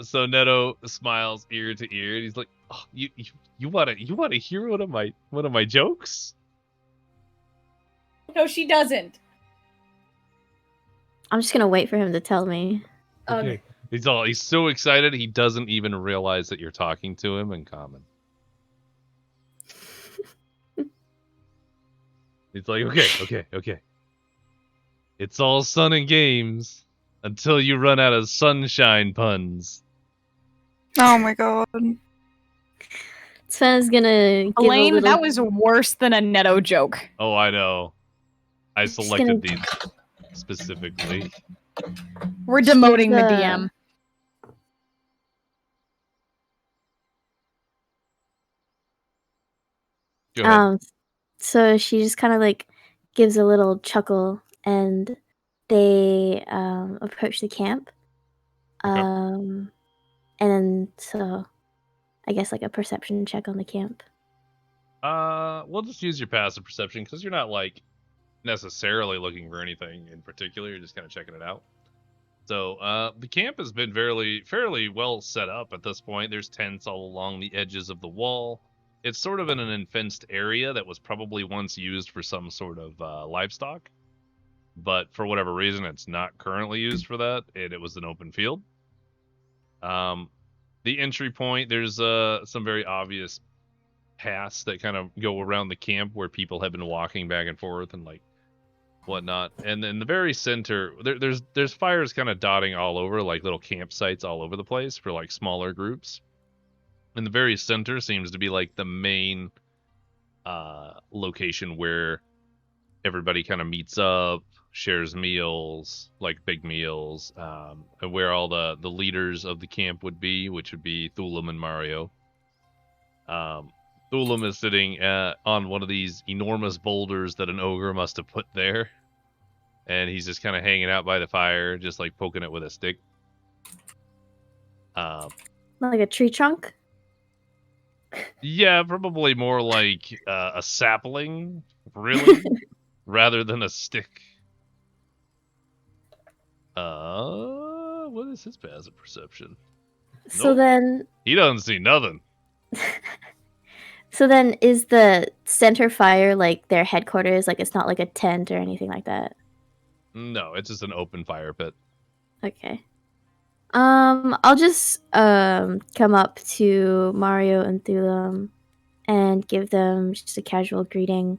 So Neto smiles ear to ear, and he's like, "Oh, you wanna hear one of my jokes?" No, she doesn't. I'm just gonna wait for him to tell me. Okay. He's so excited he doesn't even realize that you're talking to him in common. He's like, okay. It's all sun and games until you run out of sunshine puns. Oh my god. Svenna's gonna give Elaine, a little... that was worse than a Neto joke. Oh, I know. I Just selected gonna- these specifically. We're demoting the She's, DM. Go ahead. So she just kind of like gives a little chuckle, and they approach the camp. Okay. And then so I guess like a perception check on the camp. We'll just use your passive perception because you're not like necessarily looking for anything in particular. You're just kind of checking it out. So the camp has been fairly well set up at this point. There's tents all along the edges of the wall. It's sort of in an fenced area that was probably once used for some sort of livestock, but for whatever reason, it's not currently used for that. It was an open field. The entry point, there's some very obvious paths that kind of go around the camp where people have been walking back and forth and like whatnot. And in the very center, there's fires kind of dotting all over, like little campsites all over the place for like smaller groups. And the very center seems to be like the main location where everybody kind of meets up, shares meals, like big meals, and where all the leaders of the camp would be, which would be Thulam and Mario. Thulam is sitting on one of these enormous boulders that an ogre must have put there. And he's just kind of hanging out by the fire, just like poking it with a stick. Like a tree trunk? Yeah, probably more like a sapling, really, rather than a stick. What is his passive perception? So Nope. then... He doesn't see nothing. So then is the center fire like their headquarters? Like it's not like a tent or anything like that? No, it's just an open fire pit. Okay. I'll just come up to Mario and Thulam and give them just a casual greeting.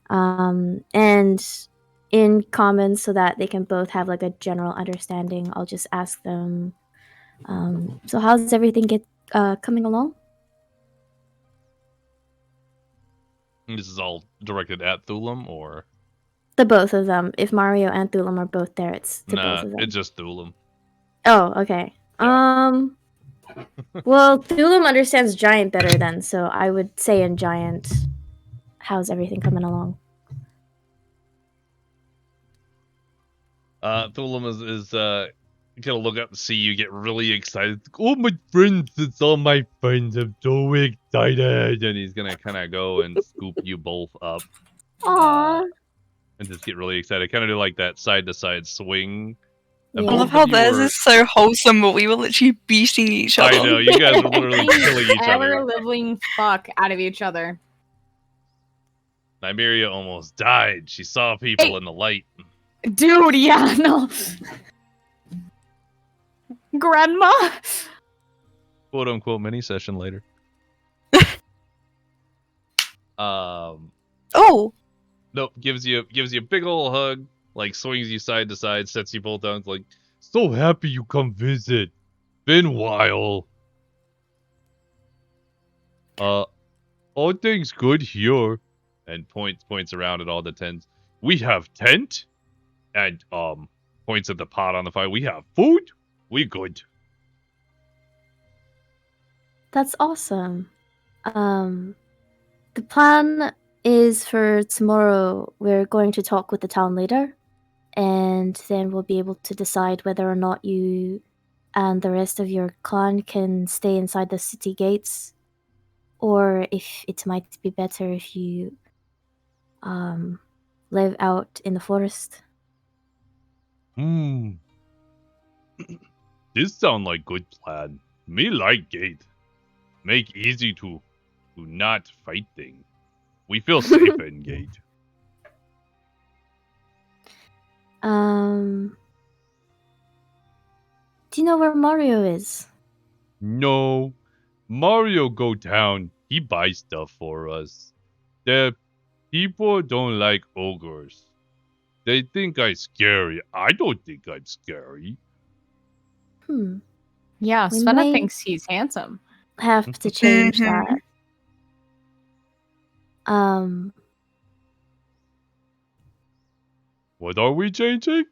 And in common so that they can both have like a general understanding, I'll just ask them, so how's everything coming along? This is all directed at Thulam, or? The both of them. If Mario and Thulam are both there, it's to Nah, both of them. it's just Thulam. Oh, okay. Yeah. Well, Thulam understands giant better then, so I would say in giant, how's everything coming along? Thulam is gonna look up and see you get really excited. Oh, my friends, it's all my friends. I'm so excited. And he's gonna kind of go and scoop you both up. Aww. And just get really excited. Kind of do like that side-to-side swing. Yeah. I love how theirs is so wholesome, but we were literally beating each other. I know, you guys were literally killing each other. Ever-living fuck out of each other. Nymeria almost died. She saw people in the light. Dude, yeah, no. Grandma? Quote unquote mini session later. Oh, Nope, gives you a big ol' hug, like swings you side to side, sets you both down, like, so happy you come visit. Been a while. All things good here. And points around at all the tents. We have tent. And points at the pot on the fire. We have food. We good. That's awesome. The plan is for tomorrow we're going to talk with the town leader, and then we'll be able to decide whether or not you and the rest of your clan can stay inside the city gates, or if it might be better if you live out in the forest. This sound like good plan. Me like gate. Make easy to not fight thing. We feel safe in gate. Do you know where Mario is? No. Mario go down. He buys stuff for us. The people don't like ogres. They think I'm scary. I don't think I'm scary. Yeah, We Svenna might- thinks he's handsome. Have to change Mhm. that. What are we changing?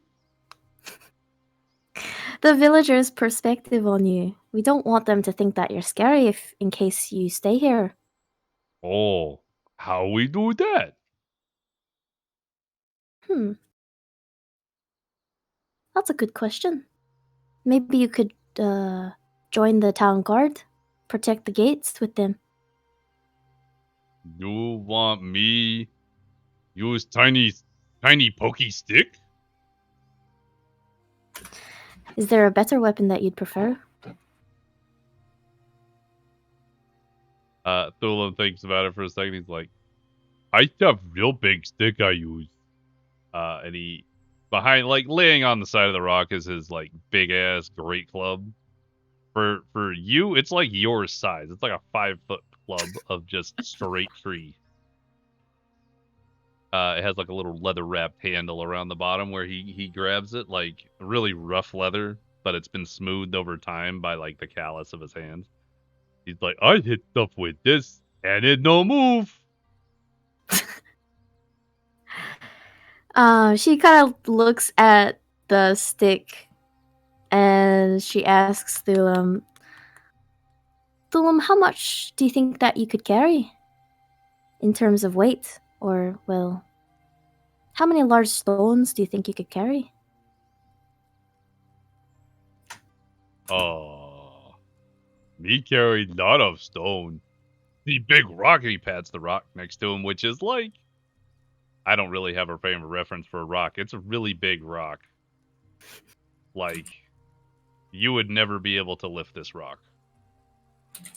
The villagers' perspective on you. We don't want them to think that you're scary in case you stay here. Oh, how we do that? That's a good question. Maybe you could join the town guard protect the gates with them. You want me use tiny pokey stick? Is there a better weapon that you'd prefer? Thulan thinks about it for a second. He's like, I have real big stick I use. And he, behind, like, laying on the side of the rock is his, like, big-ass great club. For you, it's like your size. It's like a 5-foot club of just straight tree. It has, like, a little leather-wrapped handle around the bottom where he grabs it, like, really rough leather, but it's been smoothed over time by, like, the callus of his hands. He's like, I hit stuff with this, and it no move. She kind of looks at the stick, and she asks Thulam, how much do you think that you could carry? In terms of weight? Or, well, how many large stones do you think you could carry? Me carry lot of stone. The big rock, and he pats the rock next to him, which is like, I don't really have a frame of reference for a rock. It's a really big rock. Like, you would never be able to lift this rock.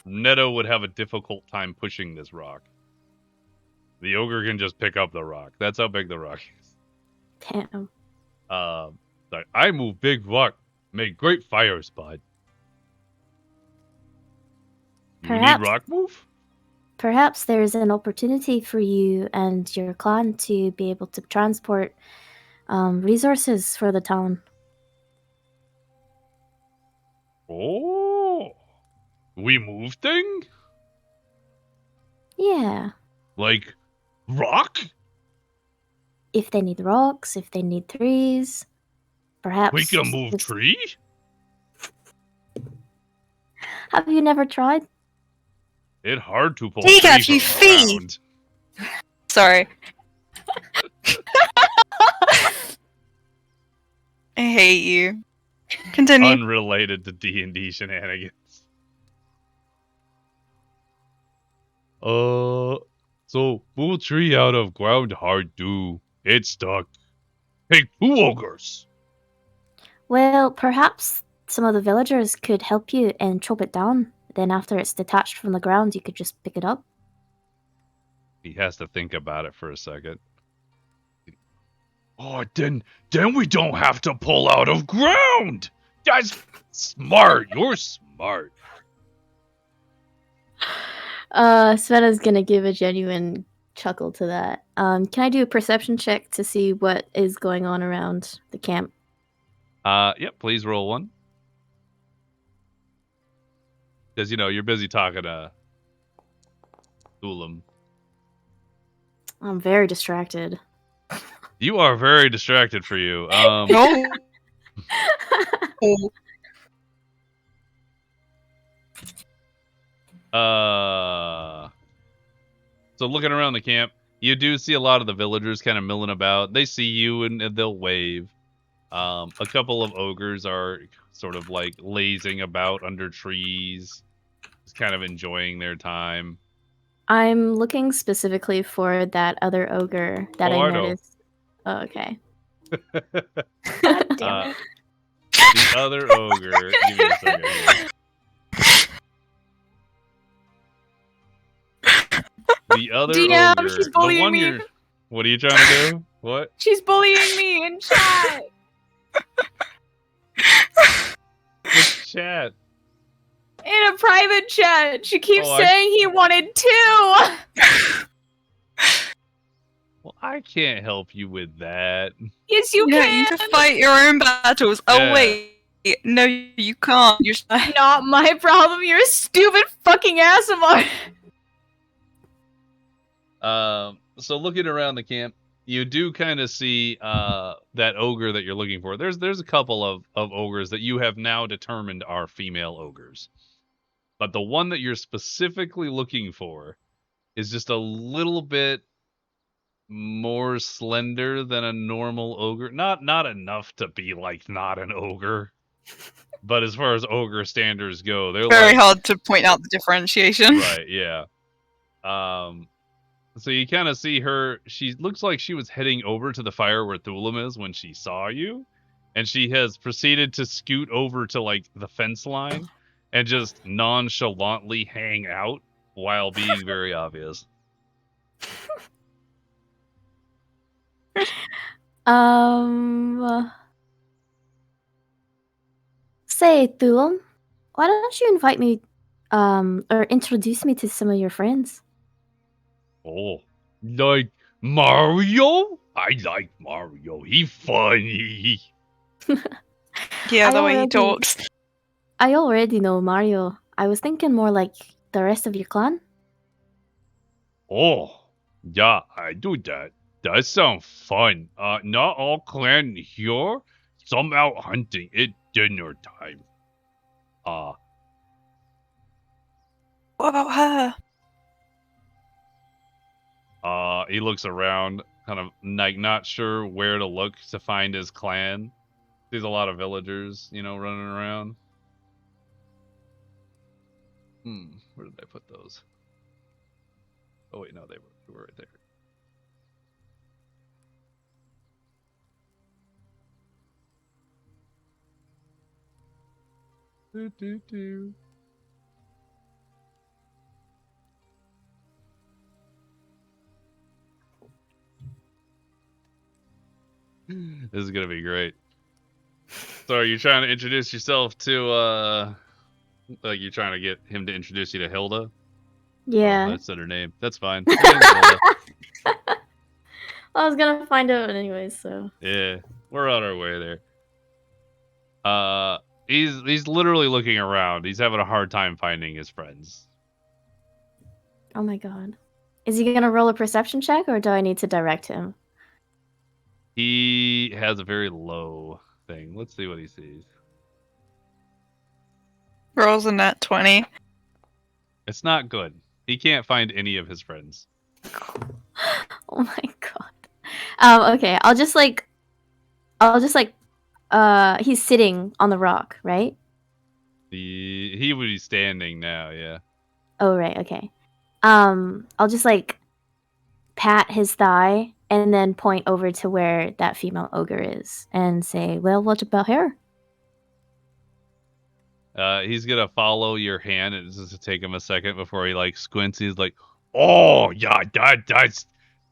Netto would have a difficult time pushing this rock. The ogre can just pick up the rock. That's how big the rock is. Damn. Like, I move big rock, make great fire spot. You need rock move? Perhaps there's an opportunity for you and your clan to be able to transport resources for the town. Oh, we move thing? Yeah. Like, rock? If they need rocks, if they need trees, perhaps... We can move tree? Have you never tried? It's hard to pull Take off tree your from feet! around. Sorry. I hate you. Continue. Unrelated to D&D shenanigans. So move tree out of ground hard do. It's stuck. Take 2 ogres. Well, perhaps some of the villagers could help you and chop it down. Then after it's detached from the ground, you could just pick it up. He has to think about it for a second. Oh, then we don't have to pull out of ground. That's smart. You're smart. Svena's gonna give a genuine chuckle to that. Can I do a perception check to see what is going on around the camp? Yep, please roll 1. Because, you're busy talking to Thulam. I'm very distracted. You are very distracted for you. No. So looking around the camp, you do see a lot of the villagers kind of milling about. They see you and they'll wave. A couple of ogres are sort of like lazing about under trees, just kind of enjoying their time. I'm looking specifically for that other ogre that I noticed. Oh, okay. God damn it. The other ogre. Give me a second here. The other DM, ogre. she's bullying me. What are you trying to do? What? She's bullying me in chat. What's chat? In a private chat. She keeps saying he wanted 2. Well, I can't help you with that. Yes, you You can. need to fight your own battles. Yeah. Oh, wait. No, you can't. You're Not my problem. You're a stupid fucking ASMR. So looking around the camp, you do kind of see that ogre that you're looking for. There's a couple of ogres that you have now determined are female ogres. But the one that you're specifically looking for is just a little bit more slender than a normal ogre. Not enough to be like not an ogre, But as far as ogre standards go, they're Very like hard to point out the differentiation. right, yeah. So you kind of see her. She looks like she was heading over to the fire where Thulam is when she saw you, and she has proceeded to scoot over to like the fence line and just nonchalantly hang out while being very obvious. Say, Thulam, why don't you invite me, or introduce me to some of your friends? Oh, like Mario? I like Mario. He funny. Yeah, I the way he already- talks. I already know Mario. I was thinking more like the rest of your clan. Oh, yeah, I do that. That sounds fun. Not all clan here. Some out hunting at dinner time. What about her? He looks around, kind of like not sure where to look to find his clan. There's a lot of villagers, running around. Where did I put those? Oh wait, no, they were right there. Do. This is gonna be great. So are you trying to introduce yourself to like you're trying to get him to introduce you to Hilda? Yeah. Oh, that's not her name. That's fine. Hilda. I was gonna find out anyways, so. Yeah, we're on our way there. He's literally looking around. He's having a hard time finding his friends. Oh my god. Is he gonna roll a perception check, or do I need to direct him? He has a very low thing. Let's see what he sees. Rolls a nat 20. It's not good. He can't find any of his friends. Oh my god. Okay, I'll just he's sitting on the rock, right? He would be standing now, yeah. Oh right, okay. I'll just pat his thigh and then point over to where that female ogre is and say, "Well, what about her?" He's gonna follow your hand. It's just to take him a second before he squints. He's like, "Oh yeah,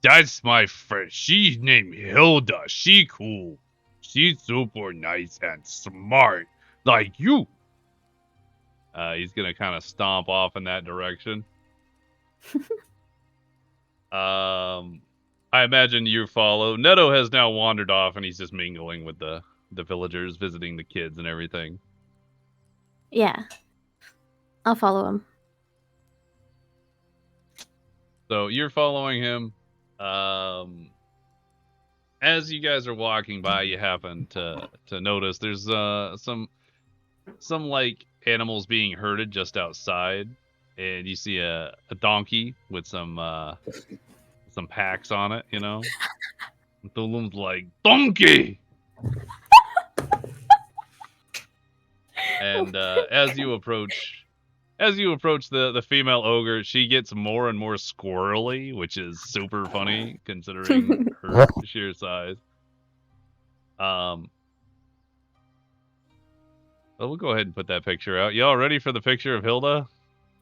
that's my friend. She's named Hilda. She cool. She's super nice and smart, like you." He's gonna kind of stomp off in that direction. I imagine you follow. Neto has now wandered off, and he's just mingling with the villagers, visiting the kids and everything. Yeah. I'll follow him. So you're following him. As you guys are walking by, you happen to notice there's some animals being herded just outside, and you see a donkey with some packs on it. Thulam's like, "Donkey!" And as you approach the female ogre, she gets more and more squirrely, which is super funny considering her sheer size. Well, we'll go ahead and put that picture out. Y'all ready for the picture of Hilda?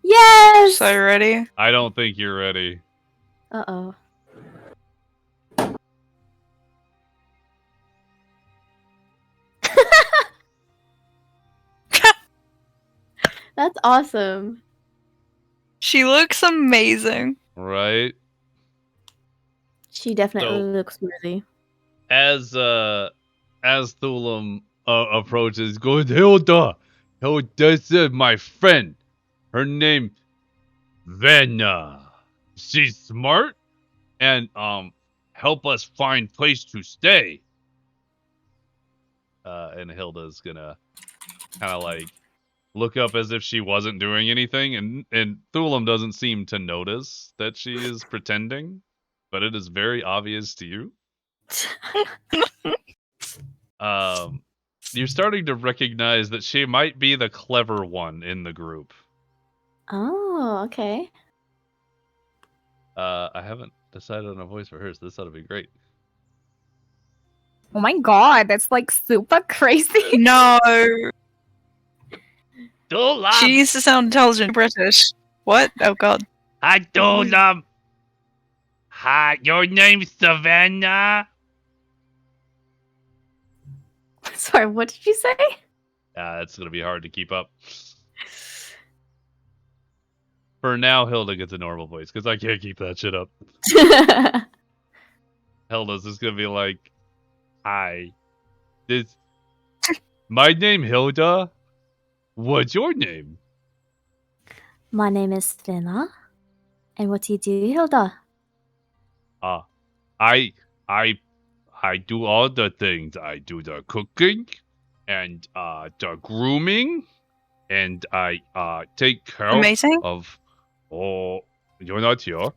Yes. So ready? I don't think you're ready. Uh-oh. That's awesome. She looks amazing. Right? She definitely So- looks worthy. As Thulam approaches, goes, Hilda, this is my friend. Her name Venna. She's smart and help us find place to stay. And Hilda's gonna kind of look up as if she wasn't doing anything, and Thulam doesn't seem to notice that she is pretending, but it is very obvious to you. You're starting to recognize that she might be the clever one in the group. Oh, okay. I haven't decided on a voice for hers. This ought to be great. Oh my god, that's like super crazy. No. Dulam, She needs to sound intelligent British. What? Oh god. hi Dulam. Hi, your name's Savannah? Sorry, what did you say? It's going to be hard to keep up. For now, Hilda gets a normal voice, because I can't keep that shit up. Hilda's just going to be like, hi. My name Hilda. What's your name? My name is Finna. And what do you do, Hilda? I do all the things. I do the cooking and the grooming, and I take care Mating? of. Oh, you're not here.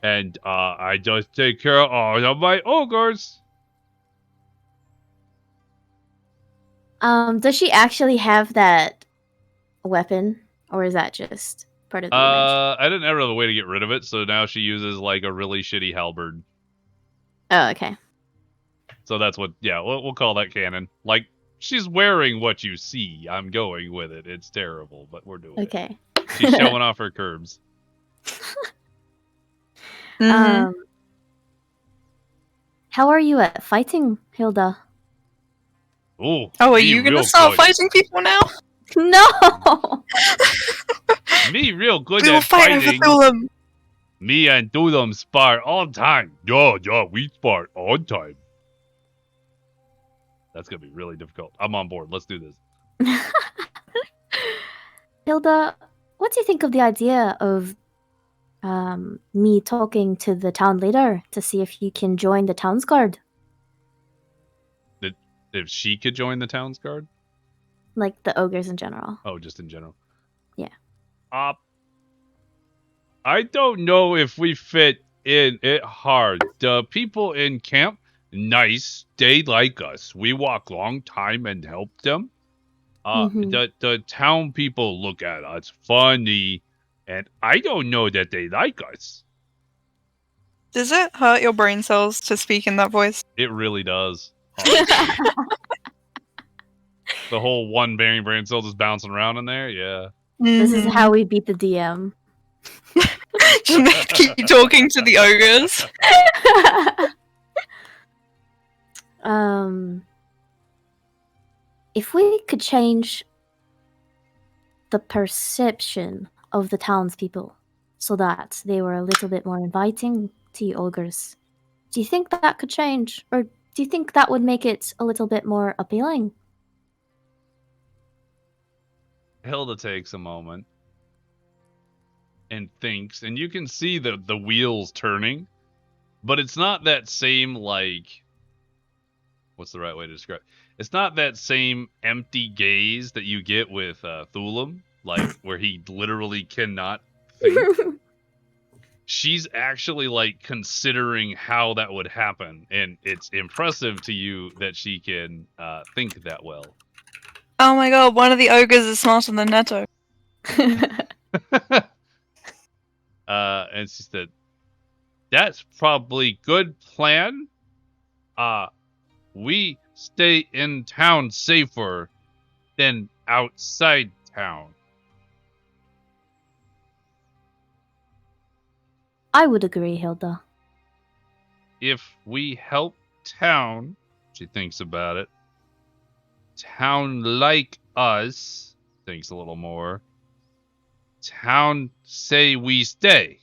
And I just take care of all of my ogres. Does she actually have that weapon, or is that just part of the image? I didn't ever have a way to get rid of it, so now she uses like a really shitty halberd. Oh, okay. So that's what. Yeah, we'll call that canon. Like she's wearing what you see. I'm going with it. It's terrible, but we're doing it. Okay. She's showing off her curbs. Mhm. How are you at fighting, Hilda? Ooh, Oh, are me you gonna real start good. fighting people now? No! Me real good We will at fight over fighting. Thulam. Me and Dulam spar all time. Yeah, we spar all time. That's gonna be really difficult. I'm on board. Let's do this. Hilda, what do you think of the idea of me talking to the town leader to see if you can join the town's guard? If she could join the town's guard? Like the ogres in general. Oh, just in general. Yeah. I don't know if we fit in it hard. The people in camp, nice. They like us. We walk long time and help them. Mhm. The town people look at us funny, and I don't know that they like us. Does it hurt your brain cells to speak in that voice? It really does. Honestly. The whole one bearing brain cell just bouncing around in there, yeah. This is how we beat the DM. Just keep talking to the ogres. If we could change the perception of the townspeople so that they were a little bit more inviting to you ogres, do you think that could change? Or do you think that would make it a little bit more appealing? Hilda takes a moment and thinks, and you can see the wheels turning, but it's not that same, like, what's the right way to describe it? It's not that same empty gaze that you get with Thulam, like where he literally cannot think. She's actually like considering how that would happen, and it's impressive to you that she can think that well. Oh my god, one of the ogres is smarter than Netto. And she said, "That's probably good plan. We stay in town safer than outside town." I would agree, Hilda. If we help town, she thinks about it. Town like us, thinks a little more. Town say we stay.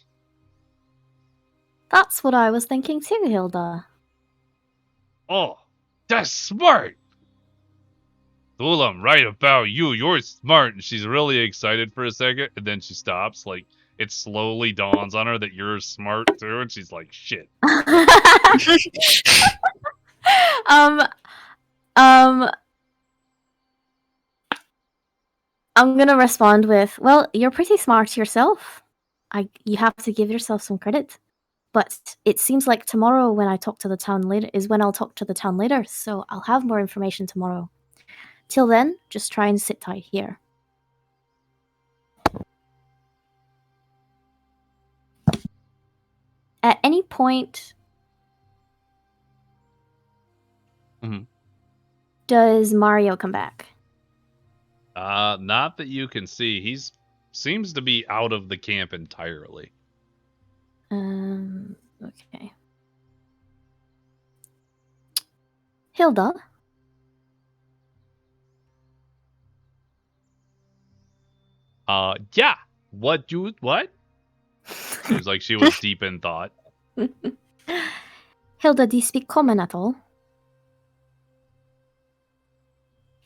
That's what I was thinking too, Hilda. Oh, that's smart. Thulam, right about you. You're smart. And she's really excited for a second, and then she stops. Like, it slowly dawns on her that you're smart too, and she's like, shit. I'm gonna respond with, well, you're pretty smart yourself. You have to give yourself some credit. But it seems like tomorrow when I talk to the town leader is when I'll talk to the town leader, so I'll have more information tomorrow. Till then, just try and sit tight here. At any point, does Mario come back? Not that you can see. He's seems to be out of the camp entirely. Okay. Hilda? Yeah. What? Seems like she was deep in thought. Hilda, do you speak common at all?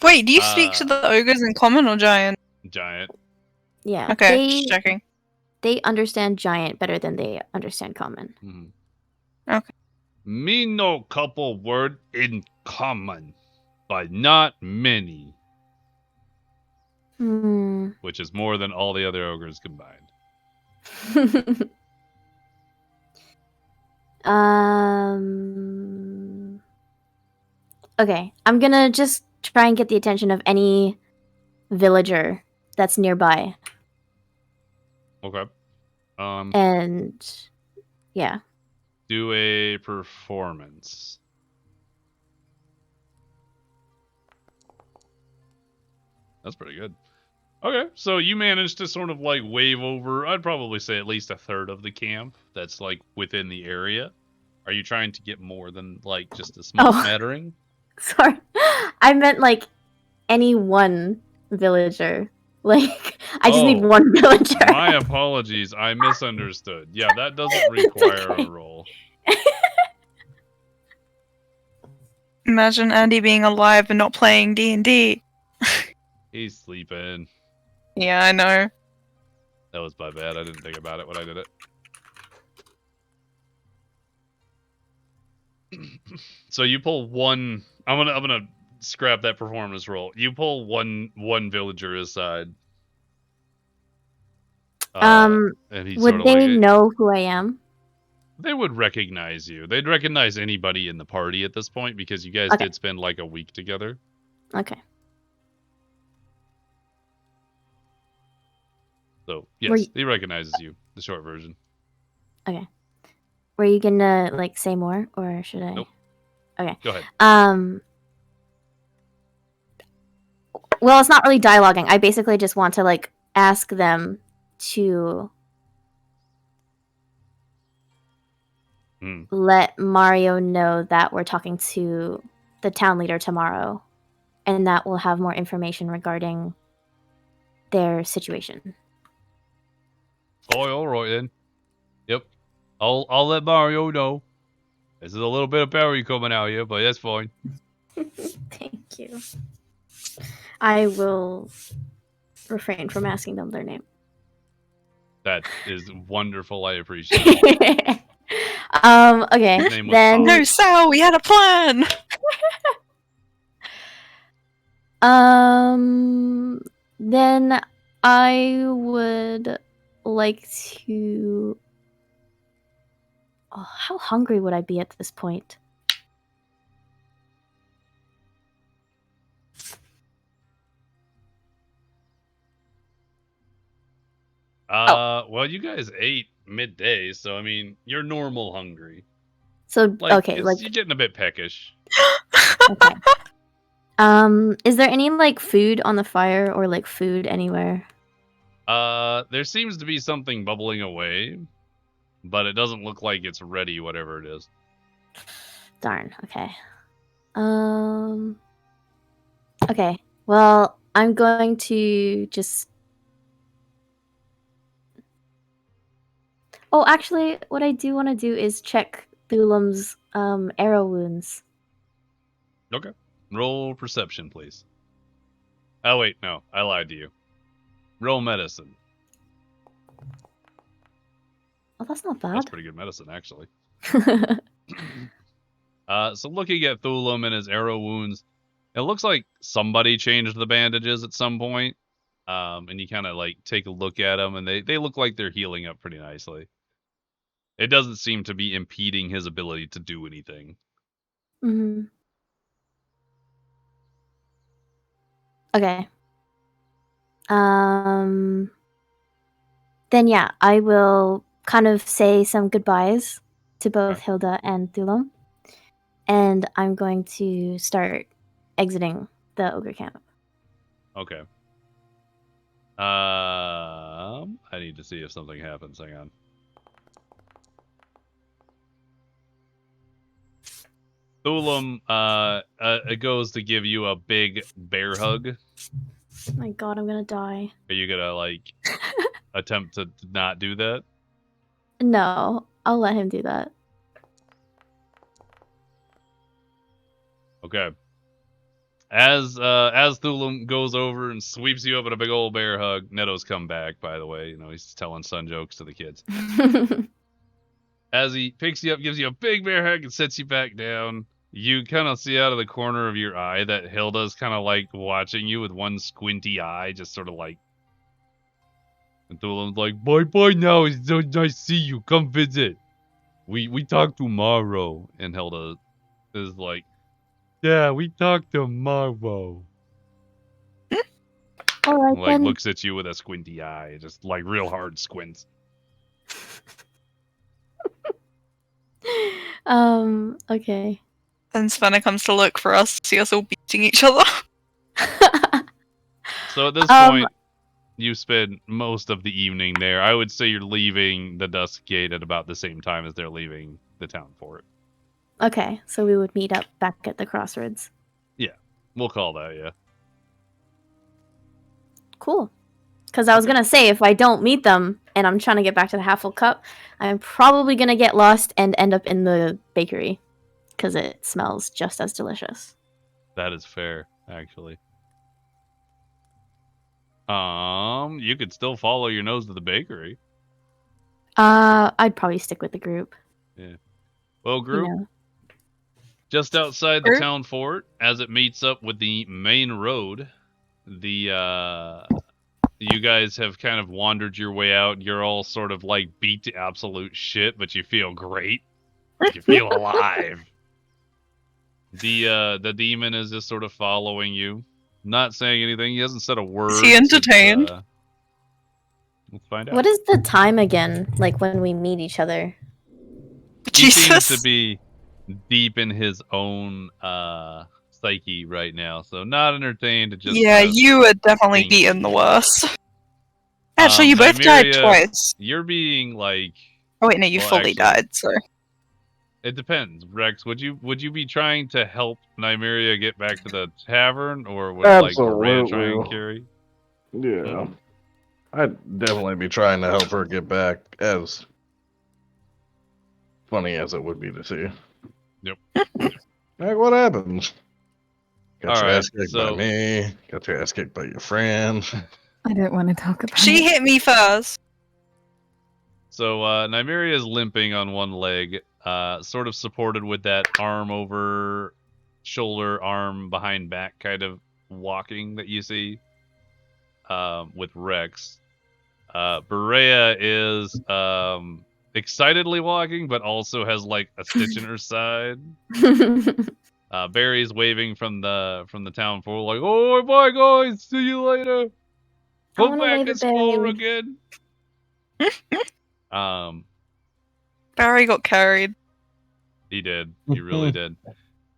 Wait, do you speak to the ogres in common or giant? Giant. Yeah. Okay, just checking. They understand giant better than they understand common. Okay. Me know couple word in common, but not many. Which is more than all the other ogres combined. Okay, I'm gonna just try and get the attention of any villager that's nearby. Okay. And yeah. Do a performance. That's pretty good. Okay, so you managed to sort of like wave over, I'd probably say at least a third of the camp that's like within the area. Are you trying to get more than like just a small smattering? Sorry. I meant like any one villager. Like, I just need one villager. My apologies, I misunderstood. Yeah, that doesn't require a roll. Imagine Andy being alive and not playing D&D. He's sleeping. Yeah, I know. That was my bad. I didn't think about it when I did it. So you pull one. I'm gonna scrap that performance roll. You pull one villager aside. And he's would they know who I am? They would recognize you. They'd recognize anybody in the party at this point because you guys did spend like a week together. Okay. So yes, he recognizes you. The short version. Okay. Were you gonna like say more, or should I? Nope. Okay. Go ahead. Well, it's not really dialoguing. I basically just want to like ask them to let Mario know that we're talking to the town leader tomorrow, and that we'll have more information regarding their situation. Oh, all right then. Yep. I'll let Mario know. There's a little bit of berry coming out here, but that's fine. Thank you. I will refrain from asking them their name. That is wonderful. I appreciate it. Okay. Then no, Sal, we had a plan. Then I would like to. Oh, how hungry would I be at this point? Well, you guys ate midday, so I mean, you're normal hungry. So like, you're getting a bit peckish. Okay. Is there any like food on the fire or like food anywhere? There seems to be something bubbling away, but it doesn't look like it's ready, whatever it is. Darn. Okay. Okay. Well, I'm going to just. Oh, actually, what I do want to do is check Thulem's arrow wounds. Okay. Roll perception, please. Oh, wait, no. I lied to you. Roll medicine. Oh, that's not bad. That's pretty good medicine, actually. So looking at Thulum and his arrow wounds, it looks like somebody changed the bandages at some point. And you kind of like take a look at them, and they look like they're healing up pretty nicely. It doesn't seem to be impeding his ability to do anything. Mm-hmm. Okay. Then yeah, I will kind of say some goodbyes to both Hilda and Thulum, and I'm going to start exiting the ogre camp. Okay. I need to see if something happens. Hang on. Thulum, it goes to give you a big bear hug. Oh my god, I'm gonna die. Are you gonna, like, attempt to not do that? No, I'll let him do that. Okay. As Thulum goes over and sweeps you up in a big old bear hug, Neto's come back, by the way. You know, he's telling son jokes to the kids. As he picks you up, gives you a big bear hug, and sets you back down, you kind of see out of the corner of your eye that Hilda's kind of like watching you with one squinty eye, just sort of like. And Thulum's like, bye now, it's so nice to see you, come visit. We talk tomorrow. And Hilda is like, yeah, we talk tomorrow. All right, Like, then. looks at you with a squinty eye, just like real hard squints. Okay. Then Svenna comes to look for us, see us all beating each other. So at this point, you spend most of the evening there. I would say you're leaving the Dusk Gate at about the same time as they're leaving the town fort. Okay, so we would meet up back at the crossroads. Yeah, we'll call that, yeah. Cool. Because I was going to say, if I don't meet them and I'm trying to get back to the Half Full Cup, I'm probably going to get lost and end up in the bakery. Because it smells just as delicious. That is fair, actually. You could still follow your nose to the bakery. I'd probably stick with the group. Yeah. Well, group, You know. just outside the town fort, as it meets up with the main road, you guys have kind of wandered your way out. You're all sort of like beat to absolute shit, but you feel great. You feel alive. The demon is just sort of following you, not saying anything. He hasn't said a word. Is he entertained? Let's find out. What is the time again, like when we meet each other? He seems to be deep in his own psyche right now, so not entertained. Just yeah, kind of you would definitely be thinking. in the worst. Actually, you both died twice. You're being like. Oh wait, no, you fully actually, died. So it depends, Rex. Would you be trying to help Nymeria get back to the tavern, or would like Berea try and carry? Yeah, I'd definitely be trying to help her get back. As funny as it would be to see. Yep. Like, what happens? Got your Alright, ass kicked by me. Got your ass kicked by your friend. I don't want to talk about she it. hit me first. So Nymeria is limping on one leg, sort of supported with that arm over shoulder, arm behind back kind of walking that you see with Rex. Berea is excitedly walking, but also has like a stitch in her side. Barry's waving from the town floor, like, "Oh, bye guys, see you later. Come back and explore again." Barry got carried. He did. He really did.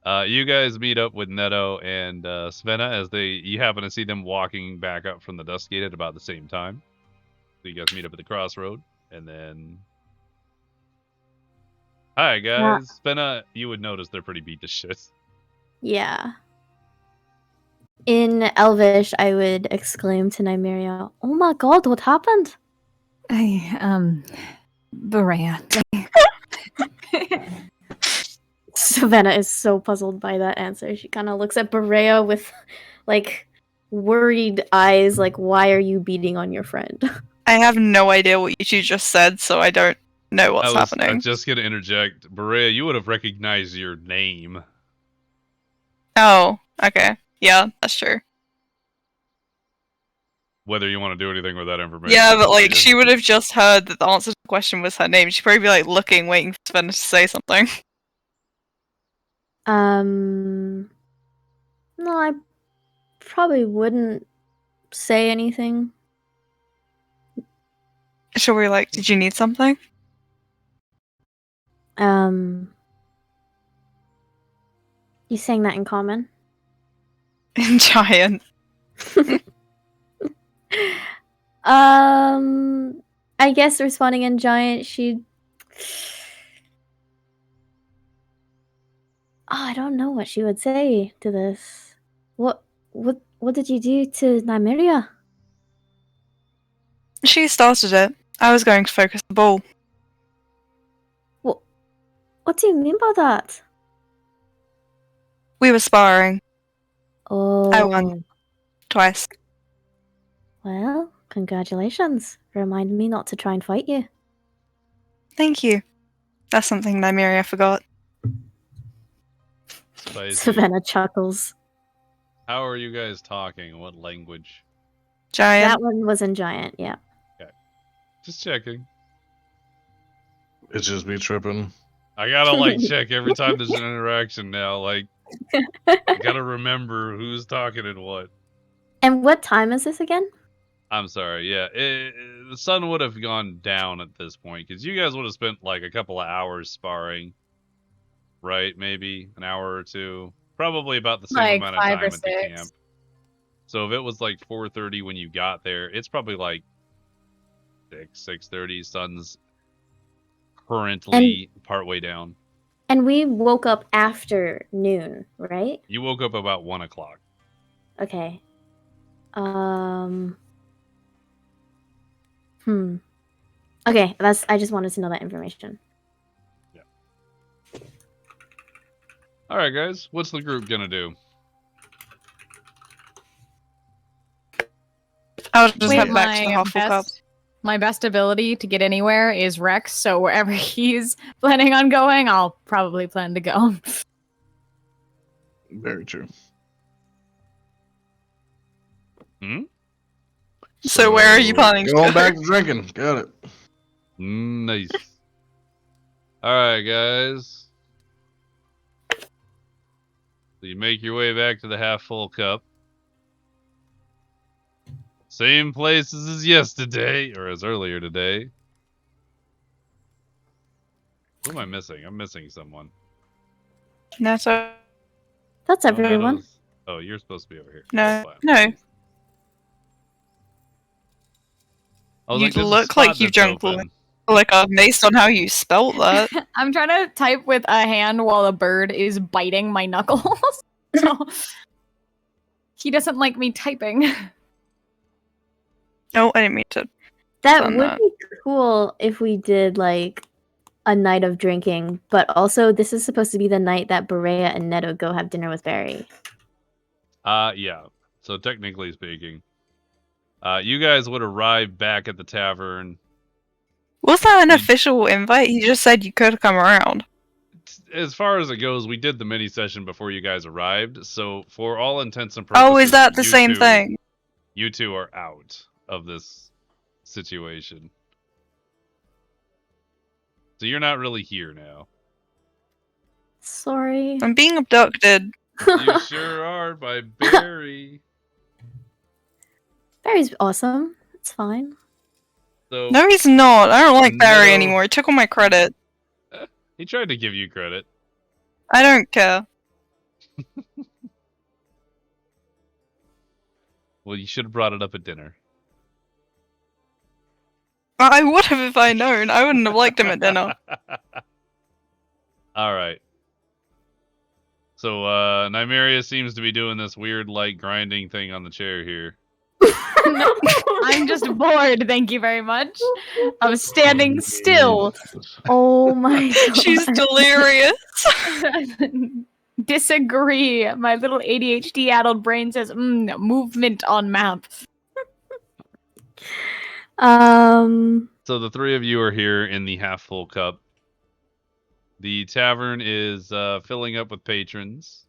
You guys meet up with Neto and Svenna as you happen to see them walking back up from the Dusk Gate at about the same time. So you guys meet up at the crossroad, and then. Hi guys, Svenna. You would notice they're pretty beat to shit. Yeah. In Elvish, I would exclaim to Nymeria, "Oh my god, what happened?" Berea. Savannah is so puzzled by that answer. She kind of looks at Berea with, like, worried eyes, like, why are you beating on your friend? I have no idea what you two just said, so I don't know what's happening. I'm just going to interject. Berea, you would have recognized your name. Oh, okay. Yeah, that's true. whether you want to do anything with that information. Yeah, but like Yeah. she would have just heard that the answer to the question was her name. She'd probably be like looking, waiting for Sven to say something. No, I probably wouldn't say anything. She'll be like, "Did you need something?" You saying that in common? In giant. I guess responding in giant, she'd. Oh, I don't know what she would say to this. What did you do to Nymeria? She started it. I was going to focus the ball. What do you mean by that? We were sparring Oh. I won. Twice. Well, congratulations. Remind me not to try and fight you. Thank you. That's something Nymeria forgot. Spicy. Savannah chuckles. How are you guys talking? What language? Giant. That one was in giant, yeah. Just checking. It's just me tripping. I gotta like check every time there's an interaction now. Like, I gotta remember who's talking and what. And what time is this again? I'm sorry. Yeah, the sun would have gone down at this point because you guys would have spent like a couple of hours sparring, right? Maybe an hour or two. Probably about the same Like amount of 5 time or at the 6. camp. So if it was like 4:30 when you got there, it's probably like 6:30. Sun's currently partway down. And we woke up after noon, right? You woke up about 1 o'clock. Okay. Okay, I just wanted to know that information. All right, guys. What's the group gonna do? I'll just Wait, head back to the Hufflepuff. my best ability to get anywhere is Rex, so wherever he's planning on going, I'll probably plan to go. Very true. So where are you planning to Going go? back to drinking. Got it. Nice. All right, guys. So you make your way back to the half-full cup. Same places as yesterday, or as earlier today. Who am I missing? I'm missing someone. No, so That's Oh, everyone. Meadows. Oh, you're supposed to be over here. no, That's fine. no. I was You like, there's a look spot like you've that's drunk open. liquor based on how you spelt that. I'm trying to type with a hand while a bird is biting my knuckles. So he doesn't like me typing. Oh, I didn't mean to. That Done would that. be cool if we did like a night of drinking, but also this is supposed to be the night that Berea and Neto go have dinner with Barry. Yeah. So technically speaking, you guys would arrive back at the tavern. Was that an official invite? He just said you could come around. As far as it goes, we did the mini session before you guys arrived. So for all intents and purposes, Oh, is that the same thing? You two are out of this situation. So you're not really here now. Sorry. I'm being abducted. You sure are, by Barry. Barry's awesome. It's fine. So No, he's not. I don't like Barry No. anymore. He took all my credit. he tried to give you credit. I don't care. Well, you should have brought it up at dinner. I would have if I'd known. I wouldn't have liked him at dinner. All right. So Nymeria seems to be doing this weird, like, grinding thing on the chair here. I'm just bored, thank you very much. I was standing still. Oh my god. She's delirious. Disagree. My little ADHD-addled brain says, movement on map. So the three of you are here in the half-full cup. The tavern is filling up with patrons.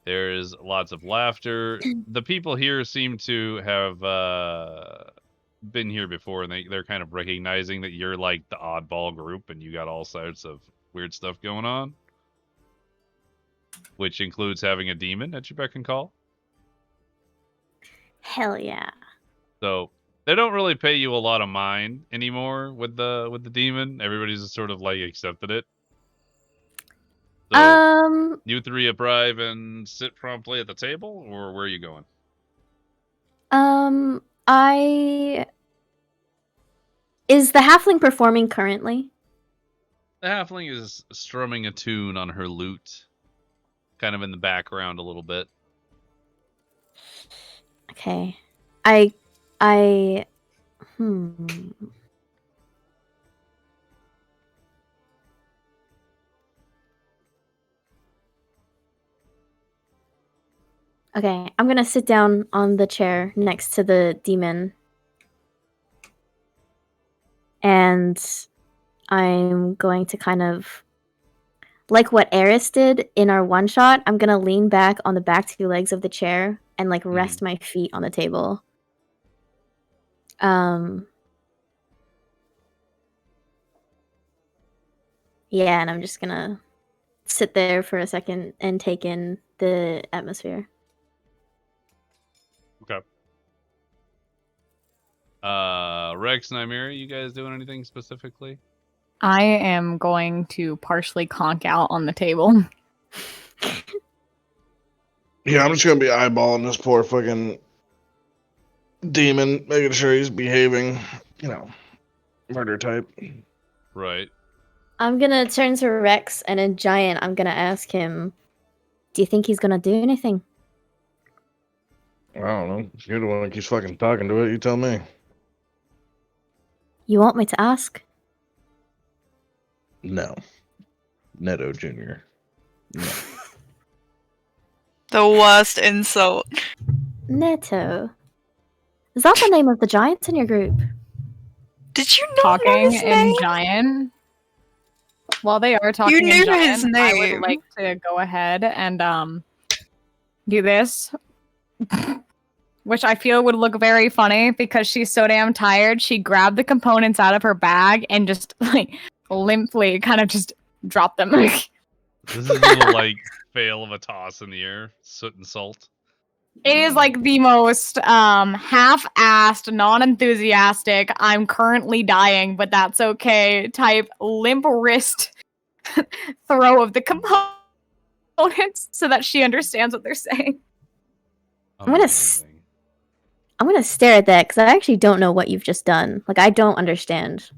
There is lots of laughter. The people here seem to have been here before, and they're kind of recognizing that you're like the oddball group, and you got all sorts of weird stuff going on, which includes having a demon at your beck and call. Hell yeah. So they don't really pay you a lot of mind anymore with the demon. Everybody's just sort of like accepted it. So you three arrive and sit promptly at the table, or where are you going? Is the halfling performing currently? The halfling is strumming a tune on her lute, kind of in the background a little bit. Okay. Okay, I'm gonna sit down on the chair next to the demon. And I'm going to kind of, like what Eris did in our one shot, I'm gonna lean back on the back two legs of the chair and like rest my feet on the table. Yeah, and I'm just gonna sit there for a second and take in the atmosphere. Okay. Rex and Imira, you guys doing anything specifically? I am going to partially conk out on the table. Yeah, I'm just gonna be eyeballing this poor fucking demon, making sure he's behaving, murder type. Right. I'm gonna turn to Rex, and in Giant, I'm gonna ask him, do you think he's gonna do anything? I don't know. You're the one that keeps fucking talking to it. You tell me. You want me to ask? No. Neto Jr. No. The worst insult. Neto. Is that the name of the giants in your group? Did you not know Talking his in name? Giant. While they are talking in knew Giant, his I would name. like to go ahead and do this. Which I feel would look very funny because she's so damn tired. She grabbed the components out of her bag and just like limply kind of just dropped them. This is a little like fail of a toss in the air, soot and salt. It is like the most half-assed, non-enthusiastic, I'm currently dying, but that's okay type limp wrist throw of the components so that she understands what they're saying. I'm gonna stare at that because I actually don't know what you've just done. Like, I don't understand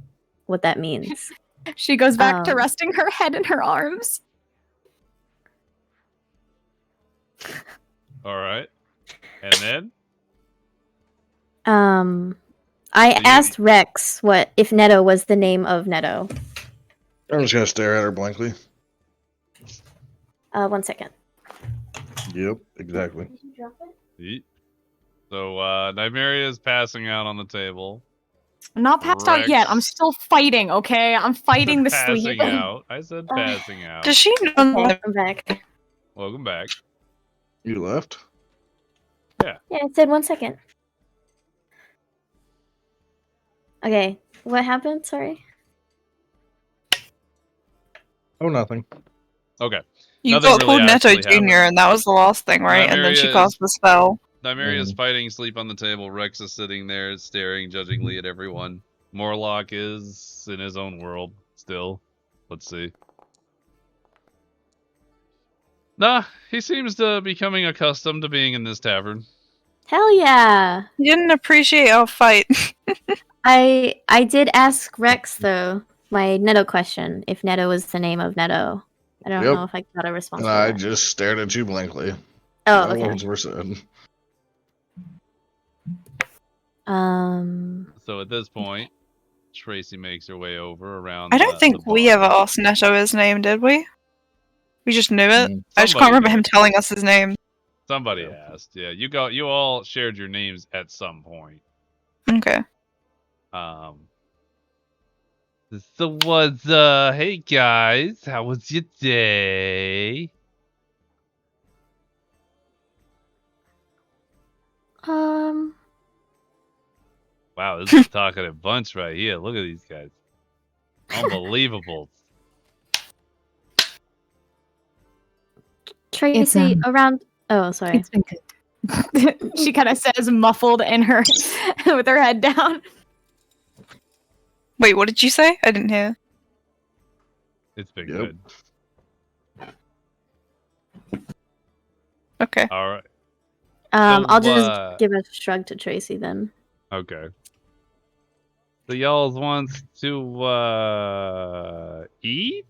what that means. She goes back to resting her head in her arms. All right. And then? I asked Rex what if Neto was the name of Neto. I'm just gonna stare at her blankly. 1 second. Yep, exactly. Did you drop it? Yeet. So, Nymeria is passing out on the table. I'm not passed out yet. I'm still fighting, okay? I'm fighting the sleep. Passing out. I said passing out. Does she know? Welcome back. Welcome back. You left? Yeah. Yeah, I said 1 second. Okay, what happened? Sorry. Oh, nothing. Okay. You Nothing got really called Neto actually Jr. happened. and that was the last thing, right? And then she Nymeria cast the spell. Nymeria is fighting sleep on the table. Rex is sitting there staring judgingly at everyone. Morlock is in his own world still. Let's see. Nah, he seems to be becoming accustomed to being in this tavern. Hell yeah! You didn't appreciate our fight. I did ask Rex though my Neto question if Neto was the name of Neto. I don't know if I got a response. And for I that. just stared at you blankly. Oh, No okay. words were said. So at this point, Tracy makes her way over around. I don't think the we bar. ever asked Neto his name, did we? We just knew it. I just can't Somebody remember him did. telling us his name. Somebody asked. Yeah, you all shared your names at some point. Okay. So hey guys, how was your day? Um. Wow, this is a talkative bunch right here. Look at these guys. Unbelievable. Tracy, around. Oh, sorry. It's been good. She kind of says, muffled in her, with her head down. Wait, what did you say? I didn't hear. It's been Yep. good. Okay. All right. I'll just give a shrug to Tracy then. Okay. So y'all wants to eat?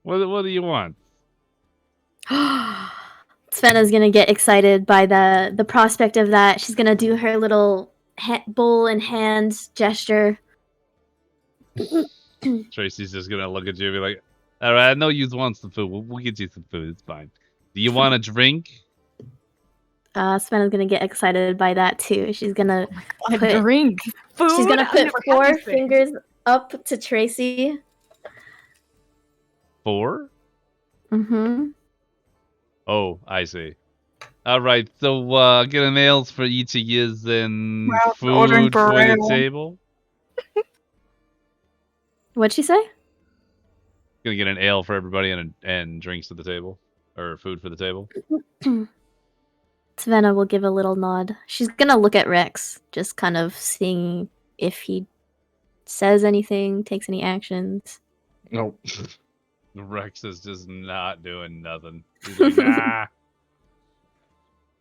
What do you want? Svena's gonna get excited by the prospect of that. She's gonna do her little bowl and hand gesture. Tracy's just gonna look at you and be like, "All right, I know you want some food. We'll get you some food. It's fine. Do you want a drink?" Svena's gonna get excited by that too. She's gonna A put drink. Food. she's gonna I've put never had 4 these things. fingers up to Tracy. 4? Mm-hmm. Oh, I see. All right, so get a nails for each of yous and Wow, ordering food for the burrito. table. What'd she say? Gonna get an ale for everybody and drinks to the table, or food for the table. Svena will give a little nod. She's gonna look at Rex, just kind of seeing if he says anything, takes any actions. Nope. Rex is just not doing nothing. He's like, nah,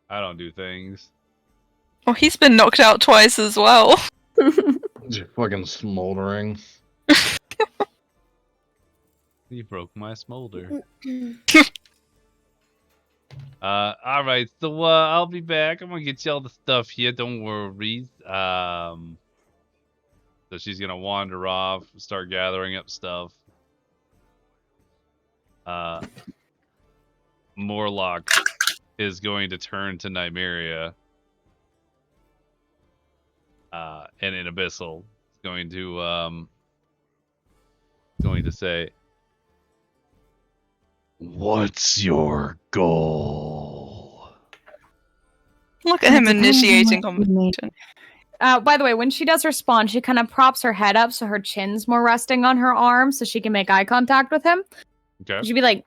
I don't do things. Well, he's been knocked out twice as well. Just fucking smoldering. You broke my smolder. All right, so I'll be back. I'm gonna get you all the stuff here. Don't worry. So she's gonna wander off, start gathering up stuff. Morlock is going to turn to Nymeria, and in Abyssal, is going to say, What's your goal? Look at him Depends on initiating what you mean. conversation. By the way, when she does respond, she kind of props her head up so her chin's more resting on her arm so she can make eye contact with him. okay. She'd be like,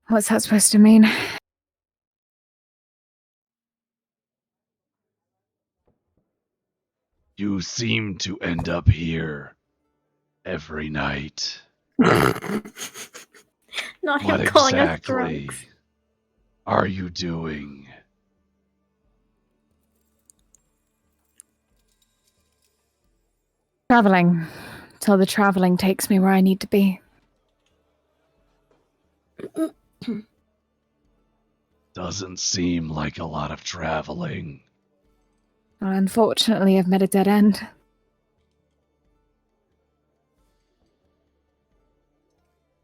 what's that supposed to mean? You seem to end up here every night. Not What him calling us exactly drunks. are you doing? Traveling. Till the traveling takes me where I need to be. Doesn't seem like a lot of traveling. Well, unfortunately, I've met a dead end.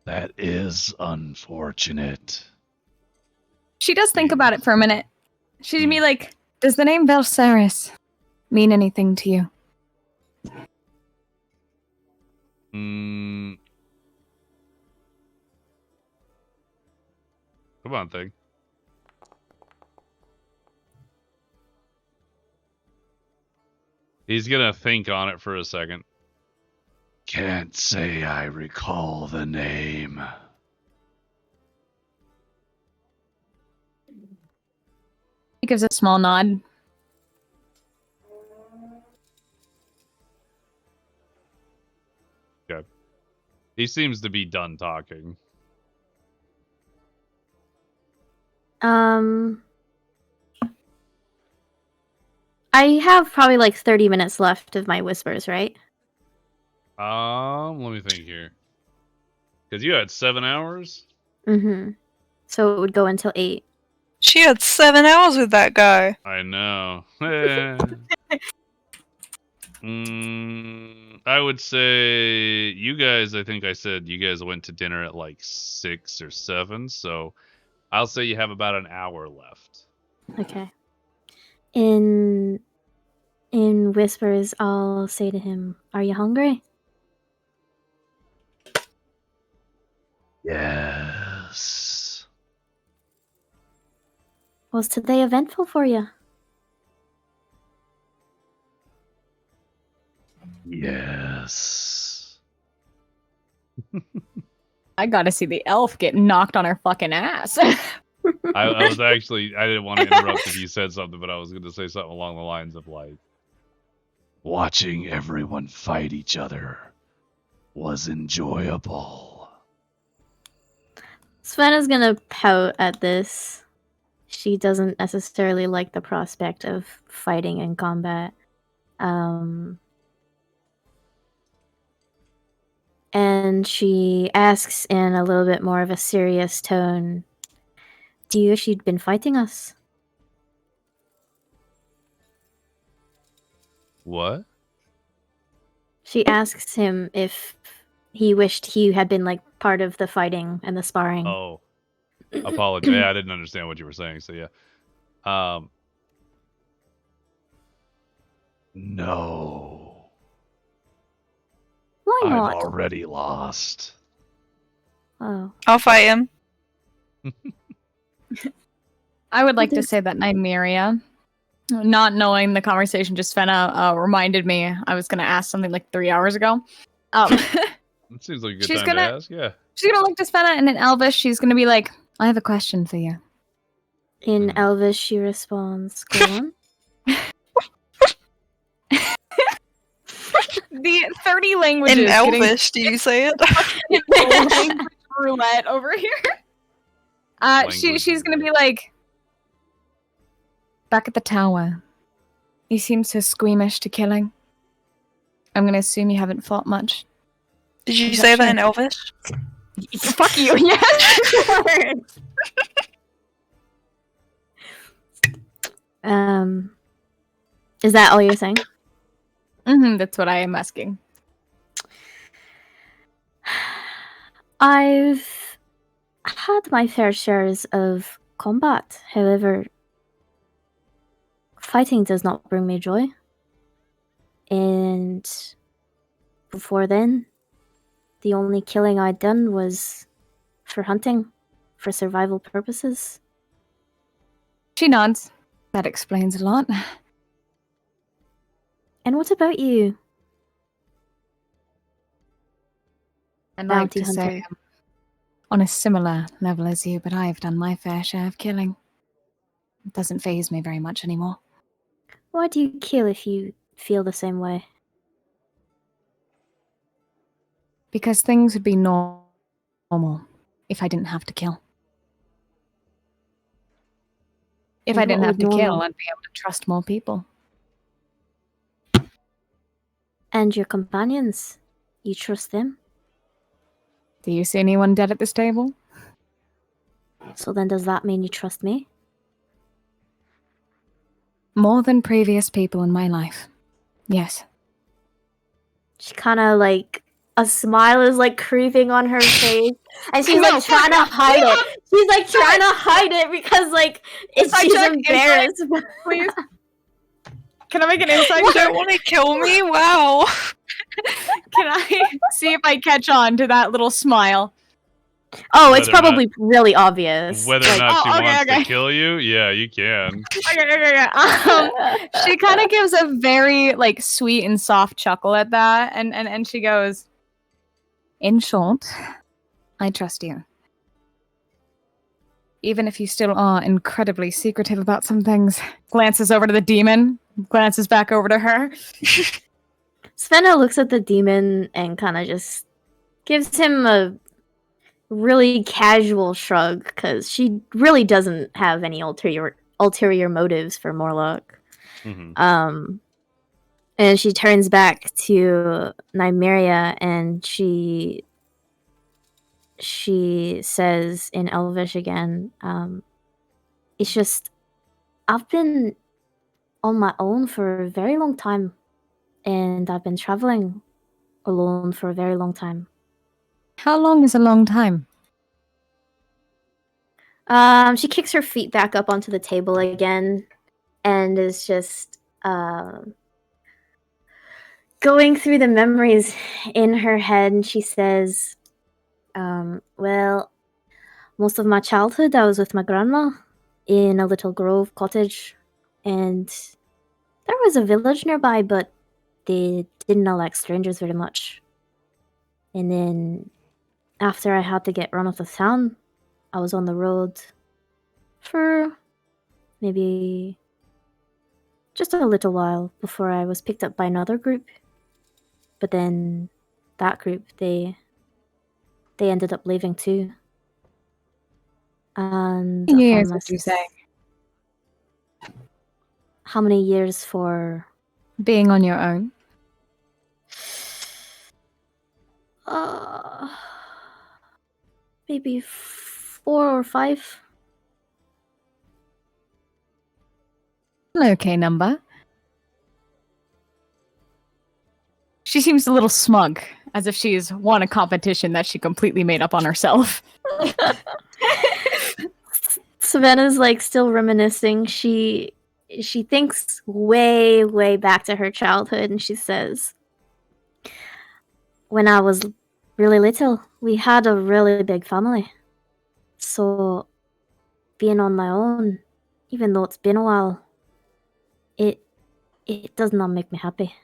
That is unfortunate. She does think about it for a minute. She'd be like, does the name Velsaris mean anything to you? Come on, thing. He's gonna think on it for a second. Can't say I recall the name. He gives a small nod. He seems to be done talking. I have probably like 30 minutes left of my whispers, right? Let me think here. Because you had 7 hours? Mm-hmm. So it would go until 8. She had 7 hours with that guy. I know. I would say you guys, I think I said you guys went to dinner at like 6 or 7, so I'll say you have about an hour left. Okay. In whispers, I'll say to him, "Are you hungry?" Yes. Was today eventful for you? Yes. I gotta see the elf get knocked on her fucking ass. I was actually, I didn't want to interrupt if you said something, but I was going to say something along the lines of like, Watching everyone fight each other was enjoyable. Svenna's gonna pout at this. She doesn't necessarily like the prospect of fighting in combat. And she asks in a little bit more of a serious tone, do you wish you'd been fighting us? what? She asks him if he wished he had been like part of the fighting and the sparring. Oh, apologize. Yeah, I didn't understand what you were saying. So yeah. No. Why I've not? already lost. Oh. I'll fight him. I would like to say that Nymeria, not knowing the conversation just Fenna reminded me I was gonna ask something like 3 hours ago. It seems like a good She's time gonna- to ask. Yeah. She's gonna look to Svenna and in Elvish, she's gonna be like, I have a question for you. In Elvish, she responds, go on. The 30 languages. In getting Elvish, do you say it? language roulette over here. She's gonna be like, back at the tower. You seem so squeamish to killing. I'm gonna assume you haven't fought much. Did you Is say that that in true? Elvish? Fuck you, yes! Is that all you're saying? That's what I am asking. I've had my fair shares of combat. However, fighting does not bring me joy. And before then, the only killing I'd done was for hunting, for survival purposes. She nods. That explains a lot. And what about you? I'd like Bounty to say hunter. I'm on a similar level as you, but I've done my fair share of killing. It doesn't faze me very much anymore. Why do you kill if you feel the same way? Because things would be normal if I didn't have to kill. If And I didn't what have to would kill, normal- I'd be able to trust more people. And your companions? You trust them? Do you see anyone dead at this table? So then does that mean you trust me? More than previous people in my life. Yes. She kind of like, a smile is like creeping on her face, and she's No, like trying to hide it. She's like trying to hide it because like she's check, embarrassed. Please. Can I make an insight You check? don't want to kill me? Wow. Can I see if I catch on to that little smile? Oh, it's Whether or not- probably really obvious. Whether or Like, not she oh, okay, wants okay. to kill you, yeah, you can. Okay. She kind of gives a very like sweet and soft chuckle at that, and she goes, "In short, I trust you, even if you still are incredibly secretive about some things." Glances over to the demon, glances back over to her. Svenna looks at the demon and kind of just gives him a really casual shrug because she really doesn't have any ulterior motives for Morlock. Mhm. And she turns back to Nymeria and she says in Elvish again, it's just, I've been on my own for a very long time, and I've been traveling alone for a very long time. How long is a long time? She kicks her feet back up onto the table again, and is just going through the memories in her head, and she says, well, most of my childhood I was with my grandma in a little grove cottage, and there was a village nearby, but they didn't like strangers very much. And then after I had to get run off the town, I was on the road for maybe just a little while before I was picked up by another group. But then that group, they ended up leaving too. And Years, would you say? How many years for being on your own? Maybe 4 or 5. An okay number. She seems a little smug, as if she's won a competition that she completely made up on herself. Savannah's like still reminiscing. She thinks way back to her childhood, and she says, when I was really little, we had a really big family. So being on my own, even though it's been a while, it does not make me happy.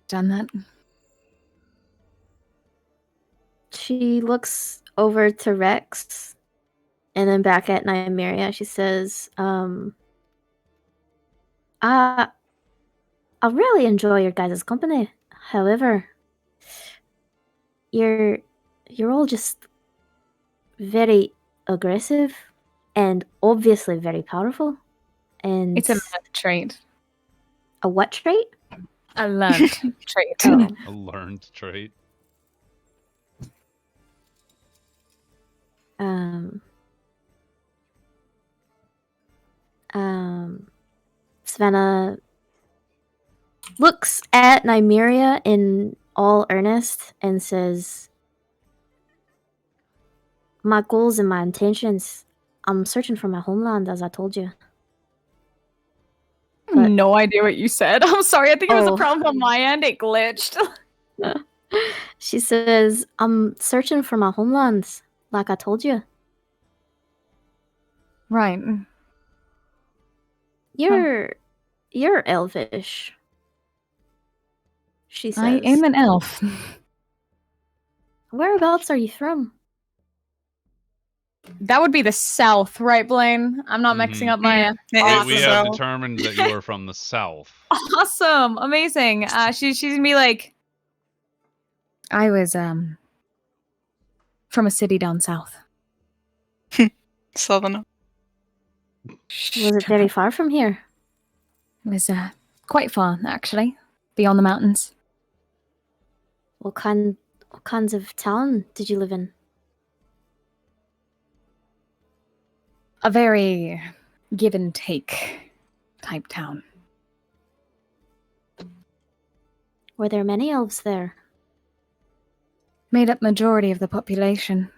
Done that. She looks over to Rex and then back at Nymeria. She says, I really enjoy your guys' company. However, you're all just very aggressive and obviously very powerful. And it's a learned trait. A what trait? A learned trait. Oh. A learned trait. Savannah looks at Nymeria in all earnest and says, my goals and my intentions, I'm searching for my homeland, as I told you. But no idea what you said. I'm sorry, I think it was a problem on my end. It glitched. She says, I'm searching for my homelands, like I told you. Right. You're elvish. She says. I am an elf. Whereabouts are you from? That would be the south, right, Blaine? I'm not mixing up my... We have determined that you are from the south. Awesome! Amazing! She's gonna be like... I was, from a city down south. Southern. Was it very far from here? It was, quite far, actually. Beyond the mountains. What kinds of town did you live in? A very give and take type town. Were there many elves there? Made up majority of the population.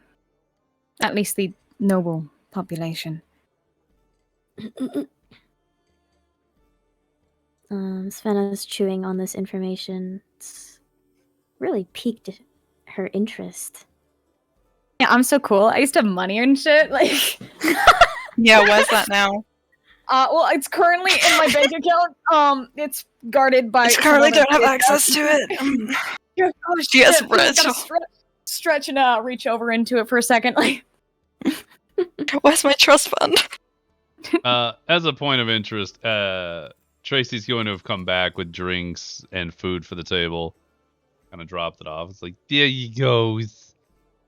At least the noble population. Svenna's chewing on this information. It's really piqued her interest. Yeah, I'm so cool. I used to have money and shit. Like, yeah, where's that now? Well, it's currently in my bank account. It's guarded by. I currently don't have access to it. Oh, yes, Rich. Stretch and reach over into it for a second. Like, where's my trust fund? As a point of interest, Tracy's going to have come back with drinks and food for the table. Kind of dropped it off. It's like, there you go.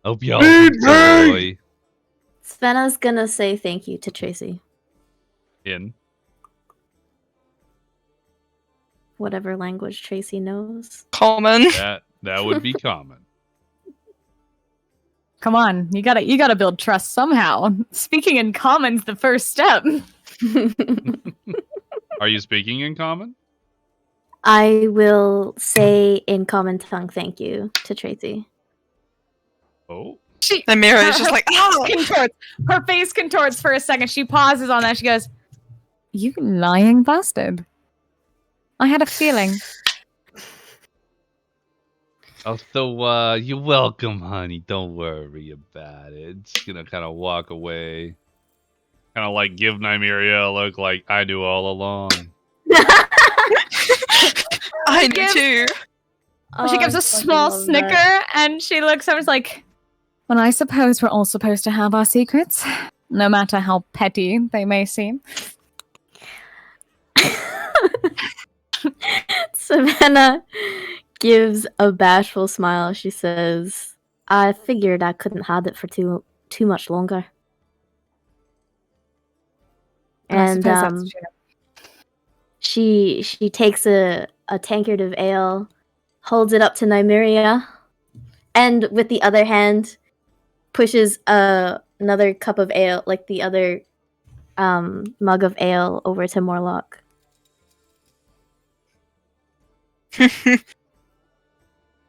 Hope y'all enjoy. Svenna's gonna say thank you to Tracy. In whatever language Tracy knows. Common. That would be common. Come on, you gotta build trust somehow. Speaking in common's the first step. Are you speaking in common? I will say in common tongue thank you to Tracy. Oh. The mirror is just like, oh! Her face contorts for a second. She pauses on that. She goes, you lying bastard. I had a feeling. Oh, so, you're welcome, honey. Don't worry about it. Just gonna kind of walk away. Kind of like give Nymeria a look like I do all along. I do too. She gives I a fucking small love snicker that. and she looks over and is like, well, I suppose we're all supposed to have our secrets, no matter how petty they may seem. Savannah gives a bashful smile. She says, I figured I couldn't hide it for too much longer. I And suppose that's true. she takes a tankard of ale, holds it up to Nymeria, and with the other hand pushes another cup of ale, like the other mug of ale, over to Morlock.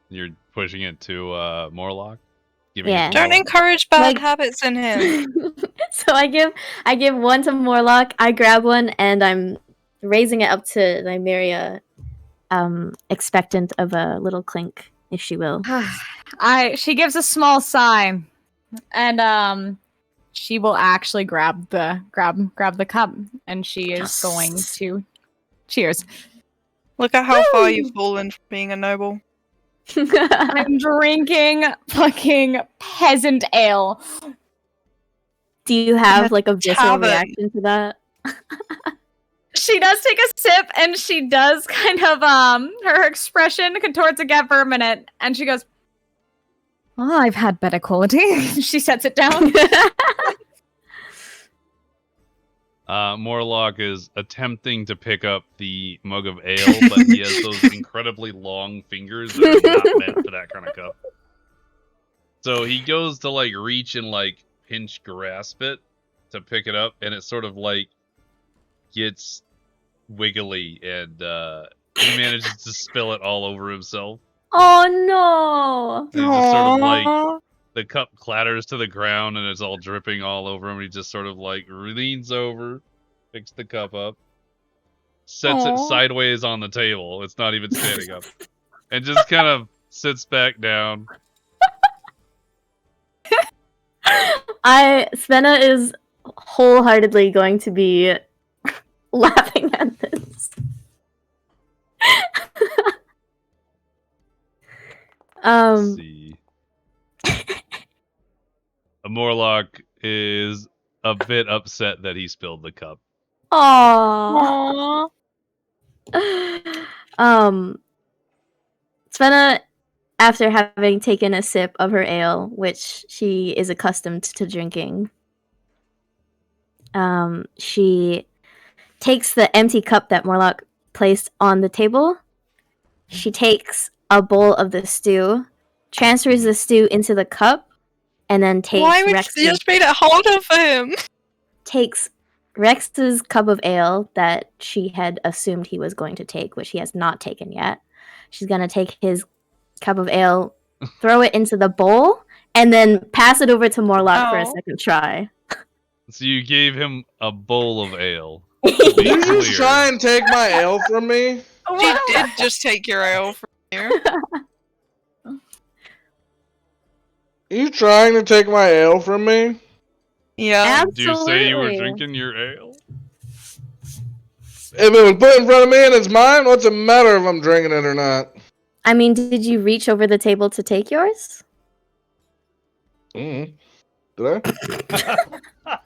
You're pushing it to Morlock? Giving Yeah. it to Don't Morlock? encourage bad Like- habits in him. So I give one to Morlock, I grab one, and I'm raising it up to Nymeria, expectant of a little clink, if she will. She gives a small sigh, and she will actually grab the cup, and she is going to cheers. Look at how far you've fallen from being a noble. I'm drinking fucking peasant ale. Do you have like a visceral Tavern. reaction to that? She does take a sip, and she does kind of her expression contorts again for a minute, and she goes, "Oh, I've had better quality." She sets it down. Morlock is attempting to pick up the mug of ale, but he has those incredibly long fingers that are not meant for that kind of cup. So he goes to like reach and like pinch grasp it to pick it up, and it sort of like gets wiggly, and he manages to spill it all over himself. Oh no! And he just sort of like Aww. the cup clatters to the ground and it's all dripping all over him. He just sort of like leans over, picks the cup up, sets it Aw. sideways on the table. It's not even standing up. And just kind of sits back down. Svenna is wholeheartedly going to be laughing at this. Let's see. A Morlock is a bit upset that he spilled the cup. Aww. Svenna, after having taken a sip of her ale, which she is accustomed to drinking, she takes the empty cup that Morlock placed on the table. She takes a bowl of the stew, transfers the stew into the cup, and then Why would you just made it harder for him? takes Rex's cup of ale that she had assumed he was going to take, which he has not taken yet. She's going to take his cup of ale, throw it into the bowl, and then pass it over to Morlock for a Oh. second try. So you gave him a bowl of ale. Did Be you just clear. try and take my ale from me? She did just take your ale from you. You trying to take my ale from me? Yeah. Did you say you were Absolutely. drinking your ale? If it was put in front of me and it's mine, what's the matter if I'm drinking it or not? I mean, did you reach over the table to take yours? Mm. Did I?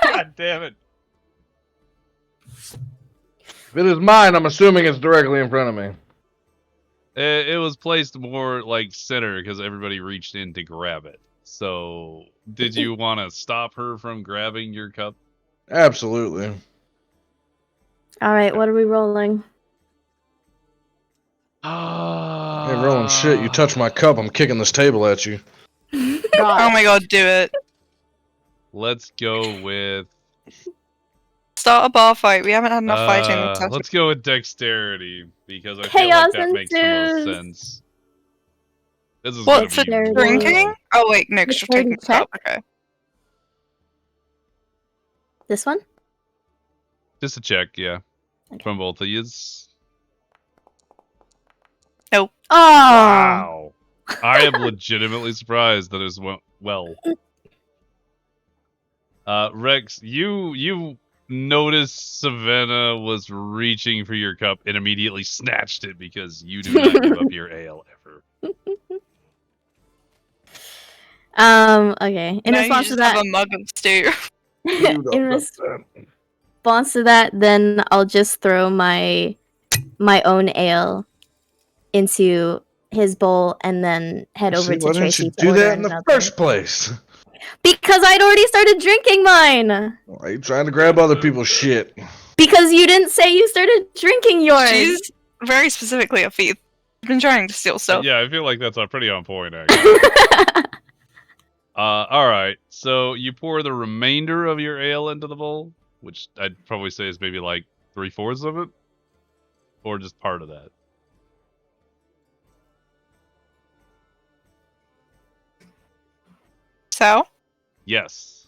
God damn it. If it is mine, I'm assuming it's directly in front of me. It was placed more like center because everybody reached in to grab it. So, did you want to stop her from grabbing your cup? Absolutely. All right, what are we rolling? Hey, rolling shit. You touch my cup, I'm kicking this table at you. Oh my god, do it. Let's go with. Start a bar fight. We haven't had enough fighting this session. Let's go with dexterity because I Chaos feel like that makes the most ensues. sense. This is What, for gonna be drinking? Oh wait, no, 'cause you're taking the Dexterity cup. Okay. This one? just a check, yeah, Okay. from both of yous. Oh! Wow, I am legitimately surprised that it went well. Rex, you notice Savannah was reaching for your cup and immediately snatched it because you do not give up your ale ever. Okay. In No, you response to just that, have a mug of stew. in response to that, then I'll just throw my own ale into his bowl and then head over See, to why didn't Tracy you to do order that in the another. first place? Because I'd already started drinking mine. Why are you trying to grab other people's shit? Because you didn't say you started drinking yours. She's very specifically a thief. She's been trying to steal stuff. Yeah, I feel like that's pretty on point, actually. Alright, so you pour the remainder of your ale into the bowl, which I'd probably say is maybe like 3/4 of it, or just part of that. So? Yes.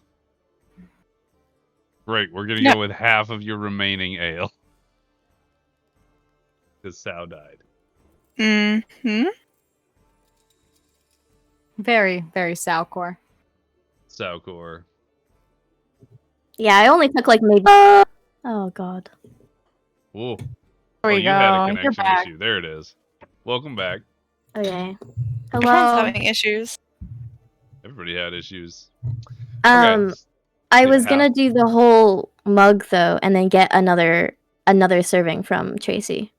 Great, we're gonna No. go with half of your remaining ale. Because Sal died. Mm-hmm. Very, very Salcor. Salcor. Yeah, I only took like maybe. Oh god. Whoa. There Oh, we you go. had a You're connection back. issue. There it is. Welcome back. Okay. Everyone's Hello. having issues. Everybody had issues. I Yeah, was how- gonna do the whole mug though, and then get another serving from Tracy.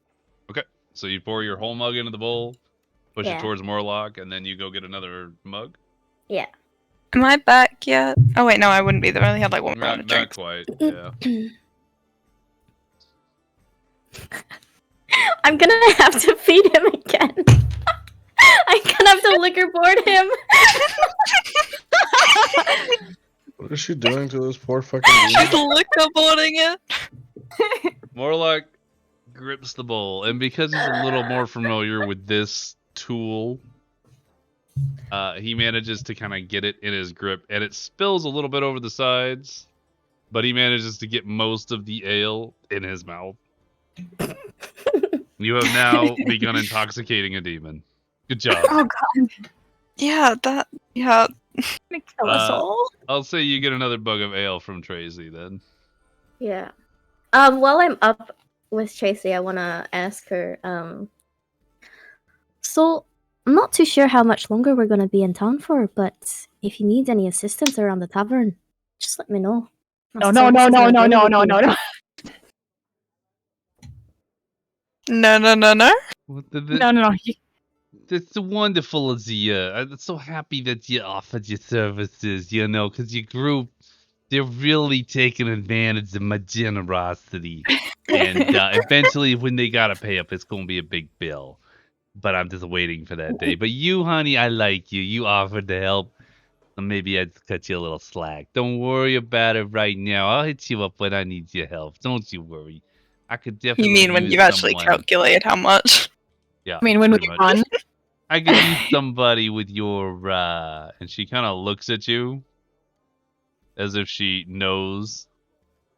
So you pour your whole mug into the bowl, push Yeah. it towards Morlock, and then you go get another mug? Yeah. Am I back yet? Oh wait, no, I wouldn't be there. I only had like one round of Not drinks. quite, yeah. I'm gonna have to feed him again. I'm gonna have to liquor board him. What is she doing to this poor fucking She's dude? liquor boarding it. Morlock grips the bowl, and because he's a little more familiar with this tool, he manages to kind of get it in his grip, and it spills a little bit over the sides, but he manages to get most of the ale in his mouth. You have now begun intoxicating a demon. Good job. Oh god, Yeah, yeah. gonna kill us all. I'll say you get another bug of ale from Tracy then. Yeah. While I'm up with Tracy, I wanna ask her. So I'm not too sure how much longer we're gonna be in town for, but if you need any assistance around the tavern, just let me know. No. No. No. No. It's wonderful of you. I'm so happy that you offered your services, because your group, they're really taking advantage of my generosity. And eventually, when they gotta pay up, it's gonna be a big bill. But I'm just waiting for that day. But you, honey, I like you. You offered to help. So maybe I'd cut you a little slack. Don't worry about it right now. I'll hit you up when I need your help. Don't you worry. I could definitely You mean when use you've actually someone. calculated how much? Yeah. I mean, when we pretty much. run. I could use somebody with your and she kind of looks at you as if she knows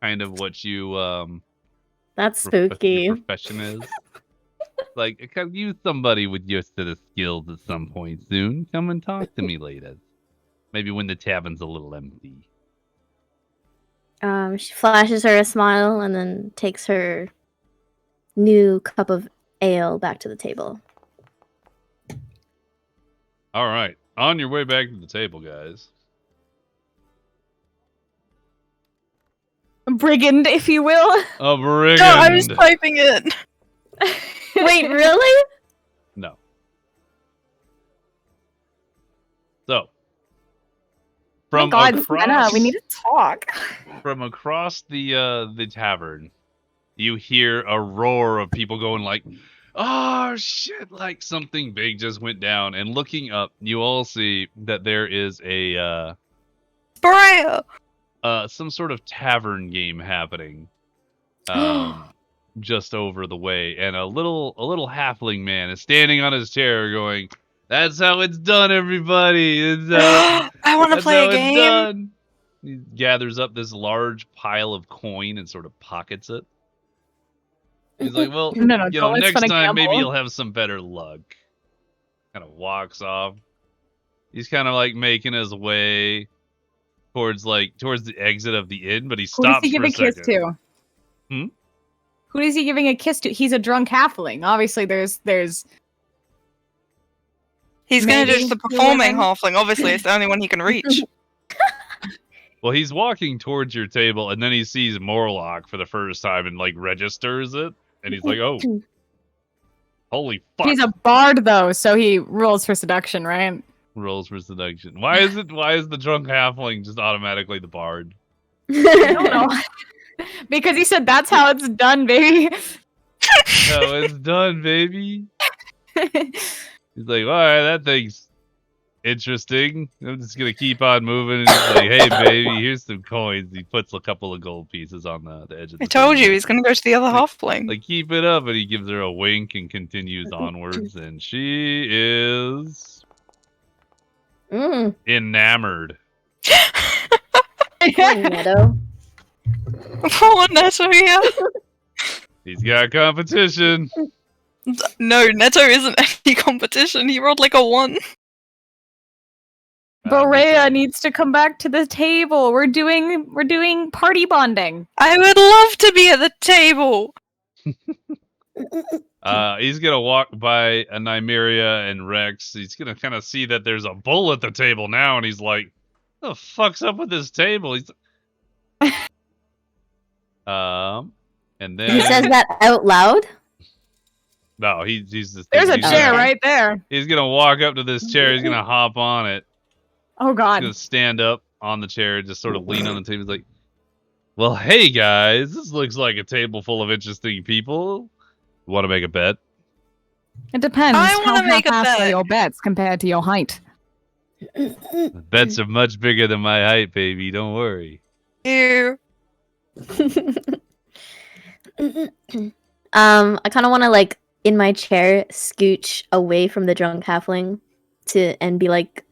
kind of what you That's your spooky. profession is. Like, I could use somebody with your set of skills at some point soon. Come and talk to me later. Maybe when the tavern's a little empty. She flashes her a smile and then takes her new cup of ale back to the table. All right, on your way back to the table, guys. Brigand, if you will. A brigand. No, I was typing it. Wait, really? No. So, Oh my from god, across, Senna, we need to talk. from across the tavern, you hear a roar of people going like, "Oh shit!" Like something big just went down. And looking up, you all see that there is a Brea! some sort of tavern game happening, just over the way, and a little halfling man is standing on his chair, going, "That's how it's done, everybody. It's, I want to that's play how a it's game. done." He gathers up this large pile of coin and sort of pockets it. He's like, "Well, No, you know, don't let's next fun a time maybe gamble. you'll have some better luck." Kind of walks off. He's kind of like making his way towards the exit of the inn, but he Who does stops he give for a kiss second. to? Hmm? Who is he giving a kiss to? He's a drunk halfling. Obviously, there's He's gonna Maybe do the you're performing women. halfling. Obviously, it's the only one he can reach. Well, he's walking towards your table, and then he sees Morlock for the first time and like registers it, and he's like, "Oh, holy fuck!" he's a bard though, so he rolls for seduction, right? Rolls for seduction. Why is the drunk halfling just automatically the bard? I don't know. Because he said that's how it's done, baby. No, it's done, baby. He's like, all right, that thing's interesting. I'm just gonna keep on moving. And he's like, hey, baby, here's some coins. He puts a couple of gold pieces on the edge of the I told table. you he's gonna go to the other halfling. Like, keep it up, and he gives her a wink and continues onwards, and she is enamored. Neto. Poor Neto, yeah. He's got competition. No, Neto isn't any competition. He rolled like a 1. Borea needs to come back to the table. We're doing party bonding. I would love to be at the table. He's gonna walk by a Nymeria and Rex. He's gonna kind of see that there's a bull at the table now, and he's like, "What the fuck's up with this table?" He's and then He says that out loud. no, he's just There's a he's chair gonna- right there. He's gonna walk up to this chair. He's gonna hop on it. Oh He's god. gonna stand up on the chair, just sort of lean on the table. He's like, "Well, hey guys, this looks like a table full of interesting people. Want to make a bet?" It depends I how wanna make a half-assed are bet. your bets compared to your height. The bets are much bigger than my height, baby. Don't worry. Ew. I kind of want to like in my chair scooch away from the drunk halfling and be like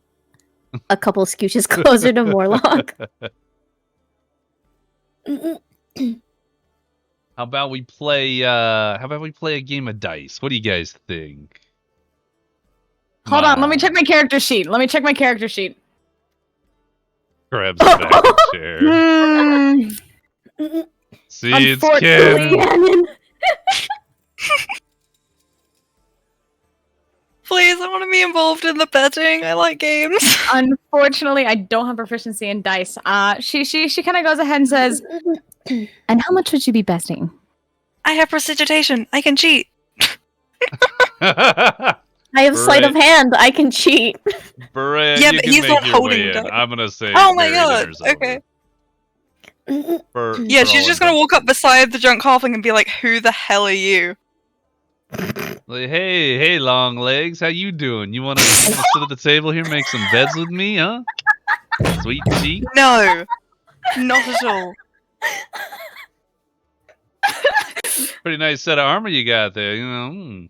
a couple scooches closer to Morlock. How about we play a game of dice? What do you guys think? Hold on, let me Wow. check my character sheet. Grabs the back of the chair. See, it's Unfortunately- Ken. Please, I want to be involved in the betting. I like games. Unfortunately, I don't have proficiency in dice. She kind of goes ahead and says, "And how much would you be betting?" I have prestidigitation. I can cheat. I have sleight of hand. I can cheat. Berea, Yeah, you but can he's make not your holding way in. dice. I'm gonna say. Oh my very god. dinner's over. Okay. For Yeah, all she's just gonna walk up beside the drunk halfling and be like, "Who the hell are you?" Like, hey, long legs, how you doing? You wanna sit at the table here, make some beds with me, huh? Sweet cheek. No, not at all. Pretty nice set of armor you got there, you know.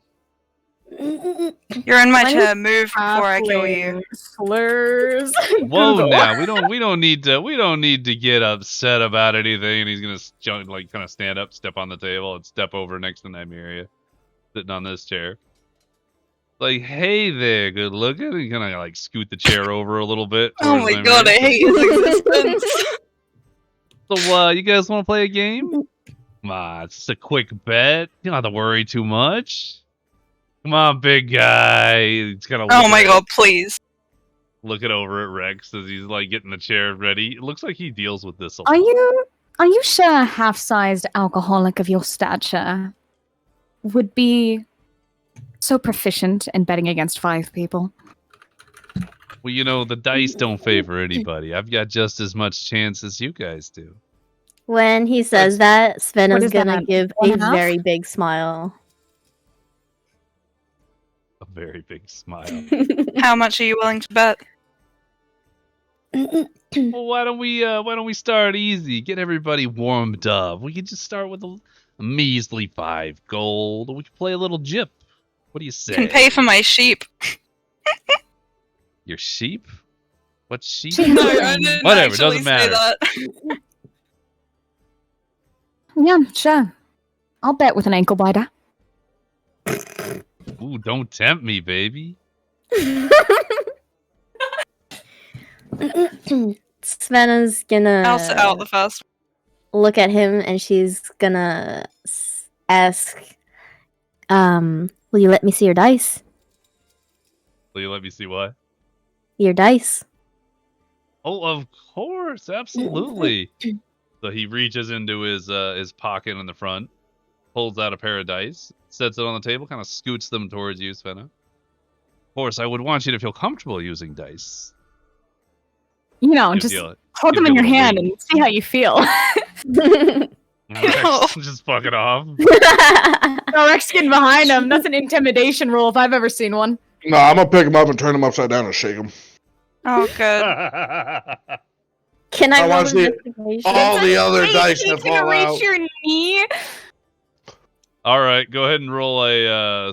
You're in my Why chair. Move before I kill you. Halfling slurs. Whoa, now we don't need to get upset about anything. And he's gonna kind of stand up, step on the table, and step over next to Nymeria, sitting on this chair. Like, hey there, good looking. And kind of like scoot the chair over a little bit. Oh towards my god, I Nymeria. hate his existence. So, you guys want to play a game? Come on, it's just a quick bet. You don't have to worry too much. Come on, big guy. He's kind of. Oh my god, please. Looking over at Rex as he's like getting the chair ready. It looks like he deals with this a lot. Are you sure a half-sized alcoholic of your stature would be so proficient in betting against 5 people? Well, you know, the dice don't favor anybody. I've got just as much chance as you guys do. When he says that, Sven What is is that, gonna give a 1/2? very big smile. A very big smile. How much are you willing to bet? Well, why don't we start easy? Get everybody warmed up. We could just start with a measly 5 gold. We could play a little jip. What do you say? Can pay for my sheep. Your sheep? What sheep? Sheep. No, I didn't Whatever, actually doesn't say matter. that. Yeah, sure. I'll bet with an ankle biter. Ooh, don't tempt me, baby. Svena's I'll sit out the gonna first. look at him and she's gonna ask, will you let me see your dice? Will you let me see what? Your dice. Oh, of course, absolutely. So he reaches into his pocket in the front, pulls out a pair of dice, sets it on the table, kind of scoots them towards you, Svenna. Of course, I would want you to feel comfortable using dice. You know, Gives just you a- hold them gives in you your a hand wink. and see how you feel. Rex, just fuck it off. No, Rex getting behind him. That's an intimidation rule if I've ever seen one. No, I'm gonna pick him up and turn him upside down and shake him. Oh, good. Can I I roll wanna see investigation? all the other Hey, dice he's that gonna fall reach out. your knee. All right, go ahead and roll a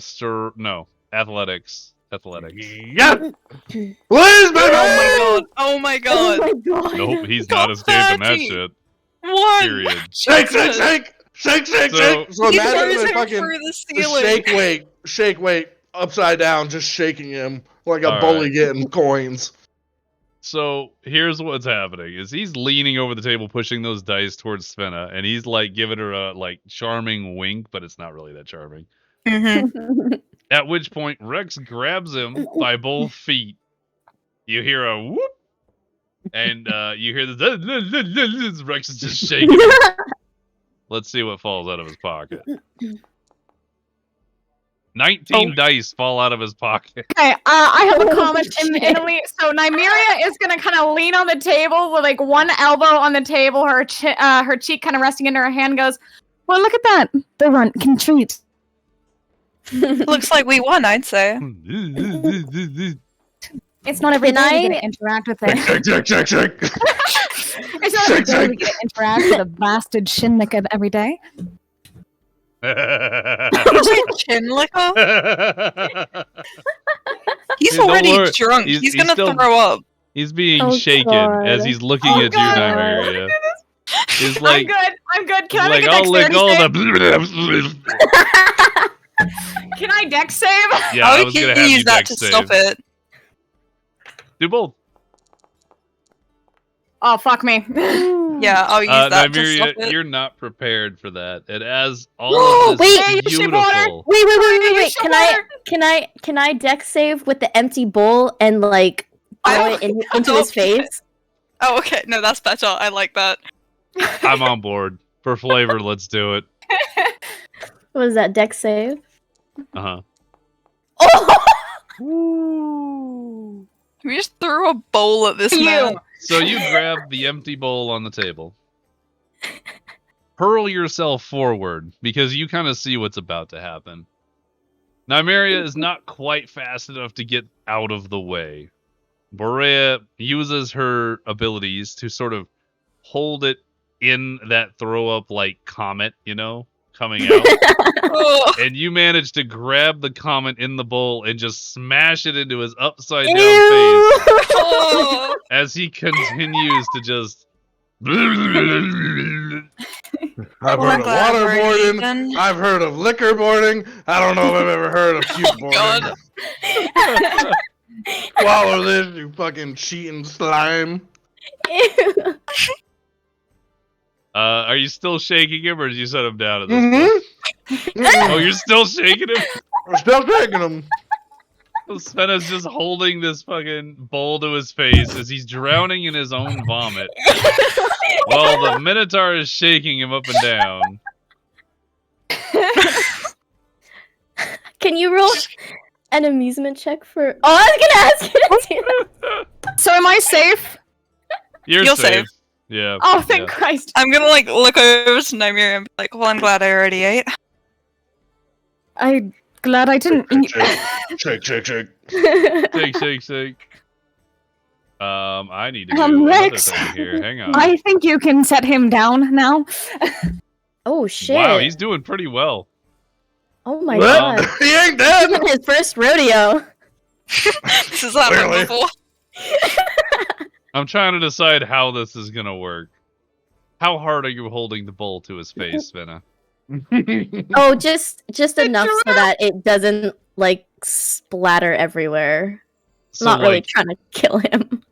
athletics. Athletics. Yep. Please, baby. Oh my god. Oh my god. Nope, he's Got not escaping that 30. shit. One. Period. Shake, shake, Jesus. shake, shake, shake, So- shake. So He imagine throws the him fucking through the the ceiling. shake weight, upside down, just shaking him like a All bully right. getting coins. So here's what's happening: is he's leaning over the table, pushing those dice towards Svenna, and he's like giving her a like charming wink, but it's not really that charming. Mm-hmm. At which point, Rex grabs him by both feet. You hear a whoop, and you hear this. Rex is just shaking him. Let's see what falls out of his pocket. 19 dice fall out of his pocket. Okay, I have a Oh, comment shit. imminently. So Nymeria is gonna kind of lean on the table with like one elbow on the table, her cheek kind of resting into her hand. Goes, well, look at that. The runt can treat. Looks like we won, I'd say. It's not every Can day we I- get to interact with it. Shake, shake, shake, shake. It's not every day we get to interact with a blasted shinlicker every day. Chin licker? He's Hey, don't already worry. drunk. He's He's gonna still- throw up. He's being Oh, shaken God. as he's looking Oh, at God. you, Nymeria. He's I'm like, good. I'm good. Can he's I make like, a I'll lick dexterity all save? the. Can I dex save? Yeah, I I was would gonna have you use that dex to save. stop it. Do both. Oh, fuck me. Yeah, I'll use that to stop Nymeria, it. you're not prepared for that. And as all of this Wait, you should water. beautiful, Wait. Shut water. Can I dex save with the empty bowl and like throw it into his face? Oh, okay. No, that's better. I like that. I'm on board. For flavor, let's do it. What is that, dex save? Uh-huh. Oh! We just threw a bowl at this You. man. So you grab the empty bowl on the table. Hurl yourself forward because you kind of see what's about to happen. Nymeria is not quite fast enough to get out of the way. Borea uses her abilities to sort of hold it in that throw up like comet, you know, coming out. Oh, And you manage to grab the comet in the bowl and just smash it into his upside down face oh. as he continues to just. I've Well, heard I'm of glad we're waterboarding. even. I've heard of liquor boarding. I don't know if I've ever heard of puke boarding. God. Swallow this, you fucking cheating slime. Ew. Are you still shaking him, or did you set him down at this Mm-hmm. point? Oh, you're still shaking him? We're still taking them. Svenna's just holding this fucking bowl to his face as he's drowning in his own vomit, while the Minotaur is shaking him up and down. Can you roll an amusement check for? Oh, I was gonna ask you to do that. So am I safe? You're You'll safe. save. Yeah. Oh, thank yeah. Christ. I'm gonna like look over to Nymeria and be like, well, I'm glad I already ate. I'm glad I didn't eat. Shake, shake, shake. Shake, shake, shake. I need to do another Rex. thing here. Hang on. I think you can set him down now. Oh shit! Wow, he's doing pretty well. Oh my Well, god! he ain't This dead. isn't his first rodeo. This has happened Clearly. before. I'm trying to decide how this is gonna work. How hard are you holding the bowl to his face, Svenna? Oh, just enough so that it doesn't like splatter everywhere. So, Not really like, trying to kill him.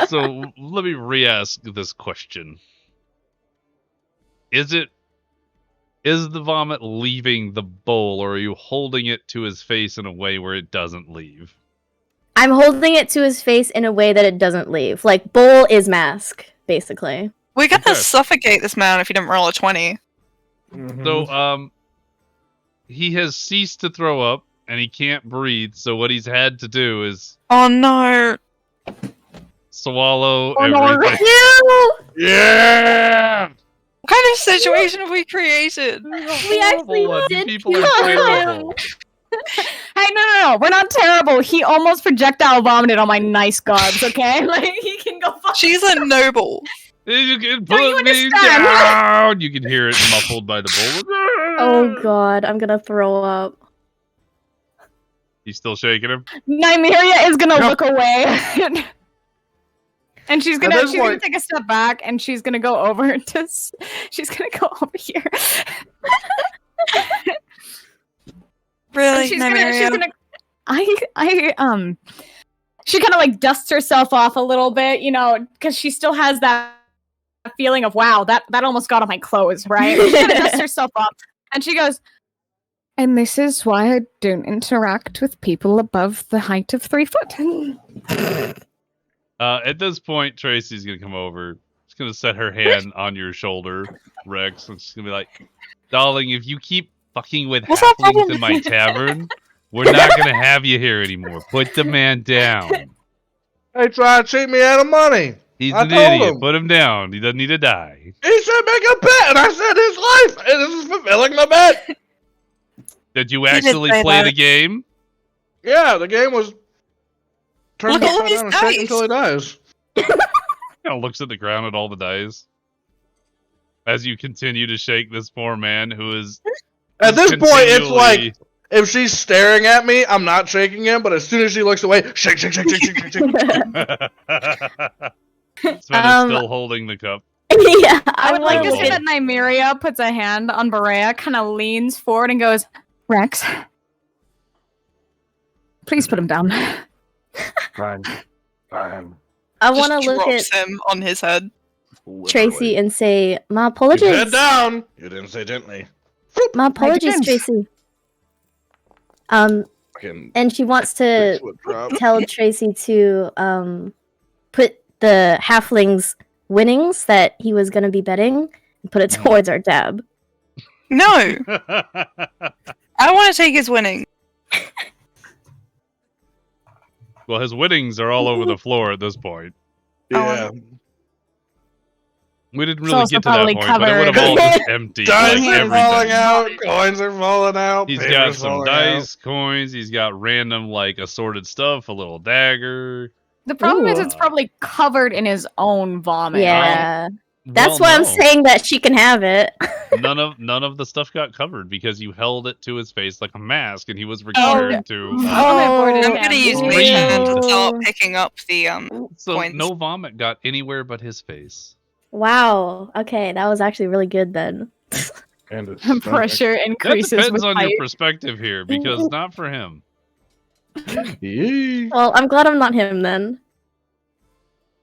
So let me re-ask this question: Is the vomit leaving the bowl, or are you holding it to his face in a way where it doesn't leave? I'm holding it to his face in a way that it doesn't leave. Like, bowl is mask, basically. We're gonna Okay. suffocate this man if he didn't roll a 20. So, he has ceased to throw up, and he can't breathe, so what he's had to do is Oh no! swallow Oh, no. everything. Yeah! What kind of situation have we created? We actually Horrible one. You did people are kill terrible. Hey, no. We're not terrible. He almost projectile vomited on my nice gods, okay? Like, he can go fuck. She's a noble. You can Don't you put me understand? down. You can hear it muffled by the bullet. Oh god, I'm gonna throw up. He's still shaking him. Nymeria is gonna No. look away. And she's gonna this point- take a step back and she's gonna go over to she's gonna go over here. Really, And she's Nymeria? gonna she kind of like dusts herself off a little bit, you know, because she still has that feeling of wow, that almost got on my clothes, right? She kind of dusts herself off and she goes, and this is why I don't interact with people above the height of 3 foot. At this point, Tracy's gonna come over. She's gonna set her hand on your shoulder, Rex, and she's gonna be like, "Darling, if you keep fucking with What's that halflings problem? in my tavern, we're not gonna have you here anymore. Put the man down. They tried to cheat me out of money. He's I an told idiot. him. Put him down. He doesn't need to die." He said make a bet, and I said his life, and this is fulfilling my bet. Did you did actually say play that. the game? Yeah, the game was turn Look him at all upside his down and shake dice. until he dies. Kind of looks at the ground at all the dice as you continue to shake this poor man who is At this point, it's like continually- if she's staring at me, I'm not shaking him, but as soon as she looks away, shake, shake, shake, shake, shake, shake, shake. Sven is still holding the cup. Yeah, I would like to Hello. say that Nymeria puts a hand on Berea, kind of leans forward and goes, Rex, please put him down. Fine. I Just want to look at drops him on his head. Tracy and say, "My Head apologies. down. You didn't say gently. My apologies, didn't. Tracy." Fucking And she wants to foot drop. tell Tracy to put the halfling's winnings that he was gonna be betting and put it towards our tab. No, I want to take his winning. Well, his winnings are all over the floor at this point. Yeah. We didn't It's really also get to that probably point, but it would have all just emptied Dice like are falling everything. out. Coins are falling out. He's paper's got some falling dice, coins. He's got random like assorted stuff, a little dagger. The problem is Ooh. it's probably covered in his own vomit. Right? Yeah, that's Well, why I'm no. saying that she can have it. None of the stuff got covered because you held it to his face like a mask, and he was required to. Vomit I'm board gonna use Ew. Mage Hand to start Ew. picking up the So coins. no vomit got anywhere but his face. Wow. Okay, that was actually really good then. And it's Pressure That increases depends with on height. your perspective here, because not for him. Yeah. Well, I'm glad I'm not him then.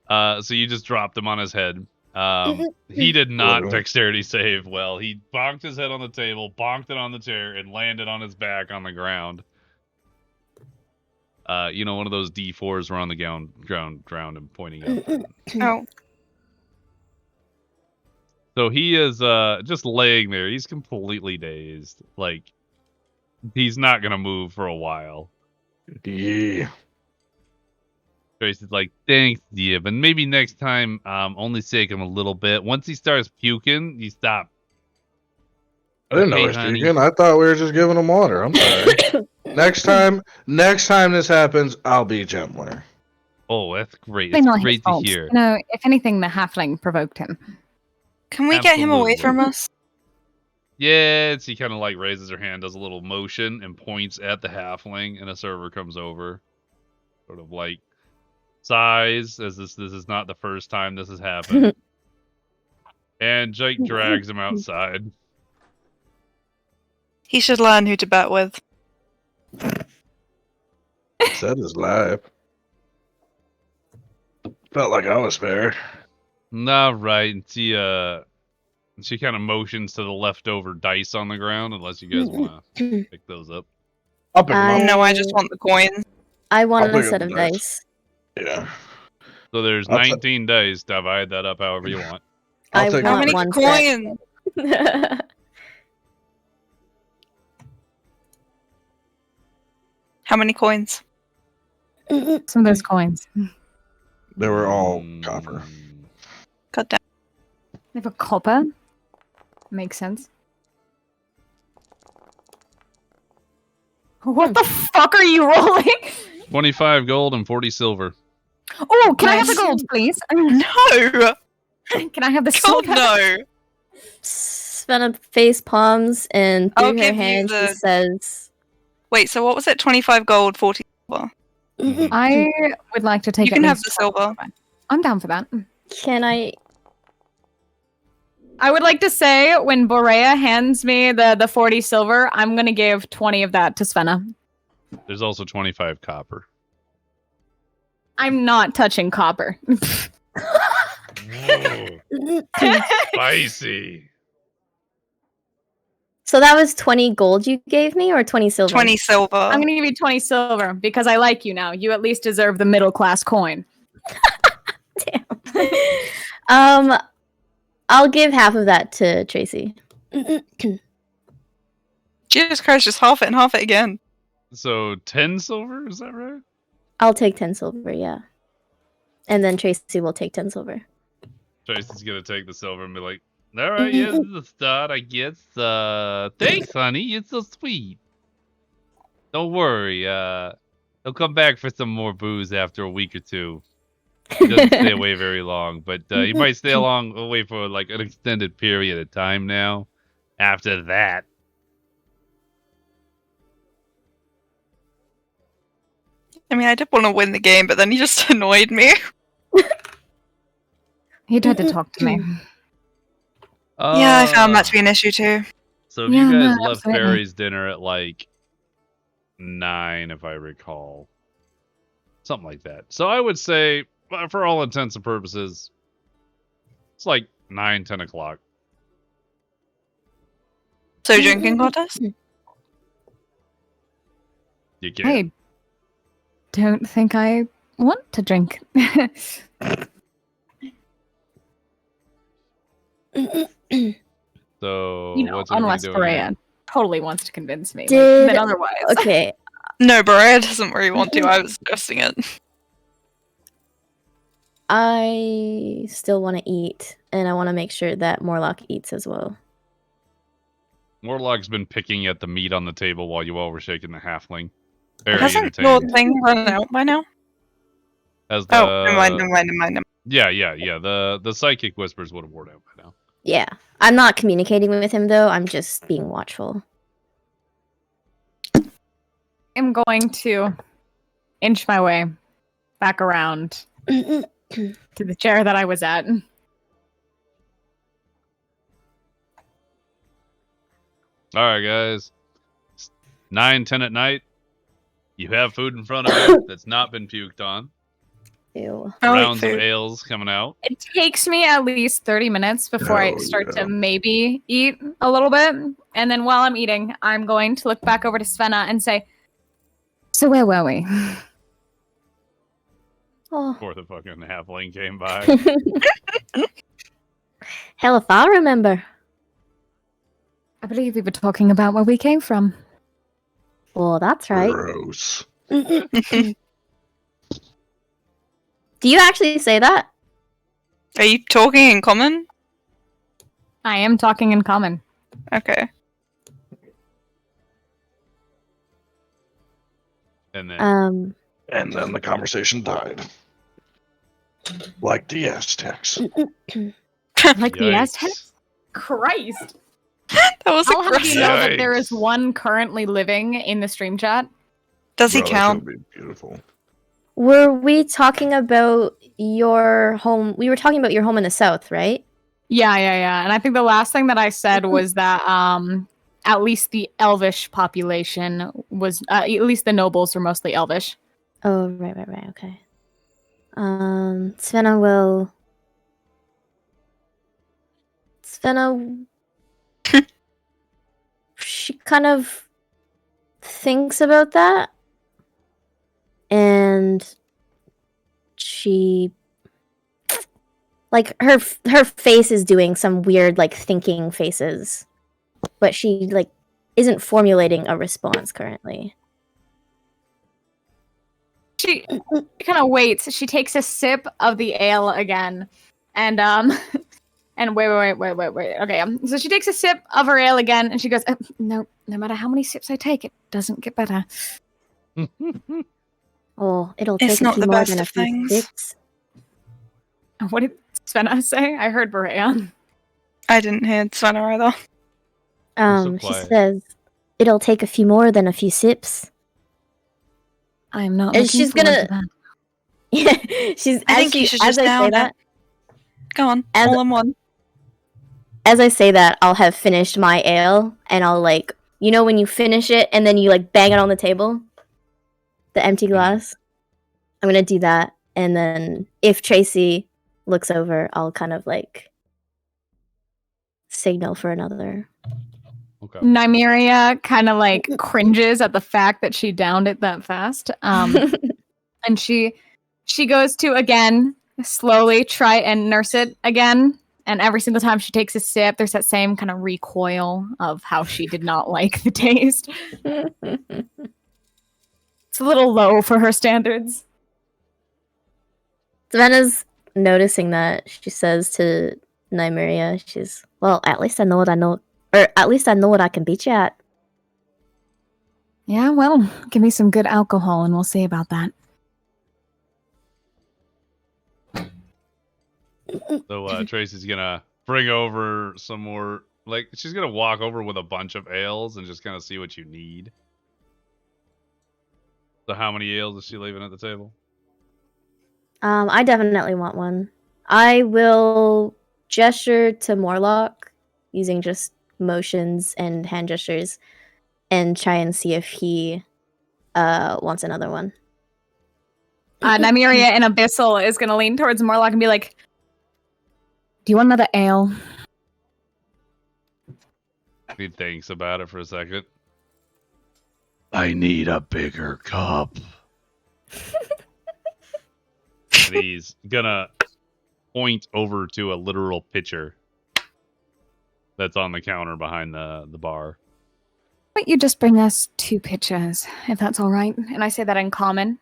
So you just dropped him on his head. He did not dexterity save well. He bonked his head on the table, bonked it on the chair, and landed on his back on the ground. You know, one of those D4s were on the ground and pointing up. Oh, So he is just laying there. He's completely dazed. Like, he's not gonna move for a while. Yeah. Tracy's like, "Thanks, dear, but maybe next time, only shake him a little bit. Once he starts puking, you stop." I didn't know Okay, it was honey. puking. I thought we were just giving him water. I'm sorry. next time this happens, I'll be gentler. Oh, that's great. Probably It's not his great to fault. hear. No, if anything, the halfling provoked him. can we get him away Absolutely. from us? Yes, he kind of like raises her hand, does a little motion, and points at the halfling, and a server comes over, sort of like sighs, as this is not the first time this has happened. And Jake drags him outside. He should learn who to bet with. Said his life. Felt like I was fair. All right. And she kind of motions to the leftover dice on the ground, unless you guys want to pick those up. I'll pick them up. No, I just want the coins. I want I'll a pick up set the of dice. dice. Yeah. So there's I'll ta- 19 dice. Divide that up however you want. I'll I take How want many one coins? set. How many coins? Some of those coins. They were all copper. God damn. They have a copper. Makes sense. What the fuck are you rolling? 25 gold and 40 silver. Oh, can I have the Nice. gold, please? No! Can I have the God, silver? no! Svenna face palms and I'll through her give you hands she the- says, Wait, so what was it? 25 gold, 40 silver. I would like to take. You can at have least the silver. I'm down for that. "Can I?" I would like to say when Borea hands me the 40 silver, I'm gonna give 20 of that to Svenna. There's also 25 copper. I'm not touching copper. Spicy. So that was 20 gold you gave me, or 20 silver? 20 silver. I'm gonna give you 20 silver because I like you now. You at least deserve the middle class coin. Damn. I'll give half of that to Tracy. Jesus Christ, just half it and half it again. So 10 silver, is that right? I'll take 10 silver, yeah. And then Tracy will take 10 silver. Tracy's gonna take the silver and be like, all right, yeah, this is a start, I guess. Thanks, honey. You're so sweet. Don't worry. He'll come back for some more booze after a week or two. He doesn't stay away very long, but he might stay away for like an extended period of time now. After that, I mean, I did want to win the game, but then he just annoyed me. He tried to talk to me. Yeah, I found that to be an issue too. So if Yeah, you guys no, left absolutely. Barry's dinner at like 9, if I recall, something like that. So I would say, for all intents and purposes, it's like 9, 10 o'clock. So drinking contest? You get I don't think I want to drink. So You know, what's everybody unless doing? Borea totally wants to convince me. Did- But otherwise. Okay. No, Borea doesn't really want to. I was suggesting it. I still want to eat, and I want to make sure that Morlock eats as well. Morlock's been picking at the meat on the table while you all were shaking the halfling. Very Hasn't your entertaining. thing run out by now? As the, Oh, never mind. Yeah. The psychic whispers would have worn out by now. Yeah. I'm not communicating with him, though. I'm just being watchful. I'm going to inch my way back around to the chair that I was at. All right, guys. It's 9, 10 at night. You have food in front of you that's not been puked on. Ew. Rounds of ales coming out. It takes me at least 30 minutes before I Oh, start yeah. to maybe eat a little bit. And then while I'm eating, I'm going to look back over to Svenna and say, so where were we? Oh. Before the fucking halfling came by. Hell if I remember. I believe we were talking about where we came from. Well, that's right. Gross. Do you actually say that? Are you talking in common? I am talking in common. Okay. And then And then the conversation died. Like the Aztecs. Like the Yikes. Aztecs? Christ. That was I'll have you know aggressive. that there is Yikes. one currently living in the stream chat. Does he Bro, that count? should be beautiful. Were we talking about your home? We were talking about your home in the south, right? Yeah. And I think the last thing that I said was that at least the elvish population was at least the nobles were mostly elvish. Oh, right. Okay. Svenna will. Svenna. She kind of thinks about that, and she, like, her face is doing some weird, like, thinking faces, but she, like, isn't formulating a response currently. She kind of waits. She takes a sip of the ale again, and and wait. Okay, so she takes a sip of her ale again, and she goes, "No matter how many sips I take, it doesn't get better." Oh, it'll It's take a not few the more best than a of few things. sips. What did Svenna say? I heard Berea. I didn't hear Svenna either. so She quiet. says it'll take a few more than a few sips. I am not And looking she's forward gonna- to that. Yeah, she's I think you should just as I say down that. it. Go on, As- all in one. As I say that, I'll have finished my ale, and I'll, like, you know when you finish it and then you, like, bang it on the table, the empty glass. I'm gonna do that, and then if Tracy looks over, I'll kind of, like, signal for another. Okay. Nymeria kind of like cringes at the fact that she downed it that fast. And she goes to again slowly try and nurse it again. And every single time she takes a sip, there's that same kind of recoil of how she did not like the taste. It's a little low for her standards. Savannah's noticing that. She says to Nymeria, she's, well, at least I know what I know, or at least I know what I can beat you at. Yeah, well, give me some good alcohol and we'll see about that. So Tracy's gonna bring over some more. Like, she's gonna walk over with a bunch of ales and just kind of see what you need. So how many ales is she leaving at the table? I definitely want one. I will gesture to Morlock using just motions and hand gestures and try and see if he wants another one. Nymeria in Abyssal is going to lean towards Morlock and be like, "Do you want another ale?" He thinks about it for a second. I need a bigger cup. And he's gonna point over to a literal pitcher that's on the counter behind the bar. Why don't you just bring us 2 pitchers, if that's all right? And I say that in common.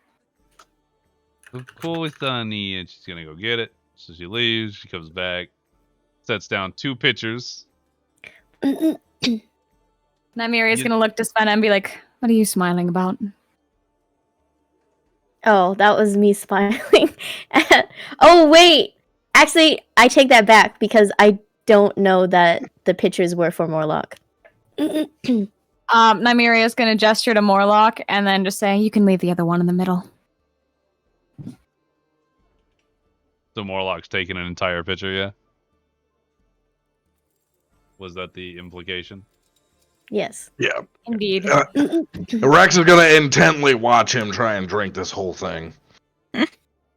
Of course, honey. And she's gonna go get it. So she leaves. She comes back, sets down 2 pitchers. Nymeria is going to look to Svenna and be like, "What are you smiling about?" Oh, that was me smiling. Oh, wait! Actually, I take that back because I don't know that the pictures were for Morlock. Nymeria is going to gesture to Morlock and then just say, "You can leave the other one in the middle." So Morlock's taking an entire pitcher, yeah? Was that the implication? Yes. Yeah. Indeed. Rex is gonna intently watch him try and drink this whole thing.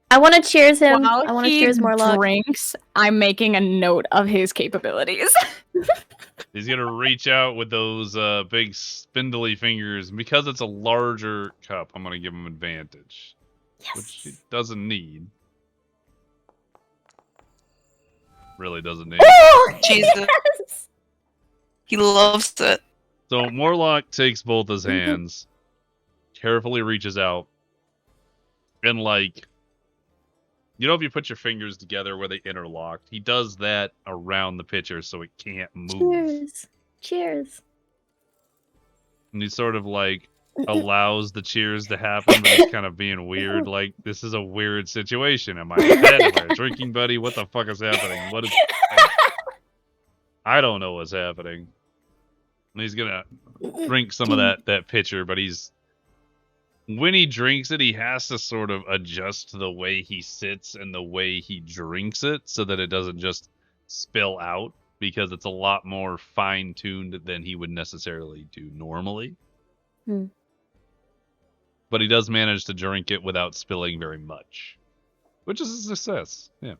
I want to cheers him. While I want to he cheers Morlock. drinks, I'm making a note of his capabilities. He's gonna reach out with those big spindly fingers. And because it's a larger cup, I'm gonna give him advantage. Which he Yes. doesn't need. Really doesn't need. Oh, Jesus. yes! He loves it. So Morlock takes both his hands, carefully reaches out, and like, you know, if you put your fingers together where they interlock, he does that around the pitcher so it can't move. Cheers. Cheers. And he sort of like allows the cheers to happen, but he's kind of being weird. Like, this is a weird situation. Am I a pet? Am I a drinking buddy? What the fuck is happening? What is? I don't know what's happening. And he's gonna drink some of that pitcher, but when he drinks it, he has to sort of adjust the way he sits and the way he drinks it so that it doesn't just spill out, because it's a lot more fine-tuned than he would necessarily do normally. But he does manage to drink it without spilling very much. Which is a success. Yeah.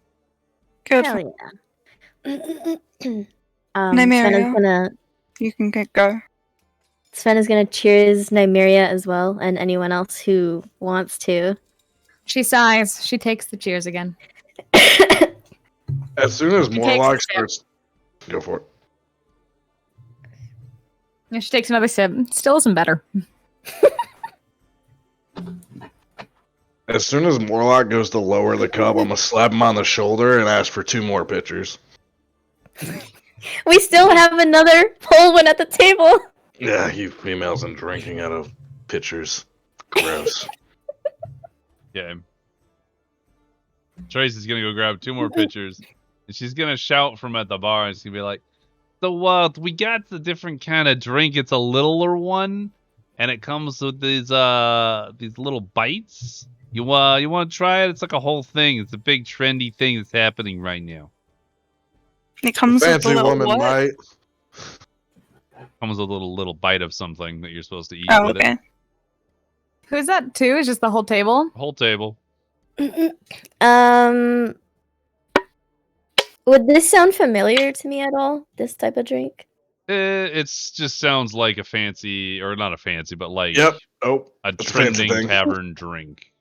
Good. Hell yeah. Nymeria. You can go. Sven is gonna cheers Nymeria as well, and anyone else who wants to. She sighs. She takes the cheers again. As soon as She takes Morlock a sip. starts, go for it. And she takes another sip. Still isn't better. As soon as Morlock goes to lower the cup, I'm gonna slap him on the shoulder and ask for 2 more pitchers. We still have another whole one at the table. Yeah, you females and drinking out of pitchers. Gross. Yeah. Tracy's gonna go grab 2 more pitchers, and she's gonna shout from at the bar, and she's gonna be like, "So, we got the different kind of drink. It's a littler one, and it comes with these little bites. You want to try it? It's like a whole thing. It's a big trendy thing that's happening right now. It comes with a Fancy little woman what? might. Comes with a little bite of something that you're supposed to eat Oh, with okay. it. Who's that too? Is just the whole table? Whole table. Would this sound familiar to me at all? This type of drink? It's just sounds like a fancy, or not a fancy, but like Yep. Oh, a it's a fancy trending thing. tavern drink.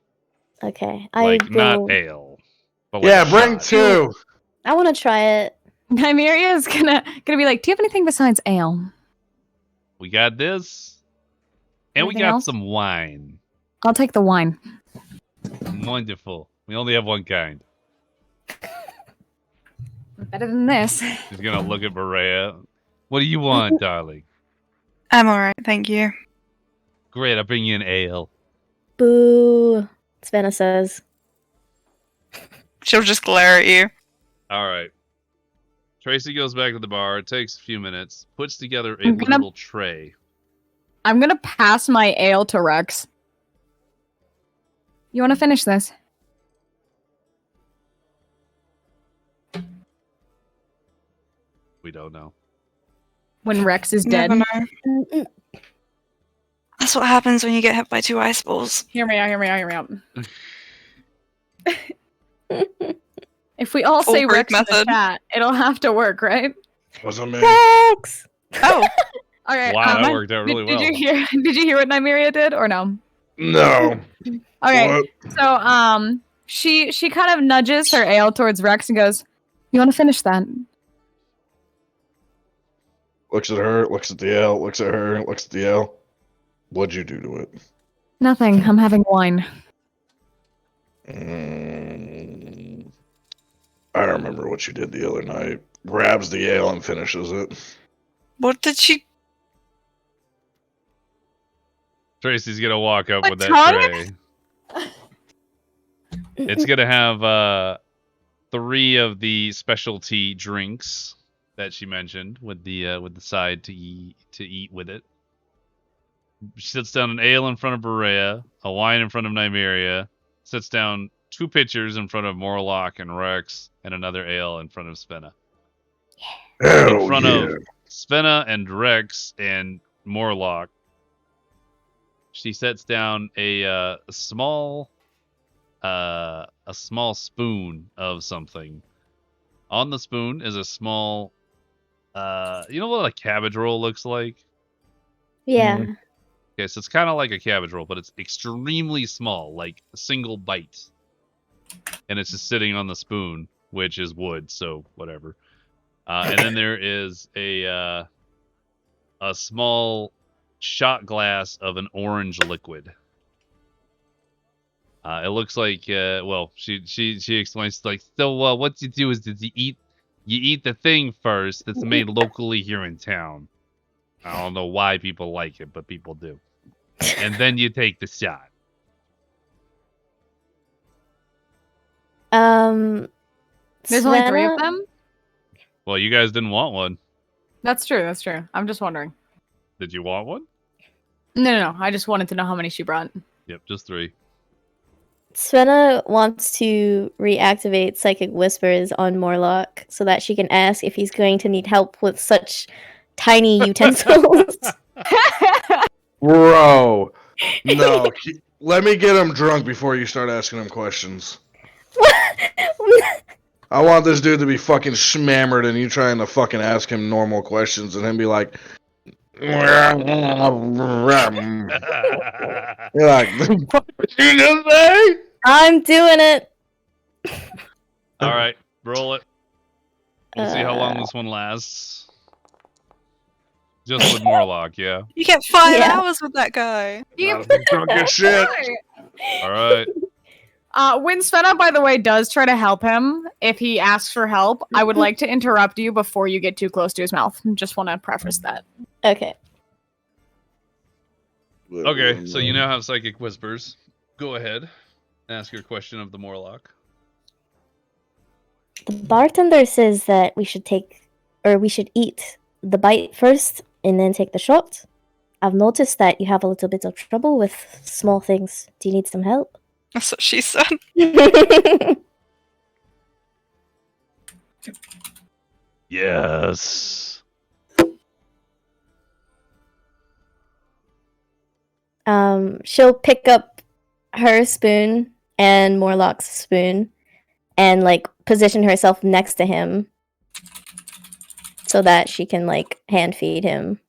Okay, Like not ale. But like yeah, a bring shot. 2. I want to try it. Nymeria is gonna be like, "Do you have anything besides ale?" We got this, and we Anything got else? some wine. I'll take the wine. Wonderful. We only have one kind. Better than this. She's gonna look at Berea. What do you want, darling? I'm alright, thank you. Great, I'll bring you an ale. Boo. Svenna says. She'll just glare at you. All right. Tracy goes back to the bar. It takes a few minutes. Puts together a I'm gonna- little tray. I'm gonna pass my ale to Rex. You want to finish this? We don't know. When Rex is You dead. never know. That's what happens when you get hit by 2 ice balls. Hear me out. If we all say Foolproof Rex in the method. chat, it'll have to work, right? What's up, man? Rex! Oh, All right. Wow, that Did- worked out really did well. you hear? Did you hear what Nymeria did or no? No. Okay. What? So she kind of nudges her ale towards Rex and goes, "You want to finish that?" Looks at her, looks at the L, looks at her, looks at the L. What'd you do to it? Nothing. I'm having wine. I remember what you did the other night. Grabs the ale and finishes it. what did she? Tracy's gonna walk up A with that tongue? tray. It's gonna have 3 of the specialty drinks that she mentioned with the side to eat with it. She sits down an ale in front of Berea, a wine in front of Nymeria, sits down 2 pitchers in front of Morlock and Rex, and another ale in front of Svenna. Oh, In front yeah. of Svenna and Rex and Morlock, she sets down a small spoon of something. On the spoon is a small, you know what a cabbage roll looks like? Yeah. Okay, so it's kind of like a cabbage roll, but it's extremely small, like a single bite. And it's just sitting on the spoon, which is wood, so whatever. And then there is a small shot glass of an orange liquid. It looks like she explains like, so what you do is you eat the thing first that's made locally here in town. I don't know why people like it, but people do. And then you take the shot. There's only 3 of Svenna- them. Well, you guys didn't want one. That's true. I'm just wondering. Did you want one? No. I just wanted to know how many she brought. Yep, just 3. Svenna wants to reactivate Psychic Whispers on Morlock so that she can ask if he's going to need help with such tiny utensils. Bro. No. Let me get him drunk before you start asking him questions. I want this dude to be fucking smammered and you trying to fucking ask him normal questions and him be like, you're like, what did you just say? I'm doing it. All right, roll it. We'll see how long this one lasts. Just with Morlock, yeah. You get 5 Yeah. hours with that guy. Not a drunk as shit. All right. When Svenna, by the way, does try to help him, if he asks for help, I would like to interrupt you before you get too close to his mouth. Just want to preface that. Okay. Okay, so you now have Psychic Whispers. Go ahead. Ask your question of the Morlock. The bartender says that we should eat the bite first and then take the shot. I've noticed that you have a little bit of trouble with small things. Do you need some help? That's what she said. Yes. She'll pick up her spoon and Morlock's spoon and like position herself next to him so that she can like hand feed him.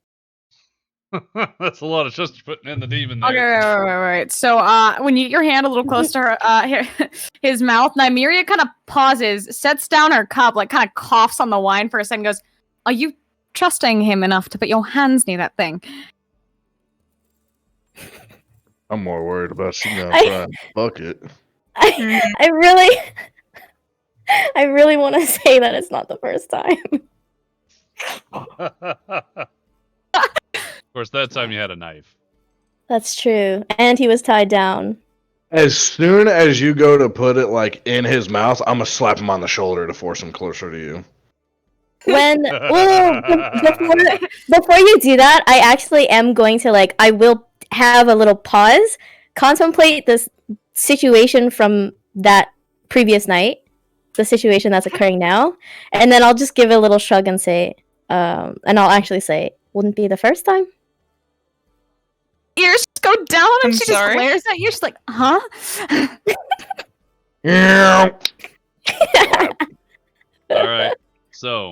That's a lot of trust you're putting in the demon there. Okay, right. So, when you get your hand a little close to her, his mouth, Nymeria kind of pauses, sets down her cup, like kind of coughs on the wine for a second, goes, "Are you trusting him enough to put your hands near that thing?" I'm more worried about she gonna I- try and fuck it. I really want to say that it's not the first time. Of course, that time you had a knife. That's true. And he was tied down. As soon as you go to put it like in his mouth, I'm gonna slap him on the shoulder to force him closer to you. When before you do that, I actually am going to like I will have a little pause, contemplate this situation from that previous night, the situation that's occurring now, and then I'll just give a little shrug and say, and I'll actually say, wouldn't be the first time. Ears go down and I'm she sorry? just glares at you. She's like, "Huh?" Yeah. All right. So,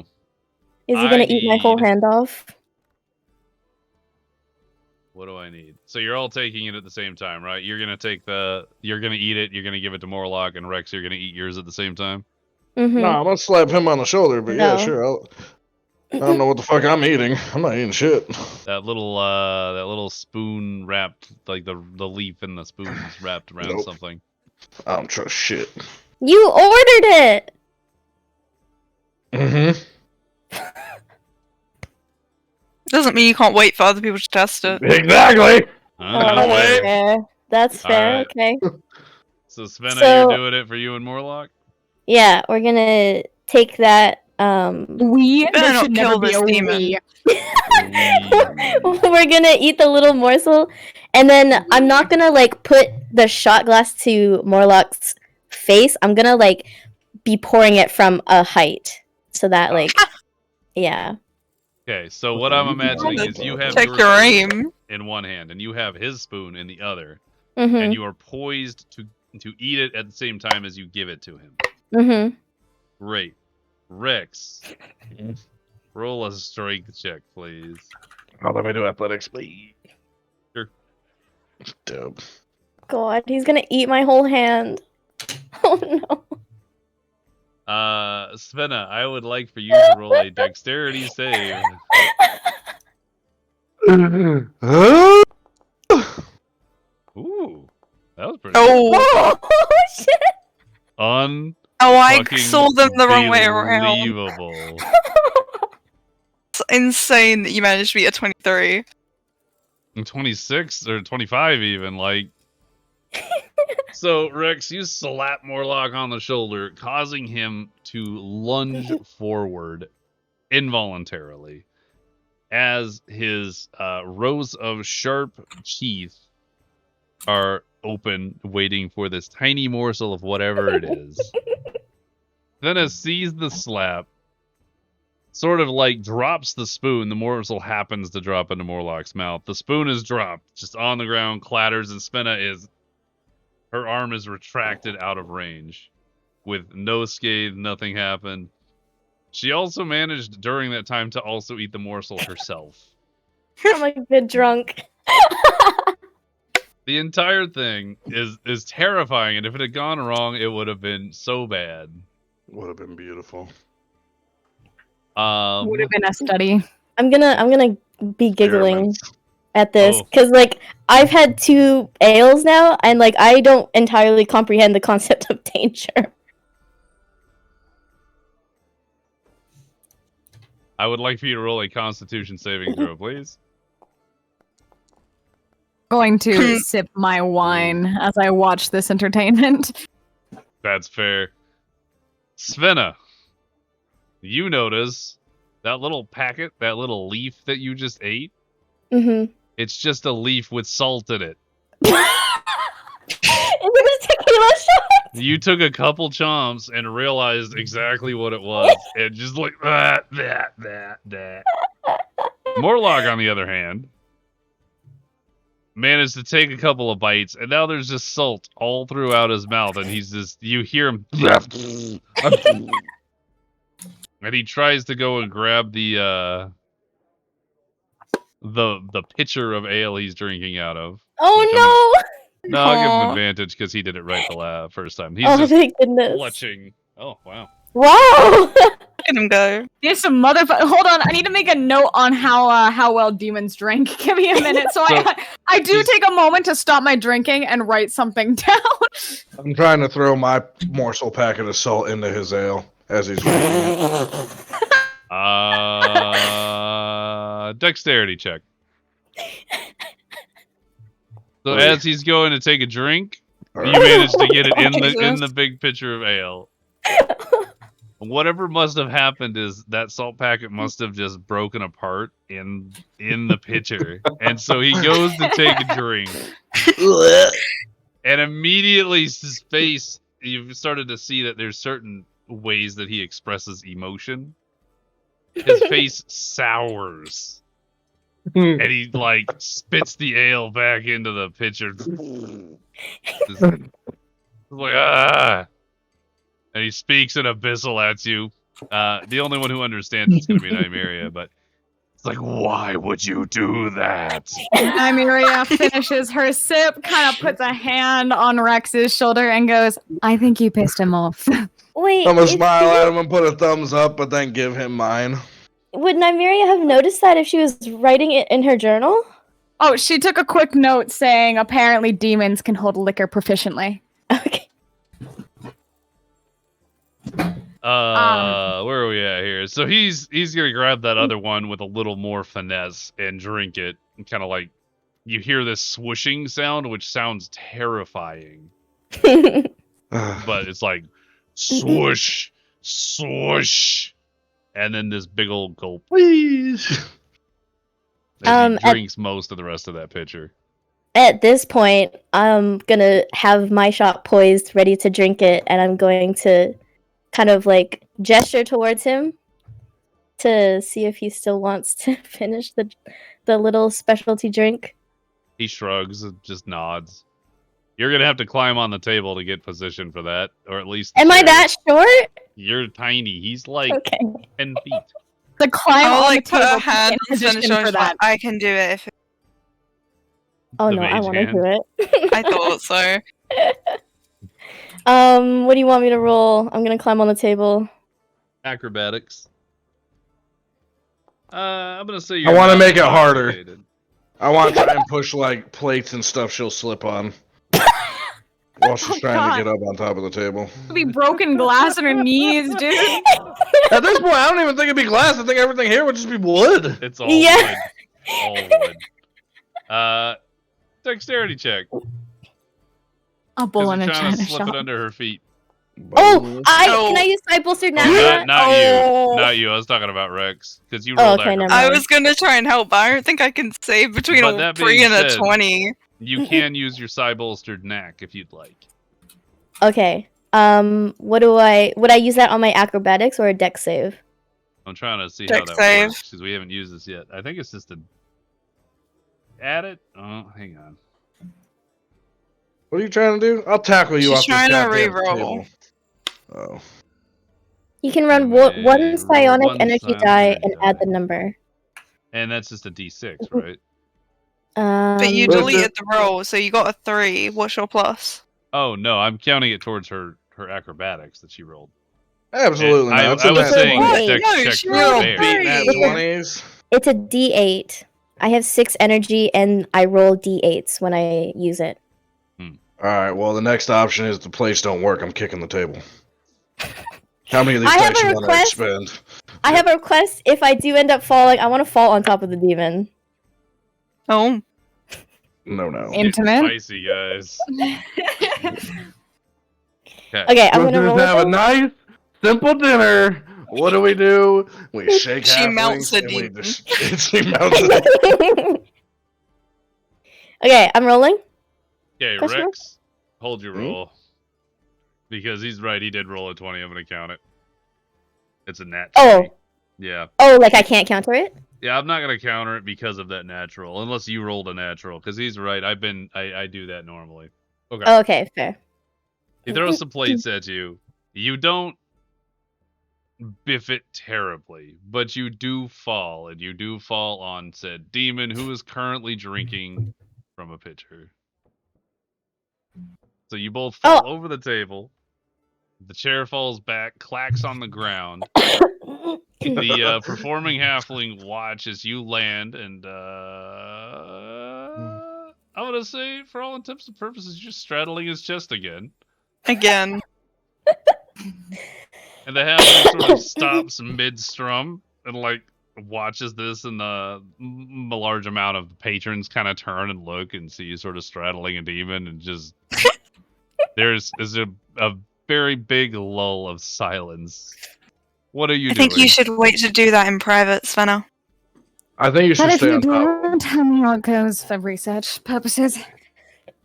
Is he gonna I eat my whole need- hand off? what do I need? So you're all taking it at the same time, right? You're gonna eat it. You're gonna give it to Morlock, and Rex, you're gonna eat yours at the same time. Mm-hmm. No, I'm gonna slap him on the shoulder, but yeah, No. sure. I don't know what the fuck I'm eating. I'm not eating shit. That little spoon wrapped, like the leaf in the spoon is wrapped around Nope. something. I don't trust shit. You ordered it. Mm-hmm. Doesn't mean you can't wait for other people to test it. Exactly. Okay. wait. Fair. That's fair. Alright. Okay. So Svenna, So- you're doing it for you and Morlock. Yeah, we're gonna take that. We Better there not should never kill be this a demon. we. We're gonna eat the little morsel, and then I'm not gonna like put the shot glass to Morlock's face. I'm gonna like be pouring it from a height, so that like, yeah. Okay, so what I'm imagining is you have Check your your spoon aim. in one hand, and you have his spoon in the other, Mhm. and you are poised to eat it at the same time as you give it to him. Mhm. Great. Rex, roll a strength check, please. Oh, let me do athletics, please. Sure. Dope. God, he's gonna eat my whole hand. Oh no. Svenna, I would like for you to roll a dexterity save. Ooh, that was pretty Oh, Oh shit. un oh! I fucking saw them the wrong way around. Unbelievable. It's insane that you managed to beat a 23. 26 or 25 even, like. So, Rex, you slap Morlock on the shoulder, causing him to lunge forward involuntarily as his rows of sharp teeth are open, waiting for this tiny morsel of whatever it is. Then as sees the slap, sort of like drops the spoon. The morsel happens to drop into Morlock's mouth. The spoon is dropped, just on the ground, clatters, and Svenna is... her arm is retracted out of range. with no scathe, nothing happened. She also managed during that time to also eat the morsel herself. I'm like a bit drunk. The entire thing is terrifying, and if it had gone wrong, it would have been so bad. Would have been beautiful. Would have been a study. I'm gonna be giggling Experiments. at this because like I've had 2 ales now, and like I don't entirely comprehend the concept of danger. I would like for you to roll a Constitution saving throw, please. Going to sip my wine as I watch this entertainment. That's fair. Svenna, you notice that little packet, that little leaf that you just ate? Mm-hmm. It's just a leaf with salt in it. Is it a tequila shot? You took a couple chomps and realized exactly what it was. And just like, that. Morlock, on the other hand, managed to take a couple of bites, and now there's just salt all throughout his mouth, and he's just, you hear him, and he tries to go and grab the pitcher of ale he's drinking out of. Oh No, I'll give him Aw. advantage because he did it right the first time. He's no! Oh just thank goodness! clutching. Oh, wow. Wow! Look at him go. This motherfucker. Hold on, I need to make a note on how well demons drink. Give me a minute. So I do take a moment to stop my drinking and write something down. I'm trying to throw my morsel packet of salt into his ale as he's drinking it. Dexterity check. So as he's going to take a drink, you manage to get it in the big pitcher of ale. Whatever must have happened is that salt packet must have just broken apart in the pitcher, and so he goes to take a drink, and immediately his face. You've started to see that there's certain ways that he expresses emotion. His face sours. And he like spits the ale back into the pitcher. Just like and he speaks in abyssal at you. The only one who understands is going to be Nymeria, but it's like, why would you do that? Nymeria finishes her sip, kind of puts a hand on Rex's shoulder, and goes, "I think you pissed him off." Wait, I'm gonna smile at him and put a thumbs up, but then give him mine. would Nymeria have noticed that if she was writing it in her journal? Oh, she took a quick note saying apparently demons can hold liquor proficiently. Okay. Where are we at here? So he's gonna grab that other one with a little more finesse and drink it, and kind of like you hear this swooshing sound, which sounds terrifying, but it's like swoosh, swoosh, and then this big old gulp. Please. And he drinks most of the rest of that pitcher. At this point, I'm gonna have my shot poised, ready to drink it, and I'm going to kind of like gesture towards him to see if he still wants to finish the little specialty drink. He shrugs and just nods. You're gonna have to climb on the table to get position for that, or at least. Am I that short? You're tiny. He's like Okay. 10 feet. The climb I'll on like the put table a hand in on Svenna's position shoulder. for that. I can do it if Oh The no, I mage want to hand. do it. I thought so. What do you want me to roll? I'm gonna climb on the table. Acrobatics. I'm gonna say you're I want to not make it harder. complicated. I want to try and push like plates and stuff she'll slip on while she's Oh, trying God. to get up on top of the table. It'll be broken glass in her knees, dude. At this point, I don't even think it'd be glass. I think everything here would just be wood. It's all Yeah. wood. All wood. Dexterity check. A bull 'Cause in a you're trying to china slip it shop. under her feet. Oh, Oh. can I use my bolstered Not, now? not Oh. you. Not you. I was talking about Rex. Because you Oh, rolled okay, never acrobatics. I was gonna try and help, but I don't think I can save between But a that 3 being and a said- 20. You can use your side-bolstered knack if you'd like. Okay. Would I use that on my acrobatics or a dex save? I'm trying to see how Dex that save. works because we haven't used this yet. I think it's just a add it. Oh, hang on. What are you trying to do? I'll tackle you She's off this trying to goddamn re-roll. table. Oh. You can run You one may psionic roll one energy psionic die energy and add die. the number. And that's just a D6, right? But you But deleted the roll, so you got a 3. What's your plus? Oh no, I'm counting it towards her acrobatics that she rolled. Absolutely I, not. It's I a was nat saying 20. dex No, check she for rolled fair. Beating at Three. 20s. It's a D8. I have 6 energy, and I roll D8s when I use it. Alright, well, the next option is the plates don't work. I'm kicking the table. How many of these I have dice a you want to request. expend? I have a request. If I do end up falling, I want to fall on top of the demon. Oh. No. Getting Intimate. spicy, guys. Okay, I'm gonna roll have a it. nice, simple dinner. What do? We shake She halflings mounts the and we demon. just she mounts it. Okay, I'm rolling. Okay, Question mark? Rex, hold your roll. Because he's right, he did roll a 20. I'm gonna count it. It's a nat 20. Yeah. Oh, like I can't counter it? Yeah, I'm not gonna counter it because of that natural, unless you rolled a natural. Because he's right. I do that normally. Okay. Oh, okay, fair. He throws some plates at you. You don't biff it terribly, but you do fall, and you do fall on said demon who is currently drinking from a pitcher. So you both fall over the table. The chair falls back, clacks on the ground. The performing halfling watches you land, and I'm gonna say, for all intents and purposes, you're straddling his chest again. Again. And the halfling sort of stops mid-strum and like watches this, and a large amount of patrons kind of turn and look and see you sort of straddling a demon, and just there's a very big lull of silence. What are you I doing? think you should wait to do that in private, Svenna. I think you should But if stay you on top. do, tell me how it goes for research purposes.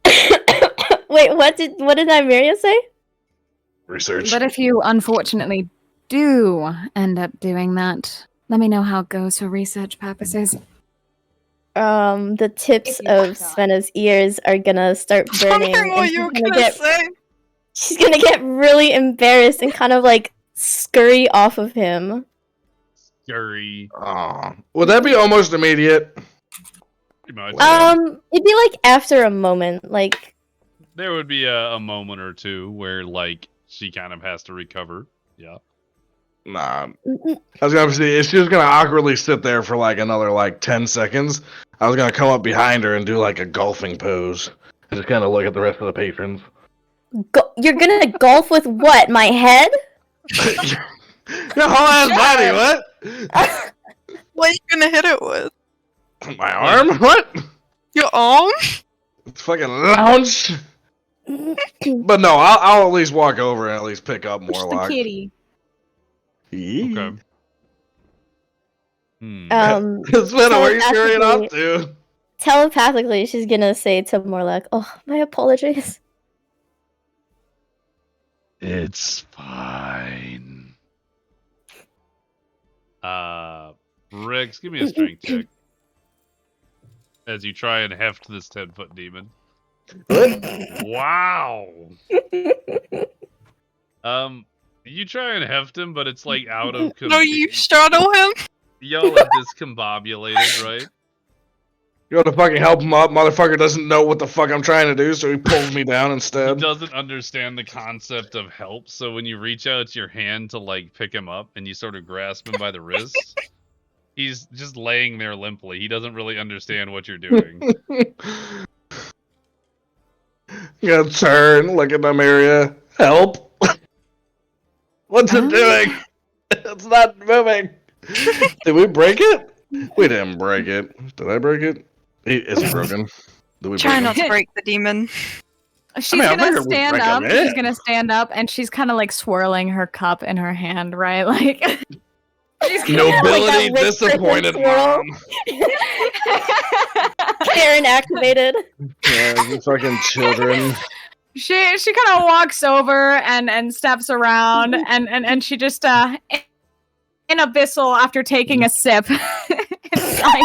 Wait, what did Nymeria say? Research. But if you unfortunately do end up doing that, let me know how it goes for research purposes. The tips If you of want that. Svena's ears are gonna start burning. Wondering what and you were gonna say. she's gonna get really embarrassed and kind of like scurry off of him. Scurry. Aw. Would that be almost immediate? Pretty much. It'd be like after a moment, like There would be a moment or two where like she kind of has to recover. Yeah. Nah. I was gonna say, if she was gonna awkwardly sit there for like another like 10 seconds, I was gonna come up behind her and do like a golfing pose. And just kind of look at the rest of the patrons. you're gonna golf with what? My head? Your whole ass body, what? What are you gonna hit it with? My arm? What? Your arm? It's fucking lounge. But no, I'll at least walk over and at least pick up Push the Morlock. kitty. Okay. Svena, where are you scurrying off to? Telepathically, she's gonna say to Morlock, "Oh, my apologies." It's fine. Rex, give me a strength check. As you try and heft this 10-foot demon. Wow. You try and heft him, but it's like out of No, you straddle him? Y'all are discombobulated, right? You want to fucking help him up? Motherfucker doesn't know what the fuck I'm trying to do, so he pulls me down He instead. doesn't understand the concept of help, so when you reach out your hand to like pick him up and you sort of grasp him by the wrist, he's just laying there limply. He doesn't really understand what you're doing. You gotta turn, look at them area. Help! What's it doing? It's not moving. Did we break it? We didn't break it. Did I break it? Is it broken? Did we Try break not it? to break the demon. She's I gonna figured we'd stand break up. him in. She's gonna stand up, and she's kind of like swirling her cup in her hand, right? Like she's gonna Nobility Like that rich disappointed, swirl. mom. Karen activated. Yeah, you fucking children. She kind of walks over and steps around, and she just in abyssal after taking a sip and sighing.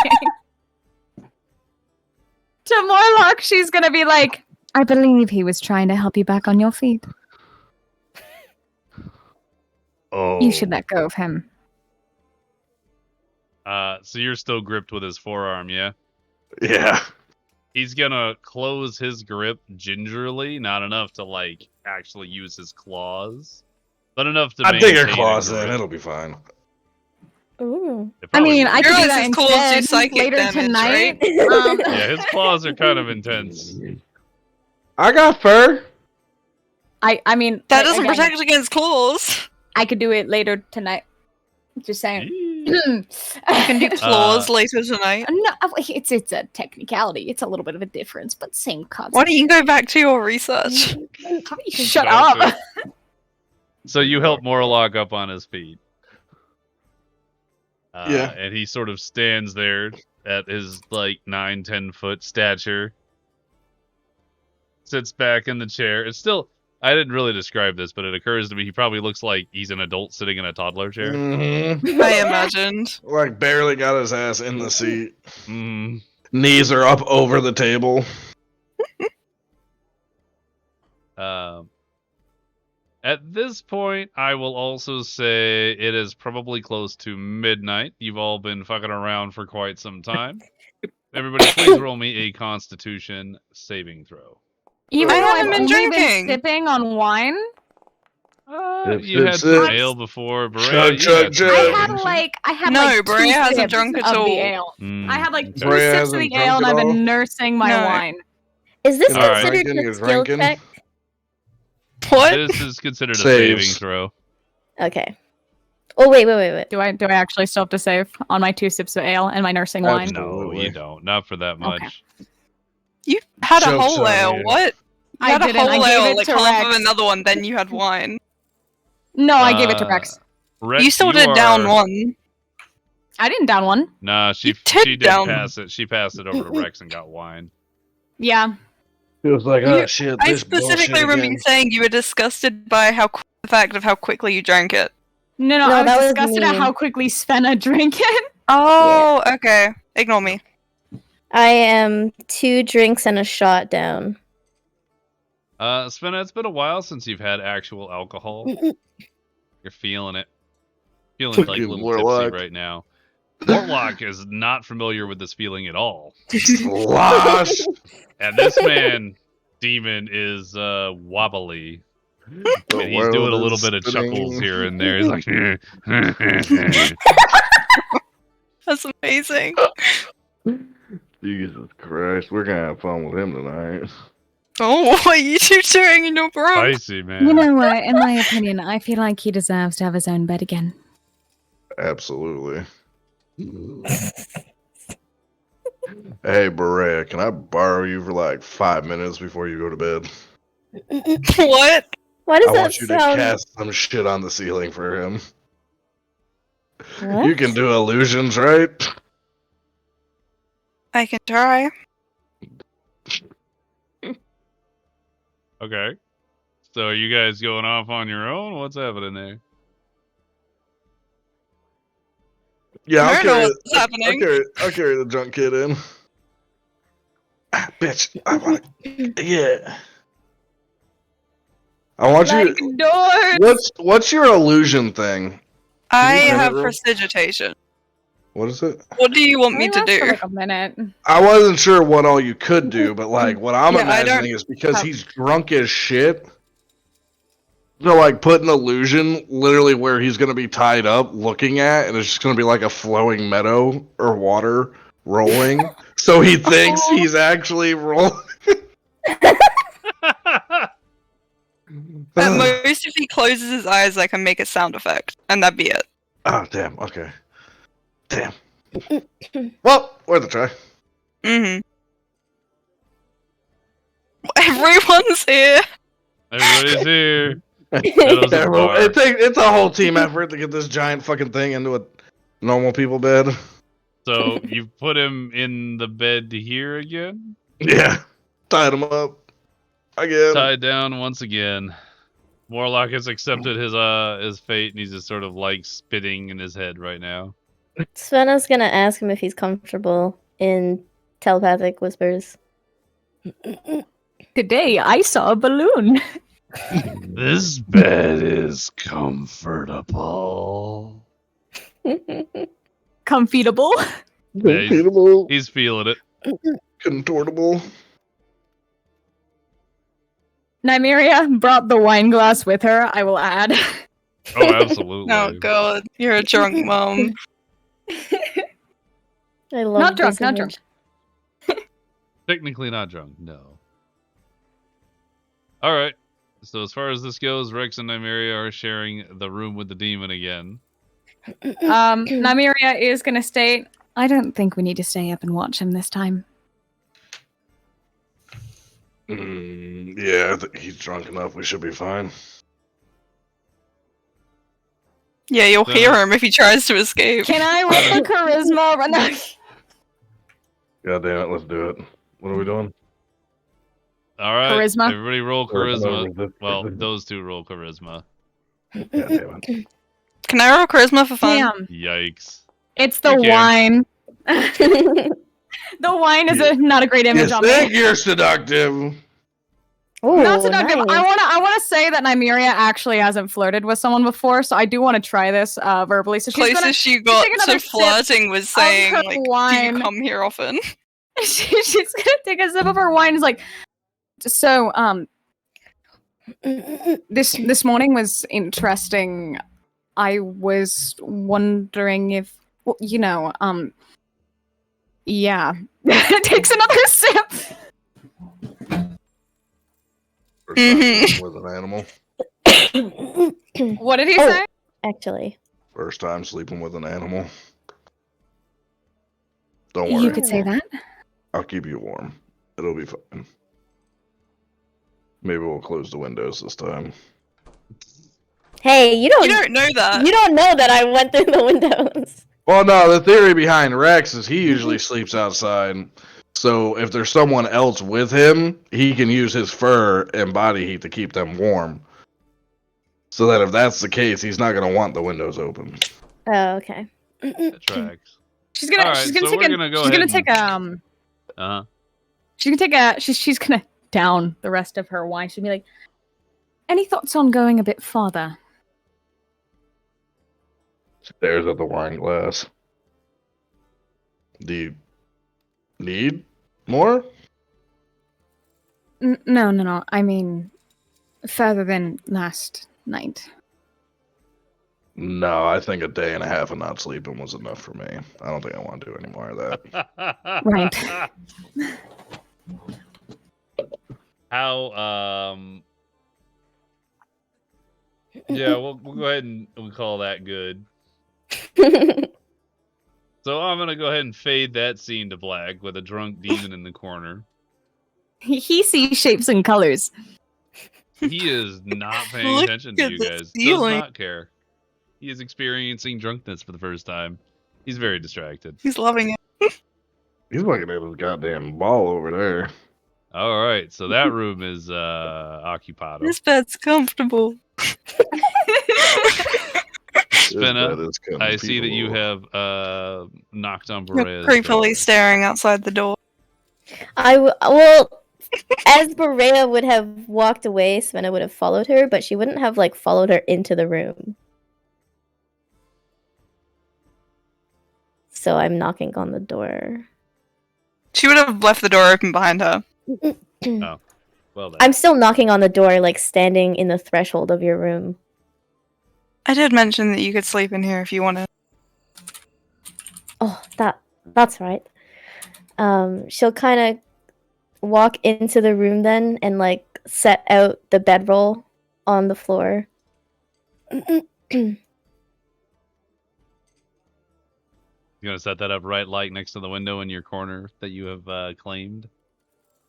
To Morlock, she's gonna be like, "I believe he was trying to help you back on your feet." Oh. You should let go of him. So you're still gripped with his forearm, yeah? Yeah. He's gonna close his grip gingerly, not enough to like actually use his claws, but enough to I dig your maintain a claws in. grip. It'll be fine. Ooh. It I probably mean, will. I could do Realize that his claws do instead psychic later damage, tonight. Yeah, his claws are kind of intense. I got fur. I mean, That like, doesn't again, protect against claws. I could do it later tonight. Just saying. Yee. You can do claws later tonight. No, it's a technicality. It's a little bit of a difference, but same concept. Why don't you go back to your research? Shut Don't up. So you help Morlock up on his feet. Yeah. And he sort of stands there at his like 9-10 foot stature. Sits back in the chair. It's still, I didn't really describe this, but it occurs to me he probably looks like he's an adult sitting in a toddler chair. Mm-hmm. I imagined. Like barely got his ass in the seat. Mm. Knees are up over the table. At this point, I will also say it is probably close to midnight. You've all been fucking around for quite some time. Everybody, please roll me a Constitution saving throw. Even I though haven't I've been only drinking. been sipping on wine, You had some ale before, Berea. Chug, chug, I had No, like Brea two hasn't sips drunk at of all. the ale. I had like two Brea sips of hasn't the ale, and drunk I've at all? been nursing my No. wine. Is this All right. considered Drinking, a you're skill drinking. check? What? This is considered a saving Saves. throw. Okay. Oh wait. Do I actually still have to save on my two sips of ale and my nursing wine? No, Absolutely. you don't. Not for that much. You had a Joke's whole on ale. you. What? You I had a didn't. I whole gave ale, it like to half of Rex. another one, then you had wine. No, I gave it to Rex. Rex, You still did down are- one. I didn't down one. Nah, she You did did down- pass it. She passed it over to Rex and got wine. Yeah. It was like, You- oh shit, I this specifically bullshit remember again. you saying you were disgusted by the fact of how quickly you drank it. No, No, I that was was disgusted at me. how quickly Svenna drank it. Oh, okay. Ignore me. I am 2 drinks and a shot down. Svenna, it's been a while since you've had actual alcohol. You're feeling it. Feeling like a Fucking little Warlock. tipsy right now. Morlock is not familiar with this feeling at all. Slosh. And this man, demon, is wobbly. The And he's doing a world little is bit of spinning. chuckles here and there. He's like, That's amazing. Jesus Christ, we're gonna have fun with him tonight. Oh, what are you two doing in your bro? spicy, man. You know what? In my opinion, I feel like he deserves to have his own bed again. Absolutely. Hey, Berea, can I borrow you for like 5 minutes before you go to bed? What? Why does I that want you to sound? cast some shit on the ceiling for him. What? You can do illusions, right? I can try. Okay. So are you guys going off on your own? What's happening there? Yeah, I don't know what's I'll happening. carry the drunk kid in. Ah, bitch, I want to. Yeah. I want you. Like doors. What's your illusion thing? I you have roll? prestidigitation. What is it? What do you want me to Only lasts for, do? like a minute. I wasn't sure what all you could do, but like what I'm Yeah, I don't imagining is because have- he's drunk as shit. So like put an illusion literally where he's gonna be tied up looking at, and it's just gonna be like a flowing meadow or water rolling. So he thinks Oh. he's actually rolling. At most, if he closes his eyes, I can make a sound effect, and that'd be it. Oh damn, okay. Damn. Well, worth a try. Mm-hmm. Everyone's here. Everybody's here. Shadows Yeah, of well, Bar. it's a whole team effort to get this giant fucking thing into a normal people bed. So you put him in the bed here again? Yeah. Tied him up. Again. Tied down once again. Warlock has accepted his fate, and he's just sort of like spitting in his head right now. Svenna's gonna ask him if he's comfortable in telepathic whispers. Today I saw a balloon. This bed is comfortable. Comfortable. Yeah, Repeatable, he's feeling it. contortable. Nymeria brought the wine glass with her, I will add. Oh, absolutely. Oh god, you're a drunk mom. I love Not drunk, this not image. Technically not drunk, no. Alright. So as far as this goes, Rex and Nymeria are sharing the room with the demon again. Nymeria is gonna state, I don't think we need to stay up and watch him this time. Yeah, I think he's drunk enough. We should be fine. Yeah, you'll So- hear him if he tries to escape. Can I roll the charisma? No. God damn it, let's do it. What are we doing? Alright. Charisma? Everybody roll charisma. Charisma. Well, those two roll charisma. God damn it. Can I roll charisma for fun? Damn. Yikes. It's the You can. wine. The wine is not a great image You on me. think you're seductive. Oh, Not seductive. nice. I wanna say that Nymeria actually hasn't flirted with someone before, so I do want to try this verbally. So she's Closest gonna you got take another to sip flirting was saying, her like, do wine. you come here often? she's gonna take a sip of her wine. It's like, so this morning was interesting. I was wondering if, well, you know, yeah. Takes another sip. First time sleeping with an animal. What did he Oh. say? Actually. First time sleeping with an animal. Don't worry. You could say that. I'll keep you warm. It'll be fine. Maybe we'll close the windows this time. Hey, you You don't don't know that. you don't know that I went through the windows. Well, no, the theory behind Rex is he usually sleeps outside. So if there's someone else with him, he can use his fur and body heat to keep them warm. So that if that's the case, he's not going to want the windows open. Oh, okay. That tracks. She's gonna Alright, she's gonna so take we're a gonna go she's gonna ahead take Uh-huh. she's gonna take a she's gonna down the rest of her wine. She'll be like, any thoughts on going a bit farther? Stares at the wine glass. Do you need more? No. I mean, further than last night. No, I think a day and a half of not sleeping was enough for me. I don't think I want to do any more of that. Right. How yeah, we'll go ahead and we'll call that good. So I'm gonna go ahead and fade that scene to black with a drunk demon in the corner. He sees shapes and colors. He is not paying Look attention to at you the guys. Does ceiling. not care. He is experiencing drunkenness for the first time. He's very distracted. He's loving it. He's looking at his goddamn ball over there. All right, so that room is occupado. This bed's comfortable. Spinna, This bed is kinda I see that you peaceful. have knocked on You're Berea's creepily door. staring outside the door. Well, as Berea would have walked away, Svenna would have followed her, but she wouldn't have like followed her into the room. So I'm knocking on the door. She would have left the door open behind her. Well then. I'm still knocking on the door, like standing in the threshold of your room. I did mention that you could sleep in here if you wanted. Oh, that's right. She'll kind of walk into the room then and like set out the bedroll on the floor. You gonna set that up right like next to the window in your corner that you have claimed?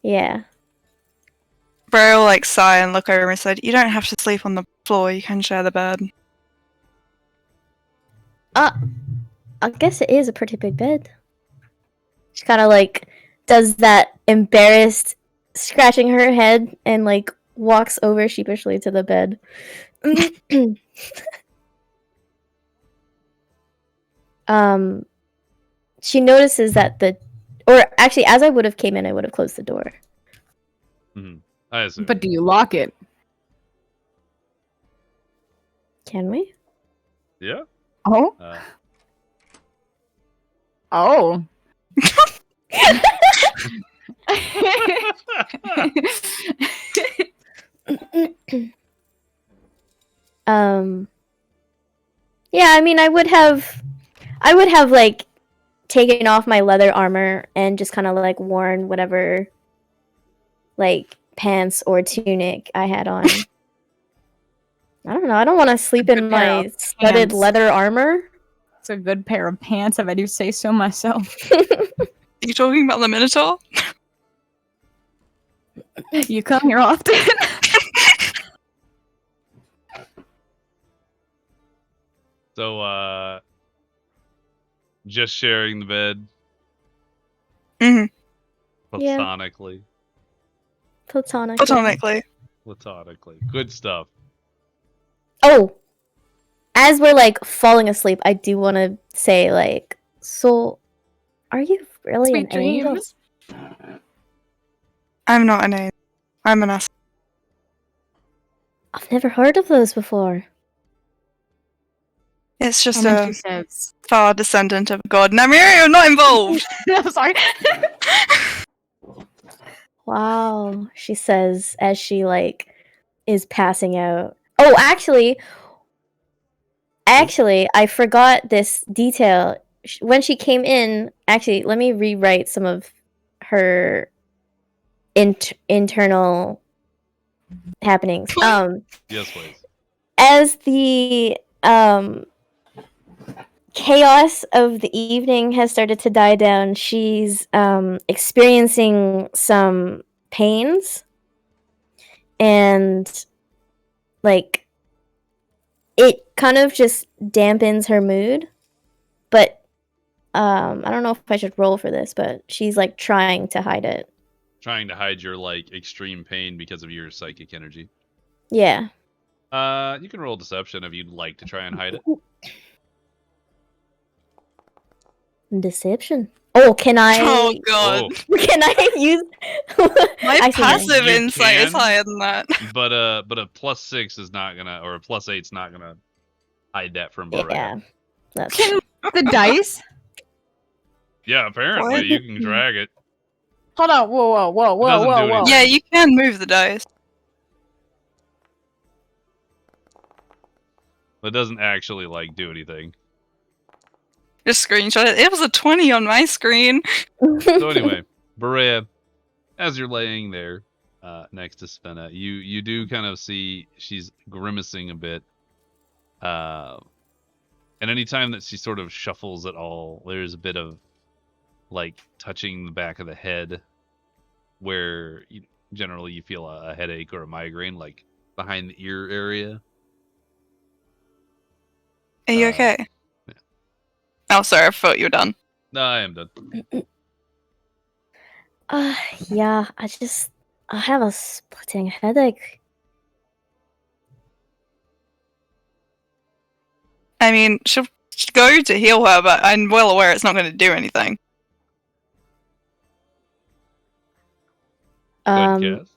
Yeah. Bray will like sigh and look over and said, "You don't have to sleep on the floor. You can share the bed." I guess it is a pretty big bed. She kind of like does that embarrassed scratching her head and like walks over sheepishly to the bed. She notices that actually, as I would have came in, I would have closed the door. I assume. But do you lock it? Can we? Yeah. Oh. Oh. Yeah, I mean, I would have like taken off my leather armor and just kind of like worn whatever like pants or tunic I had on. I don't know. I don't want to sleep in my studded pants. leather armor. It's a good pair of pants, if I do say so myself. Are you talking about the Minotaur? You come here often. So, just sharing the bed Mhm. Yeah. platonically. Platonically. Platonically. Good stuff. Oh, as we're like falling asleep, I do want to say like, so, are you really Sweet an angel? dreams. I'm not an angel. I'm an ass. I've never heard of those before. It's just And then a she says, far descendant of a god. Nymeria, you're not involved! I'm sorry. Wow, she says as she like is passing out. Oh, actually, I forgot this detail. When she came in, actually, let me rewrite some of her internal happenings. Yes, please. As the chaos of the evening has started to die down, she's experiencing some pains, and like it kind of just dampens her mood. But I don't know if I should roll for this, but she's like trying to hide it. Trying to hide your like extreme pain because of your psychic energy. Yeah. You can roll deception if you'd like to try and hide it. Deception. Oh, can I? Oh god. Oh, Can I use? My Actually, no. passive You insight is can. higher than that. but a +6 is not gonna, or a +8's not gonna hide that from Berea. Yeah, that's Can the dice? Yeah, apparently What? you can drag it. Hold on. Whoa. doesn't do anything. Yeah, you can move the dice. It doesn't actually like do anything. Just screenshot it. It was a 20 on my screen. So anyway, Berea, as you're laying there next to Svenna, you do kind of see she's grimacing a bit. And anytime that she sort of shuffles at all, there's a bit of like touching the back of the head, where generally you feel a headache or a migraine, like behind the ear area. Are you okay? Yeah. Oh, sorry, I thought you were done. No, I am done. Yeah, I have a splitting headache. I mean, she'll go to heal her, but I'm well aware it's not going to do anything. Good guess.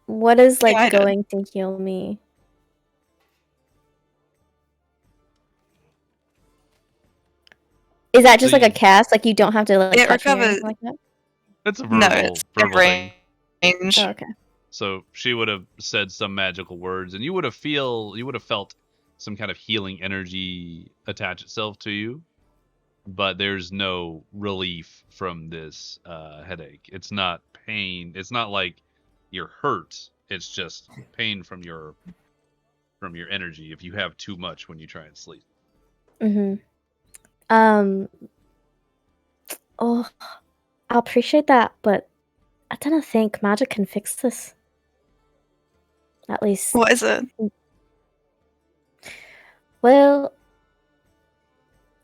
What is like Yeah, I did. going to heal me? Is that just So like a you- cast? Like you don't have to like It touch me or recovers- anything like that? It's a No, verbal, it's verbal thing. range. Oh, okay. So she would have said some magical words, and you would have felt some kind of healing energy attach itself to you. But there's no relief from this headache. It's not pain. It's not like you're hurt. It's just pain from your energy. If you have too much when you try and sleep. Mm-hmm. Oh, I appreciate that, but I don't think magic can fix this. At least, What is it? well,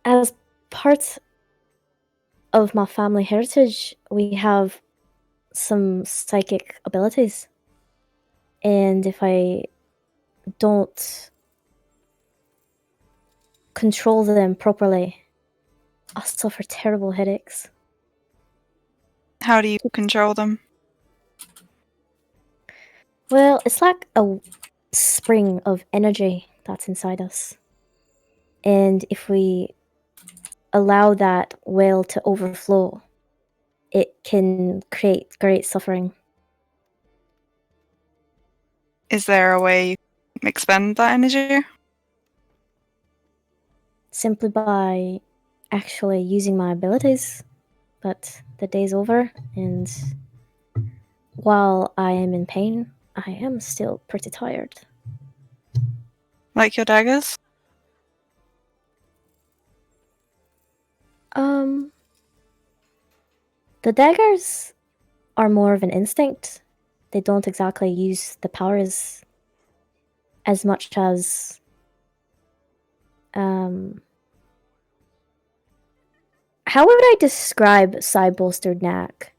as part of my family heritage, we have some psychic abilities. And if I don't control them properly, I'll suffer terrible headaches. How do you control them? Well, it's like a spring of energy that's inside us. And if we allow that well to overflow, it can create great suffering. Is there a way you can expend that energy? Simply by actually using my abilities. But the day's over, and while I am in pain, I am still pretty tired. Like your daggers? The daggers are more of an instinct. They don't exactly use the powers as much as how would I describe Psy-bolstered knack?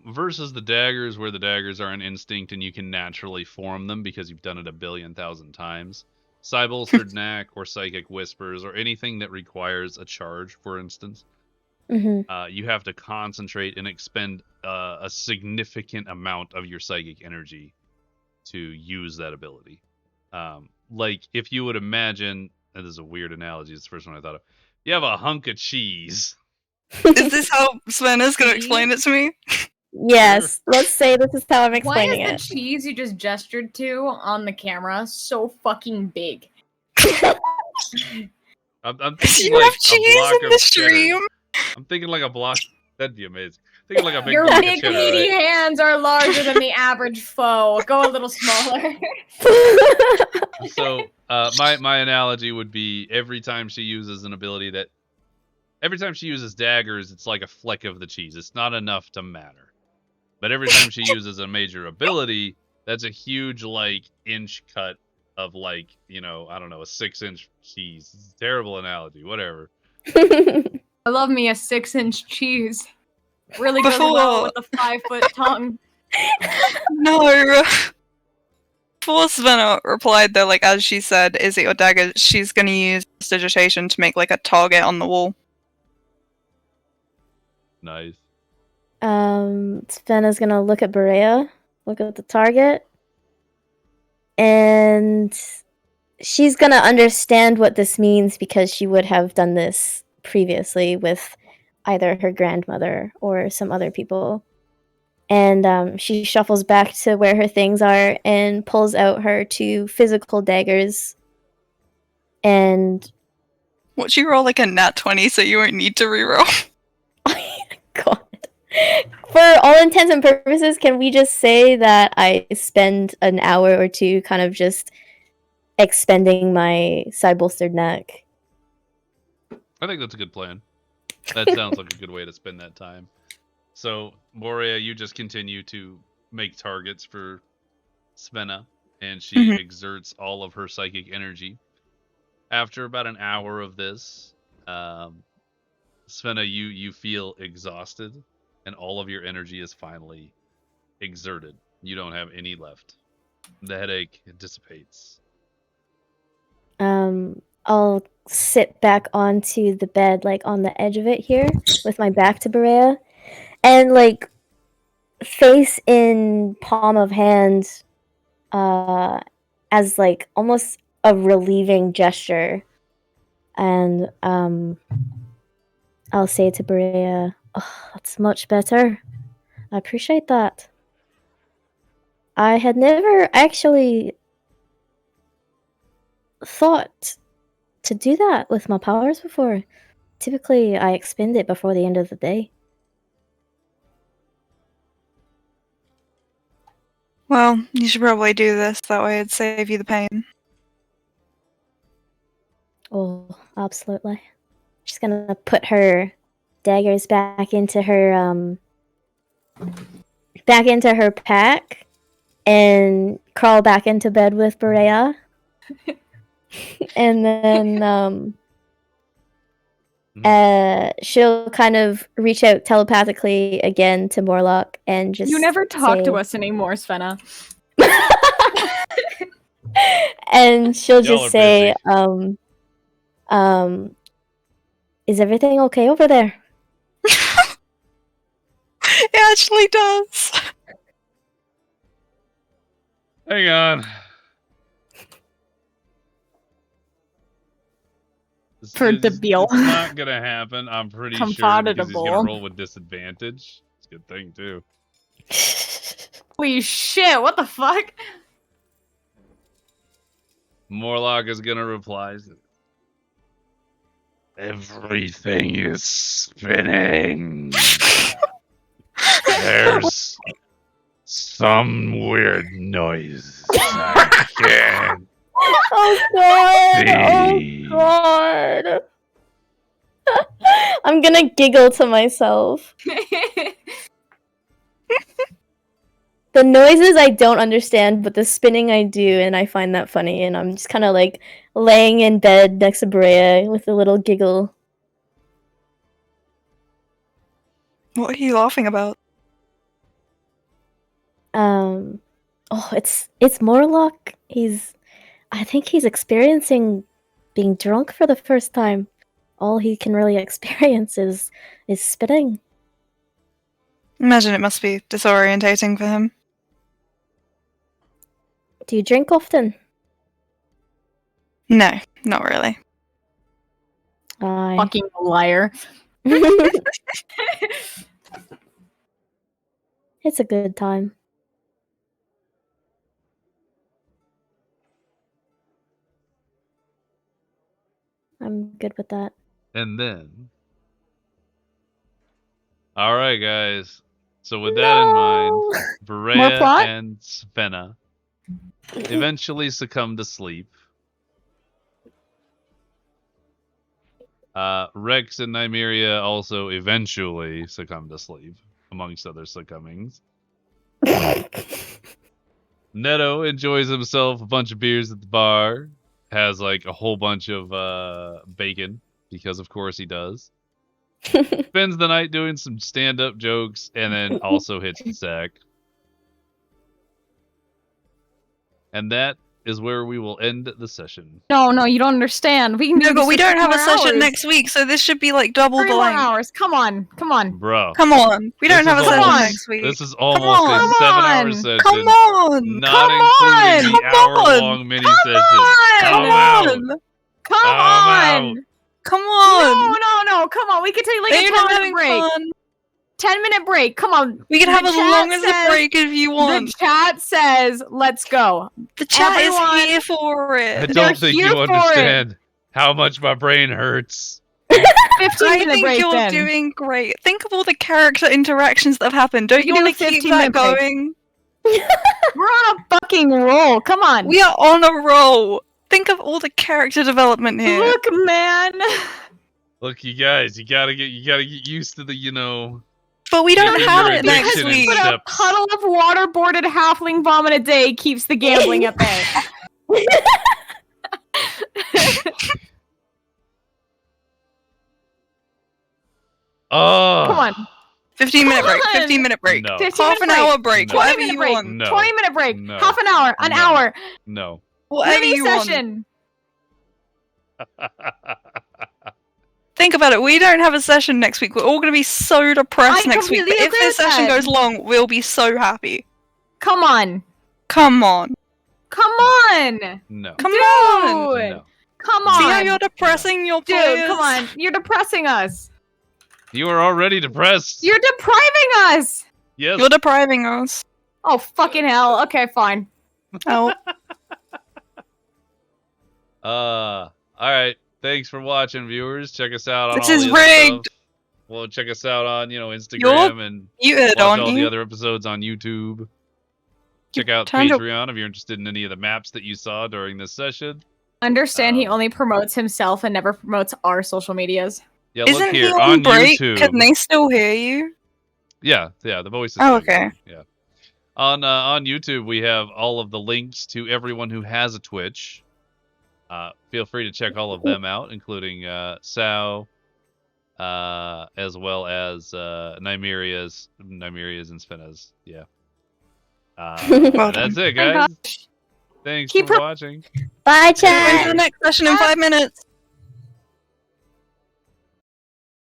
Versus the daggers, where the daggers are an instinct and you can naturally form them because you've done it 1,000,000,000 times. Psy-bolstered knack or psychic whispers or anything that requires a charge, for instance, you have to concentrate and expend a significant amount of your psychic energy to use that ability. Like if you would imagine, and this is a weird analogy, it's the first one I thought of. You have a hunk of cheese. Is this how Sven is going to explain it to me? Yes, let's say this is how I'm explaining Why is the cheese you just gestured to on the camera so fucking big? I'm thinking You like have a cheese block in of the cheddar. stream? I'm thinking like a block. That'd be amazing. Thinking like a big Your block of big cheddar, meaty right? hands are larger than the average foe. Go a little smaller. So, my analogy would be every time she uses an ability every time she uses daggers, it's like a fleck of the cheese. It's not enough to matter. But every time she uses a major ability, that's a huge, like, inch cut of, like, I don't know, a 6-inch cheese. It's a terrible analogy, whatever. I love me a 6-inch cheese. Really goes well with a 5-foot tongue. No. Before Sven replied, though, like, as she said, is it your dagger? She's going to use prestidigitation to make, like, a target on the wall. Nice. Sven is gonna look at Berea, look at the target, and she's gonna understand what this means because she would have done this previously with either her grandmother or some other people. And she shuffles back to where her things are and pulls out her 2 physical daggers. And Would you roll like a nat 20 so you won't need to reroll? God. For all intents and purposes, can we just say that I spend an hour or 2 kind of just expending my Psy-bolstered knack? I think that's a good plan. That sounds like a good way to spend that time. So, Moria, you just continue to make targets for Svenna, and she exerts all of her psychic energy. After about an hour of this, Svenna, you feel exhausted, and all of your energy is finally exerted. You don't have any left. The headache dissipates. I'll sit back onto the bed, like on the edge of it here, with my back to Berea, and like face in palm of hand, as like almost a relieving gesture, and I'll say to Berea, "Oh, that's much better. I appreciate that. I had never actually thought to do that with my powers before. Typically, I expend it before the end of the day." Well, you should probably do this, that way it'd save you the pain. Oh, absolutely. She's gonna put her daggers back into her pack and crawl back into bed with Berea. And then she'll kind of reach out telepathically again to Morlock and just You never talk say, to us anymore, Svenna. and she'll Y'all just are say, busy. is everything okay over there? It actually does. Hang on. For the Beal. It's not gonna happen. I'm pretty sure because he's gonna Comfortable. roll with disadvantage. It's a good thing too. Holy shit! What the fuck? Morlock is gonna reply. Everything is spinning. There's some weird noise. I can't Oh god! see. Oh god! I'm gonna giggle to myself. The noises I don't understand, but the spinning I do, and I find that funny, and I'm just kind of like laying in bed next to Brea with a little giggle. What are you laughing about? Oh, it's Morlock. I think he's experiencing being drunk for the first time. All he can really experience is spitting. Imagine it must be disorientating for him. Do you drink often? No, not really. I. Fucking liar. It's a good time. I'm good with that. And then, all right, guys. So with that in mind, Brea plot? and Svenna eventually succumb to sleep. Rex and Nymeria also eventually succumb to sleep, amongst other succumbings. Neto enjoys himself a bunch of beers at the bar, has like a whole bunch of bacon, because of course he does. Spends the night doing some stand-up jokes, and then also hits the sack. And that is where we will end the session. No, you don't understand. We can No, do but this we for don't 3 have a more session hours. next week, so this should be like double 3 the more length. hours. Come on. Bro. Come on. We don't This have a is session almost- next week. This is almost a on. 7-hour Come session. Come on! Not Come including on! the Come on! hour-long mini session. Come I'm out. on! Come I'm on. out. Come on! No. Come on. We can take like Are you a not 10-minute having break. fun? 10-minute break. Come on. We can The have as chat long as says- a break if you want. The chat says, let's go. The chat everyone- is here for I it. don't think here you for it. understand how much my brain hurts. 15-minute I think break you're then. doing great. Think of all the character interactions that have happened. Don't you We do want to a keep 15-minute that break. going? We're on a fucking roll. Come on. We are on a roll. Think of all the character development here. Look, man. Look, you guys, you gotta get used to the, But we don't Maybe have your it next addiction and week. But a steps. puddle of waterboarded halfling vomit a day keeps the gambling at bay. Oh, Come on. 15-minute break. Come on. 15-minute break. No. 15 Half an minute hour break. break. 20 Whatever minute you break. want. No. 20-minute break. No. Half an hour. An No. hour. no. Whatever Mini you want. session. Think about it. We don't have a session next week. We're all going to be so depressed I next week. But completely if agree this with session that. goes long, we'll be so happy. Come on. Come on. Come on. No. Come Dude. on. No. Come See how on. you're depressing your Dude, players? come on. You're depressing us. You are already depressed. You're depriving us. Yes. You're depriving us. Oh, fucking hell. Okay, fine. Oh. All right. Thanks for watching, viewers. Check us out on This all is the other rigged. stuff. Well, check us out on, Instagram and Muted, watch aren't all the you? other episodes on YouTube. Check out turned to- Patreon if you're interested in any of the maps that you saw during this session. Understand he Um, only promotes himself and never promotes our social medias. Yeah, Isn't look here he on on break? YouTube. Can they still hear you? Yeah, the voice is Oh, still okay. good, yeah. On YouTube, we have all of the links to everyone who has a Twitch. Feel free to check all of them out, including Sao, as well as Nymeria's and Svenna's. Yeah. And that's it, my guys. Thanks Keep for her- watching. Bye, Into chat. the next session in 5 minutes.